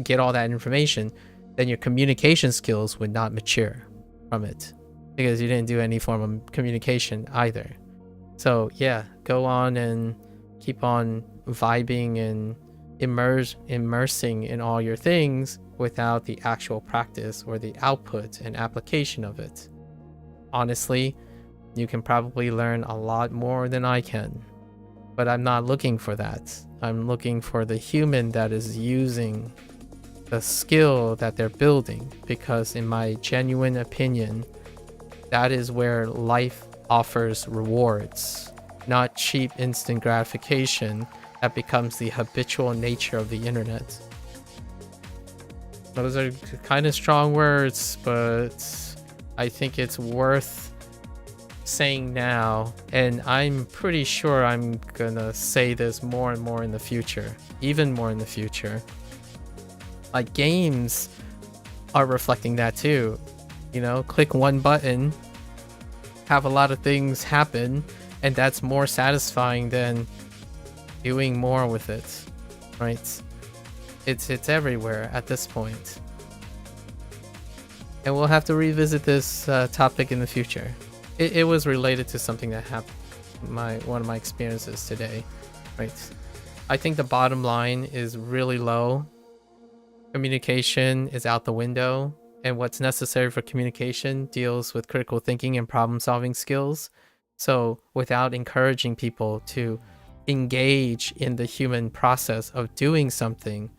get all that information, then your communication skills would not mature from it, because you didn't do any form of communication either. So yeah, go on and keep on vibing and immersing in all your things, without the actual practice or the output and application of it. Honestly, you can probably learn a lot more than I can, but I'm not looking for that. I'm looking for the human that is using the skill that they're building, because in my genuine opinion, that is where life offers rewards, not cheap instant gratification that becomes the habitual nature of the internet. Those are kind of strong words, but I think it's worth saying now, and I'm pretty sure I'm gonna say this more and more in the future, even more in the future. Like, games are reflecting that too. You know, click one button, have a lot of things happen, and that's more satisfying than doing more with it, right? It's everywhere at this point. And we'll have to revisit this topic in the future. It was related to something that happened, one of my experiences today, right? I think the bottom line is really low. Communication is out the window, and what's necessary for communication deals with critical thinking and problem-solving skills. So without encouraging people to engage in the human process of doing something,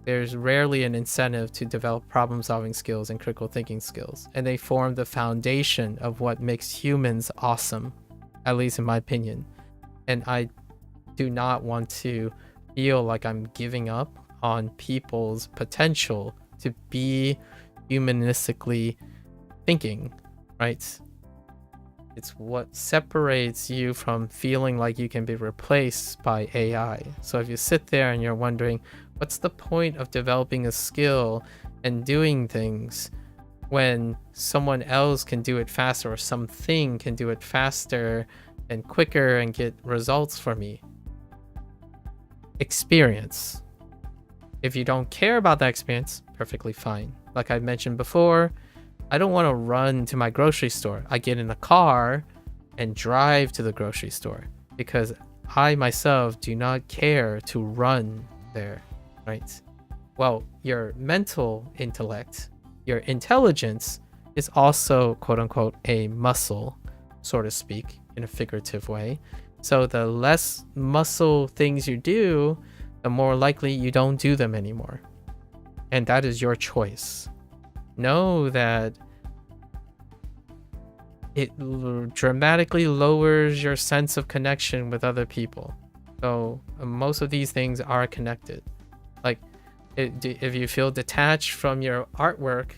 there's rarely an incentive to develop problem-solving skills and critical thinking skills, and they form the foundation of what makes humans awesome, at least in my opinion. And I do not want to feel like I'm giving up on people's potential to be humanistically thinking, right? It's what separates you from feeling like you can be replaced by AI. So if you sit there and you're wondering, what's the point of developing a skill and doing things when someone else can do it faster, or something can do it faster and quicker and get results for me? Experience. If you don't care about that experience, perfectly fine. Like I mentioned before, I don't want to run to my grocery store. I get in a car and drive to the grocery store because I myself do not care to run there, right? Well, your mental intellect, your intelligence is also, quote unquote, a muscle, so to speak, in a figurative way. So the less muscle things you do, the more likely you don't do them anymore. And that is your choice. Know that it dramatically lowers your sense of connection with other people. So most of these things are connected. Like, if you feel detached from your artwork,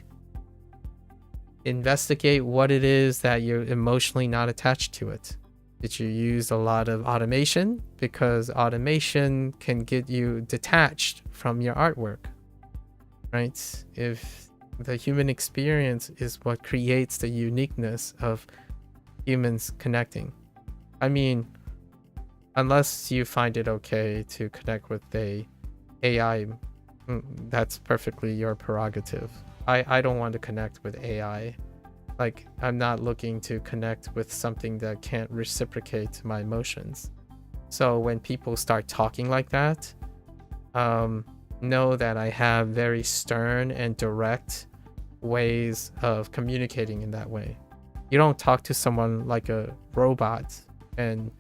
investigate what it is that you're emotionally not attached to it. Did you use a lot of automation? Because automation can get you detached from your artwork, right? If the human experience is what creates the uniqueness of humans connecting. I mean, unless you find it okay to connect with the AI, that's perfectly your prerogative. I don't want to connect with AI. Like, I'm not looking to connect with something that can't reciprocate my emotions. So when people start talking like that, know that I have very stern and direct ways of communicating in that way. You don't talk to someone like a robot and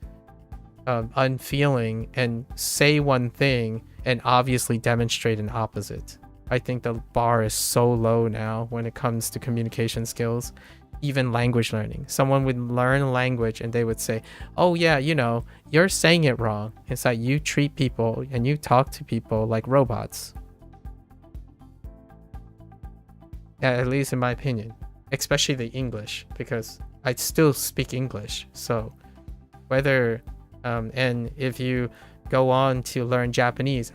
unfeeling and say one thing and obviously demonstrate an opposite. I think the bar is so low now when it comes to communication skills, even language learning. Someone would learn language and they would say, oh yeah, you know, you're saying it wrong. It's like you treat people and you talk to people like robots. At least in my opinion, especially the English, because I still speak English. So whether, and if you go on to learn Japanese,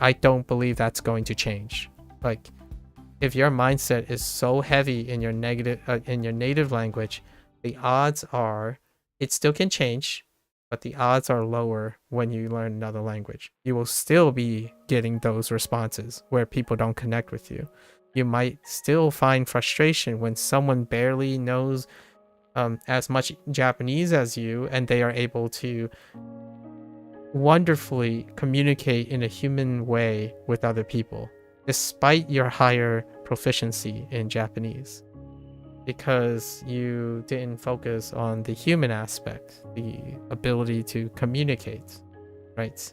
I don't believe that's going to change. Like, if your mindset is so heavy in your native language, the odds are it still can change, but the odds are lower when you learn another language. You will still be getting those responses where people don't connect with you. You might still find frustration when someone barely knows as much Japanese as you, and they are able to wonderfully communicate in a human way with other people. despite your higher proficiency in Japanese, because you didn't focus on the human aspect, the ability to communicate, right?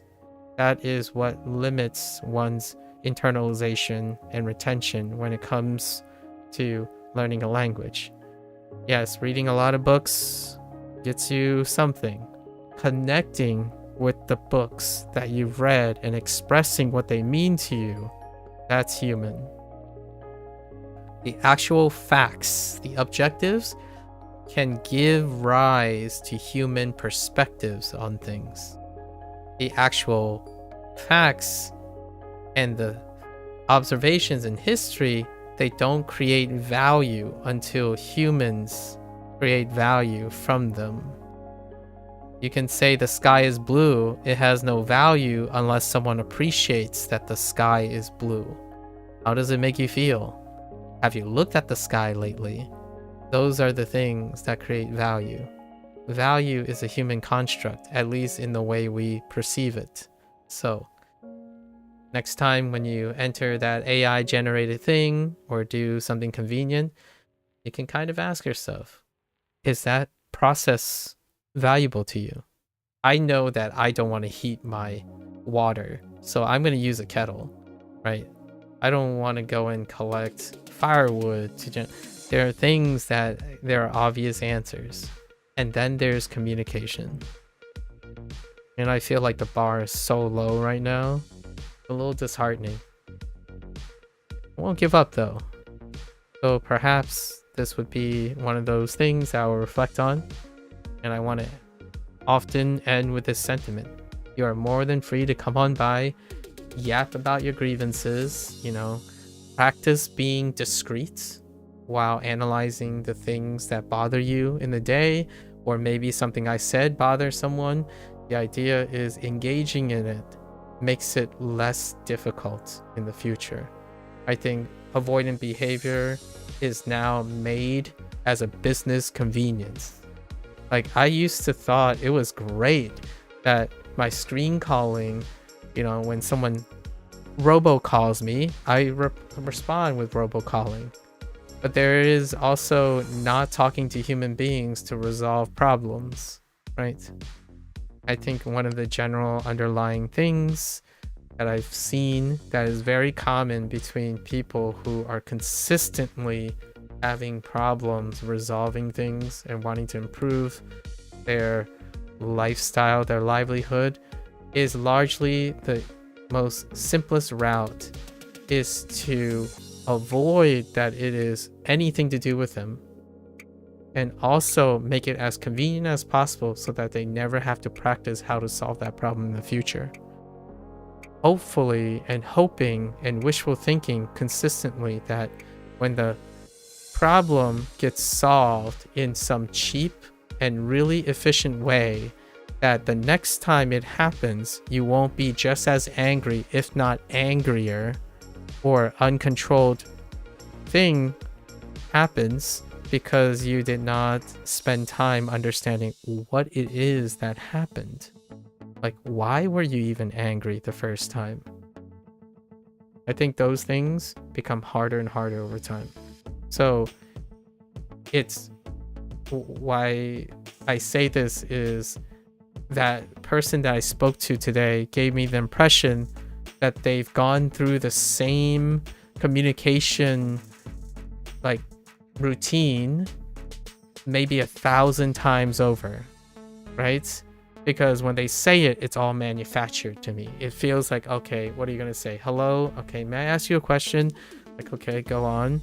That is what limits one's internalization and retention when it comes to learning a language. Yes, reading a lot of books gets you something. Connecting with the books that you've read and expressing what they mean to you, that's human. The actual facts, the objectives, can give rise to human perspectives on things. The actual facts and the observations in history, they don't create value until humans create value from them. You can say the sky is blue, it has no value unless someone appreciates that the sky is blue. How does it make you feel? Have you looked at the sky lately? Those are the things that create value. Value is a human construct, at least in the way we perceive it. So, next time when you enter that AI generated thing or do something convenient, you can kind of ask yourself, is that process valuable to you? I know that I don't want to heat my water, so I'm going to use a kettle, right? I don't want to go and collect firewood there are things that there are obvious answers, and then there's communication. And I feel like the bar is so low right now, a little disheartening. I won't give up though. So perhaps this would be one of those things I will reflect on, and I want to often end with this sentiment. You are more than free to come on by, yap about your grievances, practice being discreet while analyzing the things that bother you in the day, or maybe something I said bothers someone. The idea is engaging in it makes it less difficult in the future. I think avoidant behavior is now made as a business convenience. Like, I used to thought it was great that my screen calling, when someone robocalls me, I respond with robocalling. But there is also not talking to human beings to resolve problems, right? I think one of the general underlying things that I've seen that is very common between people who are consistently having problems resolving things and wanting to improve their lifestyle, their livelihood, is largely the most simplest route is to avoid that it is anything to do with them, and also make it as convenient as possible so that they never have to practice how to solve that problem in the future. Hopefully, and hoping and wishful thinking consistently that when the problem gets solved in some cheap and really efficient way, that the next time it happens, you won't be just as angry, if not angrier, or uncontrolled thing happens because you did not spend time understanding what it is that happened. Like, why were you even angry the first time? I think those things become harder and harder over time. So it's why I say this is that person that I spoke to today gave me the impression that they've gone through the same communication routine maybe 1,000 times over, right? Because when they say it, it's all manufactured to me. It feels like, okay, what are you gonna say? Hello? Okay, may I ask you a question? Like, okay, go on.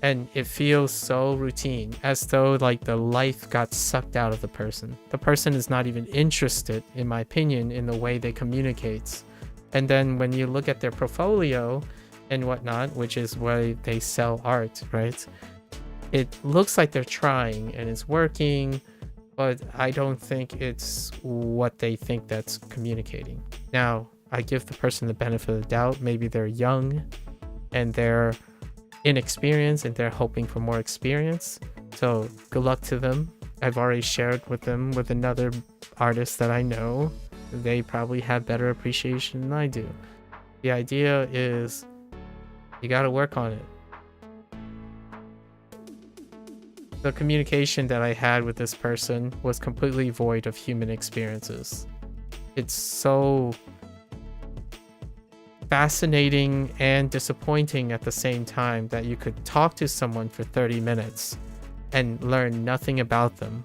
And it feels so routine, as though like the life got sucked out of the person. The person is not even interested, in my opinion, in the way they communicate. And then when you look at their portfolio and whatnot, which is why they sell art, right? It looks like they're trying and it's working, but I don't think it's what they think that's communicating. Now, I give the person the benefit of the doubt. Maybe they're young and they're inexperienced and they're hoping for more experience. So good luck to them. I've already shared with them with another artist that I know. They probably have better appreciation than I do. The idea is You gotta work on it. The communication that I had with this person was completely void of human experiences. It's so fascinating and disappointing at the same time that you could talk to someone for 30 minutes and learn nothing about them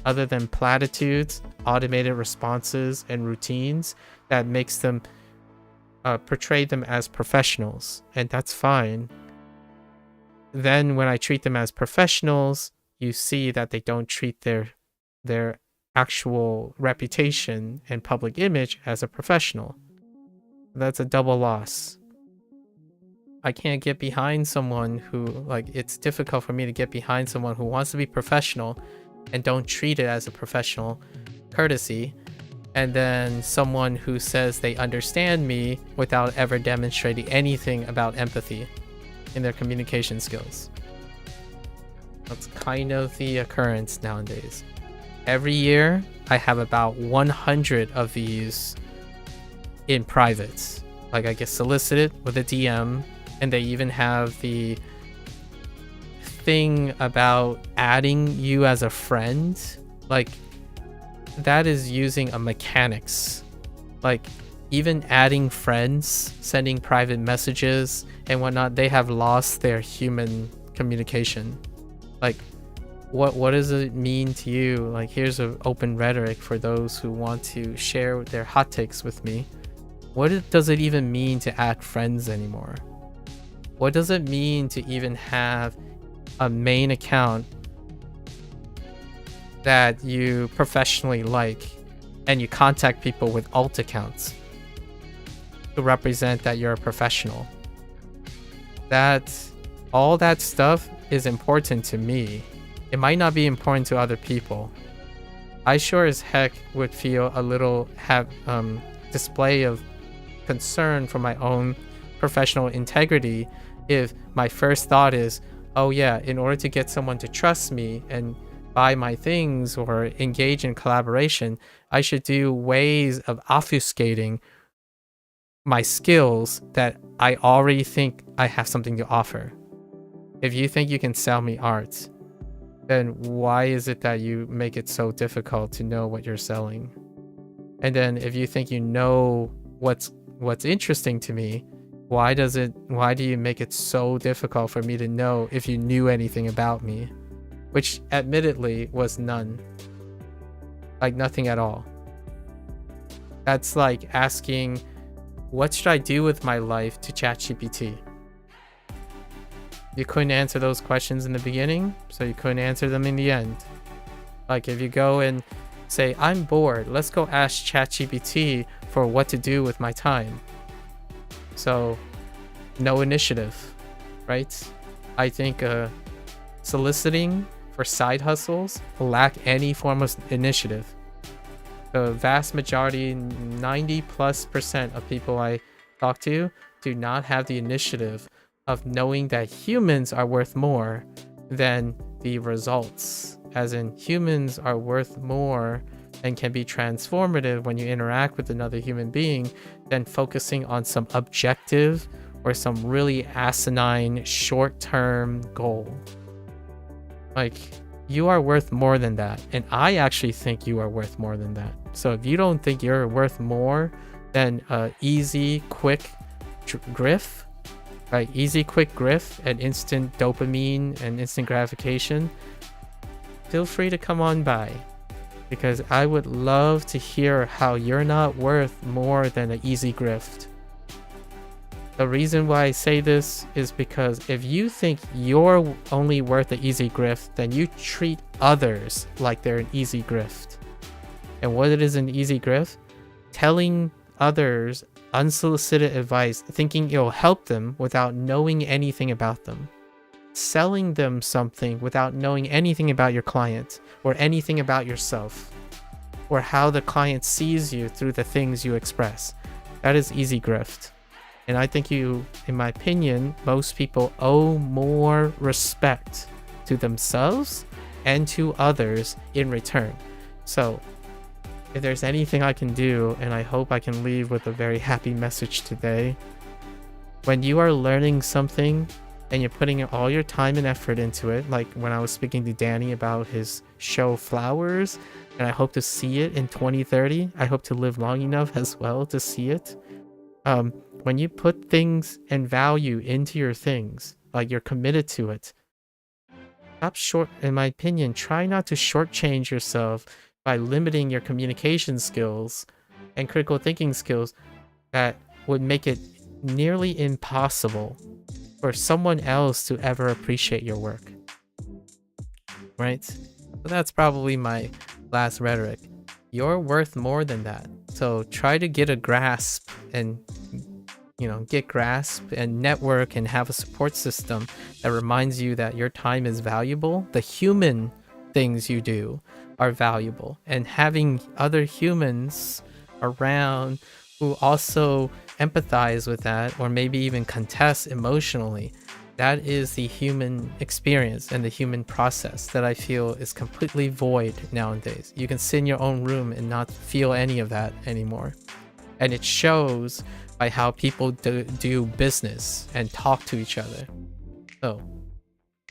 other than platitudes, automated responses, and routines that makes them portray them as professionals, and that's fine. Then when I treat them as professionals, you see that they don't treat their actual reputation and public image as a professional. That's a double loss. I can't get behind someone who, like, it's difficult for me to get behind someone who wants to be professional and don't treat it as a professional courtesy, and then someone who says they understand me without ever demonstrating anything about empathy in their communication skills. That's kind of the occurrence nowadays. Every year, I have about 100 of these in private. Like, I get solicited with a DM, and they even have the thing about adding you as a friend. Like, that is using a mechanics. Like, even adding friends, sending private messages and whatnot, they have lost their human communication. Like, what does it mean to you? Like, here's an open rhetoric for those who want to share their hot takes with me. Does it even mean to add friends anymore? What does it mean to even have a main account that you professionally like, and you contact people with alt accounts to represent that you're a professional? All that stuff is important to me. It might not be important to other people. I sure as heck would feel a little display of concern for my own professional integrity if my first thought is, oh yeah, in order to get someone to trust me and buy my things or engage in collaboration, I should do ways of obfuscating my skills that I already think I have something to offer. If you think you can sell me art, then why is it that you make it so difficult to know what you're selling? And then if you think you know what's interesting to me, why do you make it so difficult for me to know if you knew anything about me? Which admittedly was none. Like, nothing at all. That's like asking, what should I do with my life to ChatGPT? You couldn't answer those questions in the beginning, so you couldn't answer them in the end. Like, if you go and say, I'm bored, let's go ask ChatGPT for what to do with my time. So, no initiative, right? I think soliciting for side hustles lack any form of initiative. The vast majority, 90+% of people I talk to do not have the initiative of knowing that humans are worth more than the results. As in, humans are worth more and can be transformative when you interact with another human being than focusing on some objective or some really asinine short-term goal. Like, you are worth more than that, and I actually think you are worth more than that. So if you don't think you're worth more than easy, quick grift, like easy, quick grift and instant dopamine and instant gratification, feel free to come on by, because I would love to hear how you're not worth more than an easy grift. The reason why I say this is because if you think you're only worth an easy grift, then you treat others like they're an easy grift. And what it is an easy grift? Telling others unsolicited advice, thinking it'll help them without knowing anything about them. Selling them something without knowing anything about your client or anything about yourself, or how the client sees you through the things you express. That is easy grift. And I think in my opinion, most people owe more respect to themselves and to others in return. So if there's anything I can do, and I hope I can leave with a very happy message today, when you are learning something and you're putting all your time and effort into it, like when I was speaking to Danny about his show Flowers, and I hope to see it in 2030. I hope to live long enough as well to see it. When you put things and value into your things, like you're committed to it, in my opinion, try not to shortchange yourself by limiting your communication skills and critical thinking skills that would make it nearly impossible for someone else to ever appreciate your work. Right? So that's probably my last rhetoric. You're worth more than that. So try to get a grasp and and network and have a support system that reminds you that your time is valuable. The human things you do are valuable, and having other humans around who also empathize with that, or maybe even contest emotionally, that is the human experience and the human process that I feel is completely void nowadays. You can sit in your own room and not feel any of that anymore. And it shows by how people do business and talk to each other. So,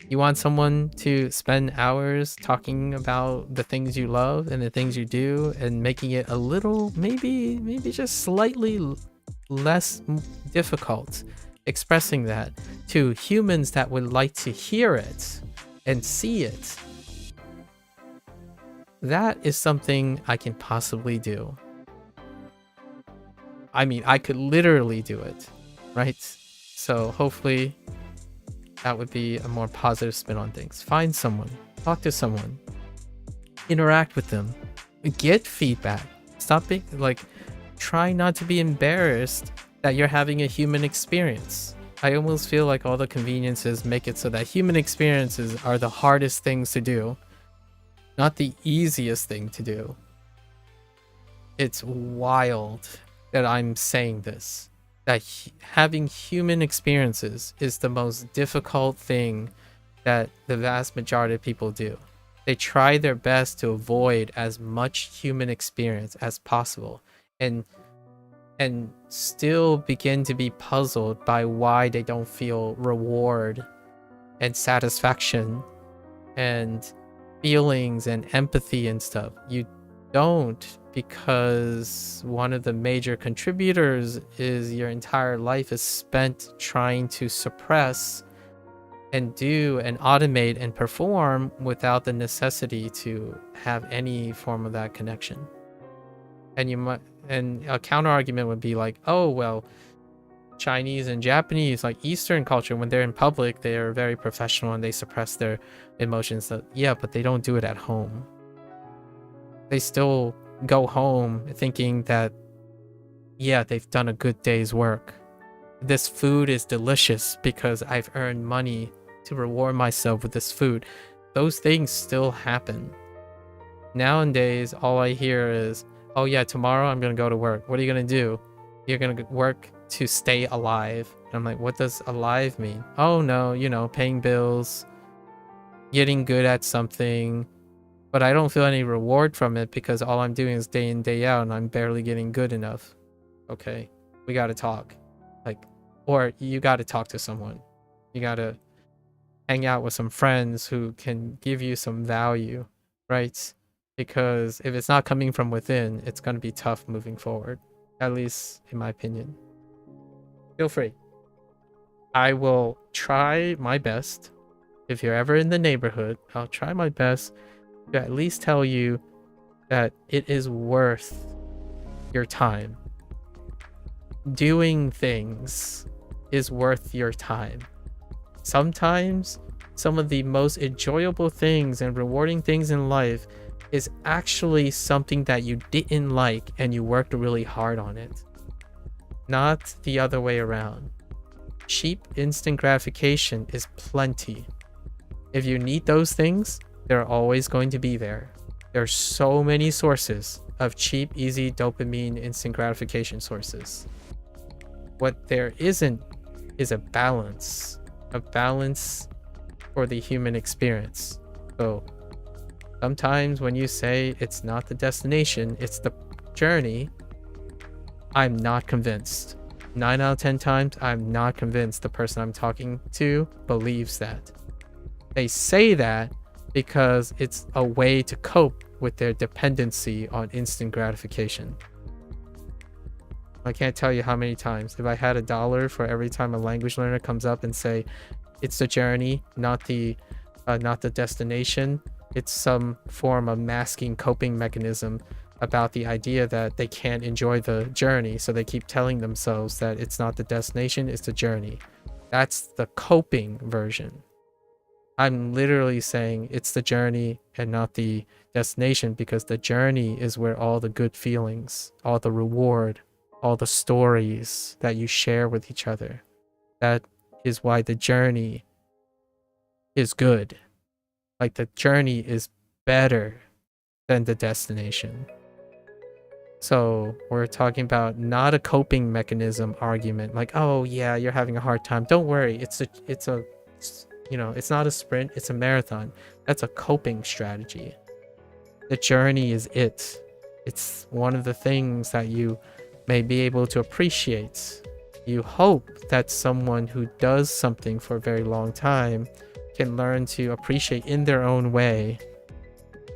you want someone to spend hours talking about the things you love and the things you do and making it a little, maybe just slightly less difficult, expressing that to humans that would like to hear it and see it. That is something I can possibly do. I mean, I could literally do it, right? So hopefully that would be a more positive spin on things. Find someone, talk to someone, interact with them, get feedback. Stop being try not to be embarrassed that you're having a human experience. I almost feel like all the conveniences make it so that human experiences are the hardest things to do, not the easiest thing to do. It's wild that I'm saying this, that having human experiences is the most difficult thing that the vast majority of people do. They try their best to avoid as much human experience as possible, and still begin to be puzzled by why they don't feel reward and satisfaction and feelings and empathy and stuff. You don't, because one of the major contributors is your entire life is spent trying to suppress and do and automate and perform without the necessity to have any form of that connection. And a counter argument would be like, oh well, Chinese and Japanese, like Eastern culture, when they're in public, they are very professional and they suppress their emotions. So, yeah, but they don't do it at home. They still go home thinking that, yeah, they've done a good day's work. This food is delicious because I've earned money to reward myself with this food. Those things still happen. Nowadays, all I hear is, oh yeah, tomorrow I'm gonna go to work. What are you gonna do? You're gonna work to stay alive. And I'm like, what does alive mean? Oh no, paying bills, getting good at something, but I don't feel any reward from it because all I'm doing is day in, day out, and I'm barely getting good enough. Okay, we gotta talk. Or you gotta talk to someone. You gotta hang out with some friends who can give you some value, right? Because if it's not coming from within, it's gonna be tough moving forward. At least in my opinion. Feel free. I will try my best. If you're ever in the neighborhood, I'll try my best to at least tell you that it is worth your time. Doing things is worth your time. Sometimes some of the most enjoyable things and rewarding things in life is actually something that you didn't like and you worked really hard on it. Not the other way around. Cheap instant gratification is plenty. If you need those things, they're always going to be there. There's so many sources of cheap, easy dopamine instant gratification sources. What there isn't is a balance for the human experience. So sometimes when you say it's not the destination, it's the journey, I'm not convinced. 9 out of 10 times, I'm not convinced the person I'm talking to believes that. They say that because it's a way to cope with their dependency on instant gratification. I can't tell you how many times. If I had $1 for every time a language learner comes up and say, it's the journey, not the destination. It's some form of masking coping mechanism about the idea that they can't enjoy the journey, so they keep telling themselves that it's not the destination, it's the journey. That's the coping version. I'm literally saying it's the journey and not the destination, because the journey is where all the good feelings, all the reward, all the stories that you share with each other. That is why the journey is good. Like, the journey is better than the destination. So we're talking about not a coping mechanism argument, like, oh yeah, you're having a hard time, don't worry, it's not a sprint, it's a marathon. That's a coping strategy. The journey is it. It's one of the things that you may be able to appreciate. You hope that someone who does something for a very long time can learn to appreciate in their own way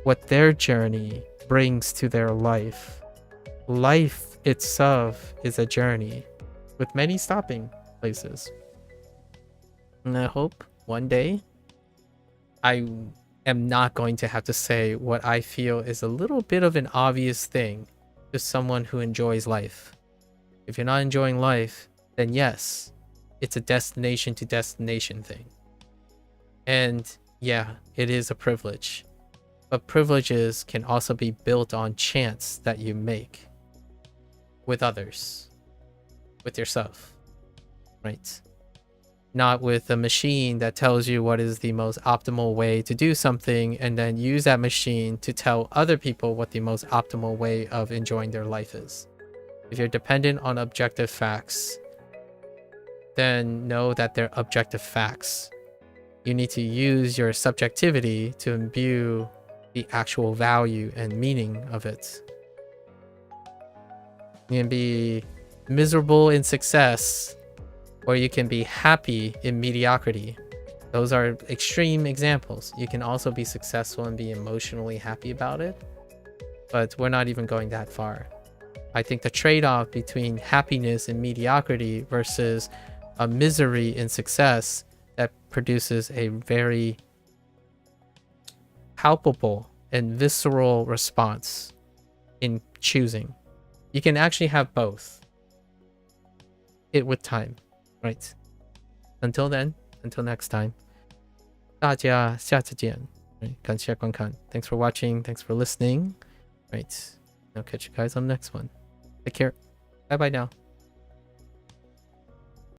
what their journey brings to their life. Life itself is a journey with many stopping places. And I hope one day I am not going to have to say what I feel is a little bit of an obvious thing to someone who enjoys life. If you're not enjoying life, then yes, it's a destination to destination thing. And yeah, it is a privilege. But privileges can also be built on chance that you make with others, with yourself, right? Not with a machine that tells you what is the most optimal way to do something and then use that machine to tell other people what the most optimal way of enjoying their life is. If you're dependent on objective facts, then know that they're objective facts. You need to use your subjectivity to imbue the actual value and meaning of it. You can be miserable in success, or you can be happy in mediocrity. Those are extreme examples. You can also be successful and be emotionally happy about it, but we're not even going that far. I think the trade-off between happiness and mediocrity versus a misery in success that produces a very palpable and visceral response in choosing. You can actually have both. It with time, right? Until then, until next time, 大家下次见. Right? 感谢观看. Thanks for watching. Thanks for listening. Right. I'll catch you guys on the next one. Take care. Bye bye now.